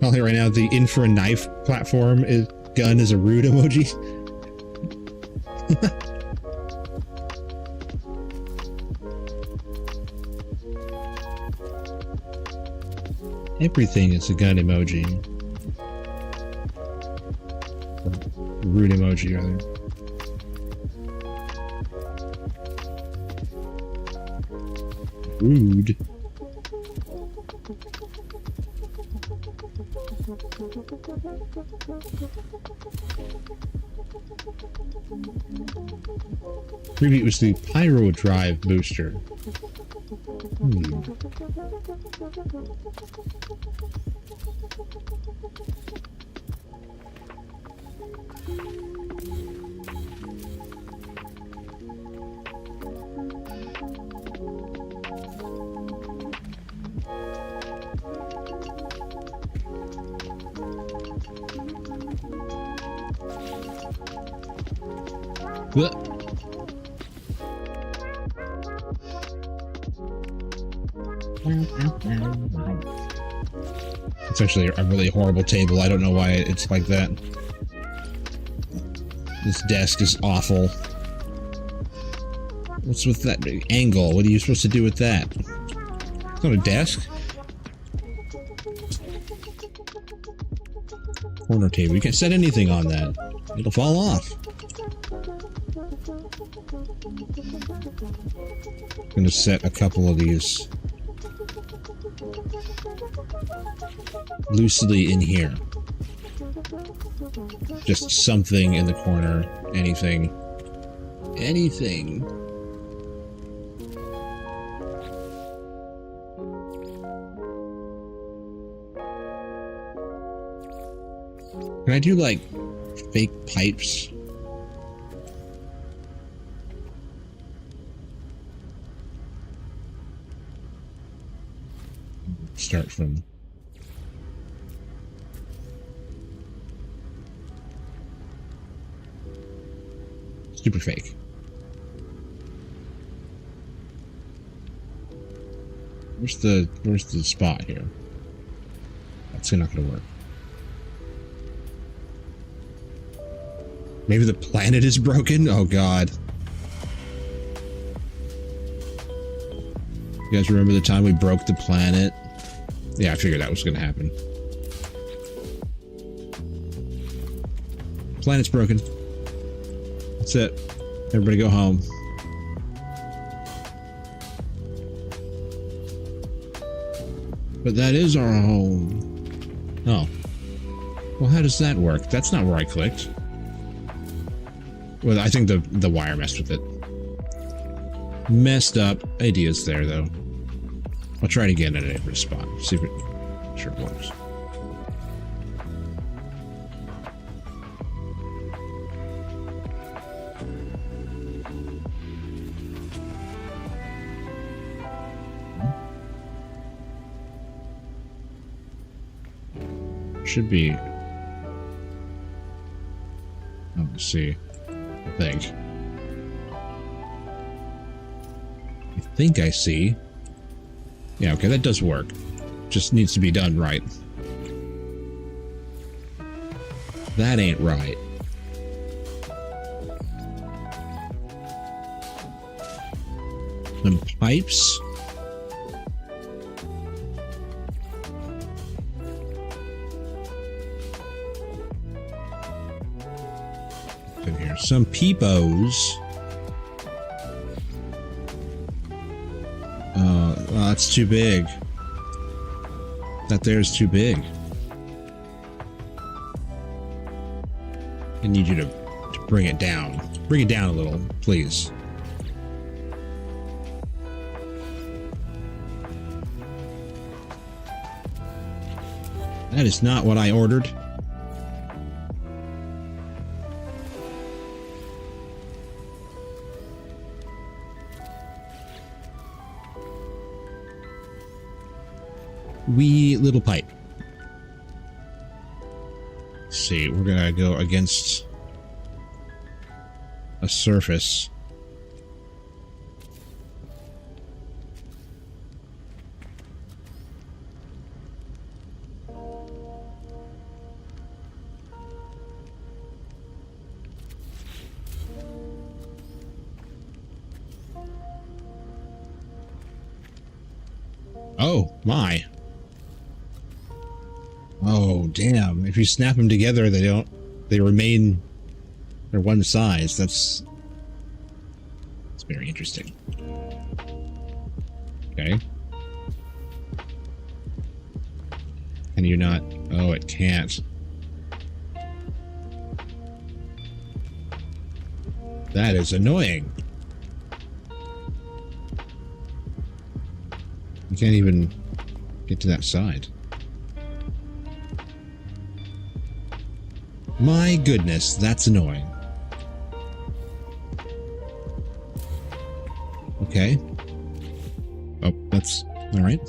Probably right now the in for a knife platform is gun is a rude emoji. Everything is a gun emoji. Rude emoji, rather. Rude. Maybe it was the Pyro Drive booster. What? It's actually a really horrible table. I don't know why it's like that. This desk is awful. What's with that angle? What are you supposed to do with that? It's not a desk. Corner table. You can't set anything on that. It'll fall off. I'm gonna set a couple of these loosely in here. Just something in the corner. Anything. Anything. Can I do, like, fake pipes? Start from... super fake. Where's the spot here? That's not gonna work. Maybe the planet is broken? Oh god. You guys remember the time we broke the planet? Yeah, I figured that was gonna happen. Planet's broken. That's it. Everybody go home. But that is our home. Oh. Well, how does that work? That's not where I clicked. Well, I think the wire messed with it. Messed up. Ideas there, though. I'll try it again at a different spot. See if it... Sure it works. Should be... Oh, let's see. I think I see. Yeah, okay, that does work. Just needs to be done right. That ain't right. Some pipes. In here, some peepos. That's too big. That there's too big. I need you to bring it down. Bring it down a little, please. That is not what I ordered. Wee little pipe. Let's see, we're gonna go against a surface. Oh, my. Oh, damn. If you snap them together, they remain, they're one size. That's very interesting. Okay. Can you not? Oh, it can't. That is annoying. You can't even get to that side. My goodness, that's annoying. Okay. Oh, that's all right.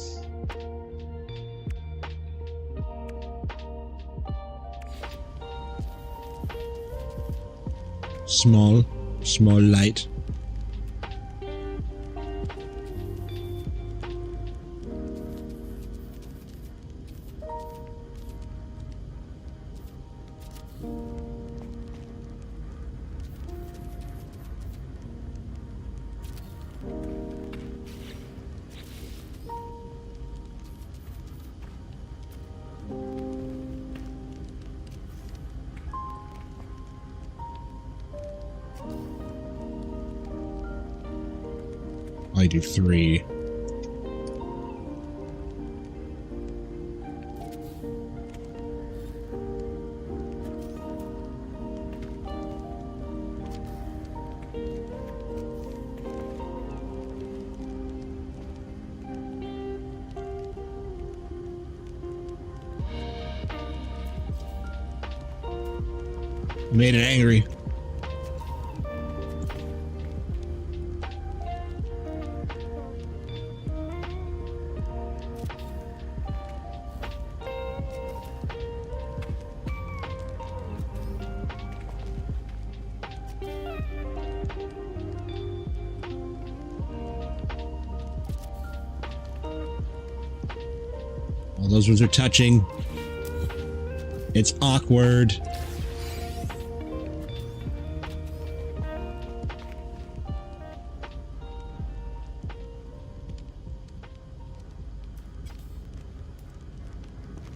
Small light. I do 3. Made it angry. All those ones are touching. It's awkward.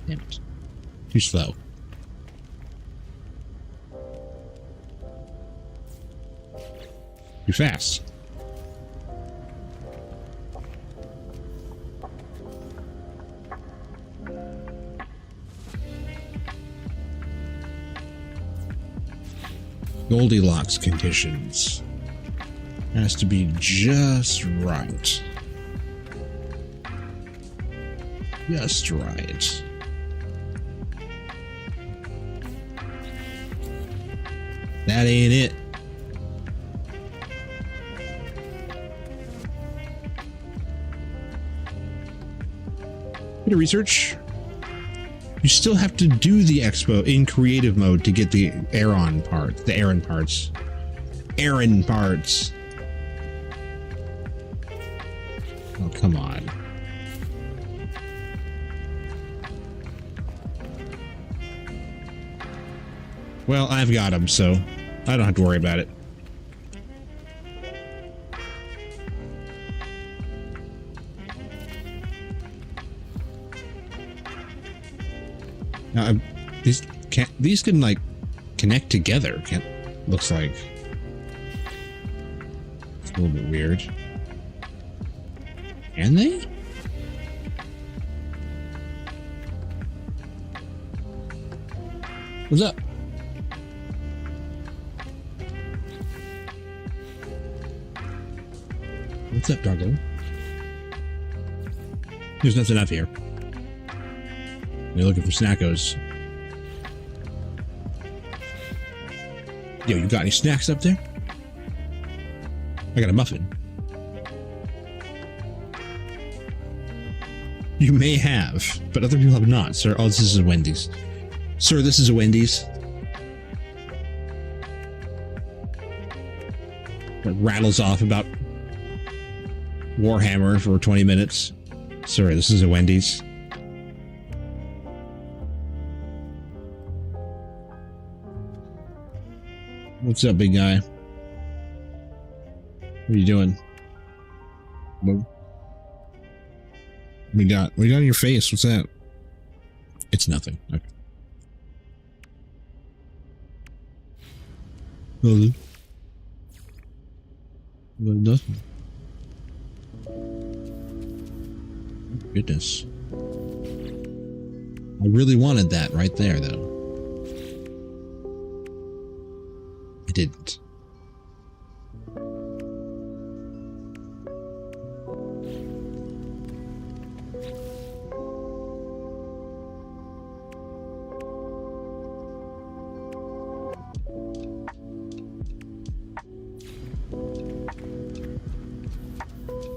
Damn it. Too slow. Too fast. Goldilocks conditions. Has to be just right. Just right. That ain't it. Bit of research. You still have to do the expo in creative mode to get the Aaron parts. The Aaron parts. Aaron parts. Oh, come on. Well, I've got them, so I don't have to worry about it. Now, these can like connect together. Looks like it's a little bit weird. Can they? What's up? What's up, doggo? There's nothing up here. You're looking for snackos. Yo, you got any snacks up there? I got a muffin. You may have, but other people have not, sir. Oh, this is a Wendy's. Sir, this is a Wendy's. That rattles off about Warhammer for 20 minutes. Sir, this is a Wendy's. What's up, big guy? What are you doing? What we got? What you got on your face? What's that? It's nothing. Okay. Nothing. Nothing. Goodness. I really wanted that right there, though. I didn't.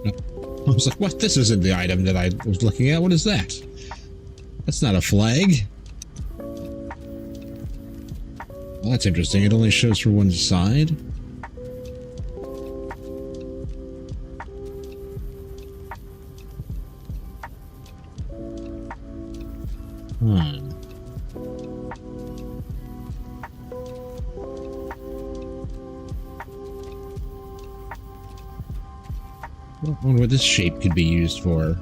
I was like, what? This isn't the item that I was looking at. What is that? That's not a flag. Well, that's interesting. It only shows for one side. I wonder what this shape could be used for.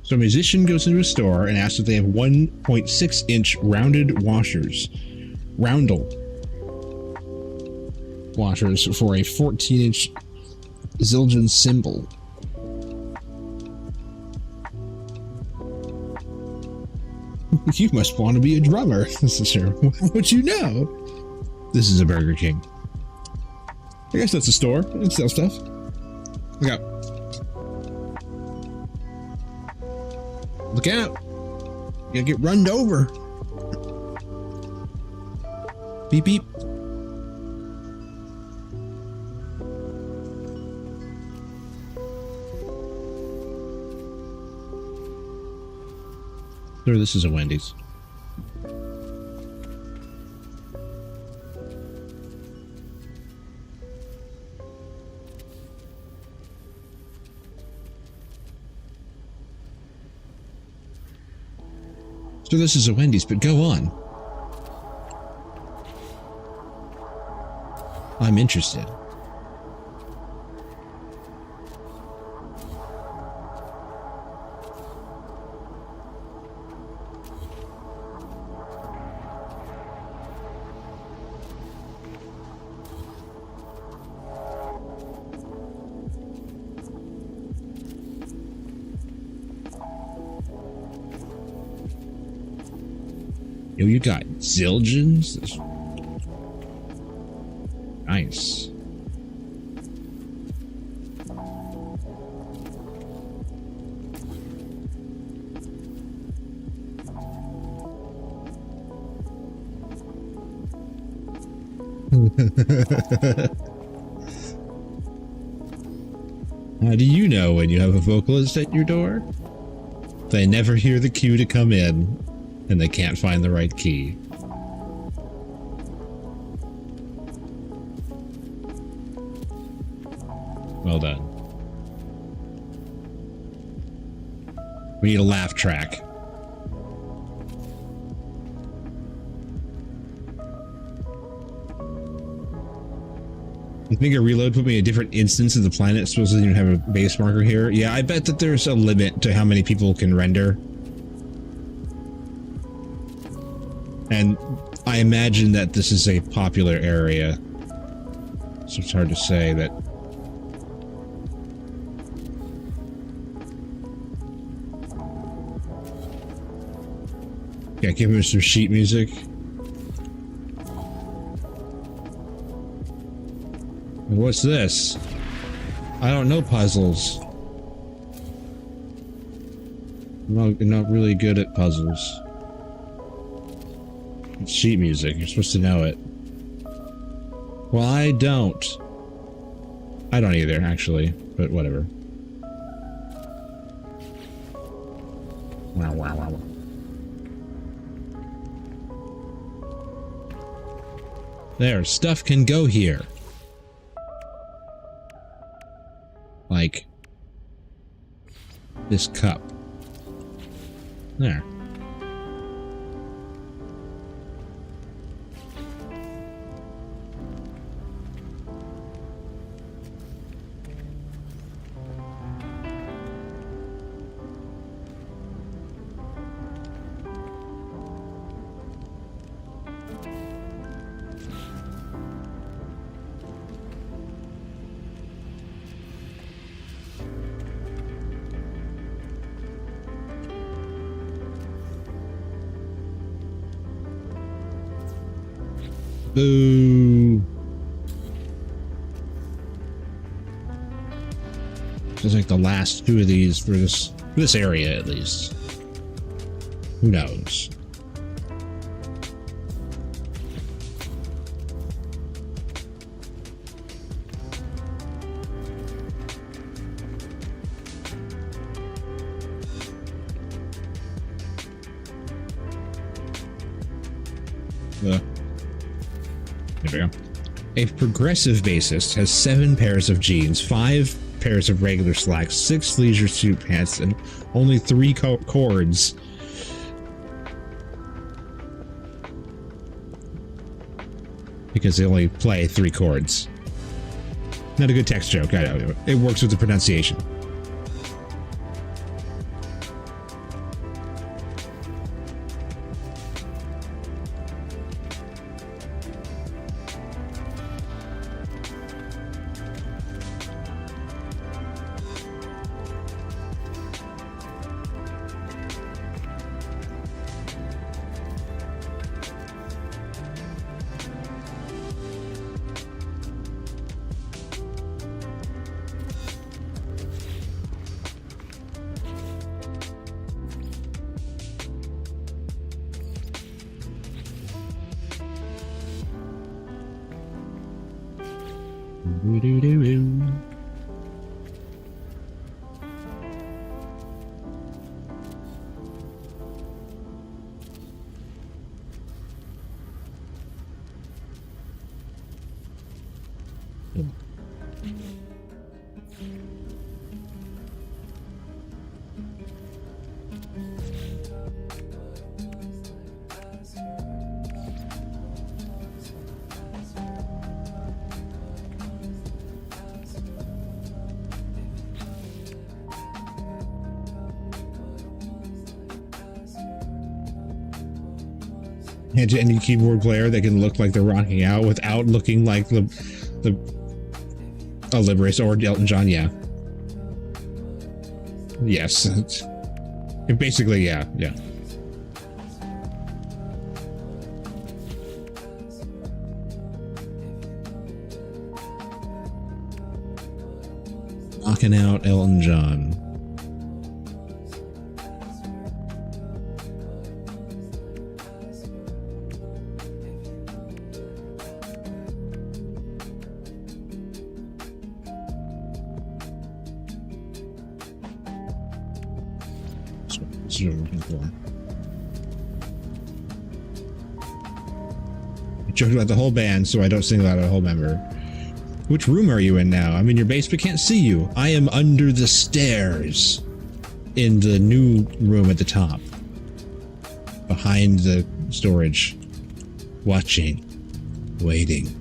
So a musician goes into a store and asks if they have 1.6-inch rounded washers. Roundel washers for a 14-inch Zildjian cymbal. You must want to be a drummer. This is sure. How would you know? This is a Burger King. I guess that's a store. They sell stuff. Look out. Look out. You're gonna get runned over. Beep beep. Sure, this is a Wendy's. So this is a Wendy's, but go on. I'm interested. Yo, you got Zildjians? Nice. How do you know when you have a vocalist at your door? They never hear the cue to come in, and they can't find the right key. Well done. We need a laugh track. I think a reload put me in a different instance of the planet. It's supposed to even have a base marker here. Yeah, I bet that there's a limit to how many people can render. And I imagine that this is a popular area. So it's hard to say that. Yeah, give him some sheet music. What's this? I don't know puzzles. I'm not really good at puzzles. It's sheet music. You're supposed to know it. Well, I don't. I don't either, actually. But whatever. Wow, wow, wow. There, stuff can go here. Like this cup. There. Boo. Feels like the last two of these for this area at least. Who knows? There we go. A progressive bassist has 7 pairs of jeans, 5 pairs of regular slacks, 6 leisure suit pants, and only 3 chords. Because they only play 3 chords. Not a good text joke, I know. It works with the pronunciation. Any keyboard player that can look like they're rocking out without looking like the Libris or Elton John, yeah. Yes. Basically, yeah. Knocking out Elton John. You're looking for. I joked about the whole band, so I don't single out a whole member. Which room are you in now? I'm in your base, but can't see you. I am under the stairs in the new room at the top, behind the storage, watching, waiting.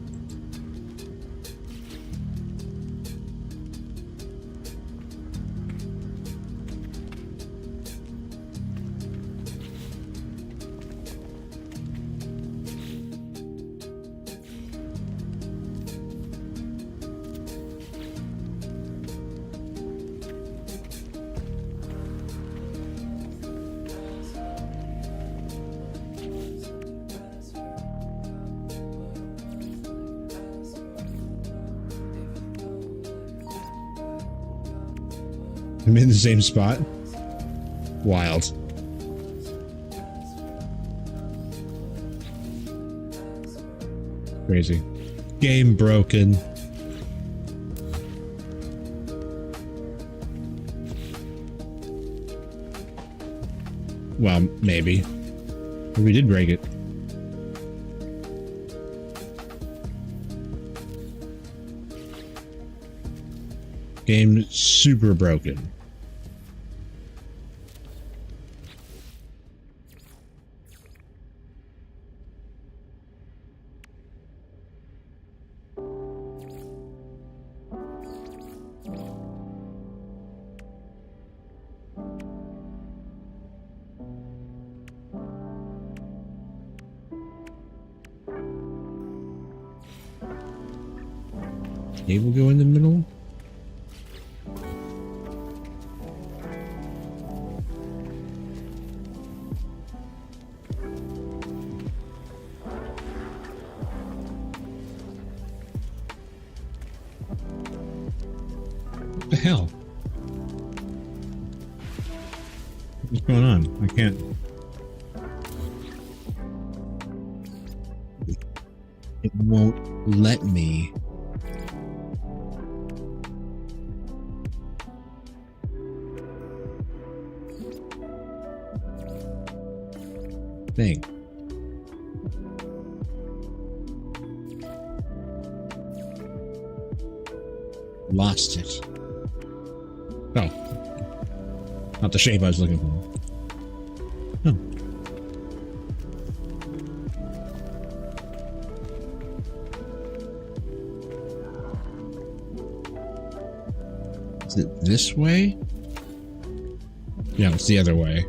I'm in the same spot. Wild. Crazy. Game broken. Well, maybe. We did break it. Game super broken. Cable go in the middle? the hell? What's going on? I can't... It won't let me. Thing. Lost it. Oh. Not the shape I was looking for. Oh. Is it this way? Yeah, it's the other way.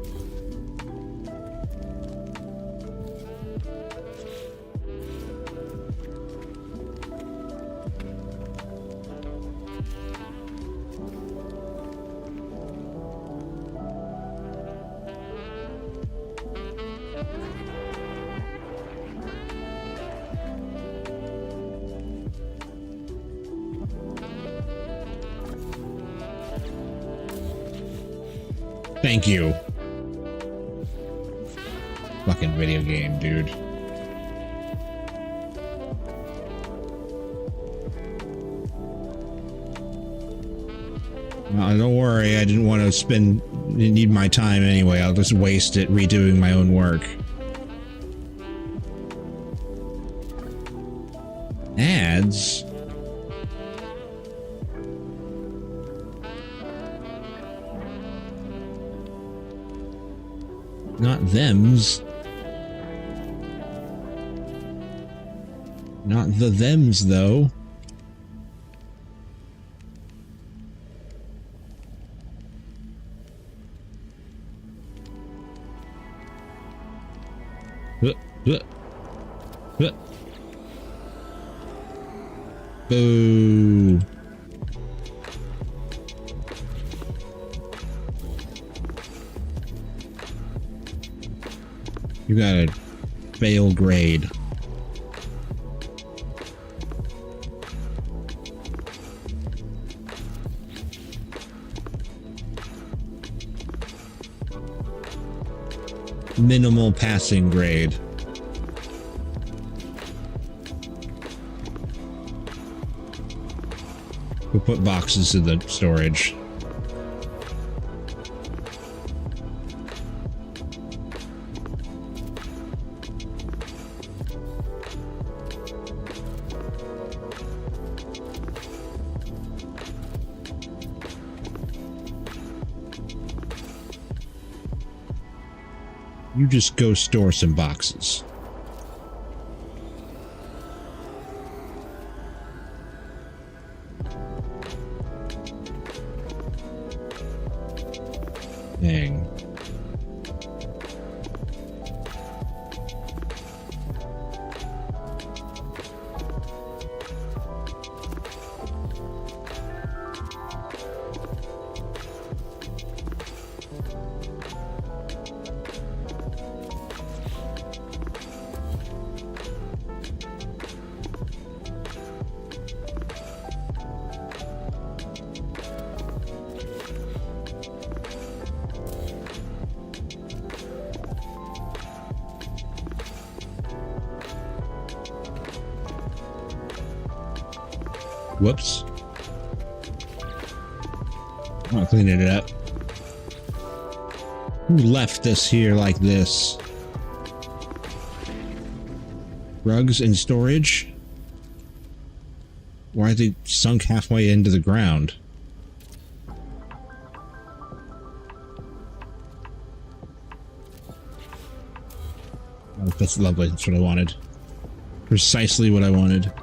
Thank you. Fucking video game, dude. Well, don't worry, I didn't want to need my time anyway. I'll just waste it redoing my own work. Ads? Not thems. Not the thems, though. Boo. You got a fail grade. Minimal passing grade. We'll put boxes in the storage. You just go store some boxes. Dang. Whoops. I'm not cleaning it up. Who left this here like this? Rugs in storage? Why are they sunk halfway into the ground? Oh, that's lovely. That's what I wanted. Precisely what I wanted.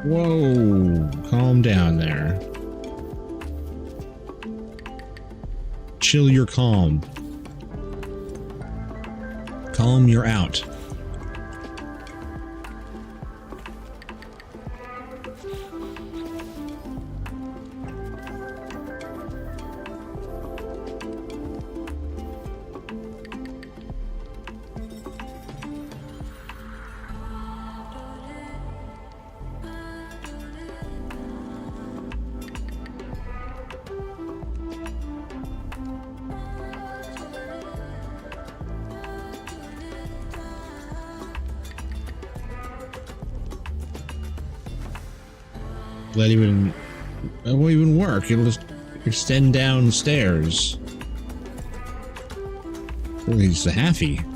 Whoa, calm down there. Chill your calm. Calm your out. That won't even work. It'll just extend downstairs. Really, just a halfie.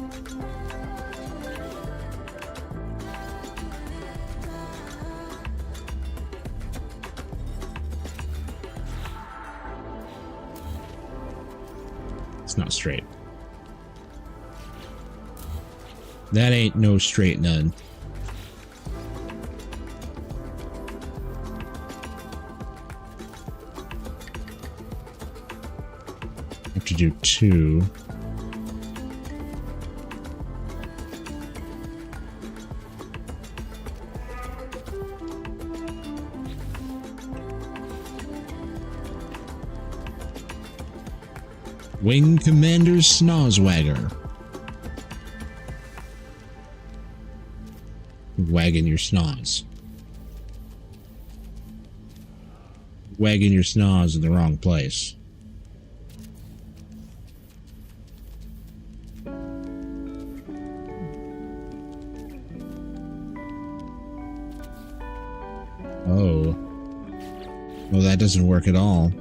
It's not straight. That ain't no straight none. Have to do 2. Wing Commander Snozwagger. Wagging your snoz. Wagging your snoz in the wrong place. Oh. Well, that doesn't work at all.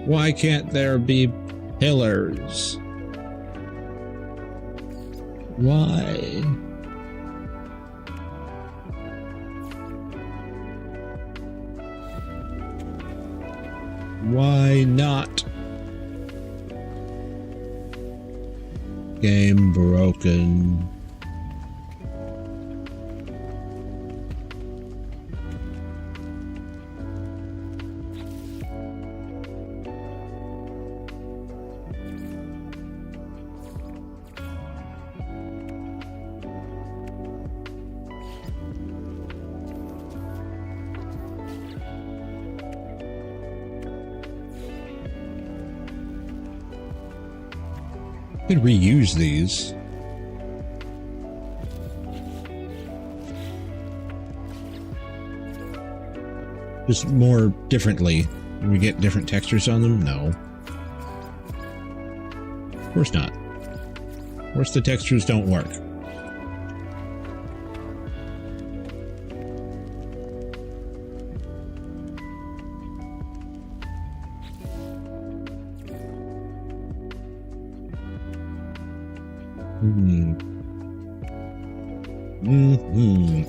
Why can't there be pillars? Why? Why not? Game broken. Could reuse these. Just more differently. We get different textures on them? No. Of course not. Of course the textures don't work.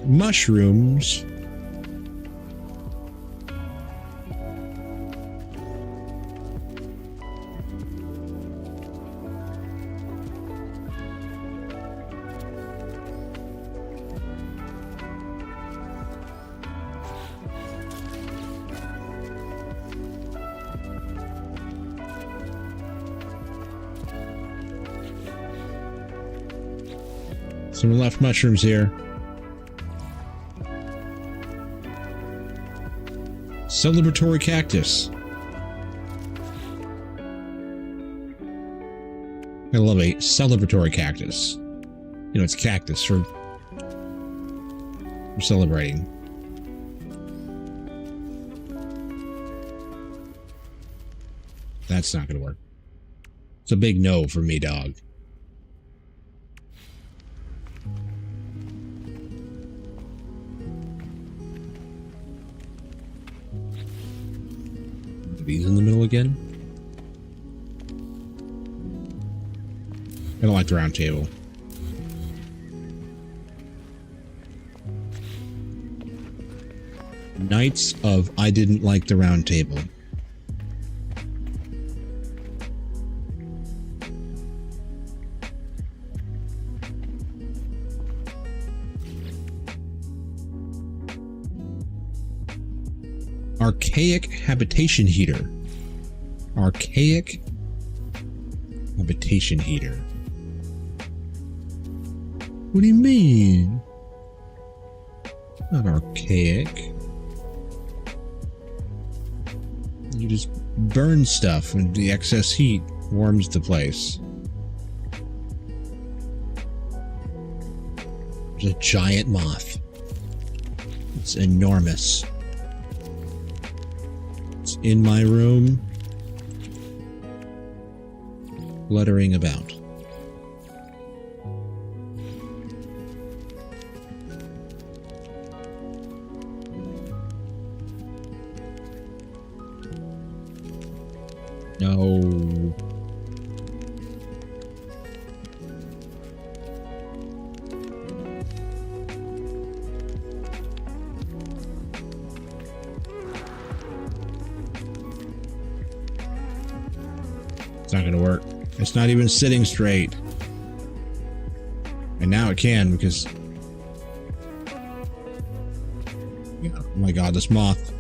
Mushrooms. Some left mushrooms here. Celebratory cactus. I love a celebratory cactus. You know, it's cactus for celebrating. That's not going to work. It's a big no for me, dog. These in the middle again. I don't like the round table. Knights of I didn't like the round table. Archaic habitation heater. Archaic habitation heater. What do you mean? Not archaic. You just burn stuff and the excess heat warms the place. There's a giant moth. It's enormous. in my room, fluttering about. No. It's not gonna work. It's not even sitting straight. And now it can because... Yeah, oh my god, this moth.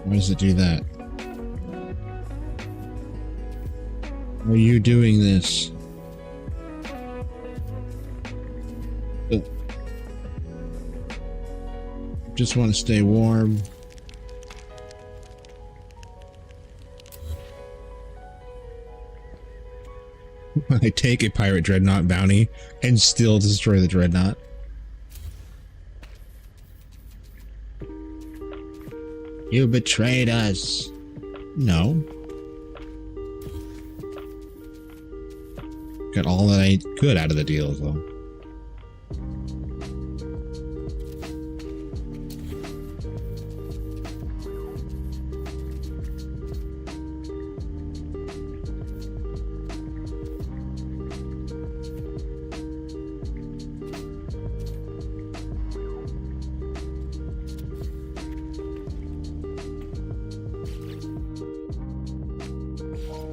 Why does it do that? Are you doing this? Just want to stay warm. I take a pirate dreadnought bounty and still destroy the dreadnought. You betrayed us. No. Got all that I could out of the deal, though.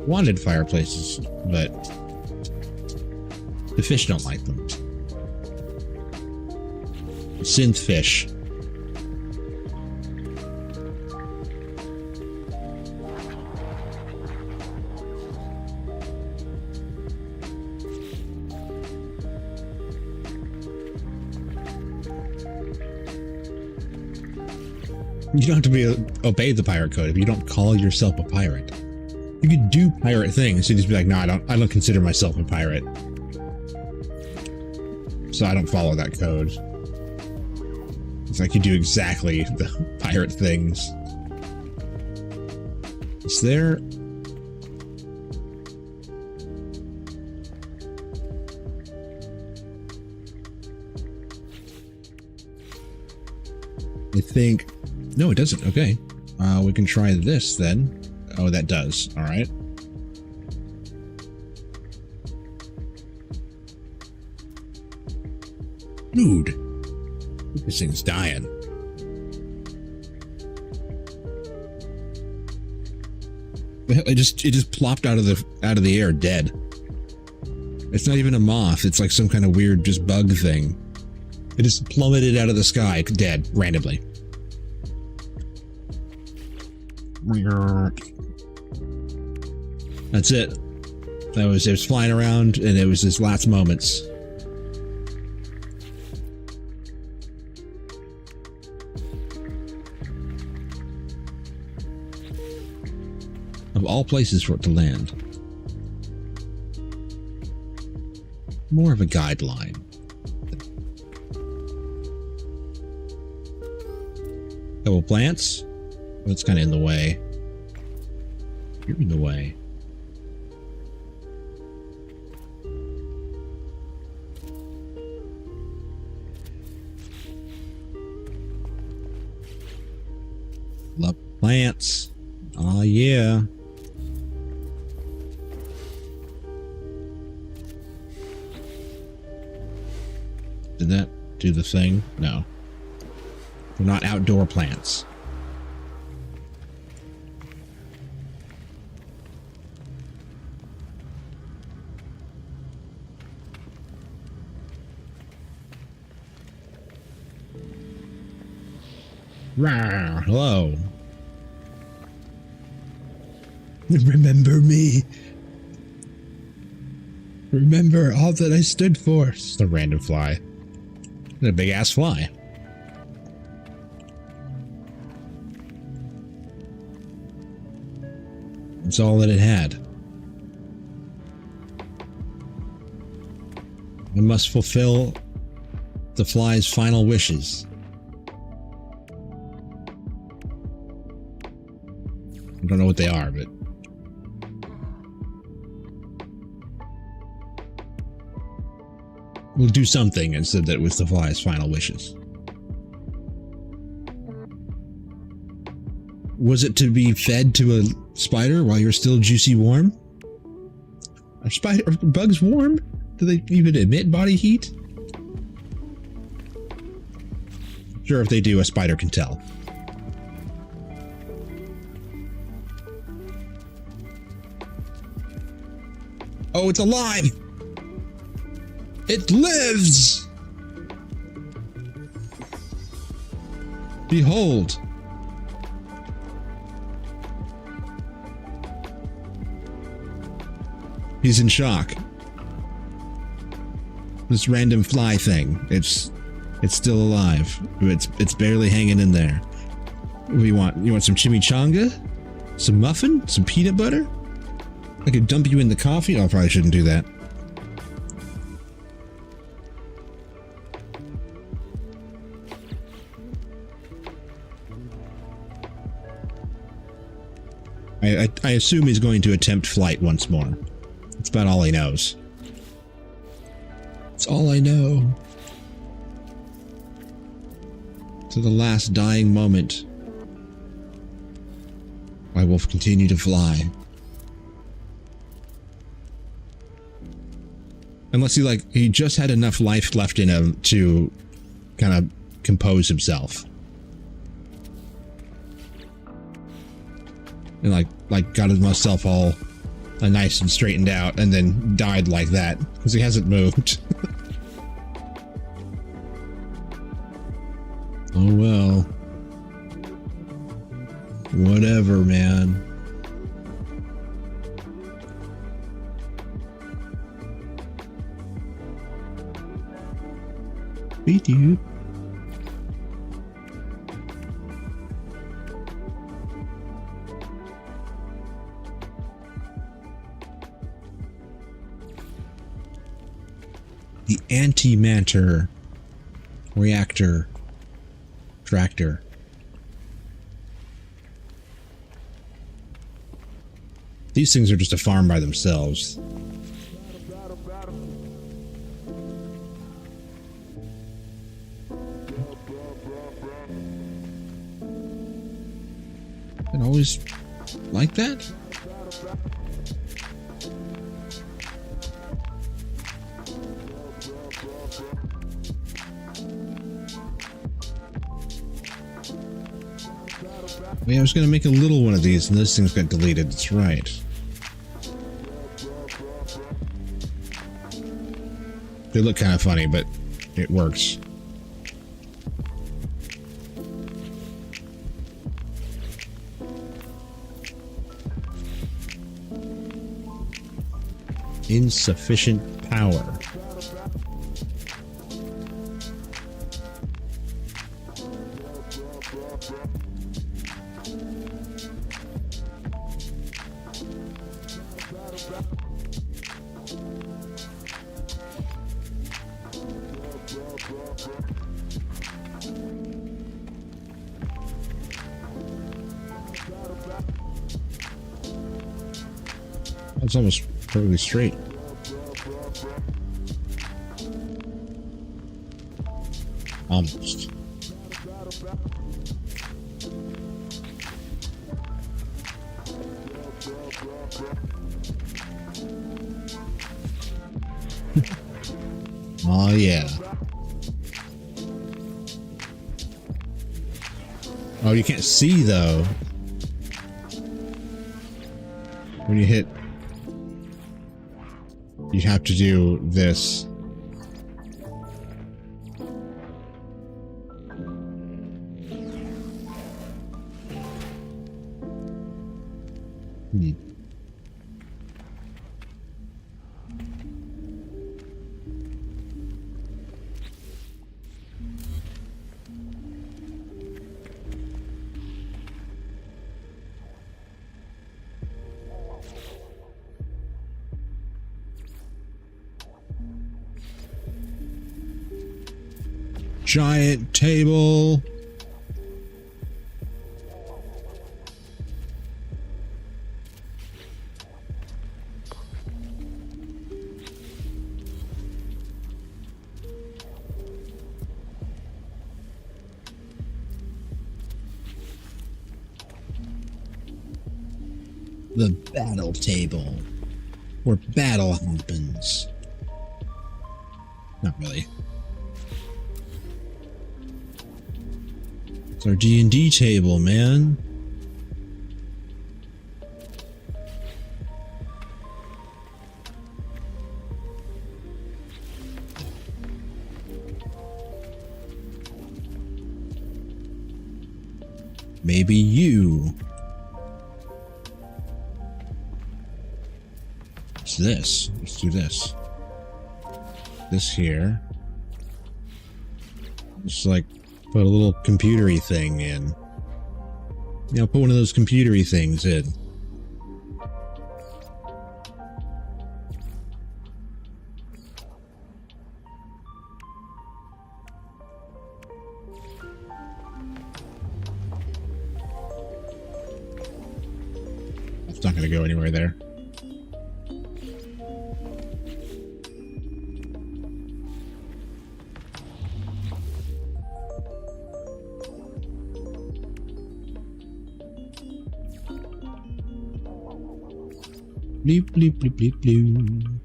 Wanted fireplaces, but the fish don't like them. Synth fish. You don't have to obey the pirate code if you don't call yourself a pirate. You could do pirate things and just be like, no, I don't consider myself a pirate. So I don't follow that code. It's like you do exactly the pirate things. Is there... I think... No, it doesn't. Okay. We can try this then. Oh, that does. All right. Dude, this thing's dying. It just plopped out of the air dead. It's not even a moth. It's like some kind of weird just bug thing. It just plummeted out of the sky dead randomly. That's it. It was flying around, and it was his last moments. Of all places for it to land. More of a guideline. Couple plants. That's kind of in the way. You're in the way. Love plants. Oh yeah. Did that do the thing? No. They're not outdoor plants. Rawr, hello. Remember me. Remember all that I stood for. It's a random fly. And a big ass fly. It's all that it had. must fulfill the fly's final wishes. I don't know what they are, but we'll do something and said that with the fly's final wishes. Was it to be fed to a spider while you're still juicy warm? Are bugs warm? Do they even emit body heat? Sure, if they do, a spider can tell. Oh, it's alive! It lives! Behold! He's in shock. This random fly thing, it's still alive. It's barely hanging in there. What do you want? You want some chimichanga? Some muffin? Some peanut butter? I could dump you in the coffee? Oh, I probably shouldn't do that. I assume he's going to attempt flight once more. That's about all he knows. It's all I know. To the last dying moment, I will continue to fly. Unless he just had enough life left in him to kind of compose himself. And got himself all nice and straightened out and then died like that because he hasn't moved. Oh well. Whatever, man. Beat you. The antimatter reactor tractor. These things are just a farm by themselves. It always like that? Yeah, I was going to make a little one of these, and this thing's got deleted. That's right. They look kind of funny, but it works. Insufficient power. It's almost perfectly straight. Almost. Oh yeah. Oh, you can't see though. When you hit, you have to do this. giant table. The battle table, where battle happens. Not really. It's our D&D table, man. Maybe you. What's this? Let's do this. This here. Just like put a little computery thing in. You know, put one of those computery things in. It's not going to go anywhere there. Bleep, bleep, bleep, bleep, bleep.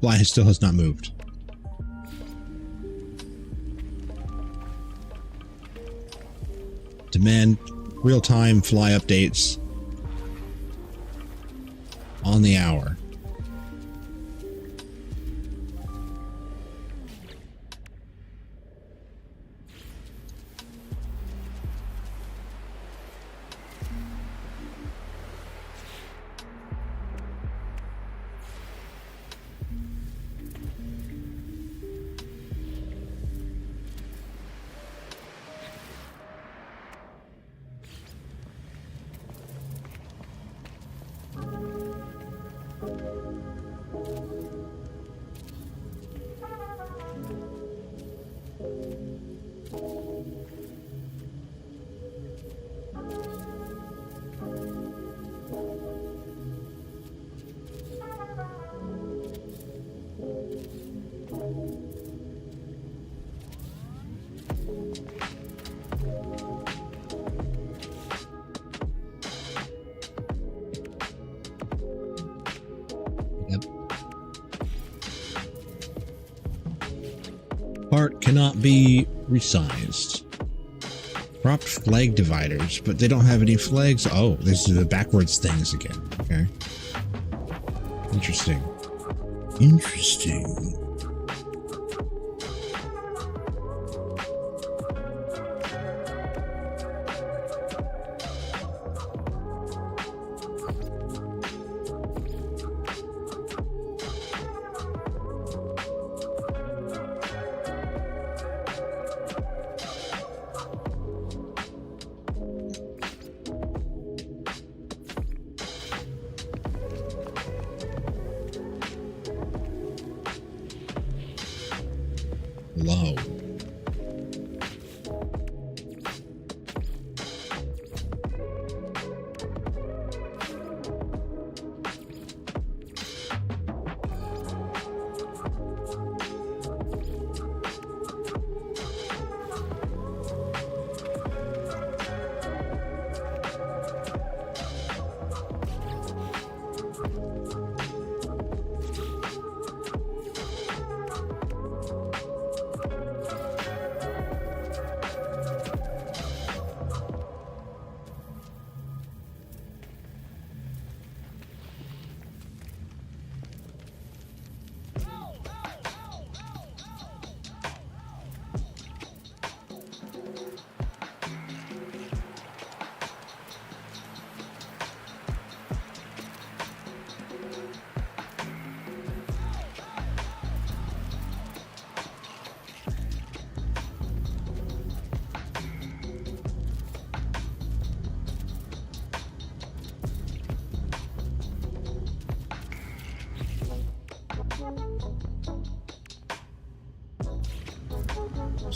Fly still has not moved. Demand real-time fly updates on the hour. Part cannot be resized. Propped flag dividers, but they don't have any flags. Oh, this is the backwards things again. Okay. Interesting. Interesting. Low.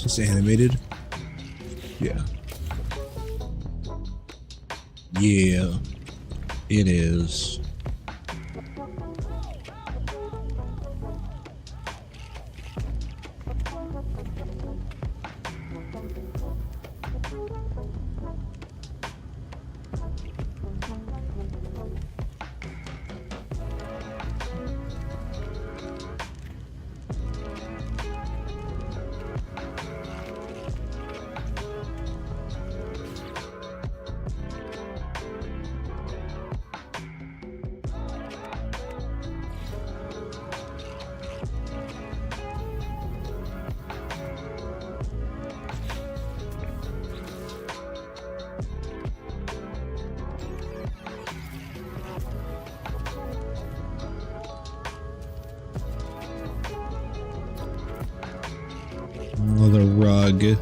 Is this animated? Yeah. Yeah, it is. Oh, the rug.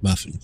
Muffin.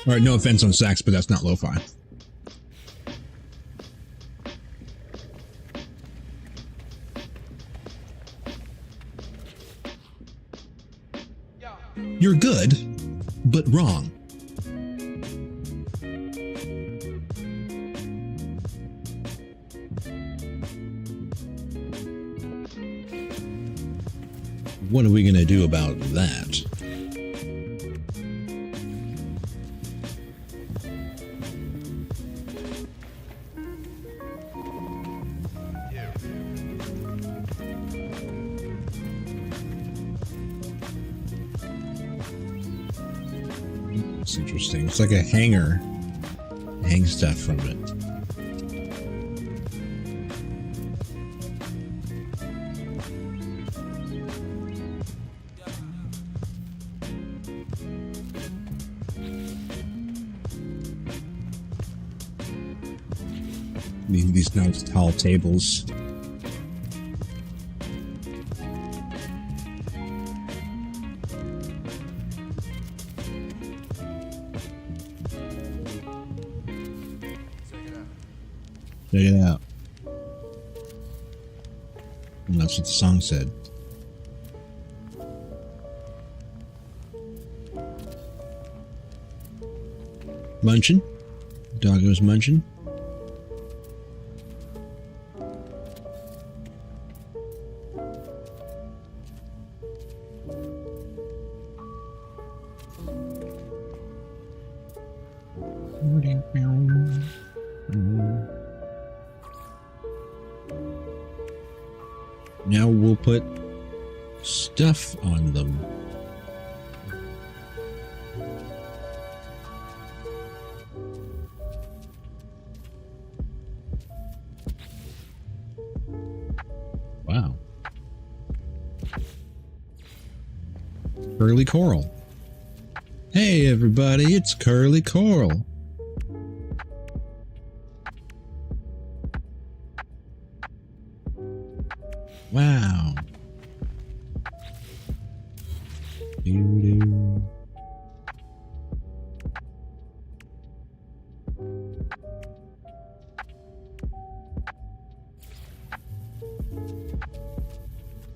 All right, no offense on sax, but that's not lo-fi. You're good, but wrong. What are we going to do about that? It's interesting. It's like a hanger. Hang stuff from it. These nice tall tables. Check it out. And that's what the song said. Munchin'. Doggo's munching. Now we'll put stuff on them. Wow. Curly Coral. Hey everybody, it's Curly Coral. Wow. Doo-doo.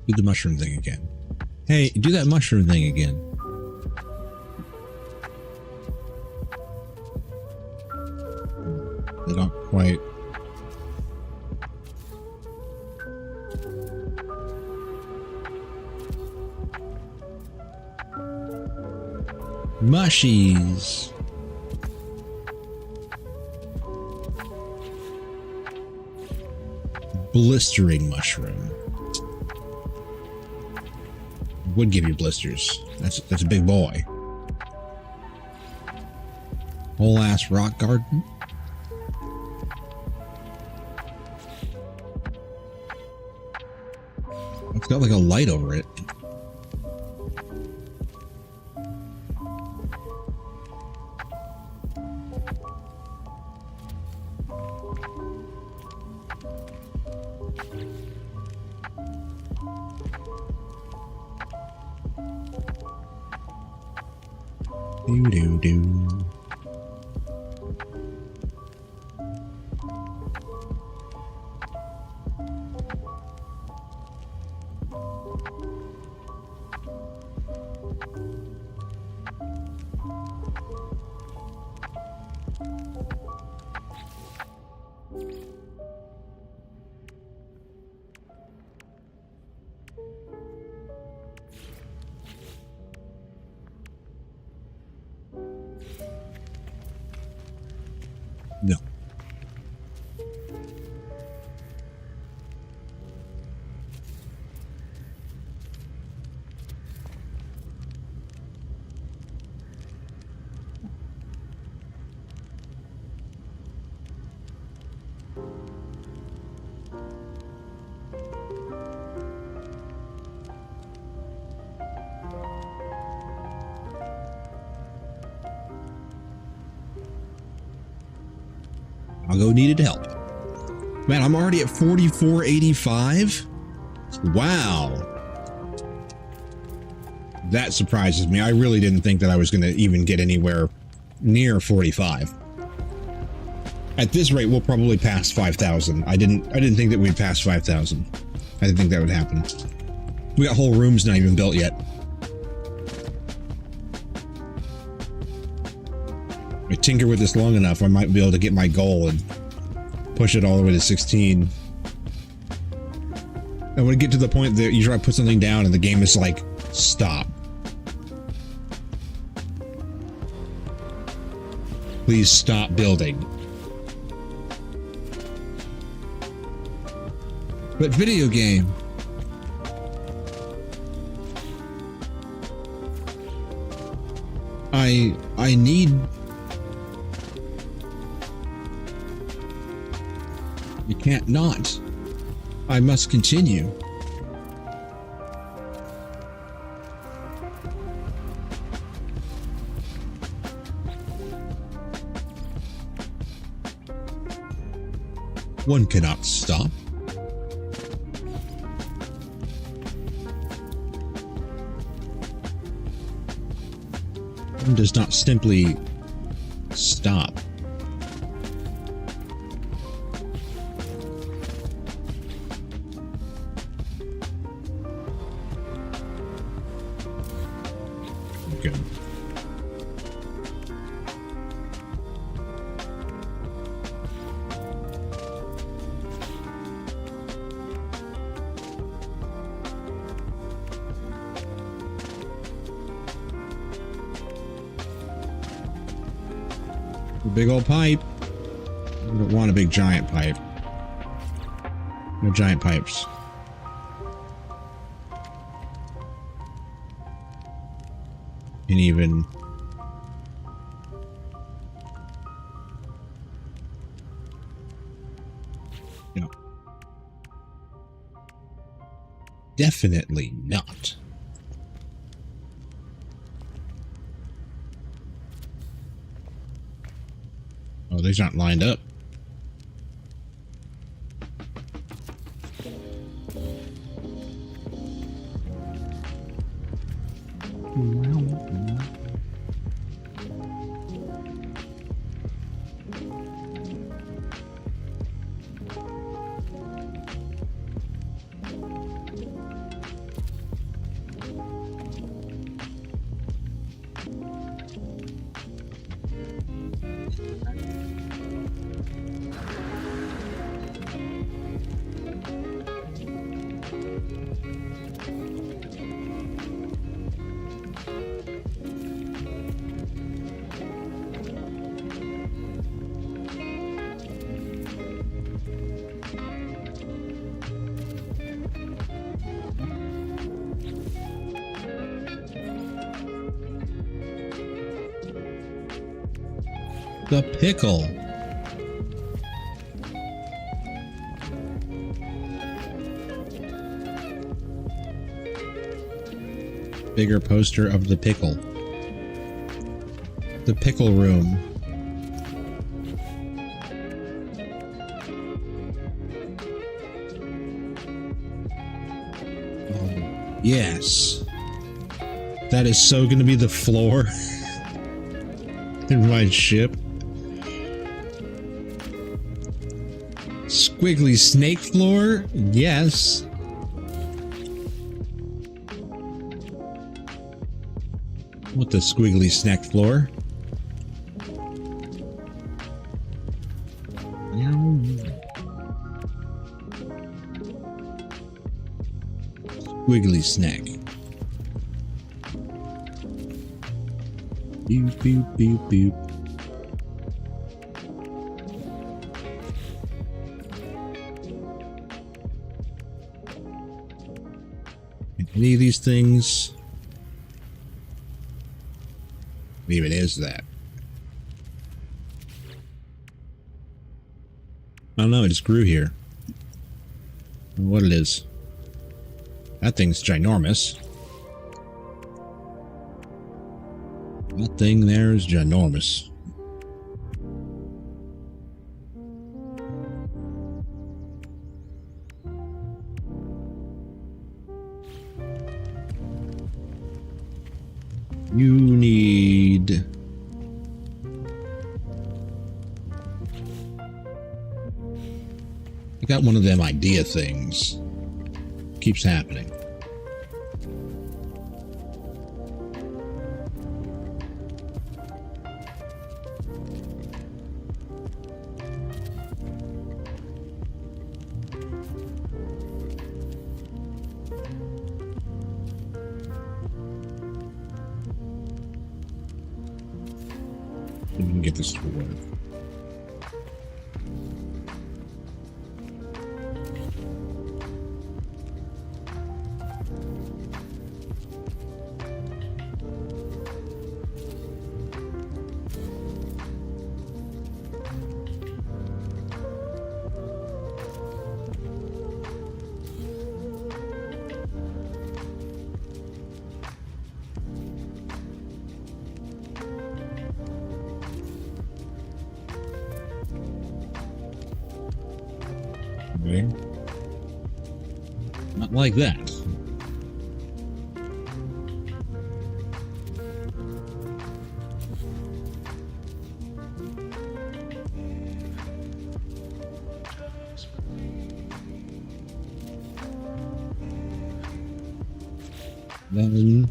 Do the mushroom thing again. Hey, do that mushroom thing again. They don't quite. Mushies. Blistering mushroom. Would give you blisters. That's a big boy. Whole ass rock garden. It's got like a light over it. Do. No. Algo needed help. Man, I'm already at 4485. Wow. That surprises me. I really didn't think that I was going to even get anywhere near 45. At this rate, we'll probably pass 5,000. I didn't think that we'd pass 5,000. I didn't think that would happen. We got whole rooms not even built yet. I tinker with this long enough, I might be able to get my goal and push it all the way to 16. And when I get to the point that you try to put something down and the game is like, stop. Please stop building. But video game. I need... You can't not. I must continue. One cannot stop. One does not simply stop. Good. A big old pipe. I don't want a big giant pipe. No giant pipes. And even no. Definitely not. Oh, these aren't lined up. The pickle. Bigger poster of the pickle. The pickle room. Oh, yes. That is so going to be the floor in my ship. Squiggly snake floor? Yes. What the squiggly snack floor? Squiggly snack. Boop, boop, boop, boop. Any of these things? Maybe it is that. I don't know, it just grew here. I don't know what it is. That thing's ginormous. That thing there is ginormous. You need... I got one of them idea things. Keeps happening. We can get this to work. Okay. Not like that. Then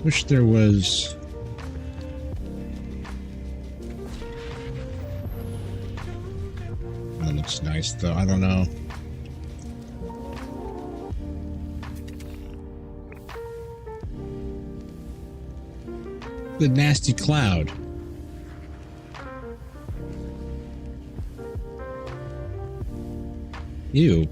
wish there was that looks nice though. I don't know. The nasty cloud. Ew.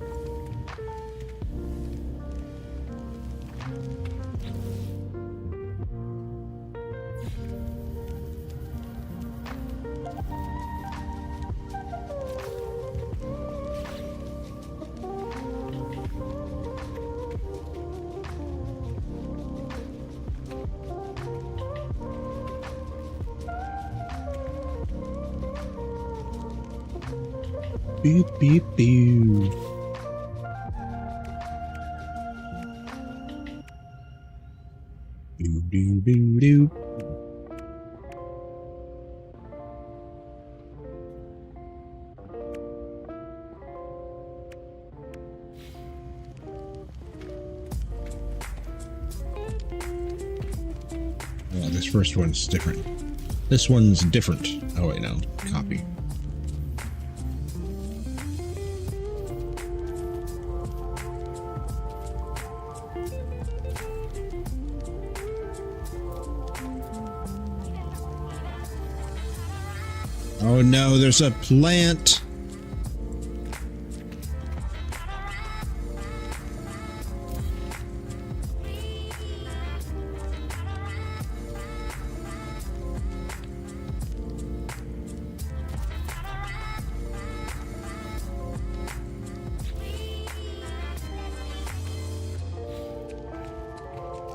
Beep, beep, beep. Doo, doo, doo, doo. Oh, this first one's different. This one's different. Oh, wait, no. Copy. Oh no, there's a plant.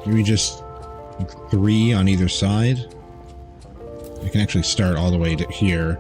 Maybe just 3 on either side. I can actually start all the way to here.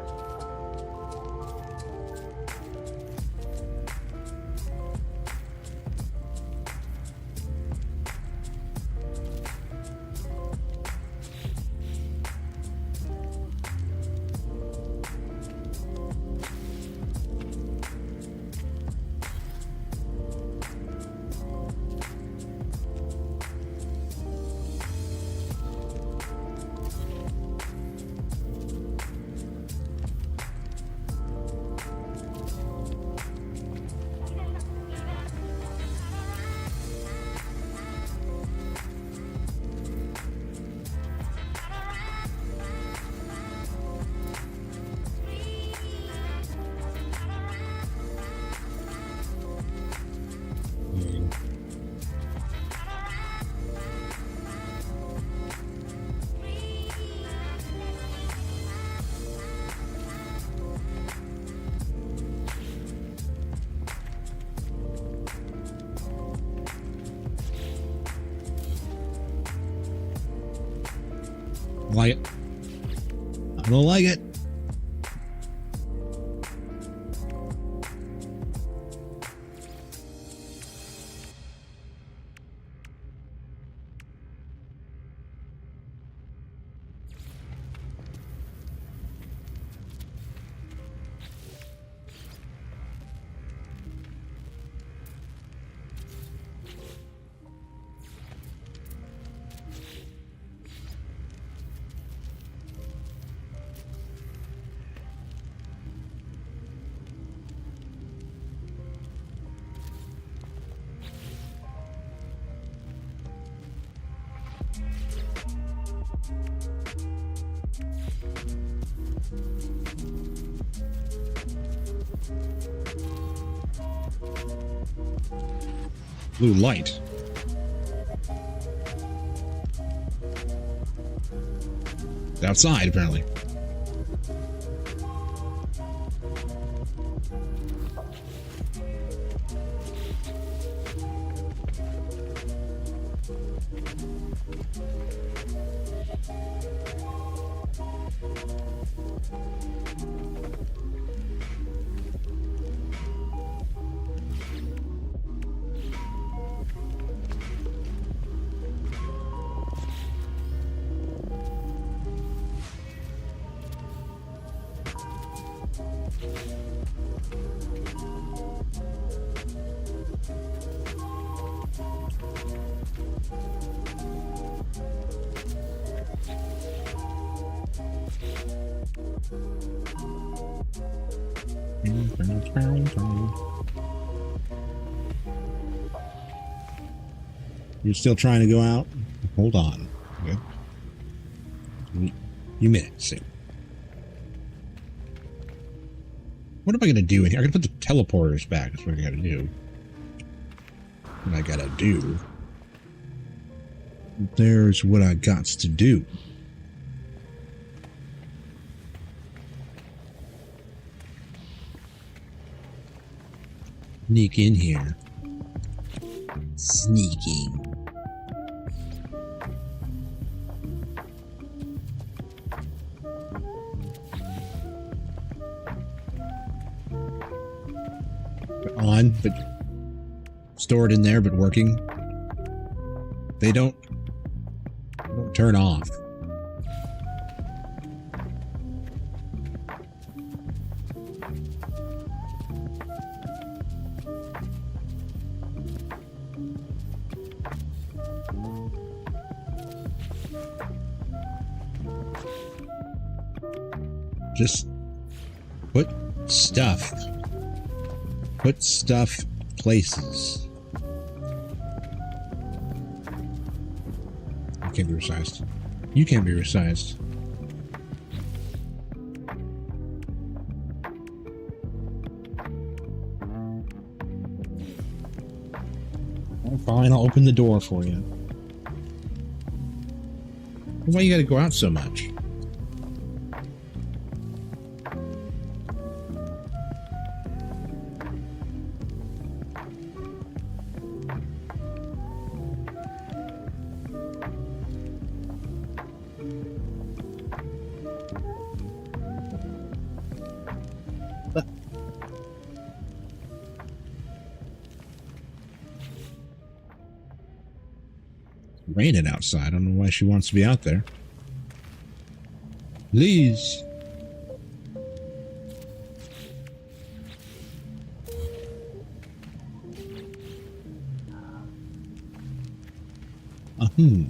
Like it. I don't like it. Blue light. It's outside, apparently. You're still trying to go out? Hold on. Okay. You minutes. What am I going to do in here? I'm going to put the teleporters back. That's what I got to do. What I got to do. There's what I got to do. Sneak in here. Sneaking. On, but stored in there, but working. They don't turn off. Just put stuff places. You can't be resized. You can't be resized. Oh, fine, I'll open the door for you. Why you gotta go out so much? raining outside. I don't know why she wants to be out there. Please. Hmm.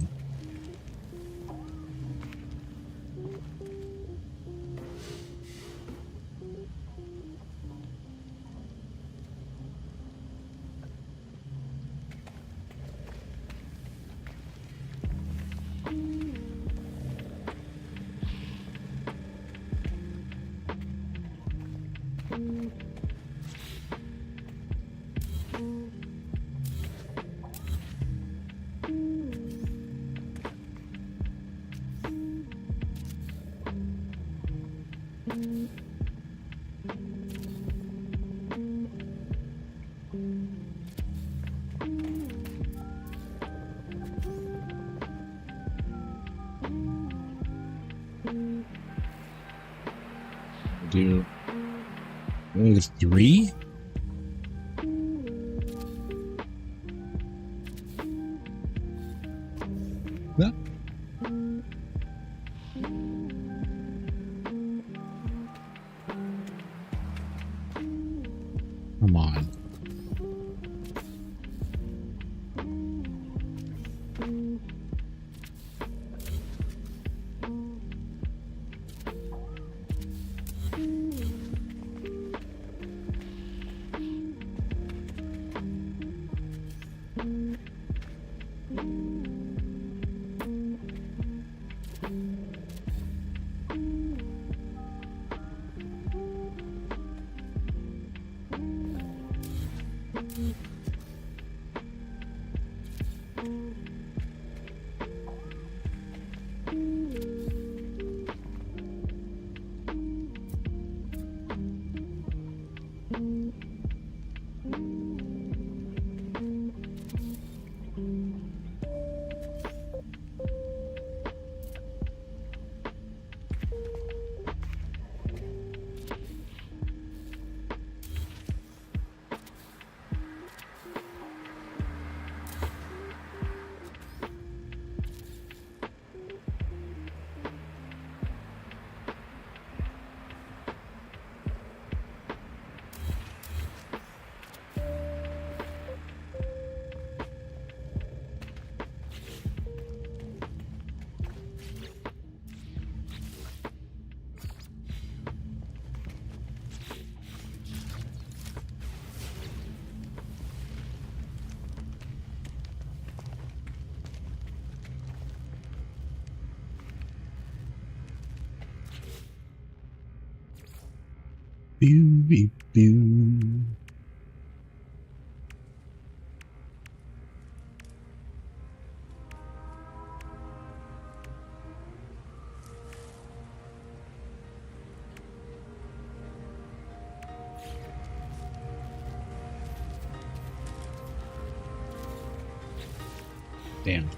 Do only 3? No. Come on. Pew, pew, pew. Damn.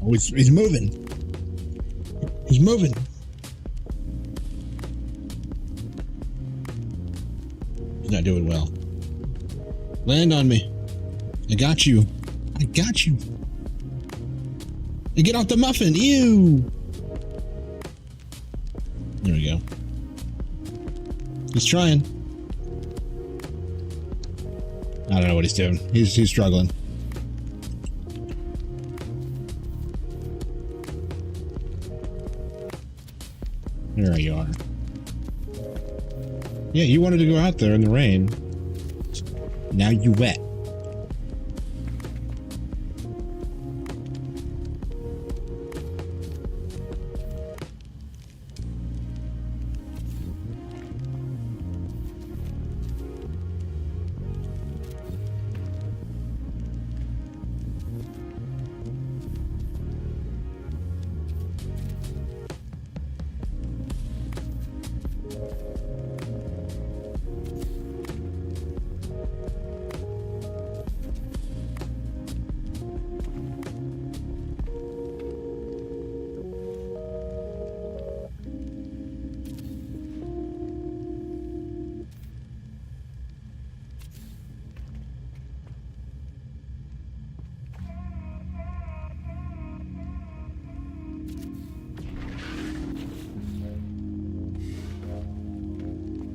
Oh, he's moving. He's moving. Not doing well. Land on me. I got you. I got you. And get off the muffin. Ew. There we go. He's trying. I don't know what he's doing. He's struggling. There you are. Yeah, you wanted to go out there in the rain. Now you wet.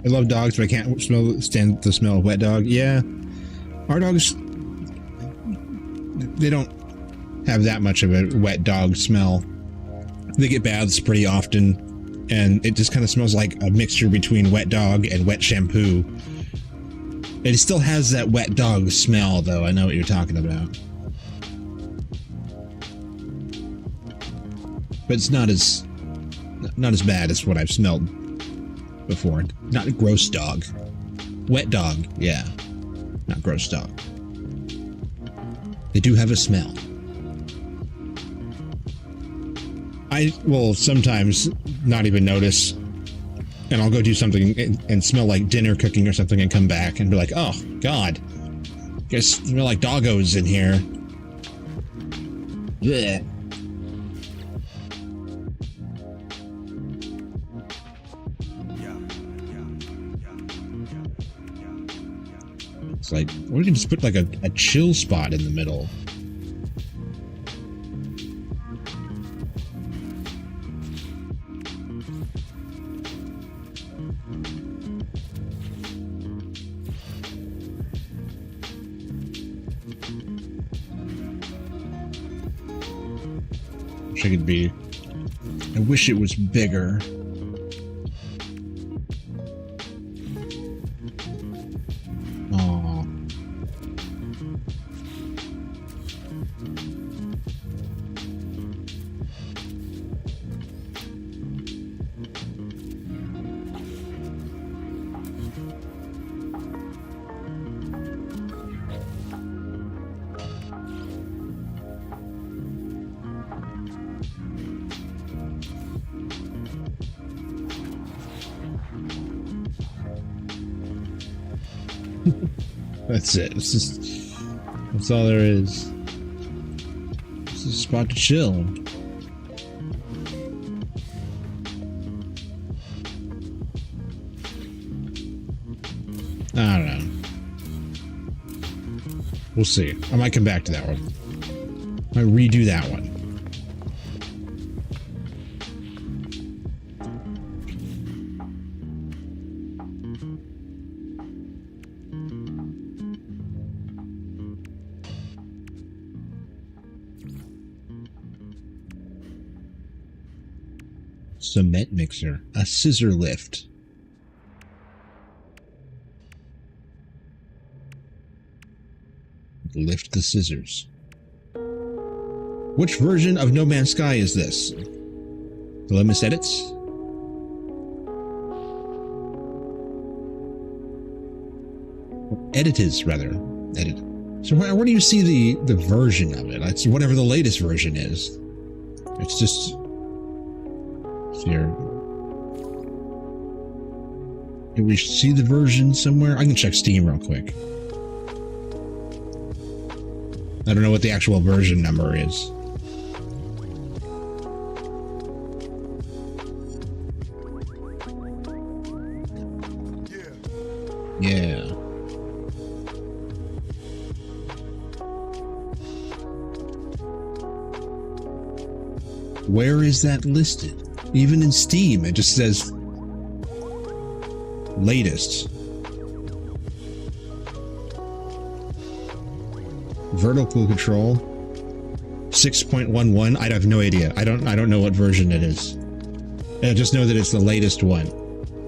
I love dogs, but I can't stand the smell of wet dog. Yeah, our dogs, they don't have that much of a wet dog smell. They get baths pretty often, and it just kind of smells like a mixture between wet dog and wet shampoo. It still has that wet dog smell, though. I know what you're talking about. But it's not as bad as what I've smelled before. Not a gross dog. Wet dog, yeah. Not gross dog. They do have a smell. I will sometimes not even notice, and I'll go do something and smell like dinner cooking or something and come back and be like, oh, God. You guys smell like doggos in here. Yeah. It's like, or you can just put like a chill spot in the middle. Wish I could be. I wish it was bigger. That's it. That's all there is. This is a spot to chill. I don't know. We'll see. I might come back to that one. I might redo that one. Cement mixer, a scissor lift. Lift the scissors. Which version of No Man's Sky is this? Limits edits? Editors, rather. Edit. So where do you see the version of it? It's whatever the latest version is. It's just here. Do we see the version somewhere? I can check Steam real quick. I don't know what the actual version number is. Yeah. Where is that listed? Even in Steam, it just says latest. Vertical control 6.11. I have no idea. I don't know what version it is. I just know that it's the latest one.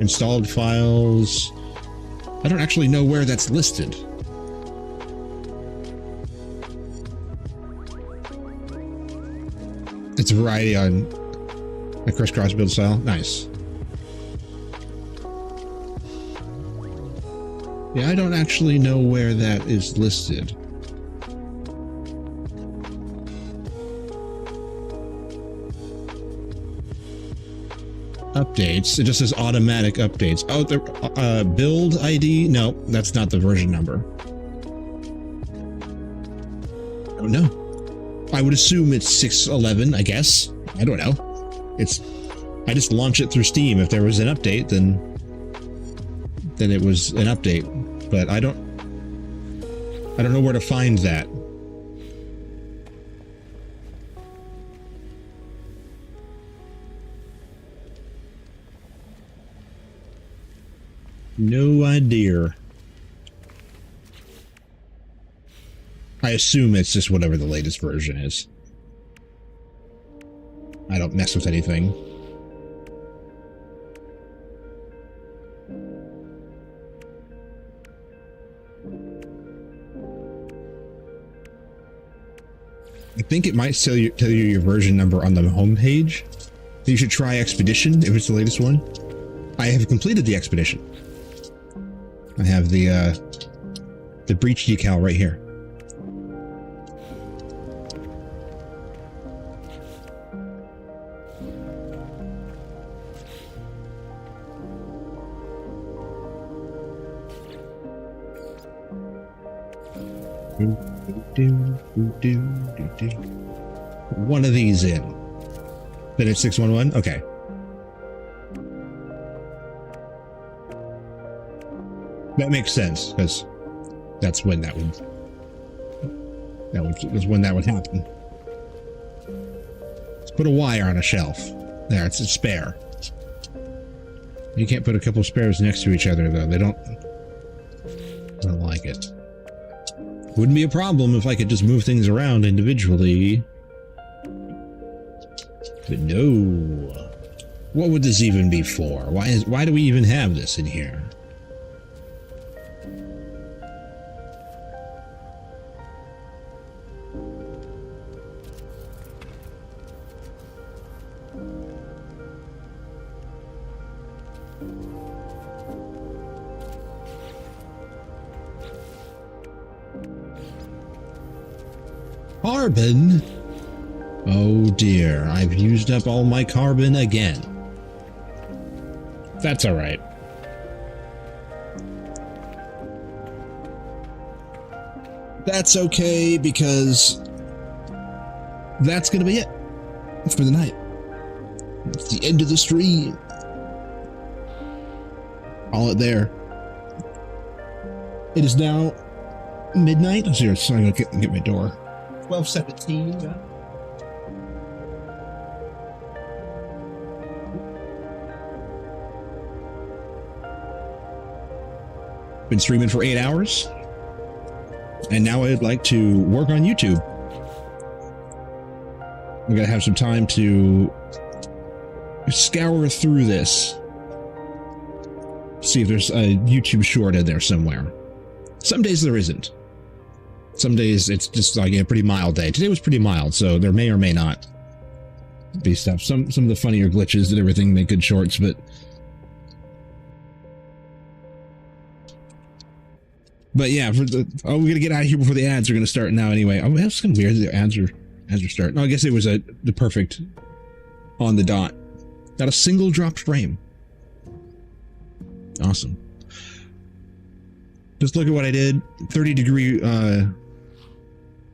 Installed files. I don't actually know where that's listed. It's a variety on a crisscross build style. Nice. Yeah, I don't actually know where that is listed. Updates. It just says automatic updates. Oh, the build ID? No, that's not the version number. I don't know. I would assume it's 6.11, I guess. I don't know. I just launch it through Steam. If there was an update, then it was an update. But I don't know where to find that. No idea. I assume it's just whatever the latest version is. I don't mess with anything. I think it might tell you your version number on the home page. You should try Expedition if it's the latest one. I have completed the Expedition. I have the breach decal right here. One of these in. Then it's 611? Okay. That makes sense, because that's when that would happen. Let's put a wire on a shelf. There, it's a spare. You can't put a couple of spares next to each other, though. They don't like it. Wouldn't be a problem if I could just move things around individually. But no. What would this even be for? Why do we even have this in here? Carbon? Oh dear, I've used up all my carbon again. That's alright. That's okay, because that's gonna be it for the night. It's the end of the stream. Call it there. It is now midnight. Oh, seriously, I'm gonna get my door. 12:17. Been streaming for 8 hours, and now I'd like to work on YouTube. I'm gonna have some time to scour through this, see if there's a YouTube short in there somewhere. Some days there isn't. Some days it's just like a pretty mild day. Today was pretty mild, so there may or may not be stuff. Some of the funnier glitches and everything make good shorts, but yeah, we're gonna get out of here before the ads are gonna start now anyway. Oh, that's kind of weird. The ads are starting. Oh, I guess it was the perfect on the dot. Not a single dropped frame. Awesome. Just look at what I did. 30-degree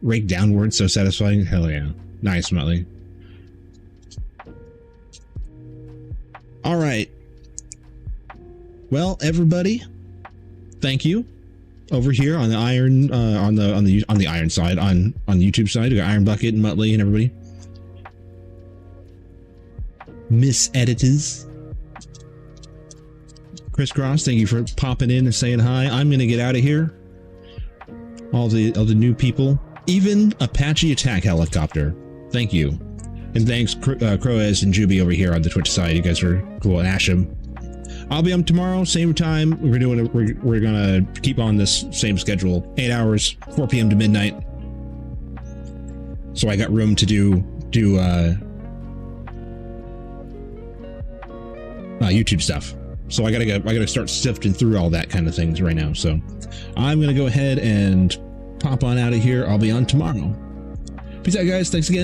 rake downward, so satisfying. Hell yeah. Nice, Muttley. All right. Well, everybody, thank you. Over here on the iron, on the iron side, on the YouTube side, we got Iron Bucket and Muttley and everybody. Miss Editors. Crisscross, thank you for popping in and saying hi. I'm gonna get out of here. All the new people, even Apache Attack Helicopter. Thank you, and thanks Croaz and Juby over here on the Twitch side. You guys are cool. And Asham. I'll be on tomorrow, same time. We're gonna keep on this same schedule, 8 hours, 4 p.m. to midnight. So I got room to do YouTube stuff. So I gotta start sifting through all that kind of things right now. So I'm gonna go ahead and pop on out of here. I'll be on tomorrow. Peace out, guys. Thanks again.